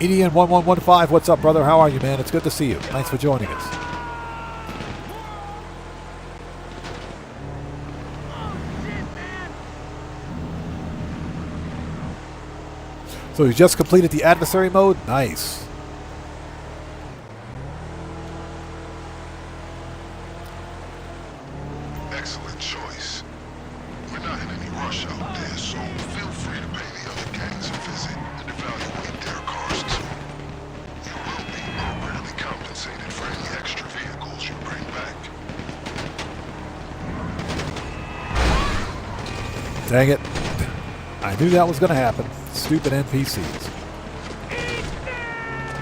EDN1115, what's up, brother? How are you, man? It's good to see you. Thanks for joining us. So you just completed the adversary mode? Nice. Excellent choice. We're not in any rush out there, so feel free to pay the other gangs a visit and evaluate their cars too. You will be appropriately compensated for any extra vehicles you bring back. Dang it. I knew that was going to happen. Stupid NPCs.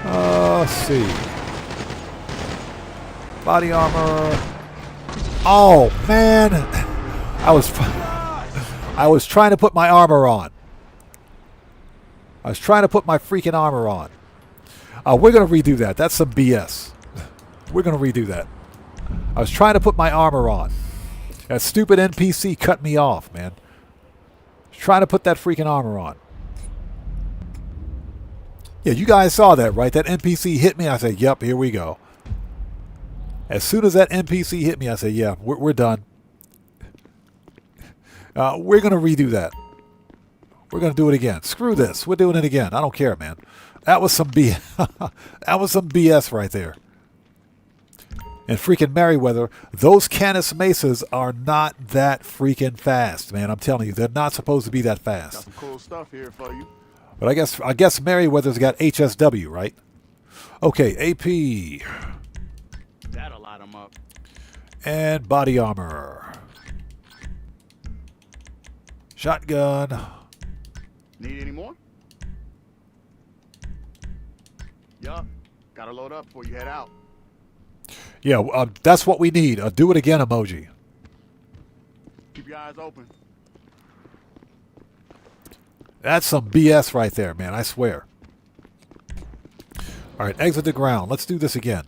Let's see. Body armor. Oh, man. I was trying to put my armor on. I was trying to put my freaking armor on. We're going to redo that. That's some BS. We're going to redo that. I was trying to put my armor on. That stupid NPC cut me off, man. I was trying to put that freaking armor on. Yeah, you guys saw that, right? That NPC hit me. I said, yep, here we go. As soon as that NPC hit me, I said, yeah, we're done. We're going to redo that. We're going to do it again. Screw this. We're doing it again. I don't care, man. That was some BS. That was some BS right there. And freaking Merryweather, those Canis Mesas are not that freaking fast, man. I'm telling you, they're not supposed to be that fast. Got some cool stuff here for you. But I guess Merryweather's got HSW, right? Okay, AP. That'll light them up. And body armor. Shotgun. Need any more? Yup. Gotta load up before you head out. Yeah, that's what we need. Do it again emoji. Keep your eyes open. That's some BS right there, man. I swear. All right, exit the ground. Let's do this again.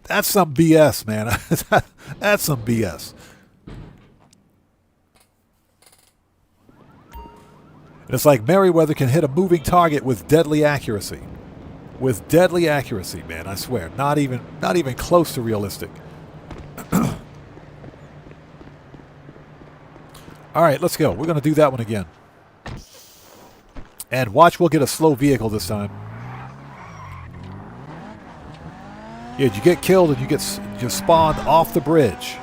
That's some BS, man. That's some BS. It's like Merryweather can hit a moving target with deadly accuracy. With deadly accuracy, man. I swear. Not even close to realistic. All right, let's go. We're going to do that one again. And watch, we'll get a slow vehicle this time. Yeah, you get killed and you spawned off the bridge.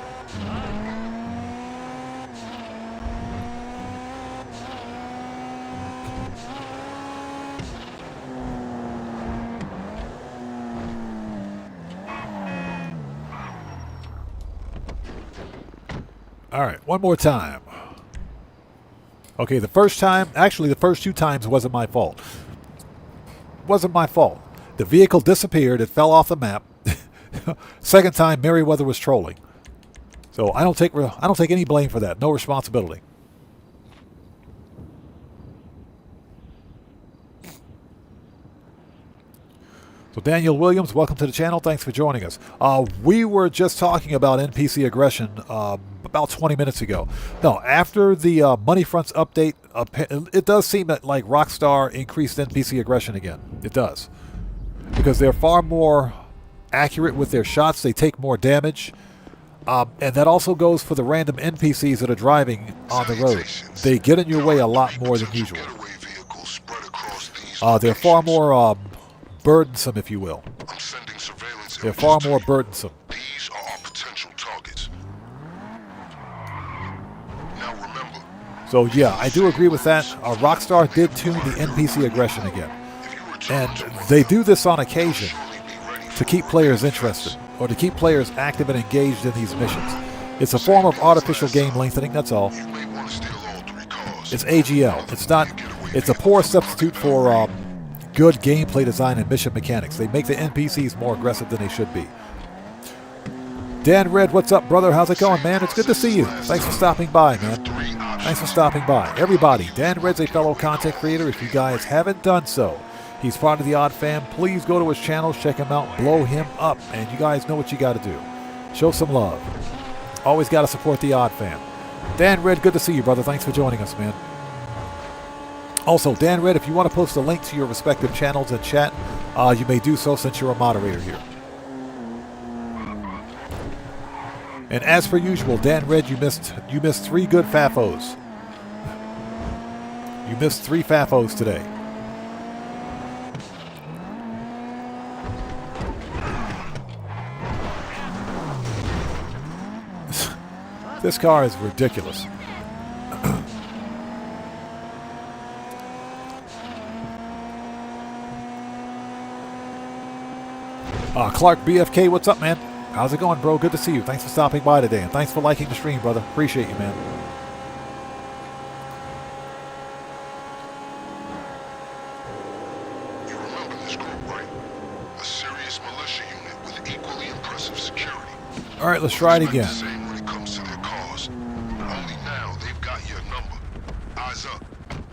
All right, one more time. Okay, the first time, actually the first 2 times wasn't my fault. Wasn't my fault. The vehicle disappeared, it fell off the map. Second time, Merryweather was trolling. So I don't take any blame for that. No responsibility. So Daniel Williams, welcome to the channel. Thanks for joining us. We were just talking about NPC aggression about 20 minutes ago. No, after the Money Fronts update, it does seem that like Rockstar increased NPC aggression again. It does. Because they're far more accurate with their shots. They take more damage. And that also goes for the random NPCs that are driving on the road. They get in your way a lot more than usual. They're far more burdensome, if you will. They're far more burdensome. These are our potential targets. Now remember. So yeah, I do agree with that. Rockstar did tune the NPC aggression again. And they do this on occasion to keep players interested, or to keep players active and engaged in these missions. It's a form of artificial game lengthening, that's all. It's AGL. It's a poor substitute for good gameplay design and mission mechanics. They make the NPCs more aggressive than they should be. Dan Red, what's up, brother? How's it going, man? It's good to see you. Thanks for stopping by, man. Thanks for stopping by. Everybody, Dan Red's a fellow content creator. If you guys haven't done so, he's part of the Odd Fam. Please go to his channel, check him out, blow him up, and you guys know what you got to do. Show some love. Always got to support the Odd Fam. Dan Red, good to see you, brother. Thanks for joining us, man. Also, Dan Red, if you want to post a link to your respective channels in chat, you may do so since you're a moderator here. And as per usual, Dan Red, you missed 3 good FAFOs. You missed 3 FAFOs today. This car is ridiculous. Clark BFK, what's up, man? How's it going, bro? Good to see you. Thanks for stopping by today, and thanks for liking the stream, brother. Appreciate you, man. You remember this group, right? A serious militia unit with equally impressive security. All right, let's try it again. Same when it comes to their cars. Only now they've got your number. Eyes up.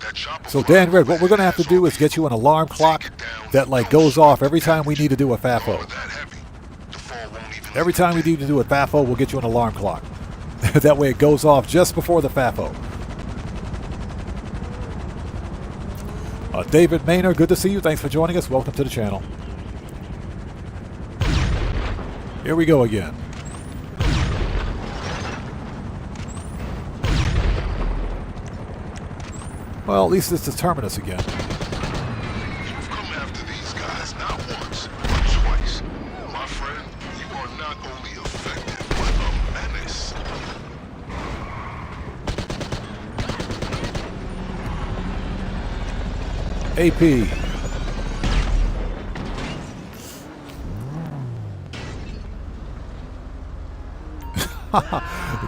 That chopper. So Dan Red, what we're gonna have to do is get you an alarm clock that like goes off every time we need to do a FAFO. Every time we need to do a FAFO, we'll get you an alarm clock. That way it goes off just before the FAFO. David Maynard, good to see you. Thanks for joining us. Welcome to the channel. Here we go again. Well, at least it's the terminus again. You've come after these guys not once, but twice. My friend, you are not only effective, but a menace. AP.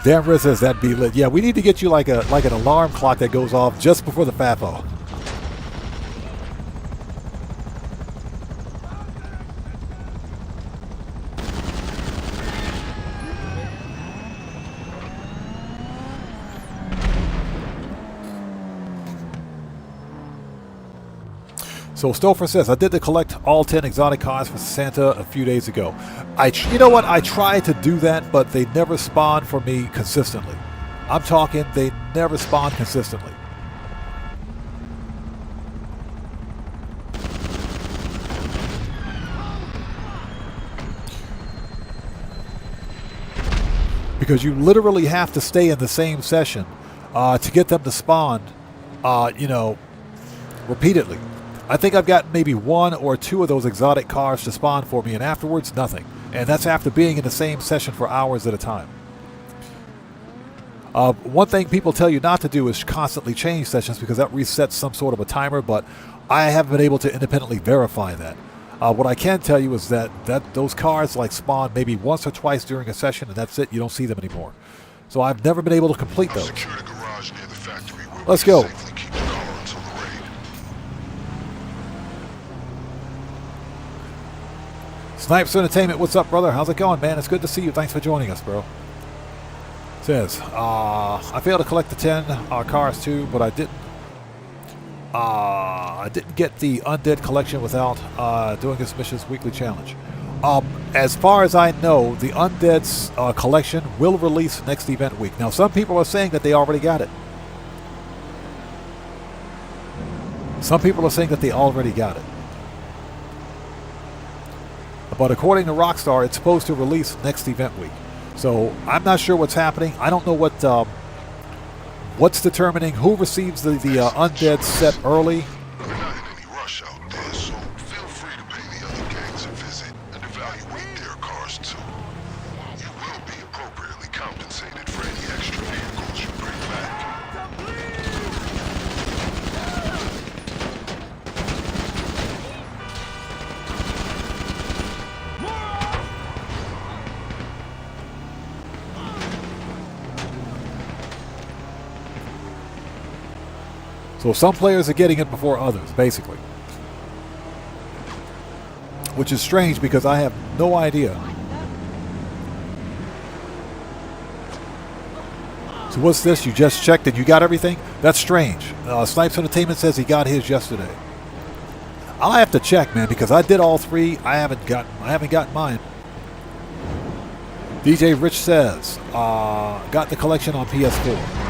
Damn Riz says that'd be lit. Yeah, we need to get you like an alarm clock that goes off just before the FAFO. So Stouffer says, I did to collect all 10 exotic cars for Santa a few days ago. You know what? I tried to do that, but they never spawned for me consistently. I'm talking, they never spawned consistently. Because you literally have to stay in the same session to get them to spawn, repeatedly. I think I've got maybe 1 or 2 of those exotic cars to spawn for me, and afterwards, nothing. And that's after being in the same session for hours at a time. One thing people tell you not to do is constantly change sessions because that resets some sort of a timer, but I haven't been able to independently verify that. What I can tell you is that those cars like spawn maybe once or twice during a session, and that's it. You don't see them anymore. So I've never been able to complete those. Let's go. Safely keep the car until the raid. Snipes Entertainment, what's up, brother? How's it going, man? It's good to see you. Thanks for joining us, bro. Says, I failed to collect the 10 cars too, but I didn't get the undead collection without doing this mission's weekly challenge. As far as I know, the undead's collection will release next event week. Now, some people are saying that they already got it. Some people are saying that they already got it. But according to Rockstar, it's supposed to release next event week. So I'm not sure what's happening. I don't know what's determining who receives the undead set early. We're not in any rush out there, so feel free to pay the other gangs a visit and evaluate their cars too. You will be appropriately compensated for any extra vehicles you bring back. So some players are getting it before others, basically. Which is strange because I have no idea. So what's this? You just checked and you got everything? That's strange. Snipes Entertainment says he got his yesterday. I'll have to check, man, because I did all three. I haven't gotten mine. DJ Rich says, got the collection on PS4.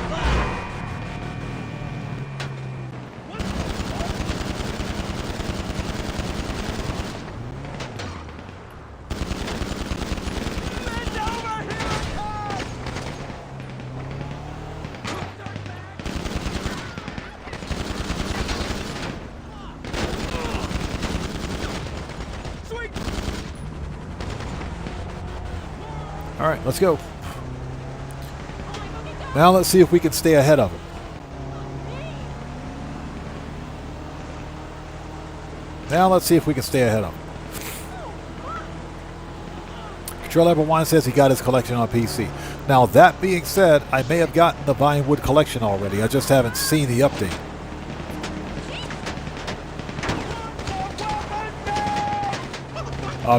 All right, let's go. Now let's see if we can stay ahead of him. Now let's see if we can stay ahead of him. Control Level 1 says he got his collection on PC. Now that being said, I may have gotten the Vinewood collection already. I just haven't seen the update.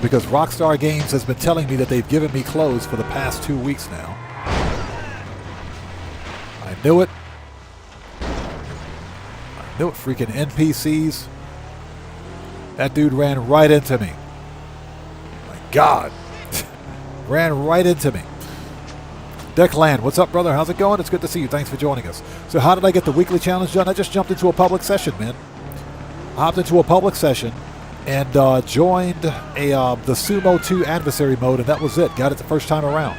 Because Rockstar Games has been telling me that they've given me clothes for the past 2 weeks now. I knew it. I knew it, freaking NPCs. That dude ran right into me. My God. Ran right into me. Declan, what's up, brother? How's it going? It's good to see you. Thanks for joining us. So how did I get the weekly challenge done? I just jumped into a public session, man. I hopped into a public session and joined the Sumo 2 adversary mode, and that was it. Got it the first time around.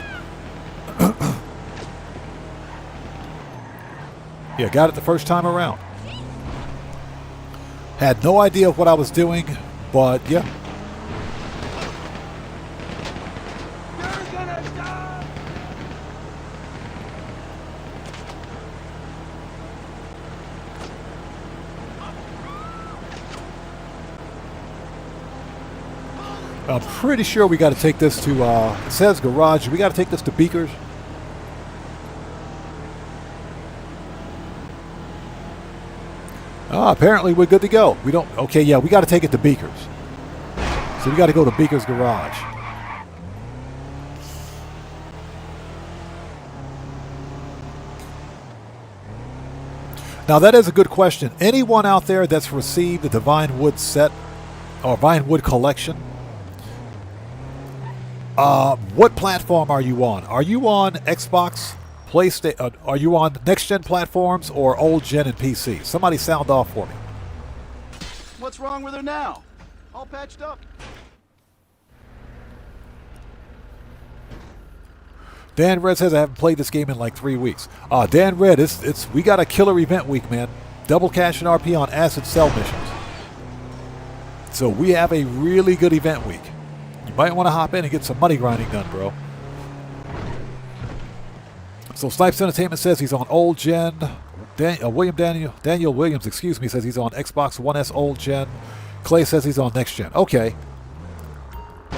Yeah, got it the first time around. Had no idea what I was doing, but yeah. I'm pretty sure we got to take this to, it says garage. We got to take this to Beakers. Apparently we're good to go. We don't, okay, yeah, we got to take it to Beakers. So we got to go to Beakers Garage. Now that is a good question. Anyone out there that's received the Divine Wood set or Vinewood collection, what platform are you on? Are you on Xbox, PlayStation? Are you on next-gen platforms or old-gen and PC? Somebody sound off for me. What's wrong with her now? All patched up. Dan Red says I haven't played this game in like 3 weeks. Dan Red, we got a killer event week, man. Double cash and RP on acid cell missions. So we have a really good event week. You might want to hop in and get some money grinding done, bro. So Snipes Entertainment says he's on old gen. Daniel Williams, excuse me, says he's on Xbox One S old gen. Clay says he's on next gen. Okay.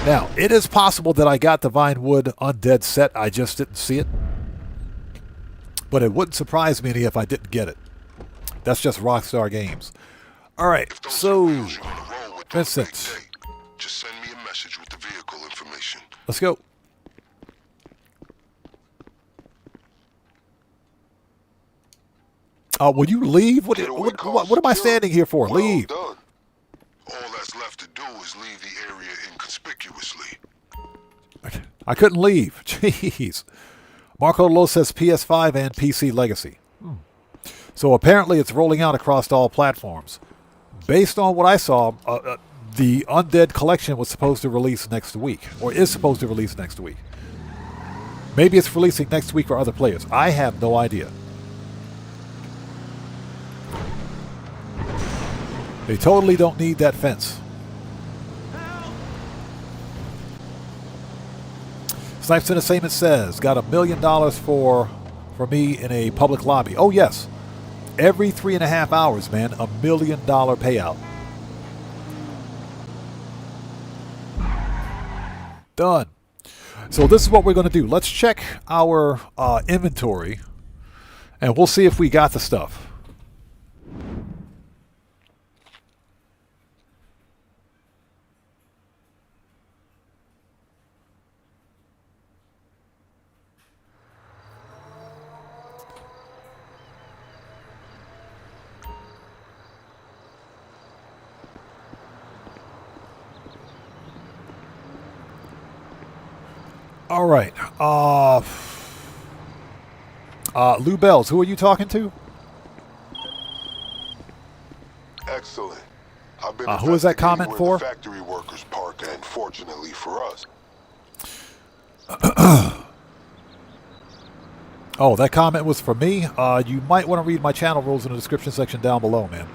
Now, it is possible that I got the Vinewood Undead set. I just didn't see it. But it wouldn't surprise me any if I didn't get it. That's just Rockstar Games. All right, so Vincent, just send me a message with the vehicle information. Let's go. Will you leave? What am I standing here for? Well Leave. done. All that's left to do is leave the area inconspicuously. I couldn't leave. Jeez. Marco Lo says PS5 and PC Legacy. So apparently it's rolling out across all platforms. Based on what I saw, the Undead Collection was supposed to release next week, or is supposed to release next week. Maybe it's releasing next week for other players. I have no idea. They totally don't need that fence. Snipes Entertainment says, got $1 million for me in a public lobby. Oh, yes. Every 3.5 hours, man, $1 million payout. Done. So this is what we're going to do. Let's check our inventory, and we'll see if we got the stuff. All right. Lou Bells, who are you talking to? Excellent. I've been who is that comment investigating for? where the factory workers park, and fortunately for us. Oh, that comment was for me? You might want to read my channel rules in the description section down below, man.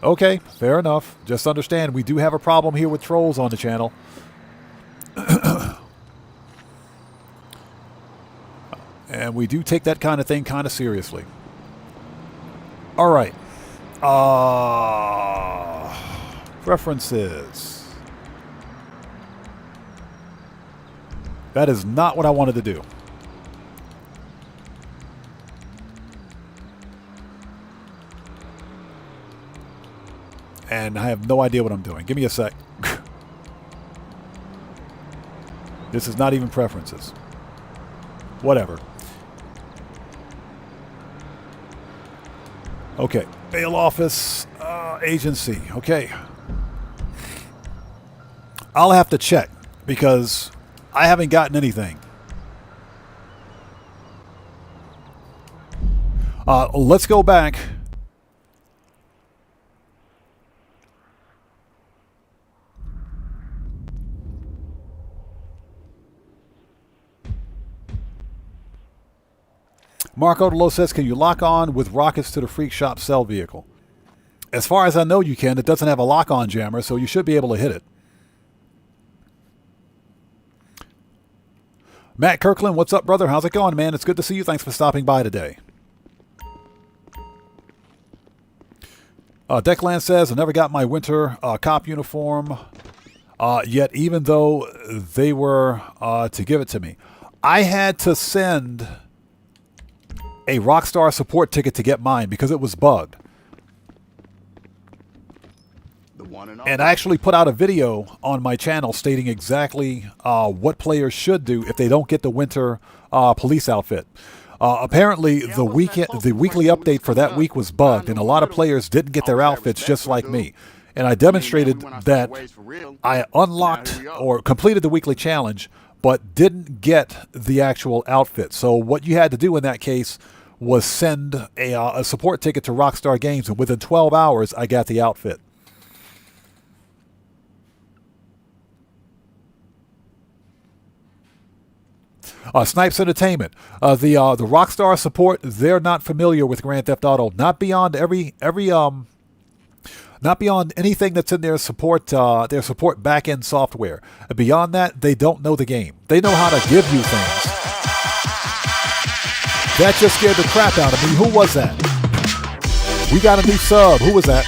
Okay, fair enough. Just understand, we do have a problem here with trolls on the channel. And we do take that kind of thing kind of seriously. All right. Preferences. That is not what I wanted to do. And I have no idea what I'm doing. Give me a sec. This is not even preferences. Whatever. Okay. Bail office, agency. Okay. I'll have to check because I haven't gotten anything. Let's go back. Marco Delo says, can you lock on with rockets to the Freak Shop cell vehicle? As far as I know you can. It doesn't have a lock-on jammer, so you should be able to hit it. Matt Kirkland, what's up, brother? How's it going, man? It's good to see you. Thanks for stopping by today. Declan says, I never got my winter cop uniform yet, even though they were to give it to me. I had to send a Rockstar support ticket to get mine because it was bugged. And I actually put out a video on my channel stating exactly what players should do if they don't get the winter police outfit. Apparently, the weekly update for that week was bugged, and a lot of players didn't get their outfits just like me. And I demonstrated that I unlocked or completed the weekly challenge, but didn't get the actual outfit. So what you had to do in that case was send a support ticket to Rockstar Games, and within 12 hours, I got the outfit. Snipes Entertainment, the Rockstar support, they're not familiar with Grand Theft Auto. Not beyond not beyond anything that's in their support back-end software. Beyond that, they don't know the game. They know how to give you things. That just scared the crap out of me. Who was that? We got a new sub. Who was that?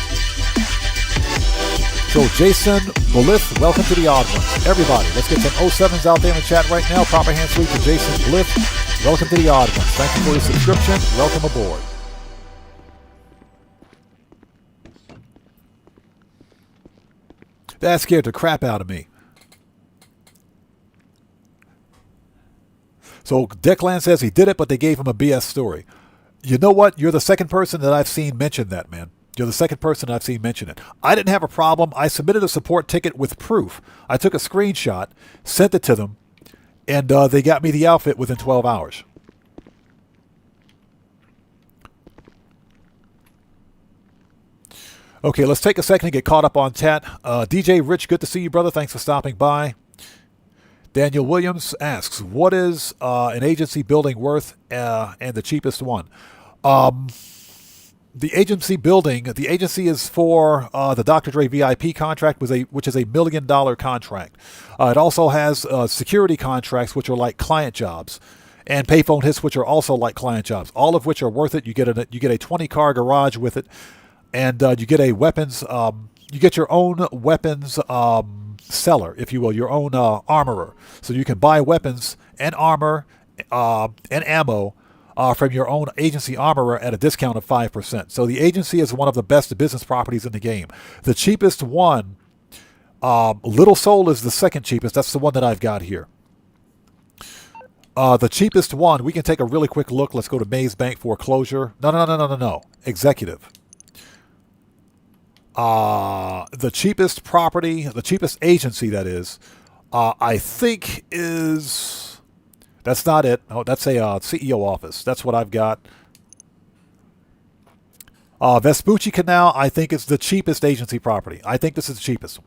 So Jason Bliff, welcome to the Odd Ones. Everybody, let's get some 07s out there in the chat right now. Proper hand salute to Jason Bliff. Welcome to the Odd Ones. Thank you for your subscription. Welcome aboard. That scared the crap out of me. So Declan says he did it, but they gave him a BS story. You know what? You're the second person that I've seen mention that, man. You're the second person I've seen mention it. I didn't have a problem. I submitted a support ticket with proof. I took a screenshot, sent it to them, and they got me the outfit within 12 hours. Okay, let's take a second to get caught up on chat. DJ Rich, good to see you, brother. Thanks for stopping by. Daniel Williams asks, what is an agency building worth and the cheapest one? The agency is for the Dr. Dre VIP contract, which is $1 million contract. It also has security contracts, which are like client jobs, and payphone hits, which are also like client jobs, all of which are worth it. You get a 20-car garage with it, and you get a weapons. You get your own weapons seller, if you will, your own armorer. So you can buy weapons and armor and ammo from your own agency armorer at a discount of 5%. So the agency is one of the best business properties in the game. The cheapest one, Little Soul is the second cheapest. That's the one that I've got here. The cheapest one, we can take a really quick look. Let's go to Maze Bank Foreclosure. No. Executive. The cheapest property, the cheapest agency, that is, I think is... That's not it. Oh, that's a CEO office. That's what I've got. Vespucci Canal, I think it's the cheapest agency property. I think this is the cheapest.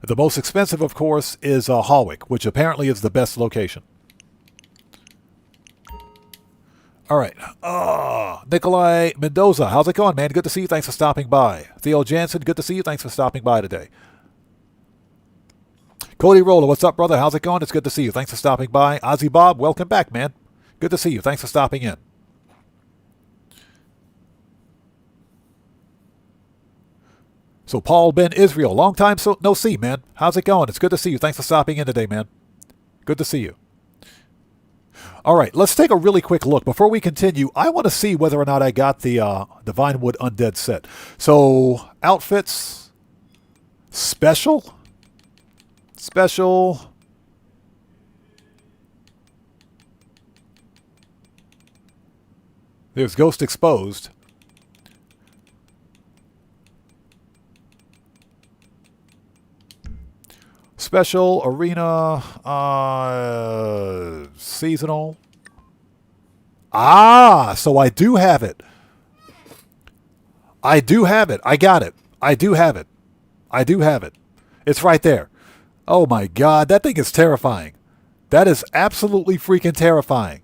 The most expensive, of course, is Hallwick, which apparently is the best location. All right. Nikolai Mendoza, how's it going, man? Good to see you. Thanks for stopping by. Theo Jansen, good to see you. Thanks for stopping by today. Cody Roller, what's up, brother? How's it going? It's good to see you. Thanks for stopping by. Ozzy Bob, welcome back, man. Good to see you. Thanks for stopping in. So Paul Ben Israel, long time no see, man. How's it going? It's good to see you. Thanks for stopping in today, man. Good to see you. All right, let's take a really quick look. Before we continue, I want to see whether or not I got the Vinewood Undead set. So, outfits, special. There's Ghost Exposed. Special, arena, seasonal. So I do have it. I got it. I do have it. It's right there. Oh my God, that thing is terrifying. That is absolutely freaking terrifying.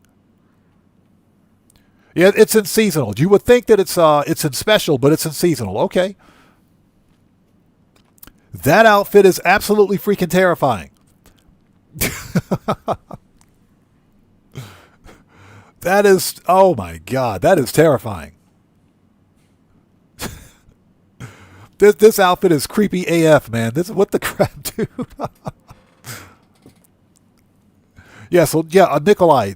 Yeah, it's in seasonal. You would think that it's in special, but it's in seasonal. Okay. That outfit is absolutely freaking terrifying. That is, oh my God, that is terrifying. This outfit is creepy AF, man. This is what the crap, dude. Yeah, so yeah, Nikolai,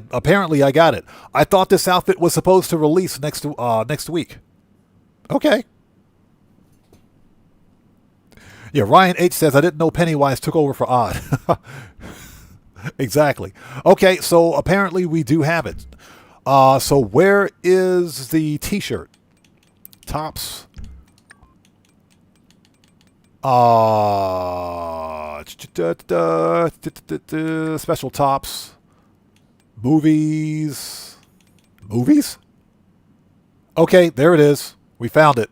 apparently I got it. I thought this outfit was supposed to release next week. Okay. Yeah, Ryan H says I didn't know Pennywise took over for Odd. Exactly. Okay, so apparently we do have it. So where is the T-shirt? Tops. Special tops. Movies. Okay, there it is. We found it.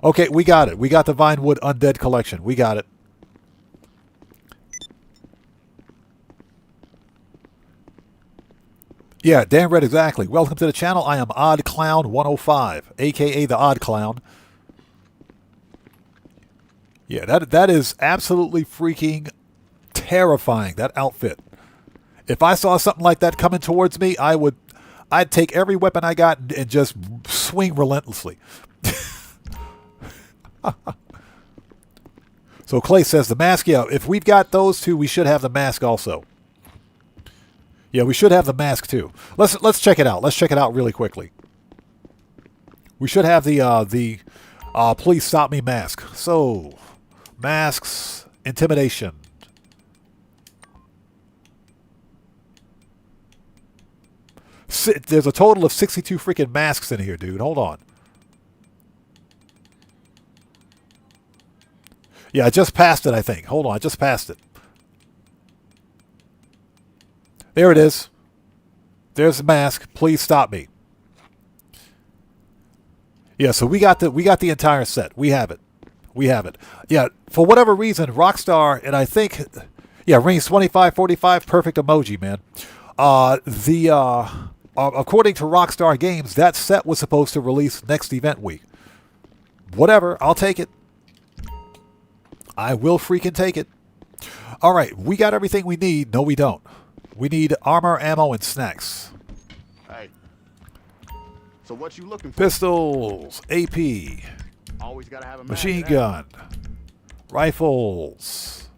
Okay, we got it. We got the Vinewood Undead collection. We got it. Yeah, Dan Red, exactly. Welcome to the channel. I am Odd Clown 105, a.k.a. the Odd Clown. Yeah, that is absolutely freaking terrifying, that outfit. If I saw something like that coming towards me, I'd take every weapon I got and just swing relentlessly. So Clay says the mask, yeah, if we've got those two, we should have the mask also. Yeah, we should have the mask too. Let's check it out. Let's check it out really quickly. We should have the please stop me mask. So, masks, intimidation. There's a total of 62 freaking masks in here, dude. Hold on. Yeah, I just passed it, I think. Hold on, I just passed it. There it is. There's the mask. Please stop me. Yeah, so we got the entire set. We have it. We have it. Yeah, for whatever reason, Rockstar, and I think, yeah, rings 2545, perfect emoji, man. According to Rockstar Games, that set was supposed to release next event week. Whatever, I'll take it. I will freaking take it. All right, we got everything we need. No, we don't. We need armor, ammo, and snacks. Hey. So what you looking for? Pistols, AP, Always gotta have a machine mag. gun, rifles.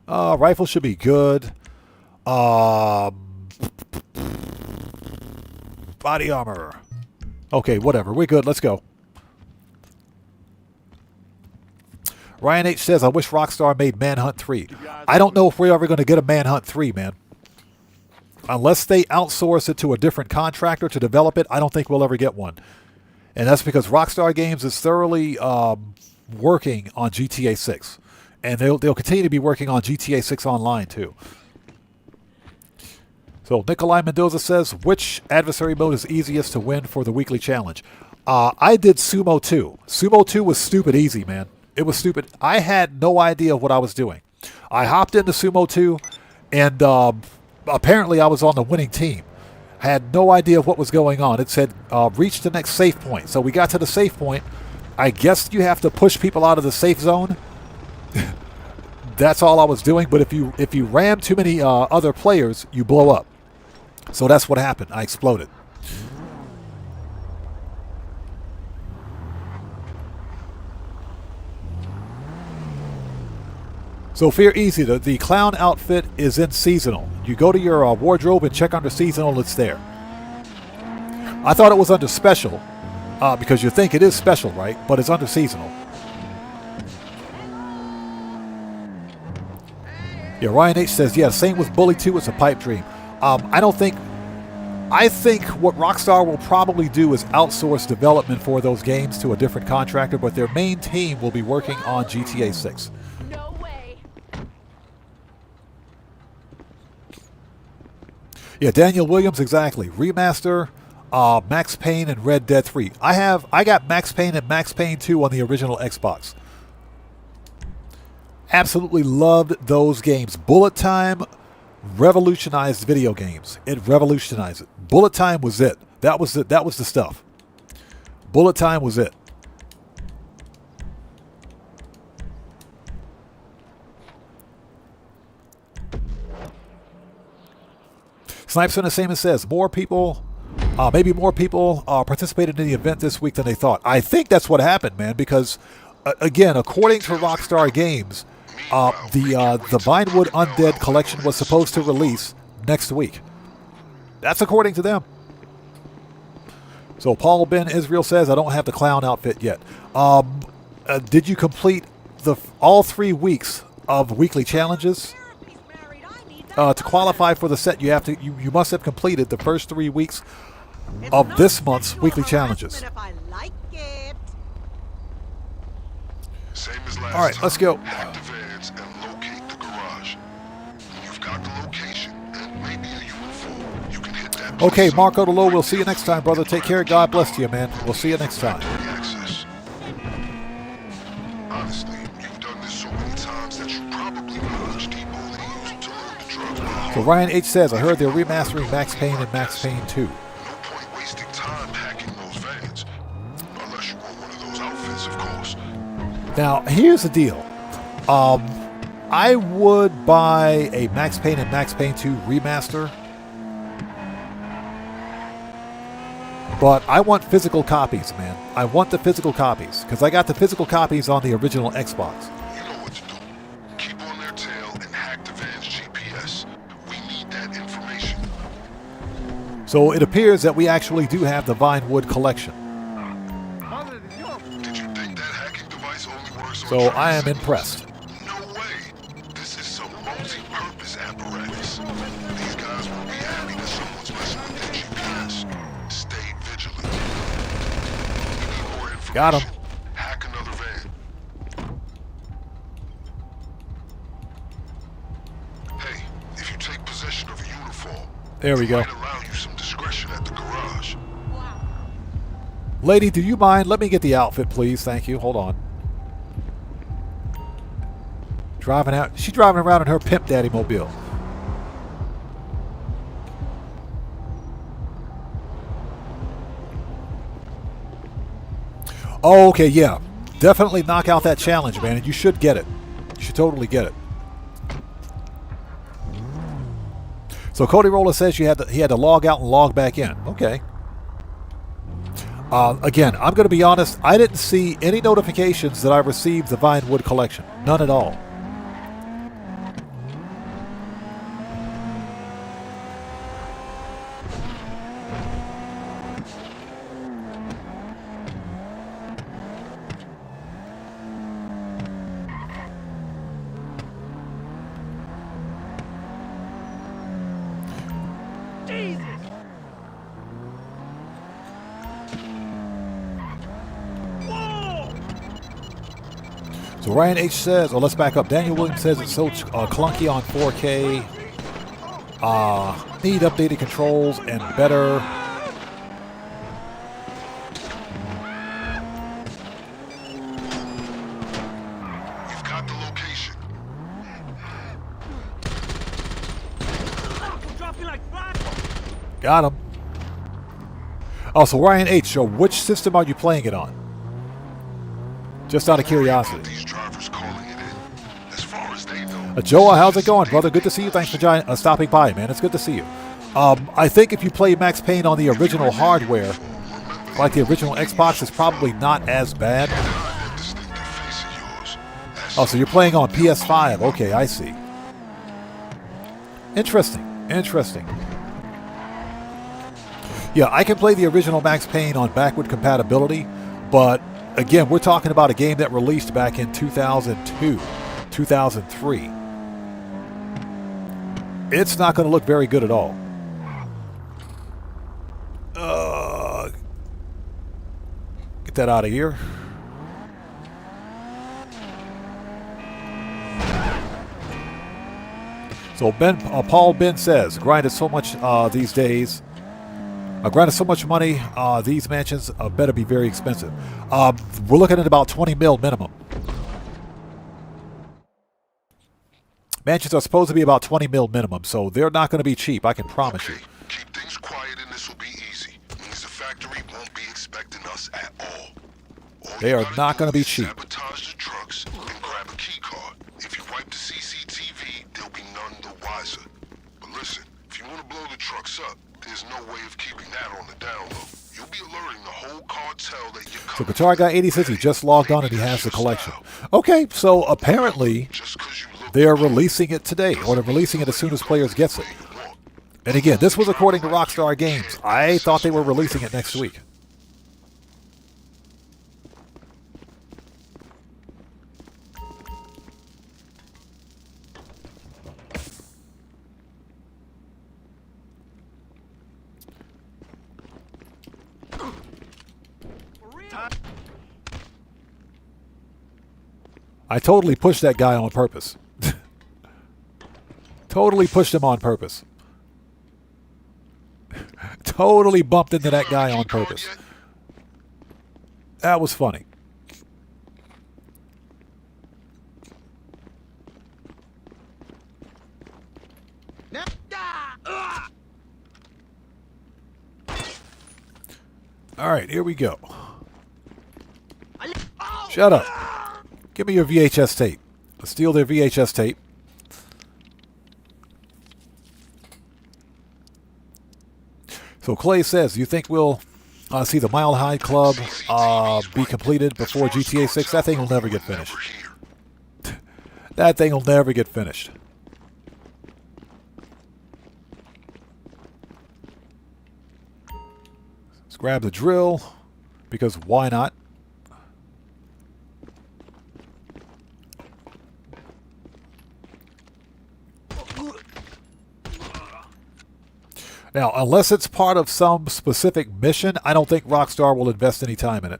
Rifle should be good. Body armor. Okay, whatever. We're good. Let's go. Ryan H says, I wish Rockstar made Manhunt 3. I don't know if we're ever going to get a Manhunt 3, man. Unless they outsource it to a different contractor to develop it, I don't think we'll ever get one. And that's because Rockstar Games is thoroughly working on GTA 6. And they'll continue to be working on GTA 6 Online, too. So Nikolai Mendoza says, which adversary mode is easiest to win for the weekly challenge? I did Sumo 2. Sumo 2 was stupid easy, man. It was stupid. I had no idea what I was doing. I hopped into Sumo 2, and apparently I was on the winning team. Had no idea what was going on. It said, reach the next safe point. So we got to the safe point. I guess you have to push people out of the safe zone. That's all I was doing. But if you ram too many other players, you blow up. So that's what happened. I exploded. So Fear Easy, the clown outfit is in seasonal. You go to your wardrobe and check under seasonal, it's there. I thought it was under special, because you think it is special, right? But it's under seasonal. Yeah, Ryan H says, yeah, same with Bully 2, it's a pipe dream. I think what Rockstar will probably do is outsource development for those games to a different contractor, but their main team will be working on GTA 6. Yeah, Daniel Williams, exactly. Remaster, Max Payne, and Red Dead 3. I got Max Payne and Max Payne 2 on the original Xbox. Absolutely loved those games. Bullet Time revolutionized video games. It revolutionized it. Bullet Time was it. That was the stuff. Bullet Time was it. Snipes in the same as says, maybe more people participated in the event this week than they thought. I think that's what happened, man, because, again, according to Rockstar Games, the Vinewood Undead collection was supposed to release next week. That's according to them. So Paul Ben Israel says, I don't have the clown outfit yet. Did you complete all 3 weeks of weekly challenges? To qualify for the set, you must have completed the first 3 weeks of this month's weekly challenges. All right, let's go. Okay, Marco DeLo, we'll see you next time, brother. Take care. God bless you, man. We'll see you next time. So Ryan H says, I heard they're remastering Max Payne and Max Payne 2. Now, here's the deal. I would buy a Max Payne and Max Payne 2 remaster But I want physical copies, man. I want the physical copies because I got the physical copies on the original Xbox. You know what to do. Keep on their tail and hack the van's GPS. We need that information. So it appears that we actually do have the Vinewood collection. Did you think that hacking device only works on So I am trucks? impressed. No way. This is some multi-purpose apparatus. These guys won't be happy that someone's messing with their GPS. Stay vigilant. We need more information. Got him. Hack another van. Hey, if you take possession of a uniform, There we go. might allow you some discretion at the garage. Lady, do you mind? Let me get the outfit, please. Thank you. Hold on. Driving out. She's driving around in her Pimp Daddy mobile. Oh, okay, yeah. Definitely knock out that challenge, man, and you should get it. You should totally get it. So Cody Roller says he had to log out and log back in. Okay. Again, I'm going to be honest. I didn't see any notifications that I received the Vinewood collection. None at all. So Ryan H says, oh, let's back up. Daniel Williams says it's so clunky on 4K. Need updated controls and better. You've got the location. Got him. Oh, so Ryan H, so which system are you playing it on? Just out of curiosity. These drivers calling it in. As far as they know. Joa, how's it going, brother? Good to see you. Thanks for stopping by, man. It's good to see you. I think if you play Max Payne on the original hardware, like the original Xbox, it's probably not as bad. Oh, so you're playing on PS5. Okay, I see. Interesting. Interesting. Yeah, I can play the original Max Payne on backward compatibility, but again, we're talking about a game that released back in 2002, 2003. It's not going to look very good at all. Get that out of here. So Paul Ben says, grinded so much these days. Granted, so much money, these mansions better be very expensive. We're looking at about 20 mil minimum. Mansions are supposed to be about 20 mil minimum, so they're not going to be cheap, I can promise you. Keep things quiet and this will be easy. Means the factory won't be expecting us at all. They are not going to be cheap. Sabotage the trucks and grab a key card. If you wipe the CCTV, there'll be none the wiser. But listen, if you want to blow the trucks up, there's no way of keeping that on the down low. You'll be alerting the whole cartel that you're So coming. Guitar Guy 80 says he just logged on and he has the collection. Okay, so apparently they are releasing it today, or they're releasing it as soon as players gets it. And again, this was according to Rockstar Games. I thought they were releasing it next week. I totally pushed that guy on purpose. Totally pushed him on purpose. Totally bumped into that guy on purpose. That was funny. All right, here we go. Shut up. Give me your VHS tape. Let's steal their VHS tape. So Clay says, you think we'll... see the Mile High Club be completed before GTA 6. That thing will never get finished. That thing will never get finished. Let's grab the drill, because why not? Now, unless it's part of some specific mission, I don't think Rockstar will invest any time in it.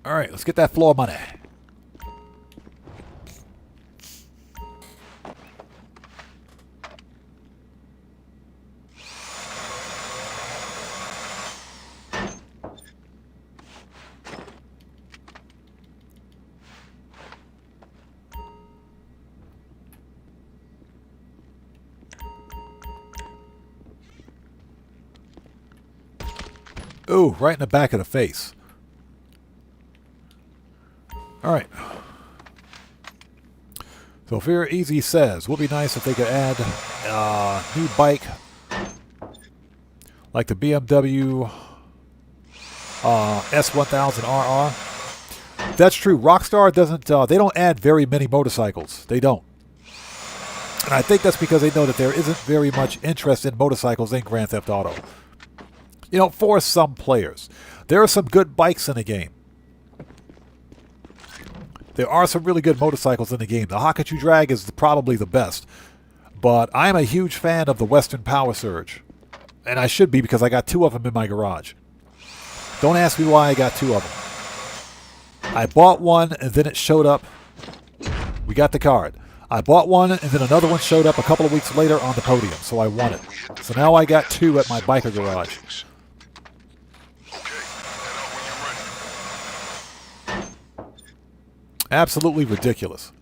Alright, let's get that floor money. Ooh, right in the back of the face. Alright. So Fear Easy says, would be nice if they could add a new bike like the BMW S1000RR. That's true. Rockstar doesn't, they don't add very many motorcycles. They don't. And I think that's because they know that there isn't very much interest in motorcycles in Grand Theft Auto. You know, for some players. There are some good bikes in the game. There are some really good motorcycles in the game. The Hakuchu Drag is probably the best. But I'm a huge fan of the Western Power Surge. And I should be because I got 2 of them in my garage. Don't ask me why I got 2 of them. I bought one and then it showed up. We got the card. I bought one and then another one showed up a couple of weeks later on the podium. So I won it. So now I got 2 at my biker garage. Absolutely ridiculous.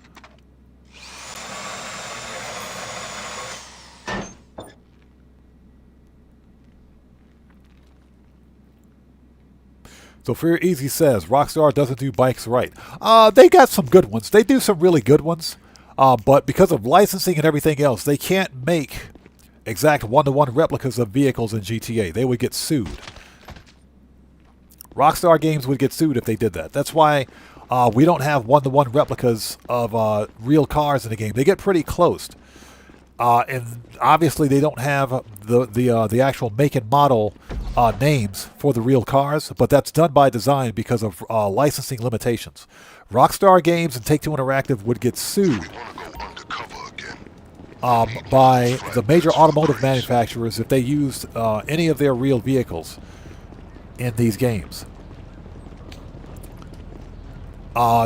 So Fear Easy says, Rockstar doesn't do bikes right. They got some good ones. They do some really good ones. But because of licensing and everything else, they can't make exact one-to-one replicas of vehicles in GTA. They would get sued. Rockstar Games would get sued if they did that. That's why we don't have one-to-one replicas of real cars in the game. They get pretty close. And obviously they don't have the actual make and model names for the real cars, but that's done by design because of licensing limitations. Rockstar Games and Take-Two Interactive would get sued by the major automotive manufacturers if they used any of their real vehicles in these games.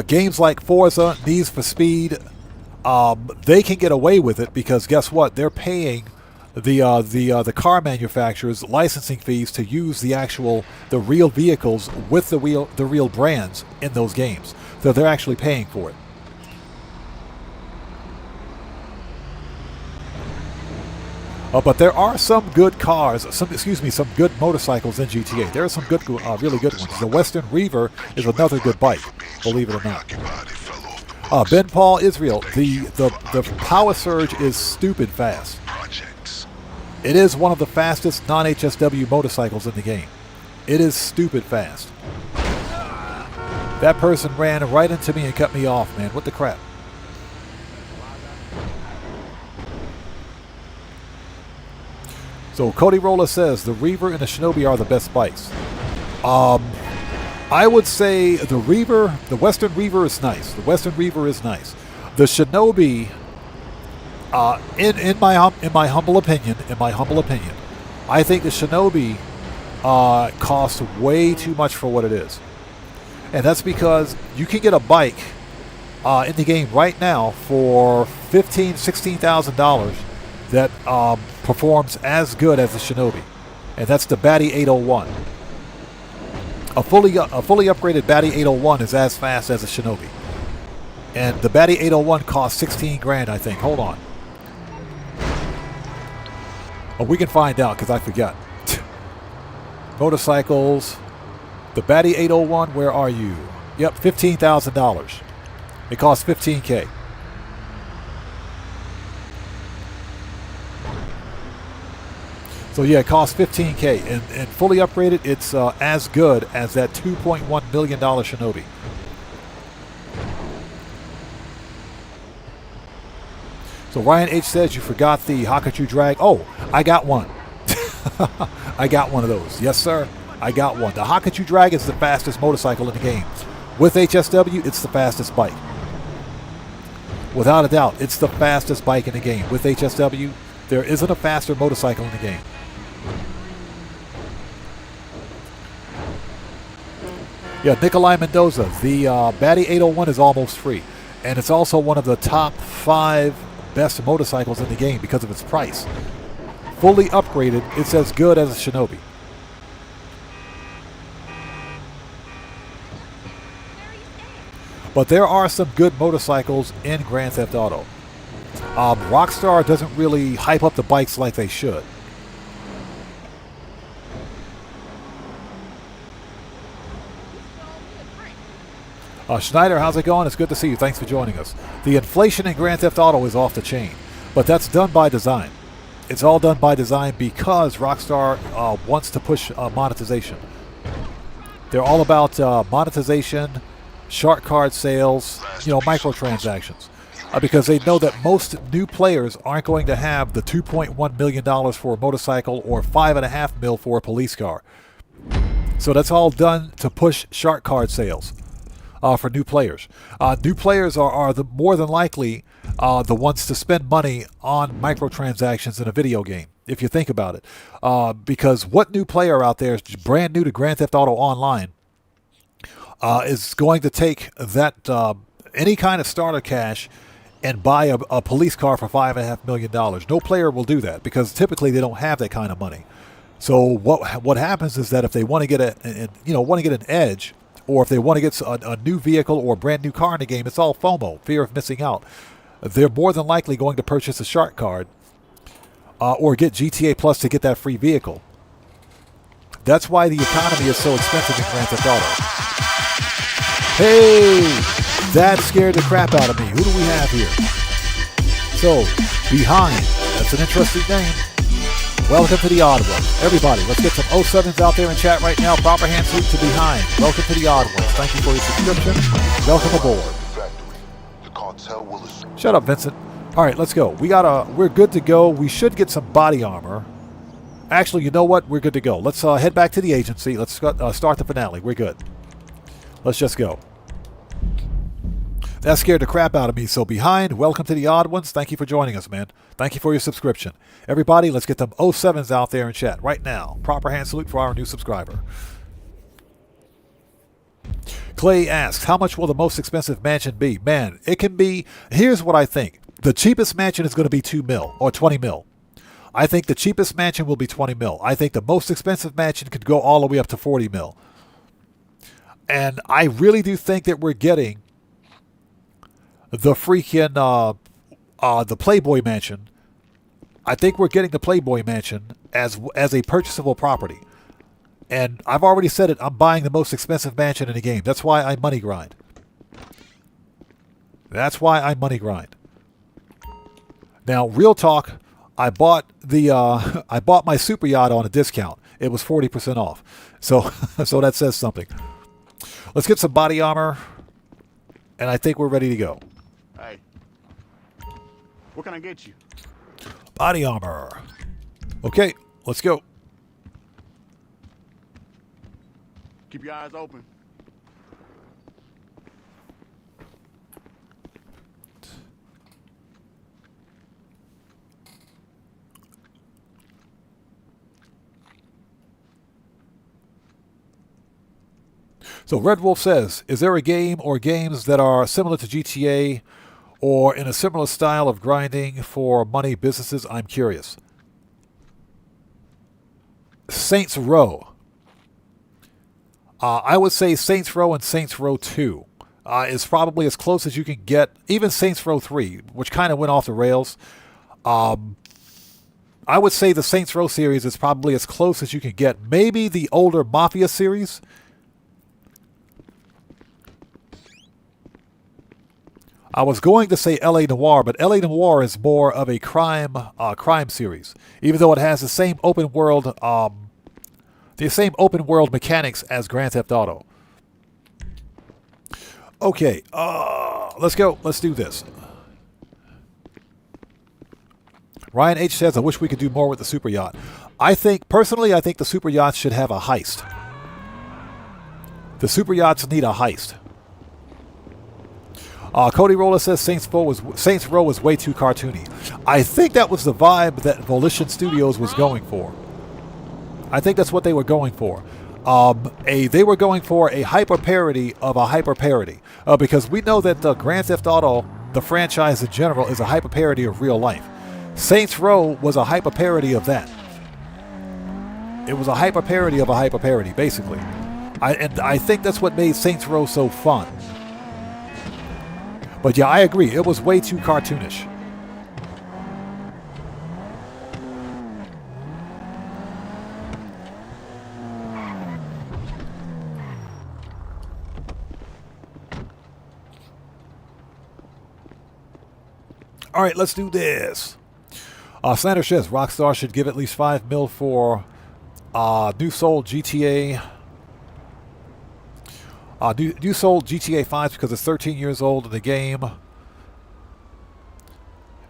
Games like Forza, Need for Speed, they can get away with it because guess what? They're paying the car manufacturers licensing fees to use the real vehicles with the real brands in those games. So they're actually paying for it. But there are some good cars, some good motorcycles in GTA. There are some good, really good ones. The Western Reaver is another good bike, believe it or not. Ben Paul Israel, the Power Surge is stupid fast. It is one of the fastest non-HSW motorcycles in the game. It is stupid fast. That person ran right into me and cut me off, man. What the crap? So Cody Rolla says the Reaver and the Shinobi are the best bikes. I would say the Reaver, the Western Reaver is nice. The Western Reaver is nice. The Shinobi, in my humble opinion, I think the Shinobi costs way too much for what it is, and that's because you can get a bike in the game right now for $15,000-$16,000 that performs as good as the Shinobi, and that's the Batty 801. A fully upgraded Batty 801 is as fast as a Shinobi, and the Batty 801 costs 16 grand, I think. Hold on. Oh, we can find out because I forgot. Motorcycles. The Batty 801, where are you? Yep, $15,000. It costs $15K. So yeah, it costs $15K, and fully upgraded, it's as good as that $2.1 million Shinobi. So Ryan H says you forgot the Hakachu drag. Oh, I got one. I got one of those. Yes, sir. I got one. The Hakachu drag is the fastest motorcycle in the game. With HSW, it's the fastest bike. Without a doubt, it's the fastest bike in the game. With HSW, there isn't a faster motorcycle in the game. Yeah, Nikolai Mendoza. The Batty 801 is almost free. And it's also one of the top 5 best motorcycles in the game because of its price. Fully upgraded, it's as good as a Shinobi. But there are some good motorcycles in Grand Theft Auto. Rockstar doesn't really hype up the bikes like they should. Schneider, how's it going? It's good to see you. Thanks for joining us. The inflation in Grand Theft Auto is off the chain, but that's done by design. It's all done by design because Rockstar wants to push monetization. They're all about monetization, shark card sales, microtransactions. Because they know that most new players aren't going to have the $2.1 million for a motorcycle or $5.5 million for a police car. So that's all done to push shark card sales. For new players. New players are the more than likely the ones to spend money on microtransactions in a video game, if you think about it. Because what new player out there is brand new to Grand Theft Auto Online is going to take that any kind of starter cash and buy a police car for $5.5 million. No player will do that because typically they don't have that kind of money. So what happens is that if they want to get an edge, or if they want to get a new vehicle or a brand new car in the game, it's all FOMO, fear of missing out. They're more than likely going to purchase a shark card or get GTA Plus to get that free vehicle. That's why the economy is so expensive in Grand Theft Auto. Hey, that scared the crap out of me. Who do we have here? So, Behind. That's an interesting name. Welcome to the Odd Ones. Everybody, let's get some 07s out there in chat right now. Proper hand salute to Behind. Welcome to the Odd Ones. Thank you for your subscription. Welcome aboard. Shut up, Vincent. All right, let's go. We're good to go. We should get some body armor. Actually, you know what? We're good to go. Let's head back to the agency. Let's start the finale. We're good. Let's just go. That scared the crap out of me. So Behind, welcome to the Odd Ones. Thank you for joining us, man. Thank you for your subscription. Everybody, let's get them 07s out there in chat right now. Proper hand salute for our new subscriber. Clay asks, how much will the most expensive mansion be? Man, it can be, here's what I think. The cheapest mansion is going to be $2 million or $20 million. I think the cheapest mansion will be $20 million. I think the most expensive mansion could go all the way up to $40 million. And I really do think that we're getting the freaking the Playboy Mansion. I think we're getting the Playboy Mansion as a purchasable property. And I've already said it, I'm buying the most expensive mansion in the game. That's why I money grind. That's why I money grind. Now, real talk, I bought my super yacht on a discount. It was 40% off. So so that says something. Let's get some body armor, and I think we're ready to go. Hey, what can I get you? Body armor. Okay, let's go. Keep your eyes open. So Red Wolf says, is there a game or games that are similar to GTA or in a similar style of grinding for money businesses? I'm curious. Saints Row. I would say Saints Row and Saints Row 2 is probably as close as you can get. Even Saints Row 3, which kind of went off the rails. I would say the Saints Row series is probably as close as you can get. Maybe the older Mafia series. I was going to say L.A. Noire, but L.A. Noire is more of a crime series, even though it has the same open world mechanics as Grand Theft Auto. Okay, let's go. Let's do this. Ryan H says, I wish we could do more with the super yacht. Personally, I think the super yachts should have a heist. The super yachts need a heist. Cody Roller says Saints Row was way too cartoony. I think that was the vibe that Volition Studios was going for. I think that's what they were going for. They were going for a hyper parody of a hyper parody. Because we know that Grand Theft Auto, the franchise in general, is a hyper parody of real life. Saints Row was a hyper parody of that. It was a hyper parody of a hyper parody, basically. I think that's what made Saints Row so fun. But yeah, I agree. It was way too cartoonish. All right, let's do this. Slander says Rockstar should give at least $5 million for new sold GTA. New sold GTA 5 because it's 13 years old in the game.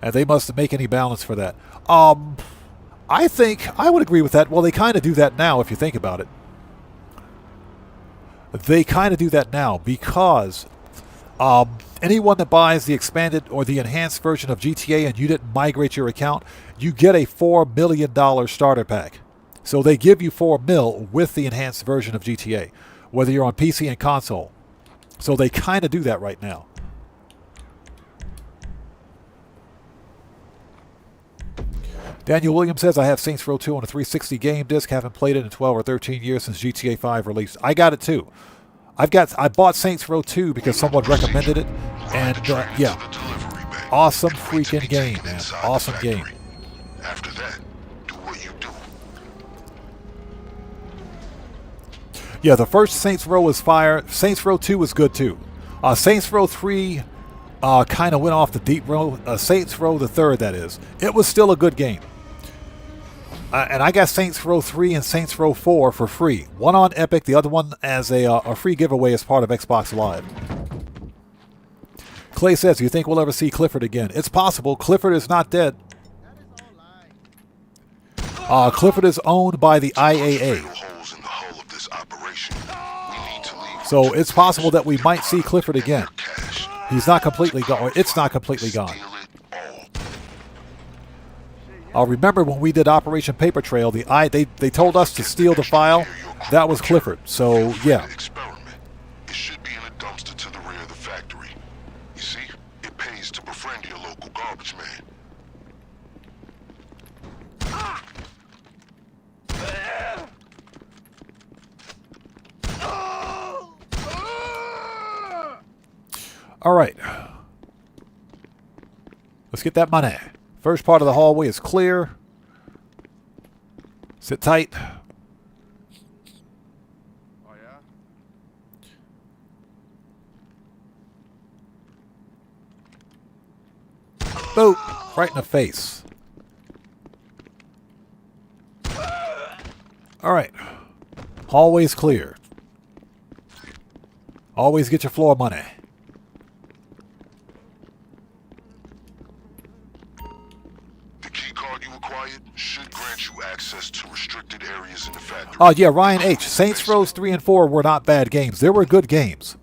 And they must make any balance for that. I think I would agree with that. Well, they kind of do that now if you think about it. They kind of do that now because anyone that buys the expanded or the enhanced version of GTA and you didn't migrate your account, you get a $4 million starter pack. So they give you $4 million with the enhanced version of GTA, whether you're on PC and console. So they kind of do that right now. Daniel Williams says, I have Saints Row 2 on a 360 game disc. Haven't played it in 12 or 13 years since GTA 5 released. I got it too. I bought Saints Row 2 because someone recommended it. And yeah, awesome freaking game, man. Awesome game. After that, do what you do. Yeah, the first Saints Row was fire. Saints Row 2 was good too. Saints Row 3 kind of went off the deep road. Saints Row the third, that is. It was still a good game. And I got Saints Row 3 and Saints Row 4 for free. One on Epic, the other one as a free giveaway as part of Xbox Live. Clay says, do you think we'll ever see Clifford again? It's possible. Clifford is not dead. Clifford is owned by the IAA. So it's possible that we might see Clifford again. He's not completely gone. Or it's not completely gone. Remember when we did Operation Paper Trail, they told us to steal the file. That was Clifford. So yeah. It should be in a dumpster to the rear of the factory. You see, it pays to befriend your local garbage man. All right. Let's get that money. First part of the hallway is clear. Sit tight. Oh, yeah? Boop. Right in the face. All right. Hallway's clear. Always get your floor money. Should grant you access to restricted areas in the factory. Oh, yeah, Ryan H. Saints Row 3 and 4 were not bad games. They were good games.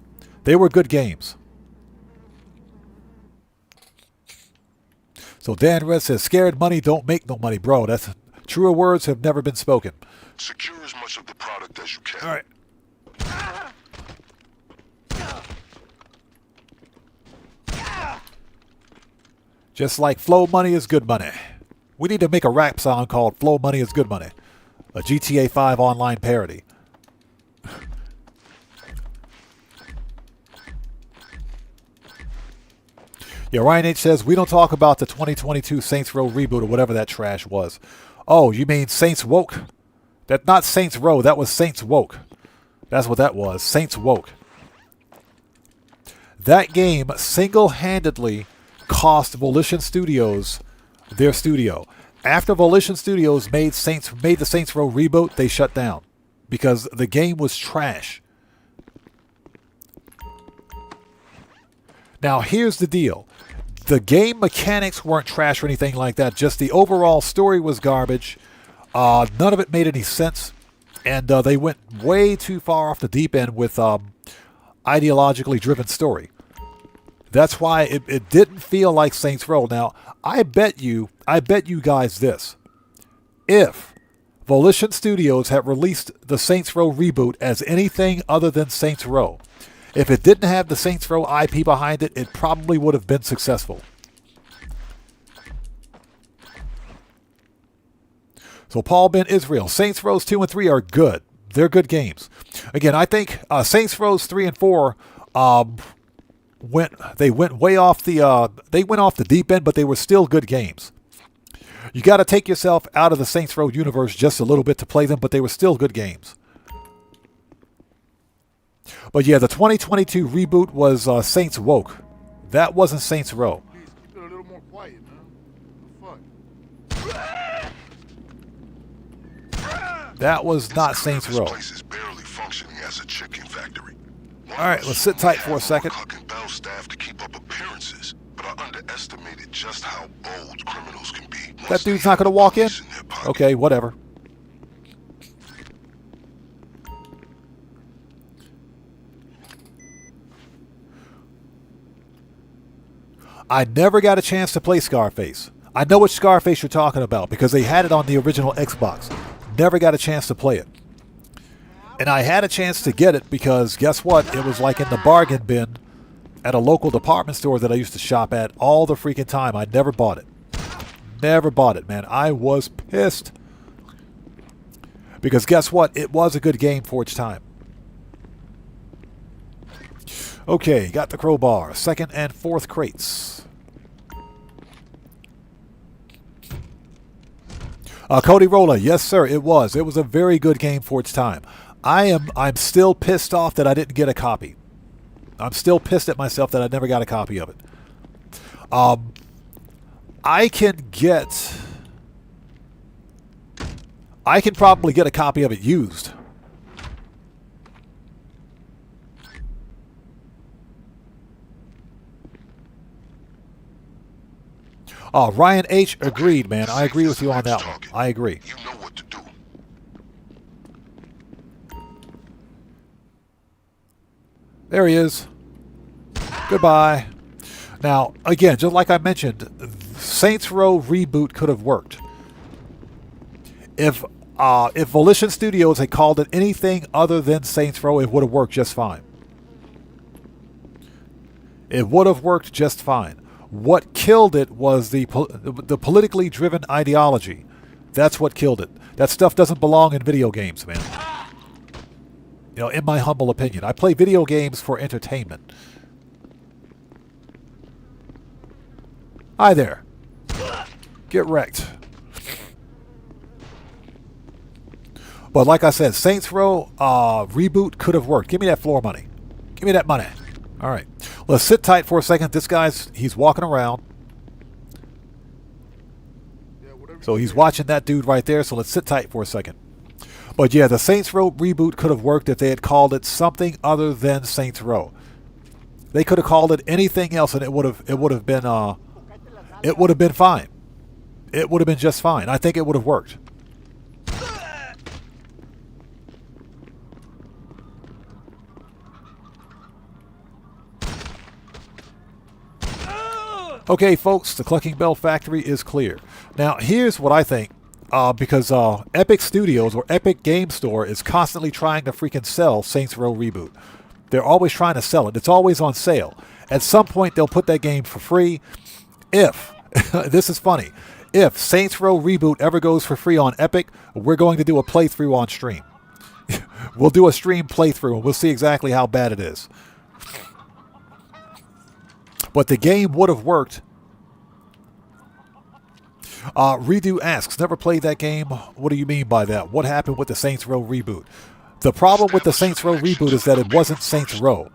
They were good games. So Dan Red says, scared money don't make no money, bro. That's truer words have never been spoken. Secure as much of the product as you can. All right. Just like flow money is good money. We need to make a rap song called Flow Money is Good Money. A GTA 5 online parody. Yeah, Ryan H says, we don't talk about the 2022 Saints Row reboot or whatever that trash was. Oh, you mean Saints Woke? That's not Saints Row, that was Saints Woke. That's what that was, Saints Woke. That game single-handedly cost Volition Studios their studio. After Volition Studios made the Saints Row reboot, they shut down because the game was trash. Now, here's the deal. The game mechanics weren't trash or anything like that. Just the overall story was garbage. None of it made any sense. And they went way too far off the deep end with ideologically driven story. That's why it didn't feel like Saints Row. Now, I bet you guys this. If Volition Studios had released the Saints Row reboot as anything other than Saints Row, if it didn't have the Saints Row IP behind it, it probably would have been successful. So Paul Ben Israel, Saints Rows 2 and 3 are good. They're good games. Again, I think Saints Rows 3 and 4 went off the deep end, but they were still good games. You got to take yourself out of the Saints Row universe just a little bit to play them, but they were still good games. But yeah, the 2022 reboot was Saints Woke. That wasn't Saints Row. Please keep it a little more quiet, man. Fuck. That was not Saints Row. This place is barely functioning as a chicken factory. All right, let's sit tight for a second. Clucking Bell staff to keep up appearances, but I underestimated just how bold criminals can be. That dude's not going to walk in? Okay, whatever. I never got a chance to play Scarface. I know which Scarface you're talking about because they had it on the original Xbox. Never got a chance to play it. And I had a chance to get it because, guess what? It was like in the bargain bin at a local department store that I used to shop at all the freaking time. I never bought it. Never bought it, man. I was pissed. Because guess what? It was a good game for its time. Okay, got the crowbar. Second and fourth crates. Cody Rolla, yes sir, it was. It was a very good game for its time. I'm still pissed off that I didn't get a copy. I'm still pissed at myself that I never got a copy of it. I can probably get a copy of it used. Ryan H. agreed, man. I agree with you on that one. I agree. You know what to do. There he is. Goodbye. Now, again, just like I mentioned, Saints Row reboot could have worked. If Volition Studios had called it anything other than Saints Row, it would have worked just fine. It would have worked just fine. What killed it was the politically driven ideology. That's what killed it. That stuff doesn't belong in video games, man. You know, in my humble opinion. I play video games for entertainment. Hi there. Get wrecked. But like I said, Saints Row reboot could have worked. Give me that floor money. Give me that money. All right. Let's sit tight for a second. This guy's, he's walking around. So he's watching that dude right there. So let's sit tight for a second. But yeah, the Saints Row reboot could have worked if they had called it something other than Saints Row. They could have called it anything else, and it would have been fine. It would have been just fine. I think it would have worked. Okay, folks, the Clucking Bell factory is clear. Now, here's what I think. Because Epic Studios or Epic Game Store is constantly trying to freaking sell Saints Row Reboot. They're always trying to sell it. It's always on sale. At some point, they'll put that game for free. If, this is funny, if Saints Row Reboot ever goes for free on Epic, we're going to do a playthrough on stream. We'll do a stream playthrough and we'll see exactly how bad it is. But the game would have worked. Redo asks, never played that game. What do you mean by that? What happened with the Saints Row reboot? The problem with the Saints Row reboot is that it wasn't Saints Row.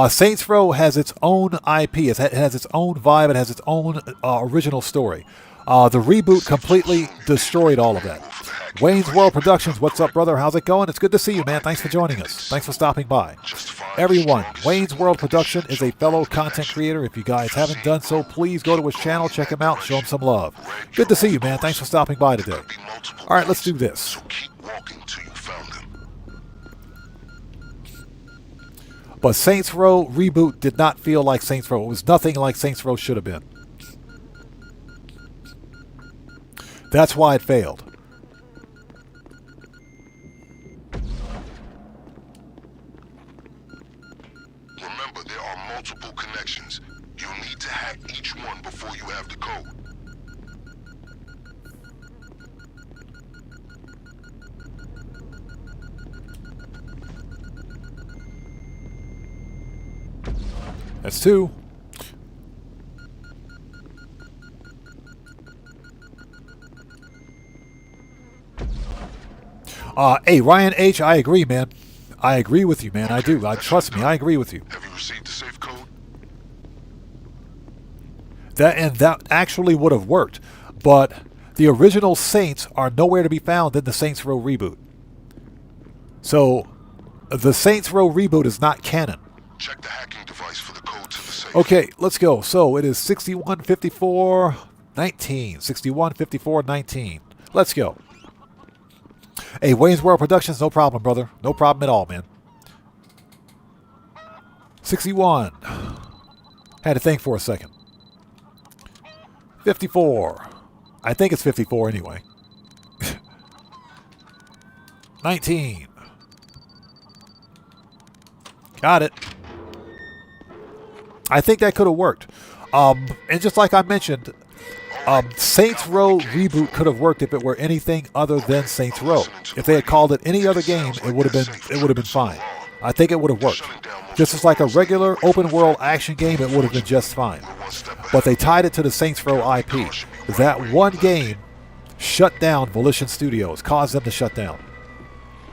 Saints Row has its own IP. It has its own vibe. It has its own original story. The reboot completely destroyed all of that. Wayne's World Productions, what's up, brother? How's it going? It's good to see you, man. Thanks for joining us. Thanks for stopping by. Everyone, Wayne's World Production is a fellow content creator. If you guys haven't done so, please go to his channel, check him out, show him some love. Good to see you, man. Thanks for stopping by today. All right, let's do this. But Saints Row reboot did not feel like Saints Row. It was nothing like Saints Row should have been. That's why it failed. Remember, there are multiple connections. You'll need to hack each one before you have the code. That's 2. Hey, Ryan H., I agree, man. I agree with you, man. I do. Trust me, I agree with you. Have you received the safe code? That actually would have worked, but the original Saints are nowhere to be found in the Saints Row reboot. So, the Saints Row reboot is not canon. Check the hacking device for the code to the safe. Okay, let's go. So, it is 615419. 615419. Let's go. Hey, Wayne's World Productions, no problem, brother. No problem at all, man. 61. Had to think for a second. 54. I think it's 54 anyway. 19. Got it. I think that could have worked. And just like I mentioned, Saints Row reboot could have worked if it were anything other than Saints Row. If they had called it any other game, it would have been fine. I think it would have worked. Just as like a regular open world action game, it would have been just fine. But they tied it to the Saints Row IP. That one game shut down Volition Studios, caused them to shut down.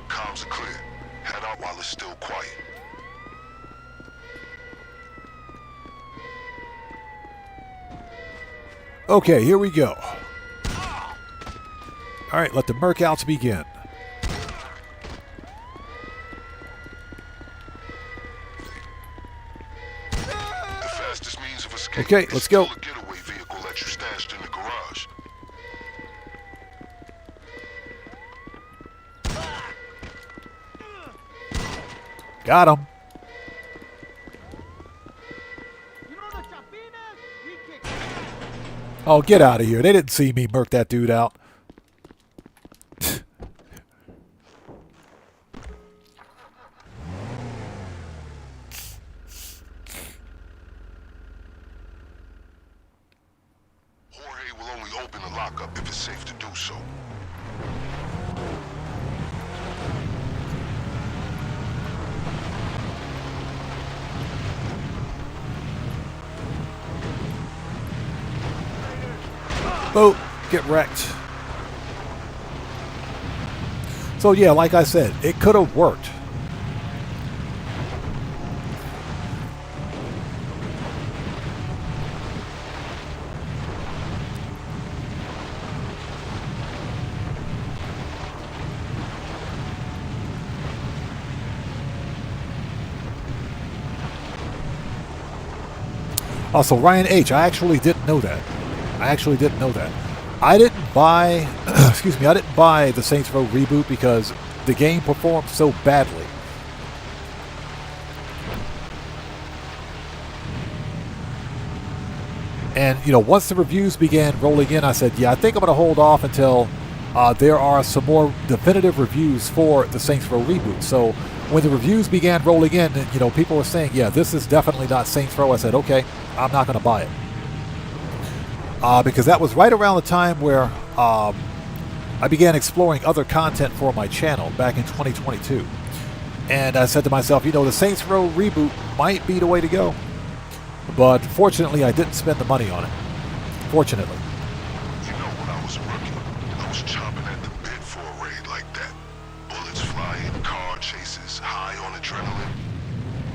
Comms are clear. Head out while it's still quiet. Okay, here we go. Alright, let the Mercouts begin. Okay, let's go. Got him. Oh, get out of here. They didn't see me murk that dude out. Jorge will only open the lockup if it's safe to do so. Boat, get wrecked. So yeah, like I said, it could have worked. Also, Ryan H., I actually didn't know that. I didn't buy, excuse me, I didn't buy the Saints Row reboot because the game performed so badly. And, you know, once the reviews began rolling in, I said, yeah, I think I'm going to hold off until there are some more definitive reviews for the Saints Row reboot. So when the reviews began rolling in, you know, people were saying, yeah, this is definitely not Saints Row. I said, okay, I'm not going to buy it. Because that was right around the time where I began exploring other content for my channel back in 2022. And I said to myself, you know, the Saints Row reboot might be the way to go. But fortunately, I didn't spend the money on it. Fortunately. You know, when I was a rookie, I was chomping at the bit for a raid like that. Bullets flying, car chases, high on adrenaline.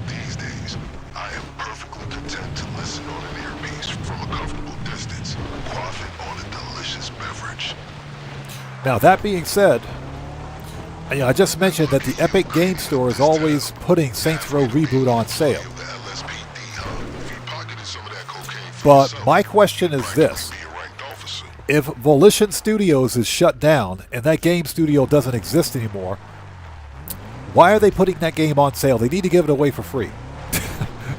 These days, Now, that being said, I just mentioned that the Epic Game Store is always putting Saints Row Reboot on sale. But my question is this. If Volition Studios is shut down and that game studio doesn't exist anymore, why are they putting that game on sale? They need to give it away for free.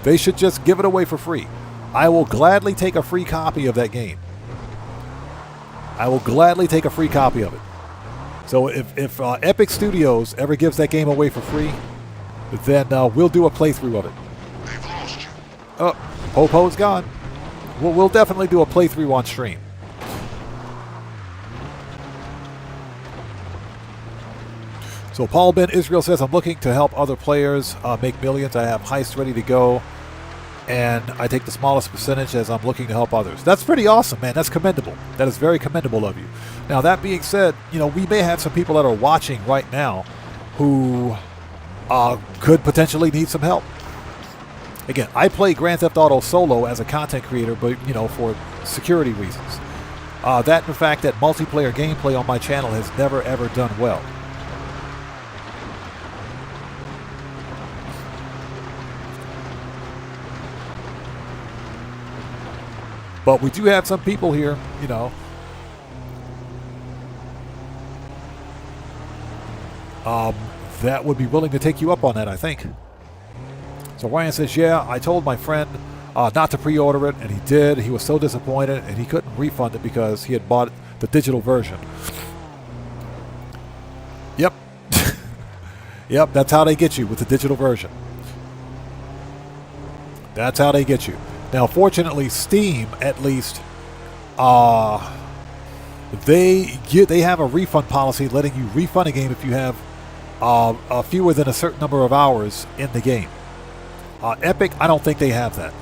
They should just give it away for free. I will gladly take a free copy of that game. I will gladly take a free copy of it. So if Epic Studios ever gives that game away for free, then we'll do a playthrough of it. Oh, Popo's gone. We'll definitely do a playthrough on stream. So Paul Ben Israel says, I'm looking to help other players make millions. I have Heist ready to go, and I take the smallest percentage as I'm looking to help others. That's pretty awesome, man. That's commendable. That is very commendable of you. Now, that being said, we may have some people that are watching right now who could potentially need some help. Again, I play Grand Theft Auto solo as a content creator, but, for security reasons. That and the fact that multiplayer gameplay on my channel has never, ever done well. But we do have some people here, that would be willing to take you up on that, I think. So Ryan says, yeah, I told my friend not to pre-order it, and he did. He was so disappointed, and he couldn't refund it because he had bought the digital version. Yep. Yep, that's how they get you with the digital version. That's how they get you. Now, fortunately, Steam, at least, they have a refund policy letting you refund a game if you have fewer than a certain number of hours in the game. Epic, I don't think they have that.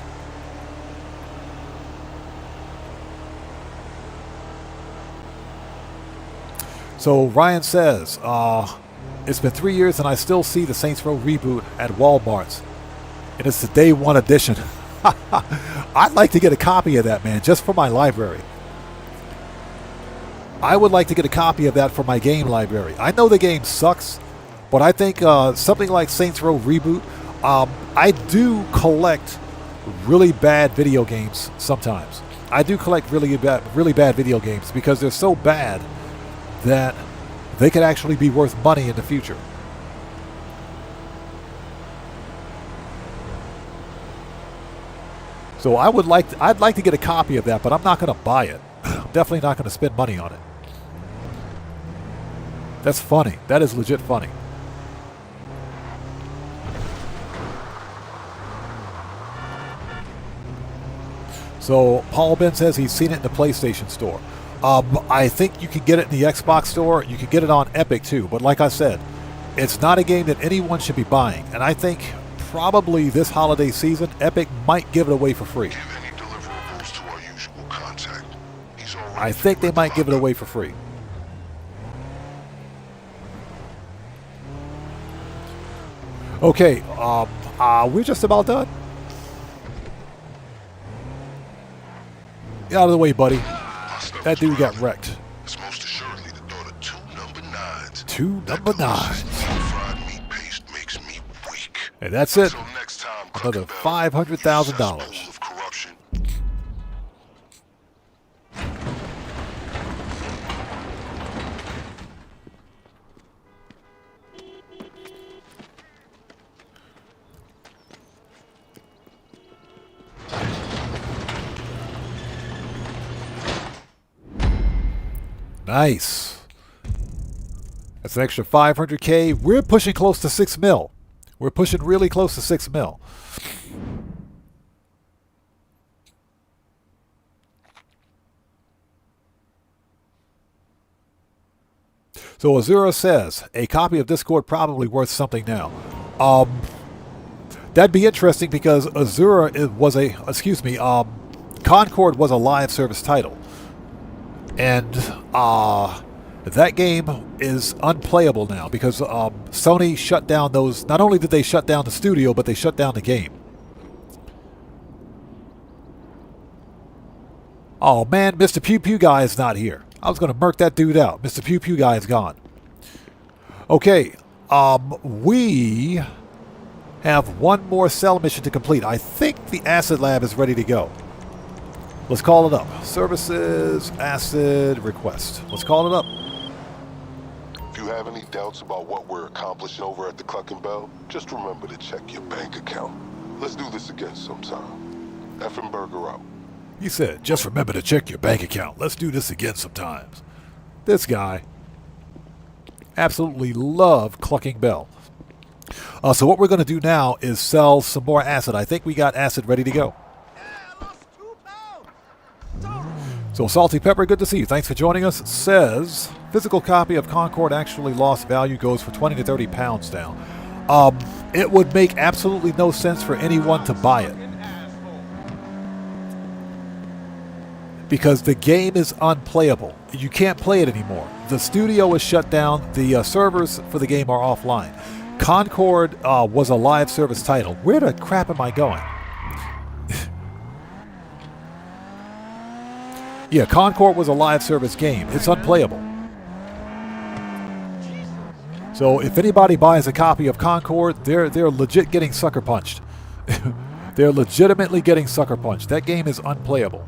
So Ryan says, it's been 3 years and I still see the Saints Row reboot at Walmart's. And it's the day one edition. I'd like to get a copy of that, man, just for my library. I would like to get a copy of that for my game library. I know the game sucks, but I think something like Saints Row Reboot, I do collect really bad video games sometimes. I do collect really bad video games because they're so bad that they could actually be worth money in the future. So I'd like to get a copy of that, but I'm not going to buy it. I'm definitely not going to spend money on it. That's funny. That is legit funny. So Paul Ben says he's seen it in the PlayStation Store. I think you can get it in the Xbox Store. You can get it on Epic too. But like I said, it's not a game that anyone should be buying. And I think probably this holiday season, Epic might give it away for free. I think they might give it away for free. Okay, we're just about done. Get out of the way, buddy. That dude got wrecked. It's most assuredly the thought of two number nines. And that's it. Another $500,000. Nice. That's an extra 500K. We're pushing close to 6 mil. We're pushing really close to 6 mil. So Azura says, a copy of Discord probably worth something now. That'd be interesting because Azura was Concord was a live service title. And that game is unplayable now because Sony shut down those. Not only did they shut down the studio, but they shut down the game. Oh man, Mr. Pew Pew Guy is not here. I was going to murk that dude out. Mr. Pew Pew guy is gone. Okay. We have one more cell mission to complete. I think the acid lab is ready to go. Let's call it up. Services, acid, request. Let's call it up. If you have any doubts about what we're accomplishing over at the Clucking Bell, just remember to check your bank account. Let's do this again sometime. Effing burger out. He said, just remember to check your bank account. Let's do this again sometimes. This guy. Absolutely love Clucking Bell. So what we're going to do now is sell some more acid. I think we got acid ready to go. So Salty Pepper, good to see you. Thanks for joining us. It says, physical copy of Concord actually lost value, goes for 20 to 30 pounds now. It would make absolutely no sense for anyone to buy it. Because the game is unplayable. You can't play it anymore. The studio is shut down. The servers for the game are offline. Concord was a live service title. Where the crap am I going? Yeah, Concord was a live service game. It's unplayable. So if anybody buys a copy of Concord, they're legit getting sucker punched. They're legitimately getting sucker punched. That game is unplayable.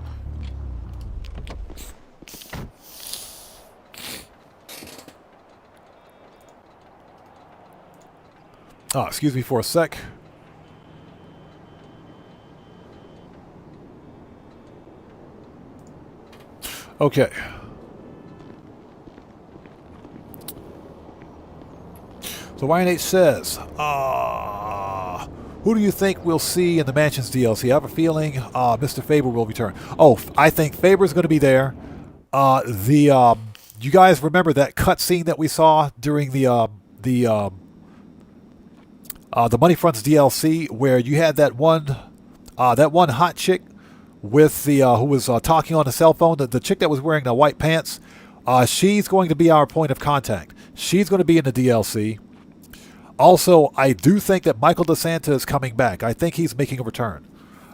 Excuse me for a sec. Okay. So Ryan H says, who do you think we'll see in the Mansions DLC? I have a feeling Mr. Faber will return. Oh, I think Faber's going to be there. You guys remember that cutscene that we saw during the Money Fronts DLC, where you had that one hot chick with the who was talking on the cell phone, the chick that was wearing the white pants. She's going to be our point of contact. She's going to be in the DLC. Also, I do think that Michael DeSanta is coming back. I think he's making a return.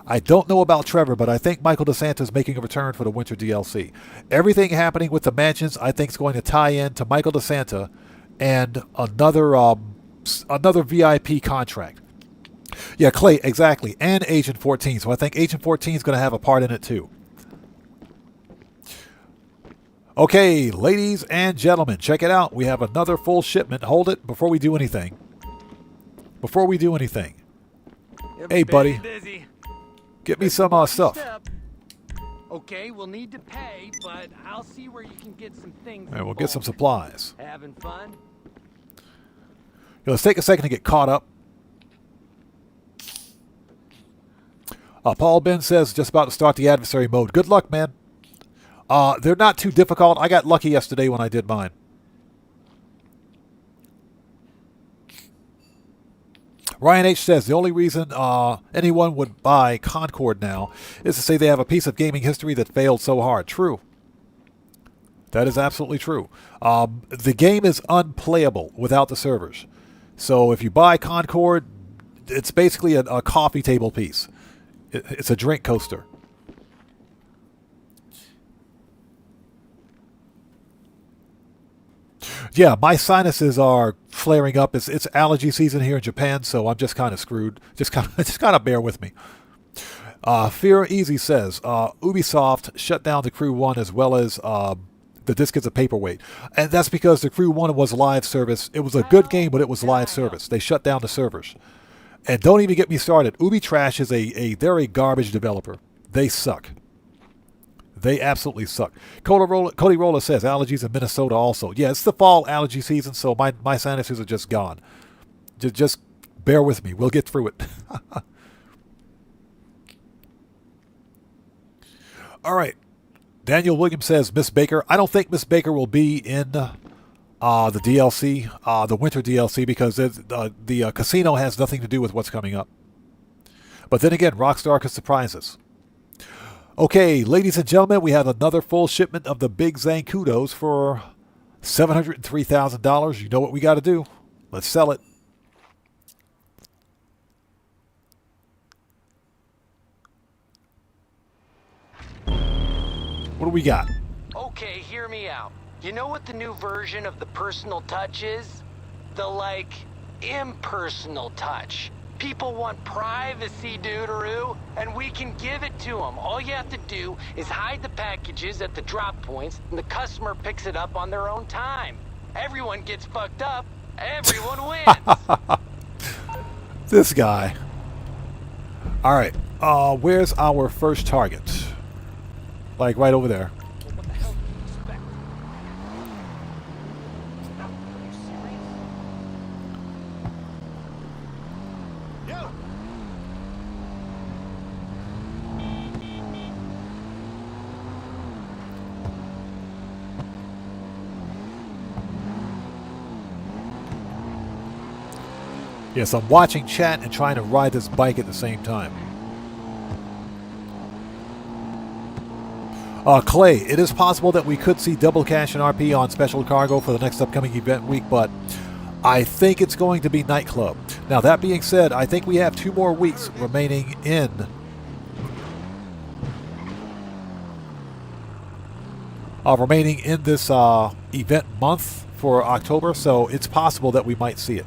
I don't know about Trevor, but I think Michael DeSanta is making a return for the Winter DLC. Everything happening with the Mansions, I think, is going to tie in to Michael DeSanta and another VIP contract. Yeah, Clay, exactly. And Agent 14. So I think Agent 14 is going to have a part in it too. Okay, ladies and gentlemen, check it out. We have another full shipment. Hold it before we do anything. Hey, buddy. Get me some stuff. Okay, we'll need to pay, but I'll see where you can get some things. All right, we'll get some supplies. Having fun? Let's take a second to get caught up. Paul Ben says, just about to start the adversary mode. Good luck, man. They're not too difficult. I got lucky yesterday when I did mine. Ryan H. says, the only reason anyone would buy Concord now is to say they have a piece of gaming history that failed so hard. True. That is absolutely true. The game is unplayable without the servers. So if you buy Concord, it's basically a coffee table piece. It's a drink coaster. Yeah, my sinuses are flaring up. It's allergy season here in Japan, so I'm just kind of screwed. Just kind of bear with me. Fear Easy says, Ubisoft shut down the Crew 1 as well as the disc is a paperweight. And that's because the Crew 1 was live service. It was a good game, but it was live service. They shut down the servers. And don't even get me started. Ubi Trash is they're a garbage developer. They suck. They absolutely suck. Cody Roller says allergies in Minnesota also. Yeah, it's the fall allergy season, so my sinuses are just gone. Just bear with me. We'll get through it. All right. Daniel Williams says Miss Baker. I don't think Miss Baker will be in the DLC, the winter DLC, because the casino has nothing to do with what's coming up. But then again, Rockstar could surprise us. Okay, ladies and gentlemen, we have another full shipment of the Big Zancudos for $703,000. You know what we got to do. Let's sell it. What do we got? Okay, hear me out. You know what the new version of the personal touch is? The, like, impersonal touch. People want privacy, doodaroo, and we can give it to them. All you have to do is hide the packages at the drop points, and the customer picks it up on their own time. Everyone gets fucked up. Everyone wins. This guy. All right. Where's our first target? Like right over there. What the hell do you expect? Yo! Yes, I'm watching chat and trying to ride this bike at the same time. Clay, it is possible that we could see double cash and RP on special cargo for the next upcoming event week, but I think it's going to be nightclub. Now, that being said, I think we have 2 more weeks remaining in this event month for October, so it's possible that we might see it.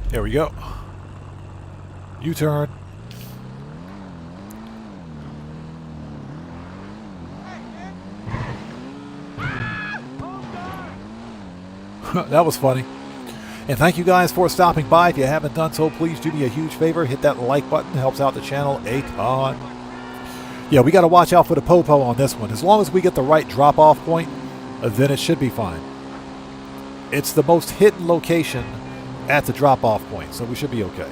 There we go. U-turn. That was funny. And thank you guys for stopping by. If you haven't done so, please do me a huge favor. Hit that like button. It helps out the channel a ton. Yeah, we got to watch out for the po-po on this one. As long as we get the right drop-off point, then it should be fine. It's the most hidden location at the drop-off point, so we should be okay.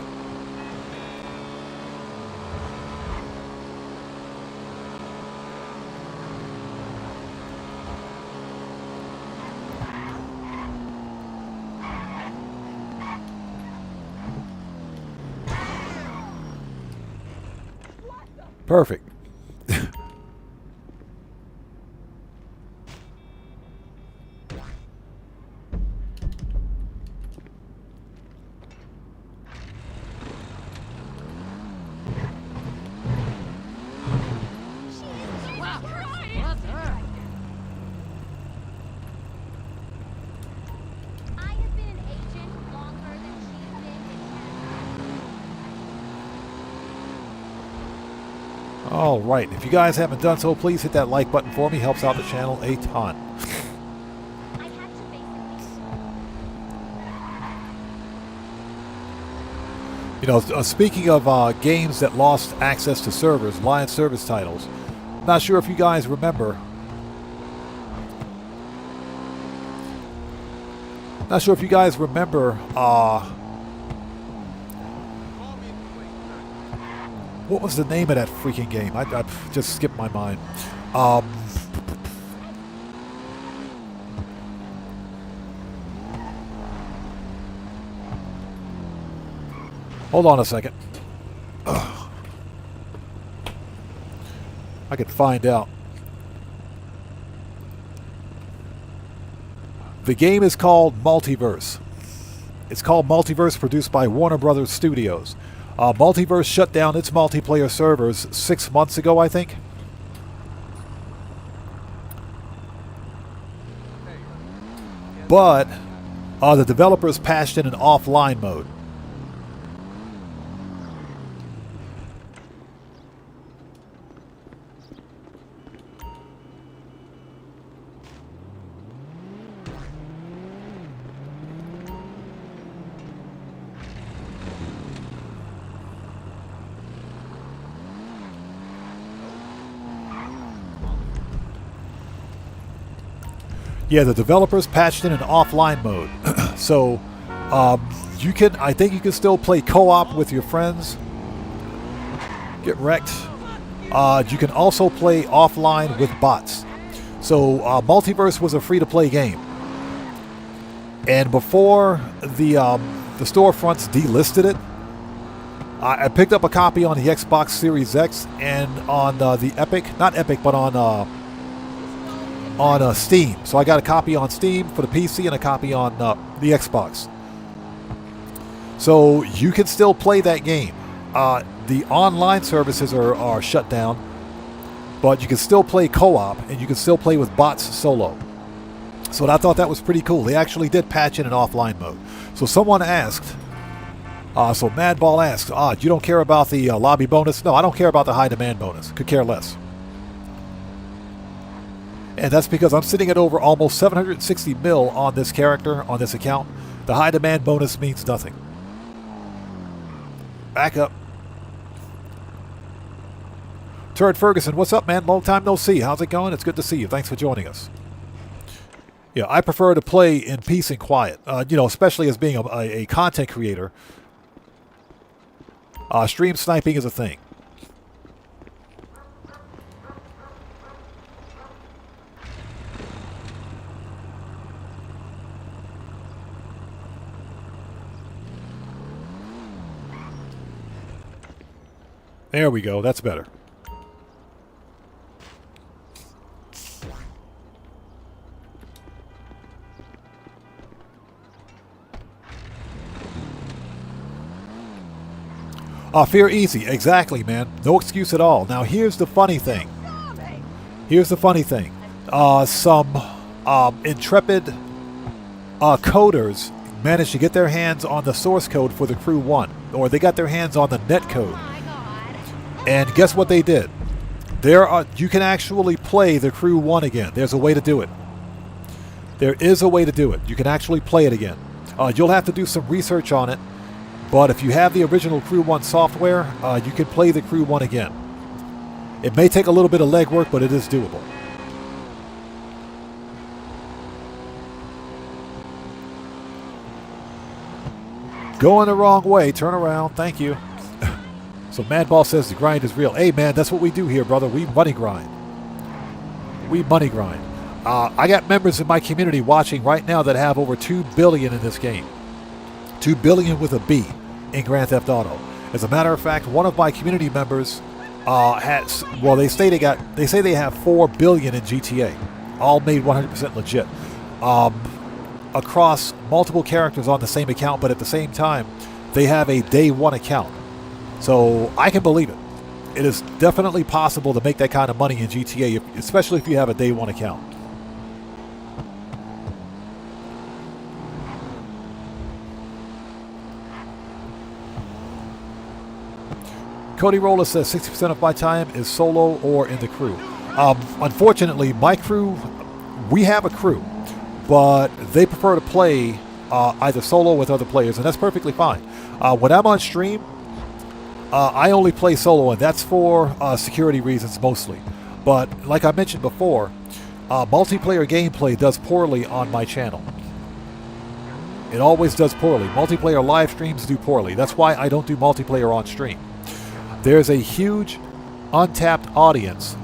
Perfect. All right, if you guys haven't done so, please hit that like button for me. Helps out the channel a ton. You know, speaking of games that lost access to servers, live service titles, not sure if you guys remember. Not sure if you guys remember. What was the name of that freaking game? I just skipped my mind. Hold on a second. Ugh. I could find out. The game is called Multiverse. It's called Multiverse, produced by Warner Brothers Studios. Multiverse shut down its multiplayer servers 6 months ago, I think. But the developers patched in an offline mode. Yeah, the developers patched in an offline mode. So, you can, I think you can still play co-op with your friends. Get wrecked. You can also play offline with bots. So Multiverse was a free-to-play game. And before the storefronts delisted it, I picked up a copy on the Xbox Series X and on the Epic, not Epic, but on Steam. So I got a copy on Steam for the PC and a copy on the Xbox. So you can still play that game. The online services are shut down, but you can still play co-op and you can still play with bots solo. So I thought that was pretty cool. They actually did patch in an offline mode. So someone asked, so Madball asked, you don't care about the lobby bonus? No, I don't care about the high demand bonus. Could care less. And that's because I'm sitting at over almost 760 mil on this character, on this account. The high demand bonus means nothing. Back up. Turd Ferguson, what's up, man? Long time no see. How's it going? It's good to see you. Thanks for joining us. Yeah, I prefer to play in peace and quiet. Especially as being a content creator. Stream sniping is a thing. There we go. That's better. Fear easy. Exactly, man. No excuse at all. Now, here's the funny thing. Some intrepid coders managed to get their hands on the source code for the Crew 1. Or they got their hands on the net code. And guess what they did? You can actually play the Crew 1 again. There's a way to do it. There is a way to do it. You can actually play it again. You'll have to do some research on it. But if you have the original Crew 1 software, you can play the Crew 1 again. It may take a little bit of legwork, but it is doable. Going the wrong way. Turn around. Thank you. So Madball says the grind is real. Hey, man, that's what we do here, brother. We money grind. We money grind. I got members in my community watching right now that have over 2 billion in this game. 2 billion with a B in Grand Theft Auto. As a matter of fact, one of my community members they say they have 4 billion in GTA, all made 100% legit, across multiple characters on the same account, but at the same time, they have a day one account. So I can believe it. It is definitely possible to make that kind of money in GTA, especially if you have a day one account. Cody Roller says 60% of my time is solo or in the crew. Unfortunately, my crew, we have a crew, but they prefer to play either solo with other players, and that's perfectly fine. When I'm on stream, I only play solo, and that's for security reasons mostly. But like I mentioned before, multiplayer gameplay does poorly on my channel. It always does poorly. Multiplayer live streams do poorly. That's why I don't do multiplayer on stream. There's a huge untapped audience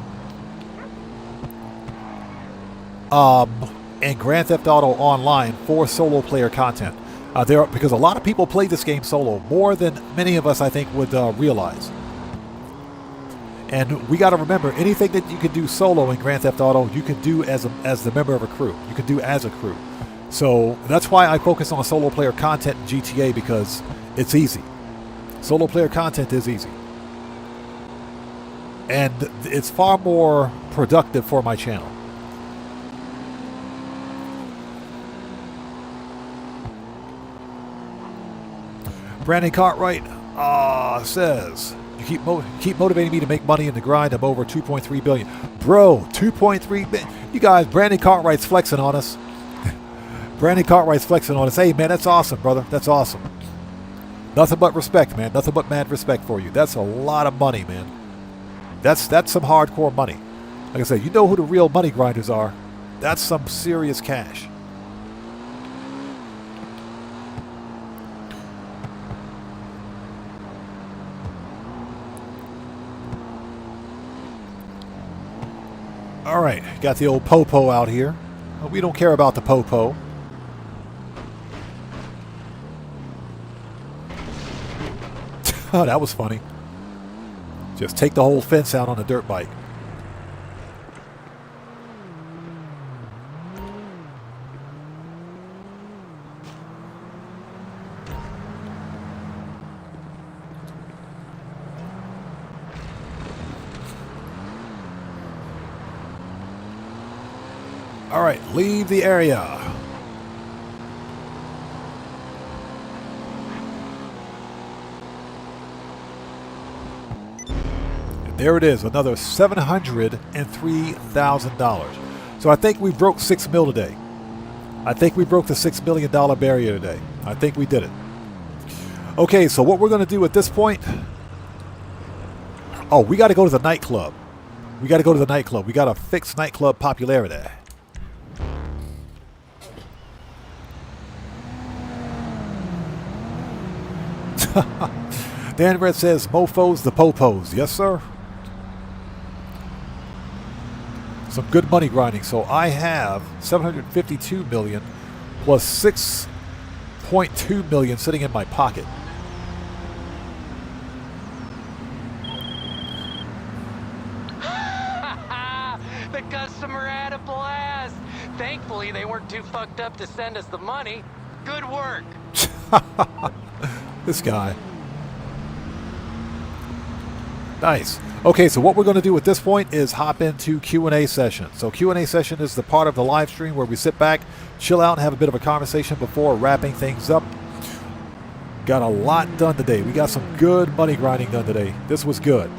in Grand Theft Auto Online for solo player content. Because a lot of people play this game solo, more than many of us I think would realize. And we got to remember, anything that you can do solo in Grand Theft Auto, you can do as the member of a crew. You can do as a crew. So that's why I focus on solo player content in GTA, because it's easy. Solo player content is easy. And it's far more productive for my channel. Brandon Cartwright says, you keep motivating me to make money in the grind. I'm over 2.3 billion. Bro, 2.3 billion. You guys, Brandon Cartwright's flexing on us. Brandon Cartwright's flexing on us. Hey, man, that's awesome, brother. That's awesome. Nothing but respect, man. Nothing but mad respect for you. That's a lot of money, man. That's some hardcore money. Like I said, you know who the real money grinders are. That's some serious cash. All right, got the old popo out here. We don't care about the popo. Oh, that was funny. Just take the whole fence out on a dirt bike. All right, leave the area. There it is, another $703,000. So I think we broke $6 million today. I think we broke the $6 million barrier today. I think we did it. Okay, so what we're going to do at this point... Oh, we got to go to the nightclub. We got to go to the nightclub. We got to fix nightclub popularity. Dan Red says, mofos the popos. Yes, sir. Some good money grinding. So I have $752 million plus $6.2 million sitting in my pocket. The customer had a blast. Thankfully, they weren't too fucked up to send us the money. Good work. This guy. Nice. Okay, so what we're going to do at this point is hop into Q&A session. So Q&A session is the part of the live stream where we sit back, chill out, and have a bit of a conversation before wrapping things up. Got a lot done today. We got some good money grinding done today. This was good.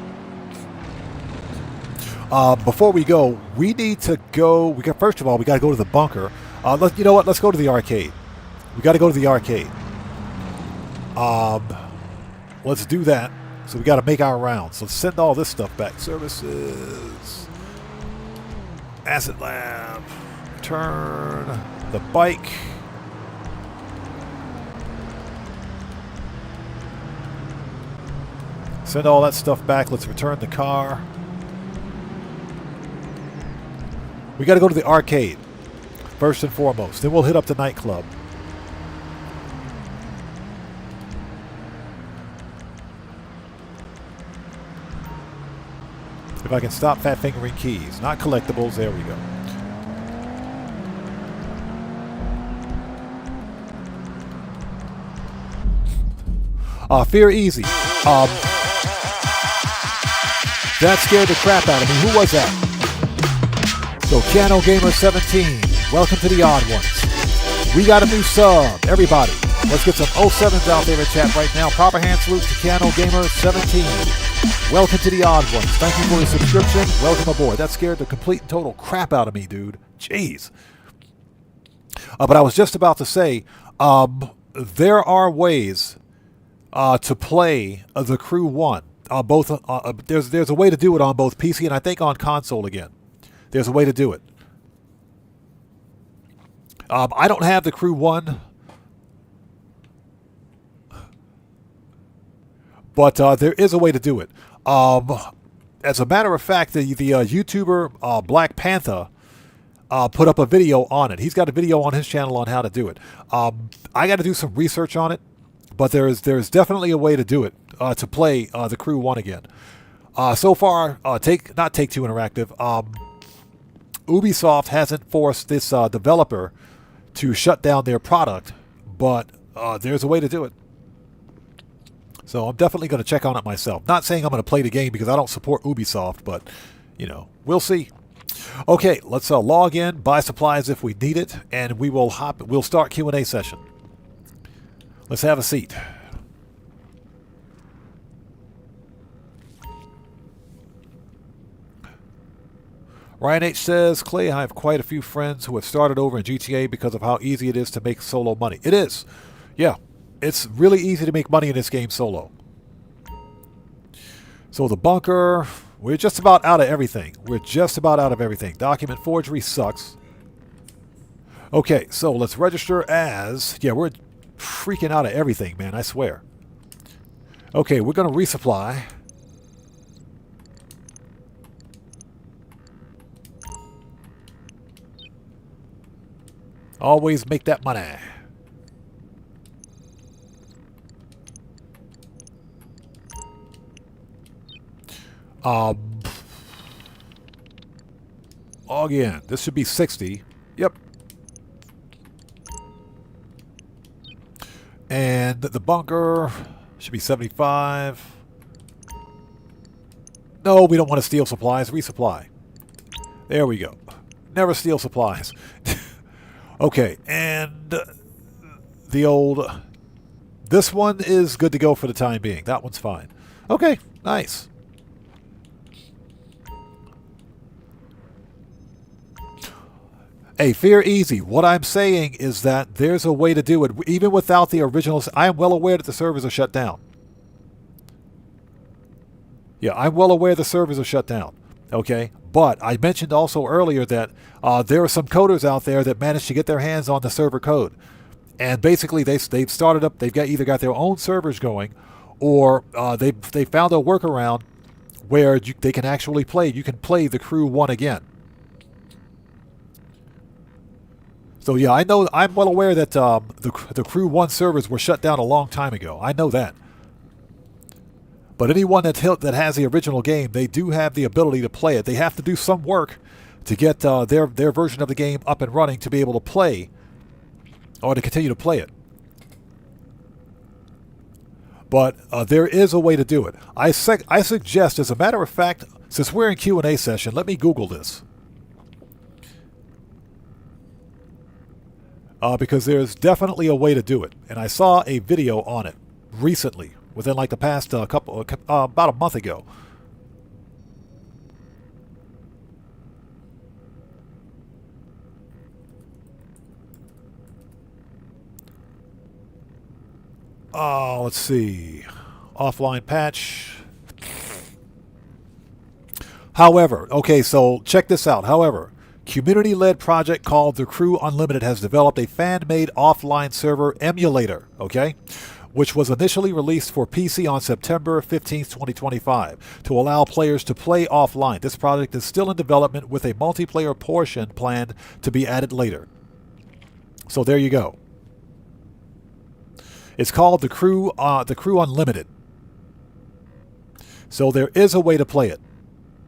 Before we go, we need to go. First of all, we got to go to the bunker. You know what? Let's go to the arcade. We got to go to the arcade. Let's do that. So we got to make our rounds. Let's send all this stuff back. Services. Asset lab. Return. The bike. Send all that stuff back. Let's return the car. We got to go to the arcade. First and foremost. Then we'll hit up the nightclub. If I can stop fat fingering keys. Not collectibles. There we go. Fear Easy. That scared the crap out of me. Who was that? So, Piano Gamer 17. Welcome to the Odd Ones. We got a new sub. Everybody. Let's get some 07s out there in chat right now. Proper hand salute to Piano Gamer 17. Welcome to the Odd Ones. Thank you for your subscription. Welcome aboard. That scared the complete and total crap out of me, dude. Jeez. But I was just about to say, there are ways to play the Crew 1. There's a way to do it on both PC and I think on console again. There's a way to do it. I don't have the Crew 1. But there is a way to do it. As a matter of fact, the YouTuber Black Panther put up a video on it. He's got a video on his channel on how to do it. I got to do some research on it, but there's definitely a way to do it to play the Crew 1 again. So far, not Take-Two Interactive. Ubisoft hasn't forced this developer to shut down their product, but there's a way to do it. So I'm definitely going to check on it myself. Not saying I'm going to play the game because I don't support Ubisoft, but, you know, we'll see. Okay, let's log in, buy supplies if we need it, and we'll start Q&A session. Let's have a seat. Ryan H. says, Clay, I have quite a few friends who have started over in GTA because of how easy it is to make solo money. It is. Yeah. It's really easy to make money in this game solo. So the bunker, we're just about out of everything. Document forgery sucks. Okay, so let's register as... Yeah, we're freaking out of everything, man, I swear. Okay, we're going to resupply. Always make that money. Again, this should be 60. Yep. And the bunker should be 75. No, we don't want to steal supplies. Resupply. There we go. Never steal supplies. Okay, and the old... This one is good to go for the time being. That one's fine. Okay, nice. Hey, fear easy. What I'm saying is that there's a way to do it, even without the originals. I am well aware that the servers are shut down. Yeah, I'm well aware the servers are shut down. Okay, but I mentioned also earlier that there are some coders out there that managed to get their hands on the server code, and basically they've started up. They've either got their own servers going, or they found a workaround where they can actually play. You can play the Crew 1 again. So yeah, I know. I'm well aware that the Crew 1 servers were shut down a long time ago. I know that. But anyone that has the original game, they do have the ability to play it. They have to do some work to get their version of the game up and running to be able to play, or to continue to play it. But there is a way to do it. I suggest, as a matter of fact, since we're in Q&A session, let me Google this. Because there's definitely a way to do it. And I saw a video on it recently, within like the past about a month ago. Let's see. Offline patch. However, okay, so check this out. However, community-led project called The Crew Unlimited has developed a fan-made offline server emulator, okay, which was initially released for PC on September 15th, 2025, to allow players to play offline. This project is still in development with a multiplayer portion planned to be added later. So there you go. It's called The Crew Unlimited. So there is a way to play it.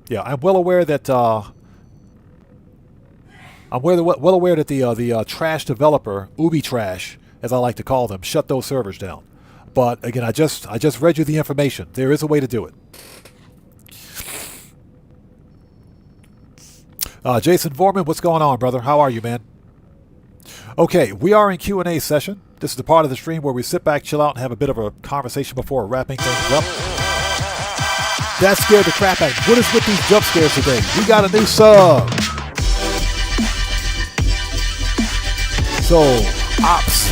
Yeah, I'm well aware that well aware that the trash developer, Ubi Trash, as I like to call them, shut those servers down. But again, I just read you the information. There is a way to do it. Jason Vorman, what's going on, brother? How are you, man? Okay, we are in Q&A session. This is the part of the stream where we sit back, chill out, and have a bit of a conversation before wrapping things up. That scared the crap out of me. What is with these jump scares today? We got a new sub. So, Ops,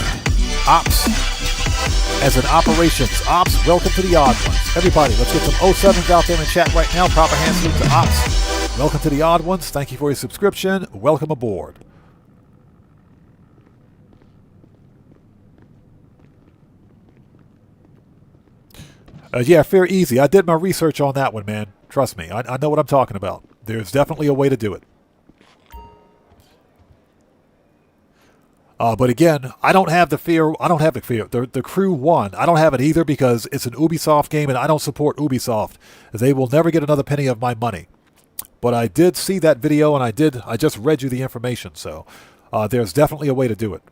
as in operations. Ops, welcome to the odd ones. Everybody, let's get some 07s out there in chat right now. Proper hand salute to Ops. Welcome to the odd ones. Thank you for your subscription. Welcome aboard. Yeah, fair easy. I did my research on that one, man. Trust me. I know what I'm talking about. There's definitely a way to do it. But again, I don't have the fear. I don't have the fear. The Crew 1, I don't have it either because it's an Ubisoft game and I don't support Ubisoft. They will never get another penny of my money. But I did see that video and I just read you the information. So there's definitely a way to do it.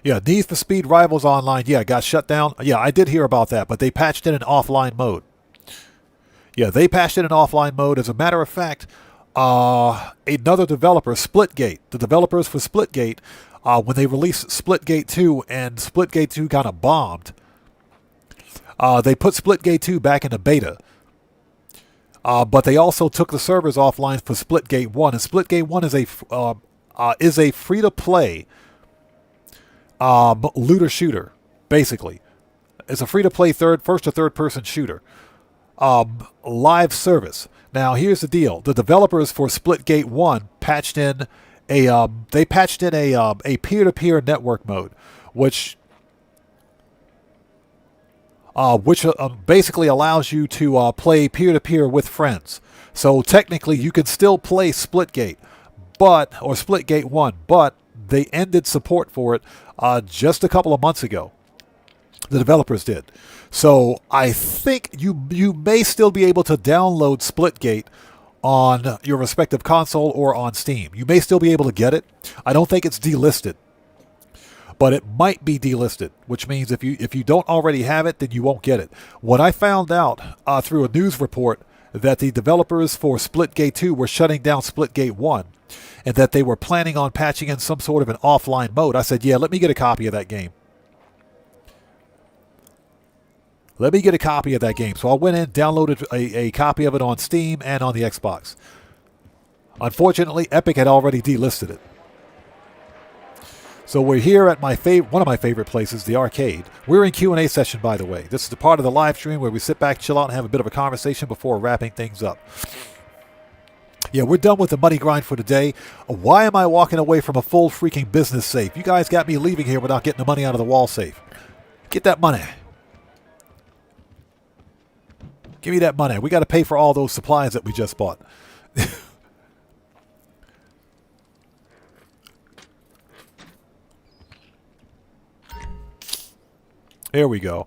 Yeah, Need for Speed Rivals Online, yeah, got shut down. Yeah, I did hear about that, but they patched it in offline mode. Yeah, they patched it in offline mode. As a matter of fact, another developer, Splitgate, the developers for Splitgate, when they released Splitgate 2 and Splitgate 2 kind of bombed, they put Splitgate 2 back in the beta. But they also took the servers offline for Splitgate 1, and Splitgate 1 is a free-to-play looter shooter, basically. It's a free-to-play first to third person shooter. Live service. Now here's the deal. The developers for Splitgate 1 patched in a peer-to-peer network mode, which which basically allows you to play peer-to-peer with friends. So technically, you can still play Splitgate, or Splitgate 1, but they ended support for it just a couple of months ago. The developers did. So I think you may still be able to download Splitgate on your respective console or on Steam. You may still be able to get it. I don't think it's delisted, but it might be delisted, which means if you don't already have it, then you won't get it. When I found out through a news report that the developers for Splitgate 2 were shutting down Splitgate 1 and that they were planning on patching in some sort of an offline mode, I said, yeah, let me get a copy of that game. Let me get a copy of that game. So I went in, downloaded a copy of it on Steam and on the Xbox. Unfortunately, Epic had already delisted it. So we're here at one of my favorite places, the arcade. We're in Q&A session, by the way. This is the part of the live stream where we sit back, chill out, and have a bit of a conversation before wrapping things up. Yeah, we're done with the money grind for today. Why am I walking away from a full freaking business safe? You guys got me leaving here without getting the money out of the wall safe. Get that money. Give me that money. We got to pay for all those supplies that we just bought. Here we go.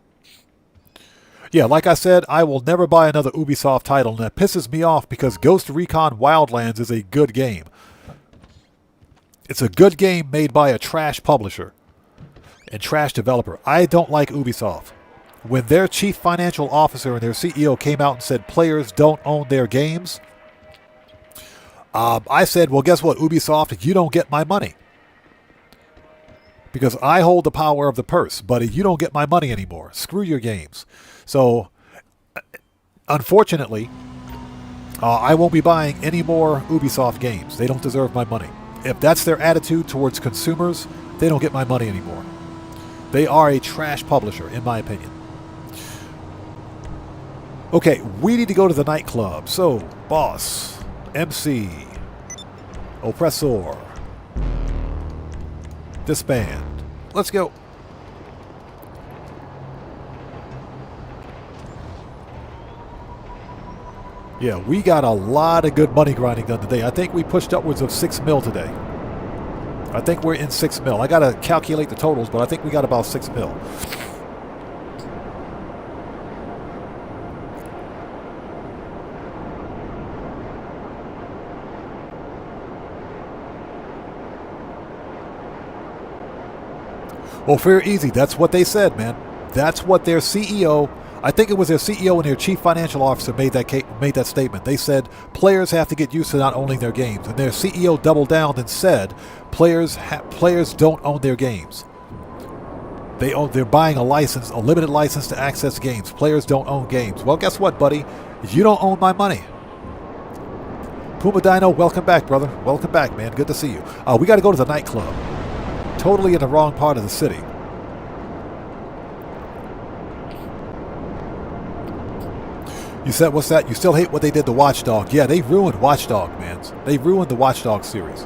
Yeah, like I said, I will never buy another Ubisoft title, and that pisses me off because Ghost Recon Wildlands is a good game. It's a good game made by a trash publisher and trash developer. I don't like Ubisoft. When their chief financial officer and their CEO came out and said players don't own their games, I said, well, guess what, Ubisoft, you don't get my money. Because I hold the power of the purse, buddy. You don't get my money anymore. Screw your games. So, unfortunately, I won't be buying any more Ubisoft games. They don't deserve my money. If that's their attitude towards consumers, they don't get my money anymore. They are a trash publisher, in my opinion. Okay, we need to go to the nightclub. So, boss, MC, oppressor, disband. Let's go. Yeah, we got a lot of good money grinding done today. I think we pushed upwards of 6 mil today. I think we're in 6 mil. I got to calculate the totals, but I think we got about 6 mil. Well, fair easy. That's what they said, man. That's what their CEO, I think it was their CEO and their chief financial officer made that statement. They said players have to get used to not owning their games. And their CEO doubled down and said players don't own their games. They're buying a license, a limited license to access games. Players don't own games. Well, guess what, buddy? You don't own my money. Puma Dino, welcome back, brother. Welcome back, man. Good to see you. We got to go to the nightclub. Totally in the wrong part of the city. You said, what's that? You still hate what they did to Watch Dogs. Yeah, they ruined Watch Dogs, man. They ruined the Watch Dogs series.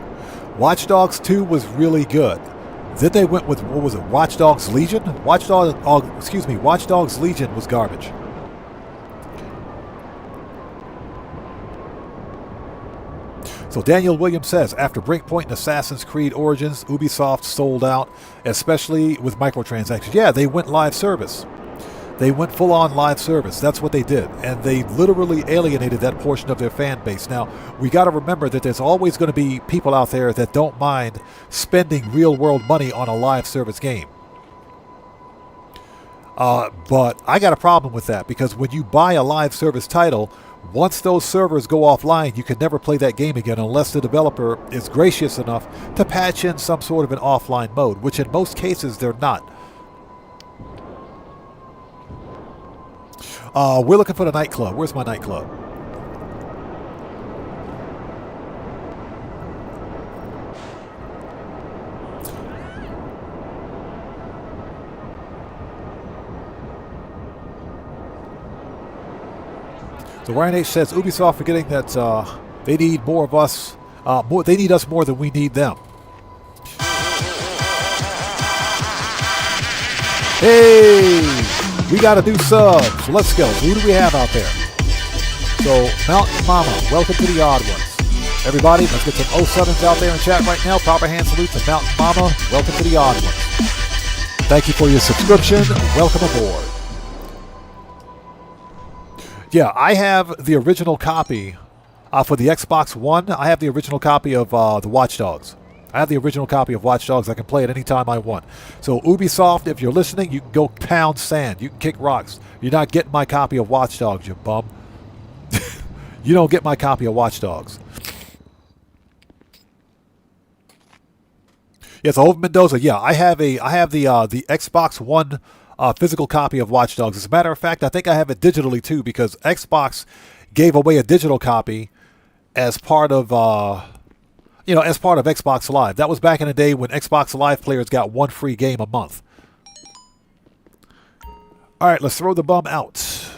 Watch Dogs 2 was really good. Then they went with, what was it, Watch Dogs Legion? Watch Dogs Legion was garbage. So Daniel Williams says, after Breakpoint and Assassin's Creed Origins, Ubisoft sold out, especially with microtransactions. Yeah, they went live service. They went full-on live service. That's what they did. And they literally alienated that portion of their fan base. Now, we got to remember that there's always going to be people out there that don't mind spending real-world money on a live service game. But I got a problem with that because when you buy a live service title, once those servers go offline, you can never play that game again unless the developer is gracious enough to patch in some sort of an offline mode, which in most cases they're not. We're looking for the nightclub. Where's my nightclub? So Ryan H says Ubisoft forgetting that they need more of us. They need us more than we need them. Hey! We got a new sub. So let's go. Who do we have out there? So, Mountain Mama, welcome to the Odd Ones. Everybody, let's get some 07s out there in chat right now. Proper hand salute to Mountain Mama. Welcome to the Odd Ones. Thank you for your subscription. Welcome aboard. Yeah, I have the original copy for the Xbox One. I have the original copy of the Watch Dogs. I have the original copy of Watch Dogs. I can play it anytime I want. So Ubisoft, if you're listening, you can go pound sand. You can kick rocks. You're not getting my copy of Watch Dogs, you bum. You don't get my copy of Watch Dogs. Yes, Over Mendoza. Yeah, I have the Xbox One physical copy of Watch Dogs. As a matter of fact, I think I have it digitally too, because Xbox gave away a digital copy as part of as part of Xbox Live. That was back in the day when Xbox Live players got one free game a month. All right, let's throw the bum out.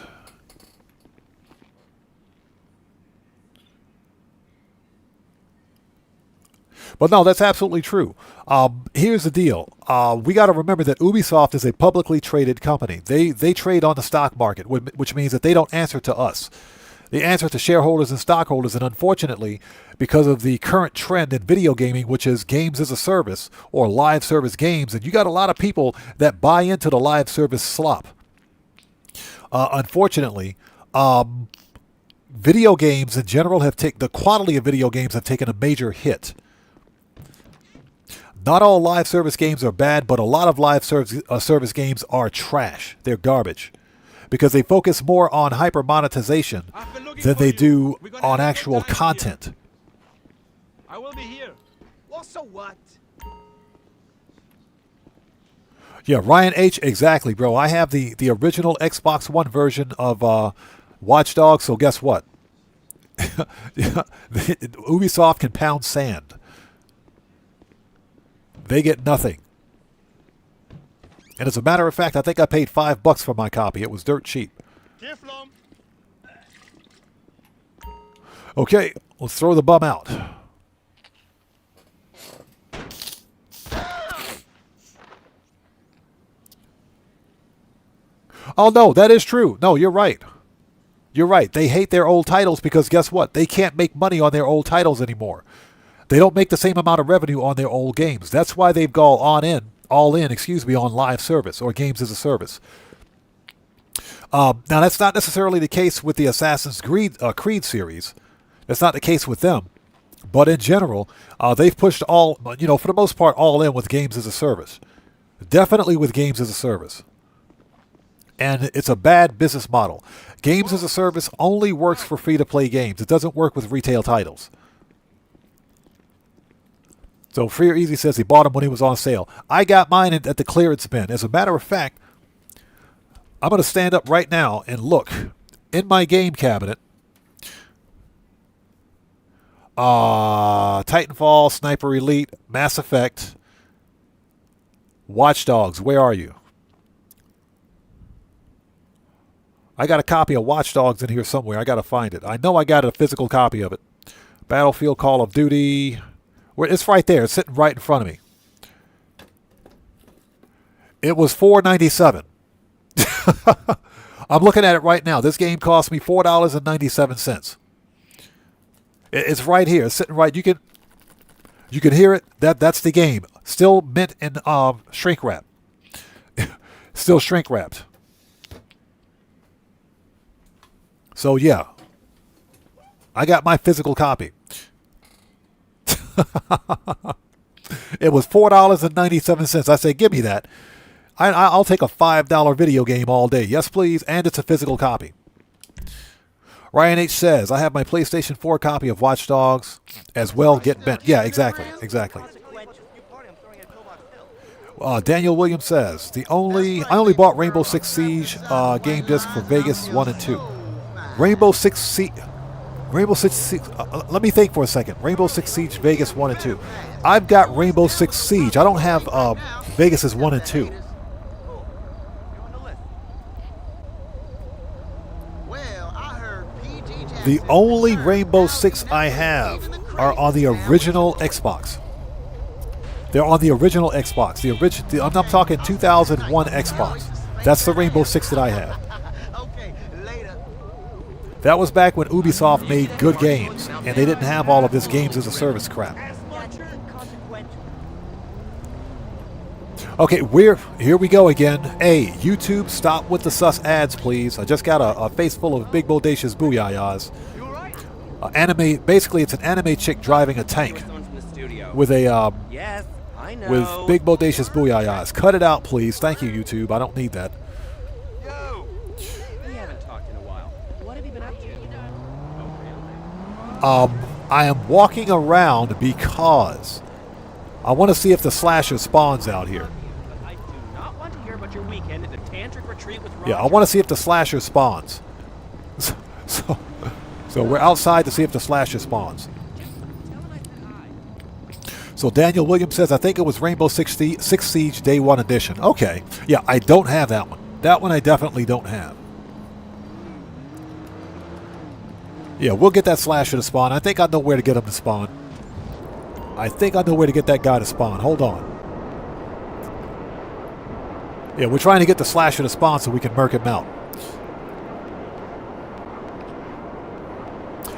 But no, that's absolutely true. Here's the deal. We got to remember that Ubisoft is a publicly traded company. They trade on the stock market, which means that they don't answer to us. They answer to shareholders and stockholders. And unfortunately, because of the current trend in video gaming, which is games as a service or live service games, and you got a lot of people that buy into the live service slop. Unfortunately, video games in general the quality of video games have taken a major hit. Not all live service games are bad, but a lot of live service games are trash. They're garbage. Because they focus more on hyper monetization than they do on actual content. I will be here. Well, so what? Yeah, Ryan H. Exactly, bro. I have the original Xbox One version of Watch Dogs, so guess what? Ubisoft can pound sand. They get nothing. And as a matter of fact, I think I paid $5 for my copy. It was dirt cheap. Okay, let's throw the bum out. Oh, no, that is true. No, you're right. You're right. They hate their old titles because guess what? They can't make money on their old titles anymore. They don't make the same amount of revenue on their old games. That's why they've gone all in, on live service or games as a service. Now, that's not necessarily the case with the Assassin's Creed series. That's not the case with them. But in general, they've pushed for the most part, all in with games as a service. Definitely with games as a service. And it's a bad business model. Games as a service only works for free-to-play games. It doesn't work with retail titles. So Free or Easy says he bought him when he was on sale. I got mine at the clearance bin. As a matter of fact, I'm going to stand up right now and look in my game cabinet. Titanfall, Sniper Elite, Mass Effect, Watch Dogs. Where are you? I got a copy of Watch Dogs in here somewhere. I got to find it. I know I got a physical copy of it. Battlefield, Call of Duty. It's right there. It's sitting right in front of me. It was $4.97. I'm looking at it right now. This game cost me $4.97. It's right here. It's sitting right. You can hear it. That's the game. Still mint in shrink wrap. Still shrink wrapped. So yeah, I got my physical copy. It was $4.97. I say, give me that. I'll take a $5 video game all day. Yes, please. And it's a physical copy. Ryan H. says, I have my PlayStation 4 copy of Watch Dogs as well. Get bent. Yeah, exactly. Daniel Williams says, I only bought Rainbow Six Siege game disc for Vegas 1 and 2. Rainbow Six Siege. Let me think for a second. Rainbow Six Siege Vegas 1 and 2. I've got Rainbow Six Siege. I don't have Vegas's 1 and 2. The only Rainbow Six I have are on the original Xbox. They're on the original Xbox. I'm talking 2001 Xbox. That's the Rainbow Six that I have. Okay, later. That was back when Ubisoft made good games, and they didn't have all of this games as a service crap. Okay, here we go again. Hey, YouTube, stop with the sus ads, please. I just got a face full of big bodacious booyahs. Anime, basically, it's an anime chick driving a tank with a with big bodacious booyahs. Cut it out, please. Thank you, YouTube. I don't need that. We haven't talked in a while. What have you been up to? I am walking around because I want to see if the slasher spawns out here. I do not want to hear about your weekend at the tantric retreat with Roger. Yeah, I want to see if the slasher spawns. So we're outside to see if the slasher spawns. So Daniel Williams says, I think it was Rainbow Six Siege Day 1 Edition. Okay. Yeah, I don't have that one. That one I definitely don't have. Yeah, we'll get that slasher to spawn. I think I know where to get him to spawn. I think I know where to get that guy to spawn. Hold on. Yeah, we're trying to get the slasher to spawn so we can murk him out.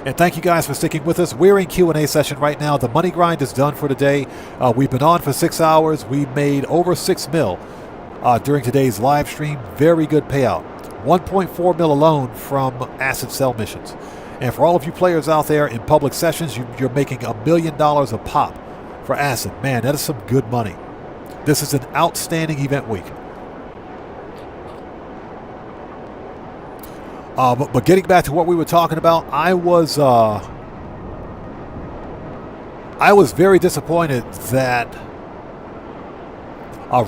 And thank you guys for sticking with us. We're in Q&A session right now. The money grind is done for today. We've been on for 6 hours. We made over 6 mil during today's live stream. Very good payout. 1.4 mil alone from acid cell missions. And for all of you players out there in public sessions, you're making $1 million a pop for acid. Man, that is some good money. This is an outstanding event week. But getting back to what we were talking about, I was very disappointed that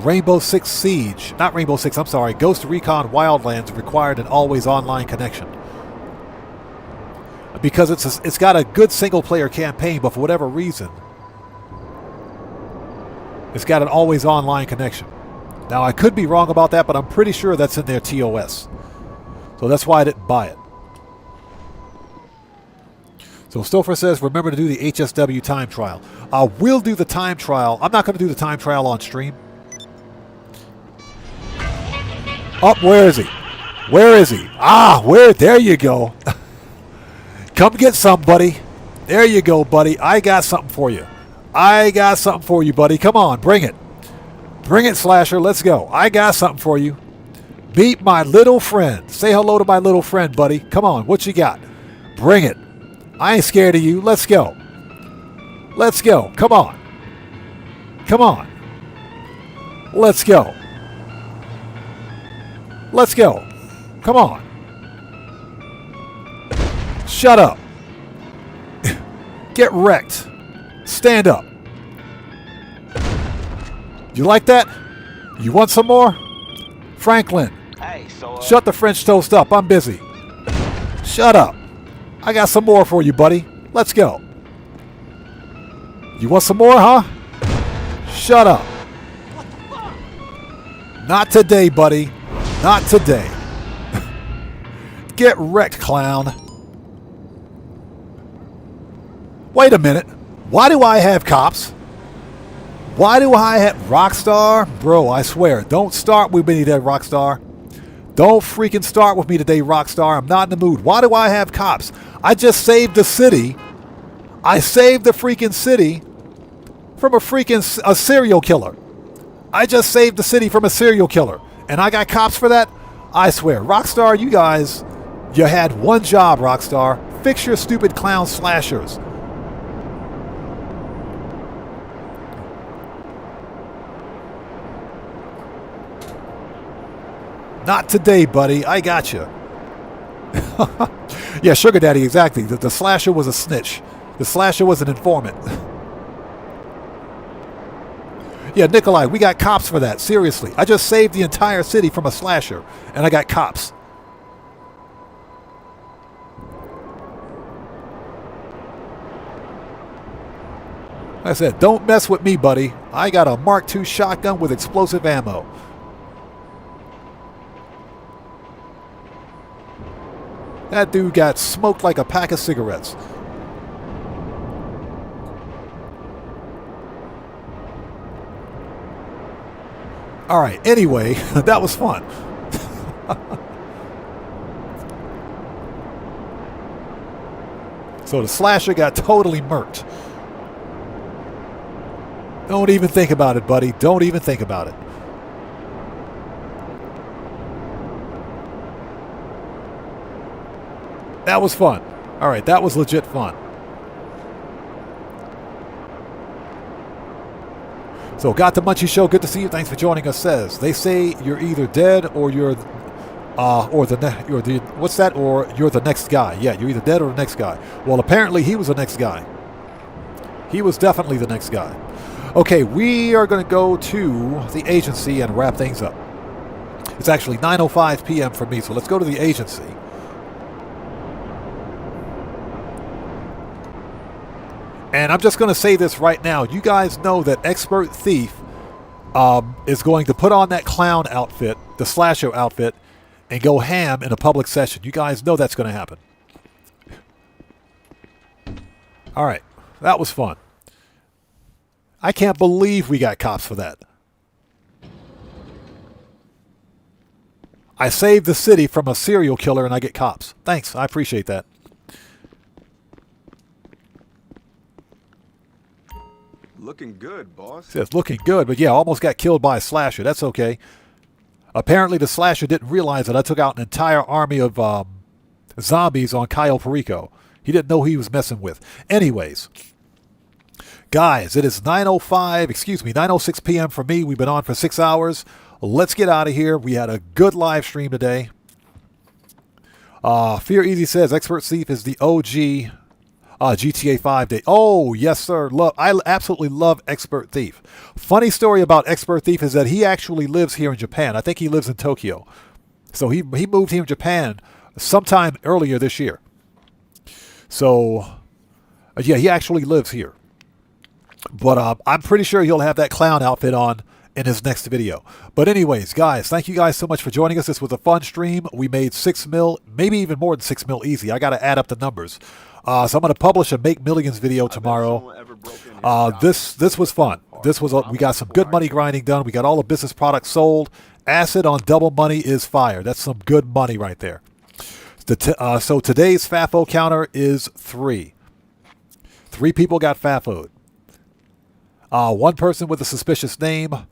Rainbow Six Siege, not Rainbow Six, I'm sorry, Ghost Recon Wildlands required an always online connection. Because it's got a good single player campaign, but for whatever reason, it's got an always online connection. Now I could be wrong about that, but I'm pretty sure that's in their TOS. So that's why I didn't buy it. So Stouffer says, remember to do the HSW time trial. We'll do the time trial. I'm not going to do the time trial on stream. Oh, where is he? Where is he? There you go. Come get some, buddy. There you go, buddy. I got something for you. I got something for you, buddy. Come on, bring it. Bring it, Slasher. Let's go. I got something for you. Meet my little friend. Say hello to my little friend, buddy. Come on, what you got? Bring it. I ain't scared of you. Let's go. Let's go. Come on. Come on. Let's go. Let's go. Come on. Shut up. Get wrecked. Stand up. You like that? You want some more? Franklin. Hey, shut the French toast up. I'm busy. Shut up. I got some more for you, buddy. Let's go. You want some more, huh? Shut up. Not today, buddy. Not today. Get wrecked, clown. Wait a minute. Why do I have cops? Why do I have Rockstar? Bro, I swear, don't start with me today, Rockstar. Don't freaking start with me today, Rockstar. I'm not in the mood. Why do I have cops? I just saved the city. I saved the freaking city from a serial killer. I just saved the city from a serial killer. And I got cops for that? I swear. Rockstar, you guys, you had one job, Rockstar. Fix your stupid clown slashers. Not today, buddy. I got you. Yeah, Sugar Daddy, exactly. The slasher was a snitch. The slasher was an informant. Yeah, Nikolai, we got cops for that. Seriously. I just saved the entire city from a slasher, and I got cops. I said, don't mess with me, buddy. I got a Mark II shotgun with explosive ammo. That dude got smoked like a pack of cigarettes. All right, anyway, that was fun. So the slasher got totally murked. Don't even think about it, buddy. Don't even think about it. That was fun. All right, that was legit fun. So, Got the Munchie Show, good to see you. Thanks for joining us. Says they say you're either dead or you're what's that? Or you're the next guy. Yeah, you're either dead or the next guy. Well, apparently he was the next guy. He was definitely the next guy. Okay, we are going to go to the agency and wrap things up. It's actually 9:05 p.m. for me, so let's go to the agency. And I'm just going to say this right now. You guys know that Expert Thief is going to put on that clown outfit, the slasher outfit, and go ham in a public session. You guys know that's going to happen. All right. That was fun. I can't believe we got cops for that. I saved the city from a serial killer and I get cops. Thanks. I appreciate that. Looking good, boss. Says looking good, but yeah, almost got killed by a slasher. That's okay. Apparently the slasher didn't realize that I took out an entire army of zombies on Cayo Perico. He didn't know who he was messing with. Anyways, guys, it is 9:06 p.m. for me. We've been on for 6 hours. Let's get out of here. We had a good live stream today. Fear Easy says Expert Thief is the OG GTA 5 day. Oh, yes, sir. I absolutely love Expert Thief. Funny story about Expert Thief is that he actually lives here in Japan. I think he lives in Tokyo. So he moved here in Japan sometime earlier this year. So, yeah, he actually lives here. But I'm pretty sure he'll have that clown outfit on in his next video. But anyways, guys, thank you guys so much for joining us. This was a fun stream. We made 6 mil, maybe even more than 6 mil easy. I got to add up the numbers. So I'm going to publish a Make Millions video tomorrow. This was fun. We got some good money grinding done. We got all the business products sold. Acid on double money is fire. That's some good money right there. So today's FAFO counter is 3. 3 people got FAFO'd. 1 person with a suspicious name.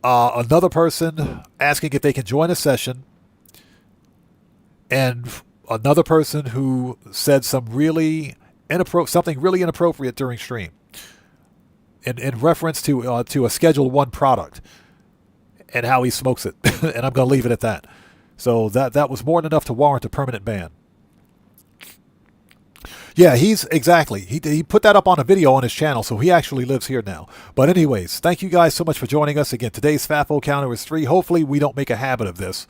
Another person asking if they can join a session. And another person who said something really inappropriate during stream, in reference to a Schedule 1 product and how he smokes it. And I'm going to leave it at that. So that was more than enough to warrant a permanent ban. Yeah, he put that up on a video on his channel, so he actually lives here now. But anyways, thank you guys so much for joining us. Again, today's FAFO counter is 3. Hopefully we don't make a habit of this,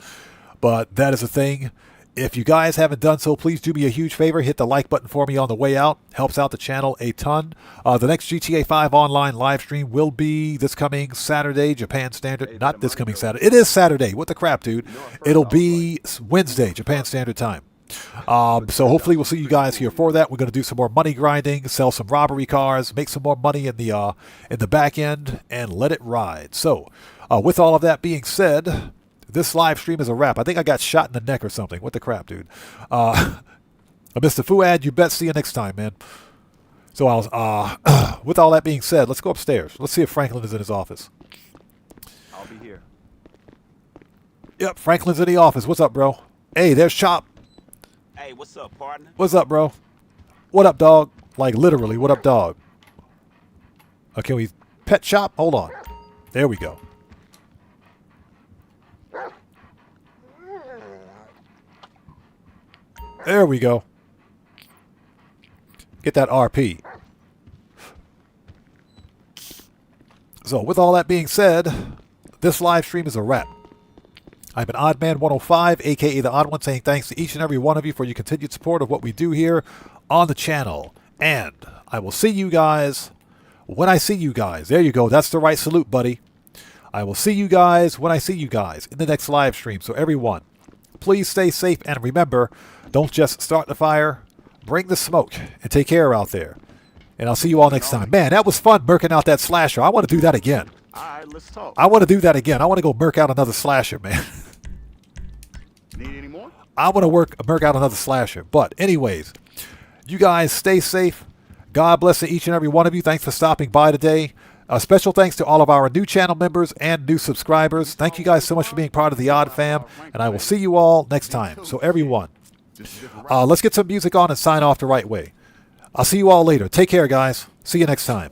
but that is a thing. If you guys haven't done so, please do me a huge favor. Hit the like button for me on the way out. Helps out the channel a ton. The next GTA 5 online live stream will be this coming Saturday, Japan Standard. Not this coming Saturday. It is Saturday. What the crap, dude? It'll be Wednesday, Japan Standard Time. So hopefully we'll see you guys here for that. We're going to do some more money grinding, sell some robbery cars, make some more money in the back end, and let it ride. So with all of that being said, this live stream is a wrap. I think I got shot in the neck or something. What the crap, dude? Mr. Fuad, you bet. See you next time, man. So with all that being said, let's go upstairs. Let's see if Franklin is in his office. I'll be here. Yep, Franklin's in the office. What's up, bro? Hey, there's Chop. Hey, what's up, partner? What's up, bro? What up, dog? Like, literally, what up, dog? Can we pet Chop? Hold on. There we go. There we go. Get that RP. So, with all that being said, this live stream is a wrap. I'm an Oddman105, a.k.a. The Odd One, saying thanks to each and every one of you for your continued support of what we do here on the channel. And I will see you guys when I see you guys. There you go. That's the right salute, buddy. I will see you guys when I see you guys in the next live stream. So everyone, please stay safe. And remember, don't just start the fire. Bring the smoke. And take care out there. And I'll see you all next time. Man, that was fun murking out that slasher. I want to do that again. All right, let's talk. I want to do that again. I want to go murk out another slasher, man. I want to work out another slasher. But anyways, you guys stay safe. God bless each and every one of you. Thanks for stopping by today. Special thanks to all of our new channel members and new subscribers. Thank you guys so much for being part of the Odd Fam, and I will see you all next time. So everyone, let's get some music on and sign off the right way. I'll see you all later. Take care, guys. See you next time.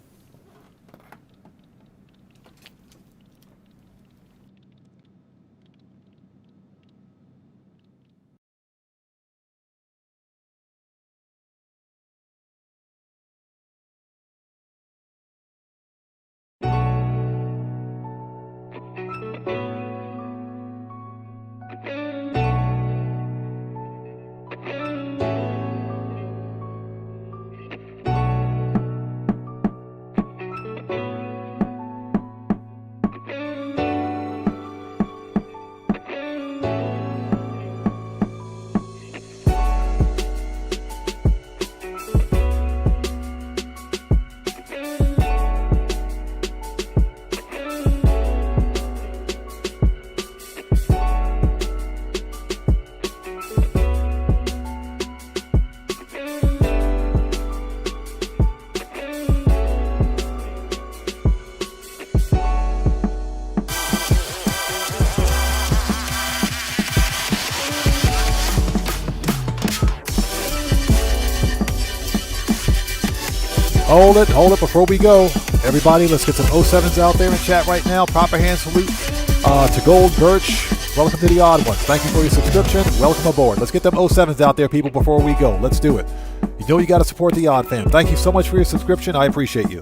Hold it before we go. Everybody, let's get some 07s out there in chat right now. Proper hand salute to Gold Birch. Welcome to the Odd Ones. Thank you for your subscription. Welcome aboard. Let's get them 07s out there, people, before we go. Let's do it. You know you got to support the Odd Fam. Thank you so much for your subscription. I appreciate you.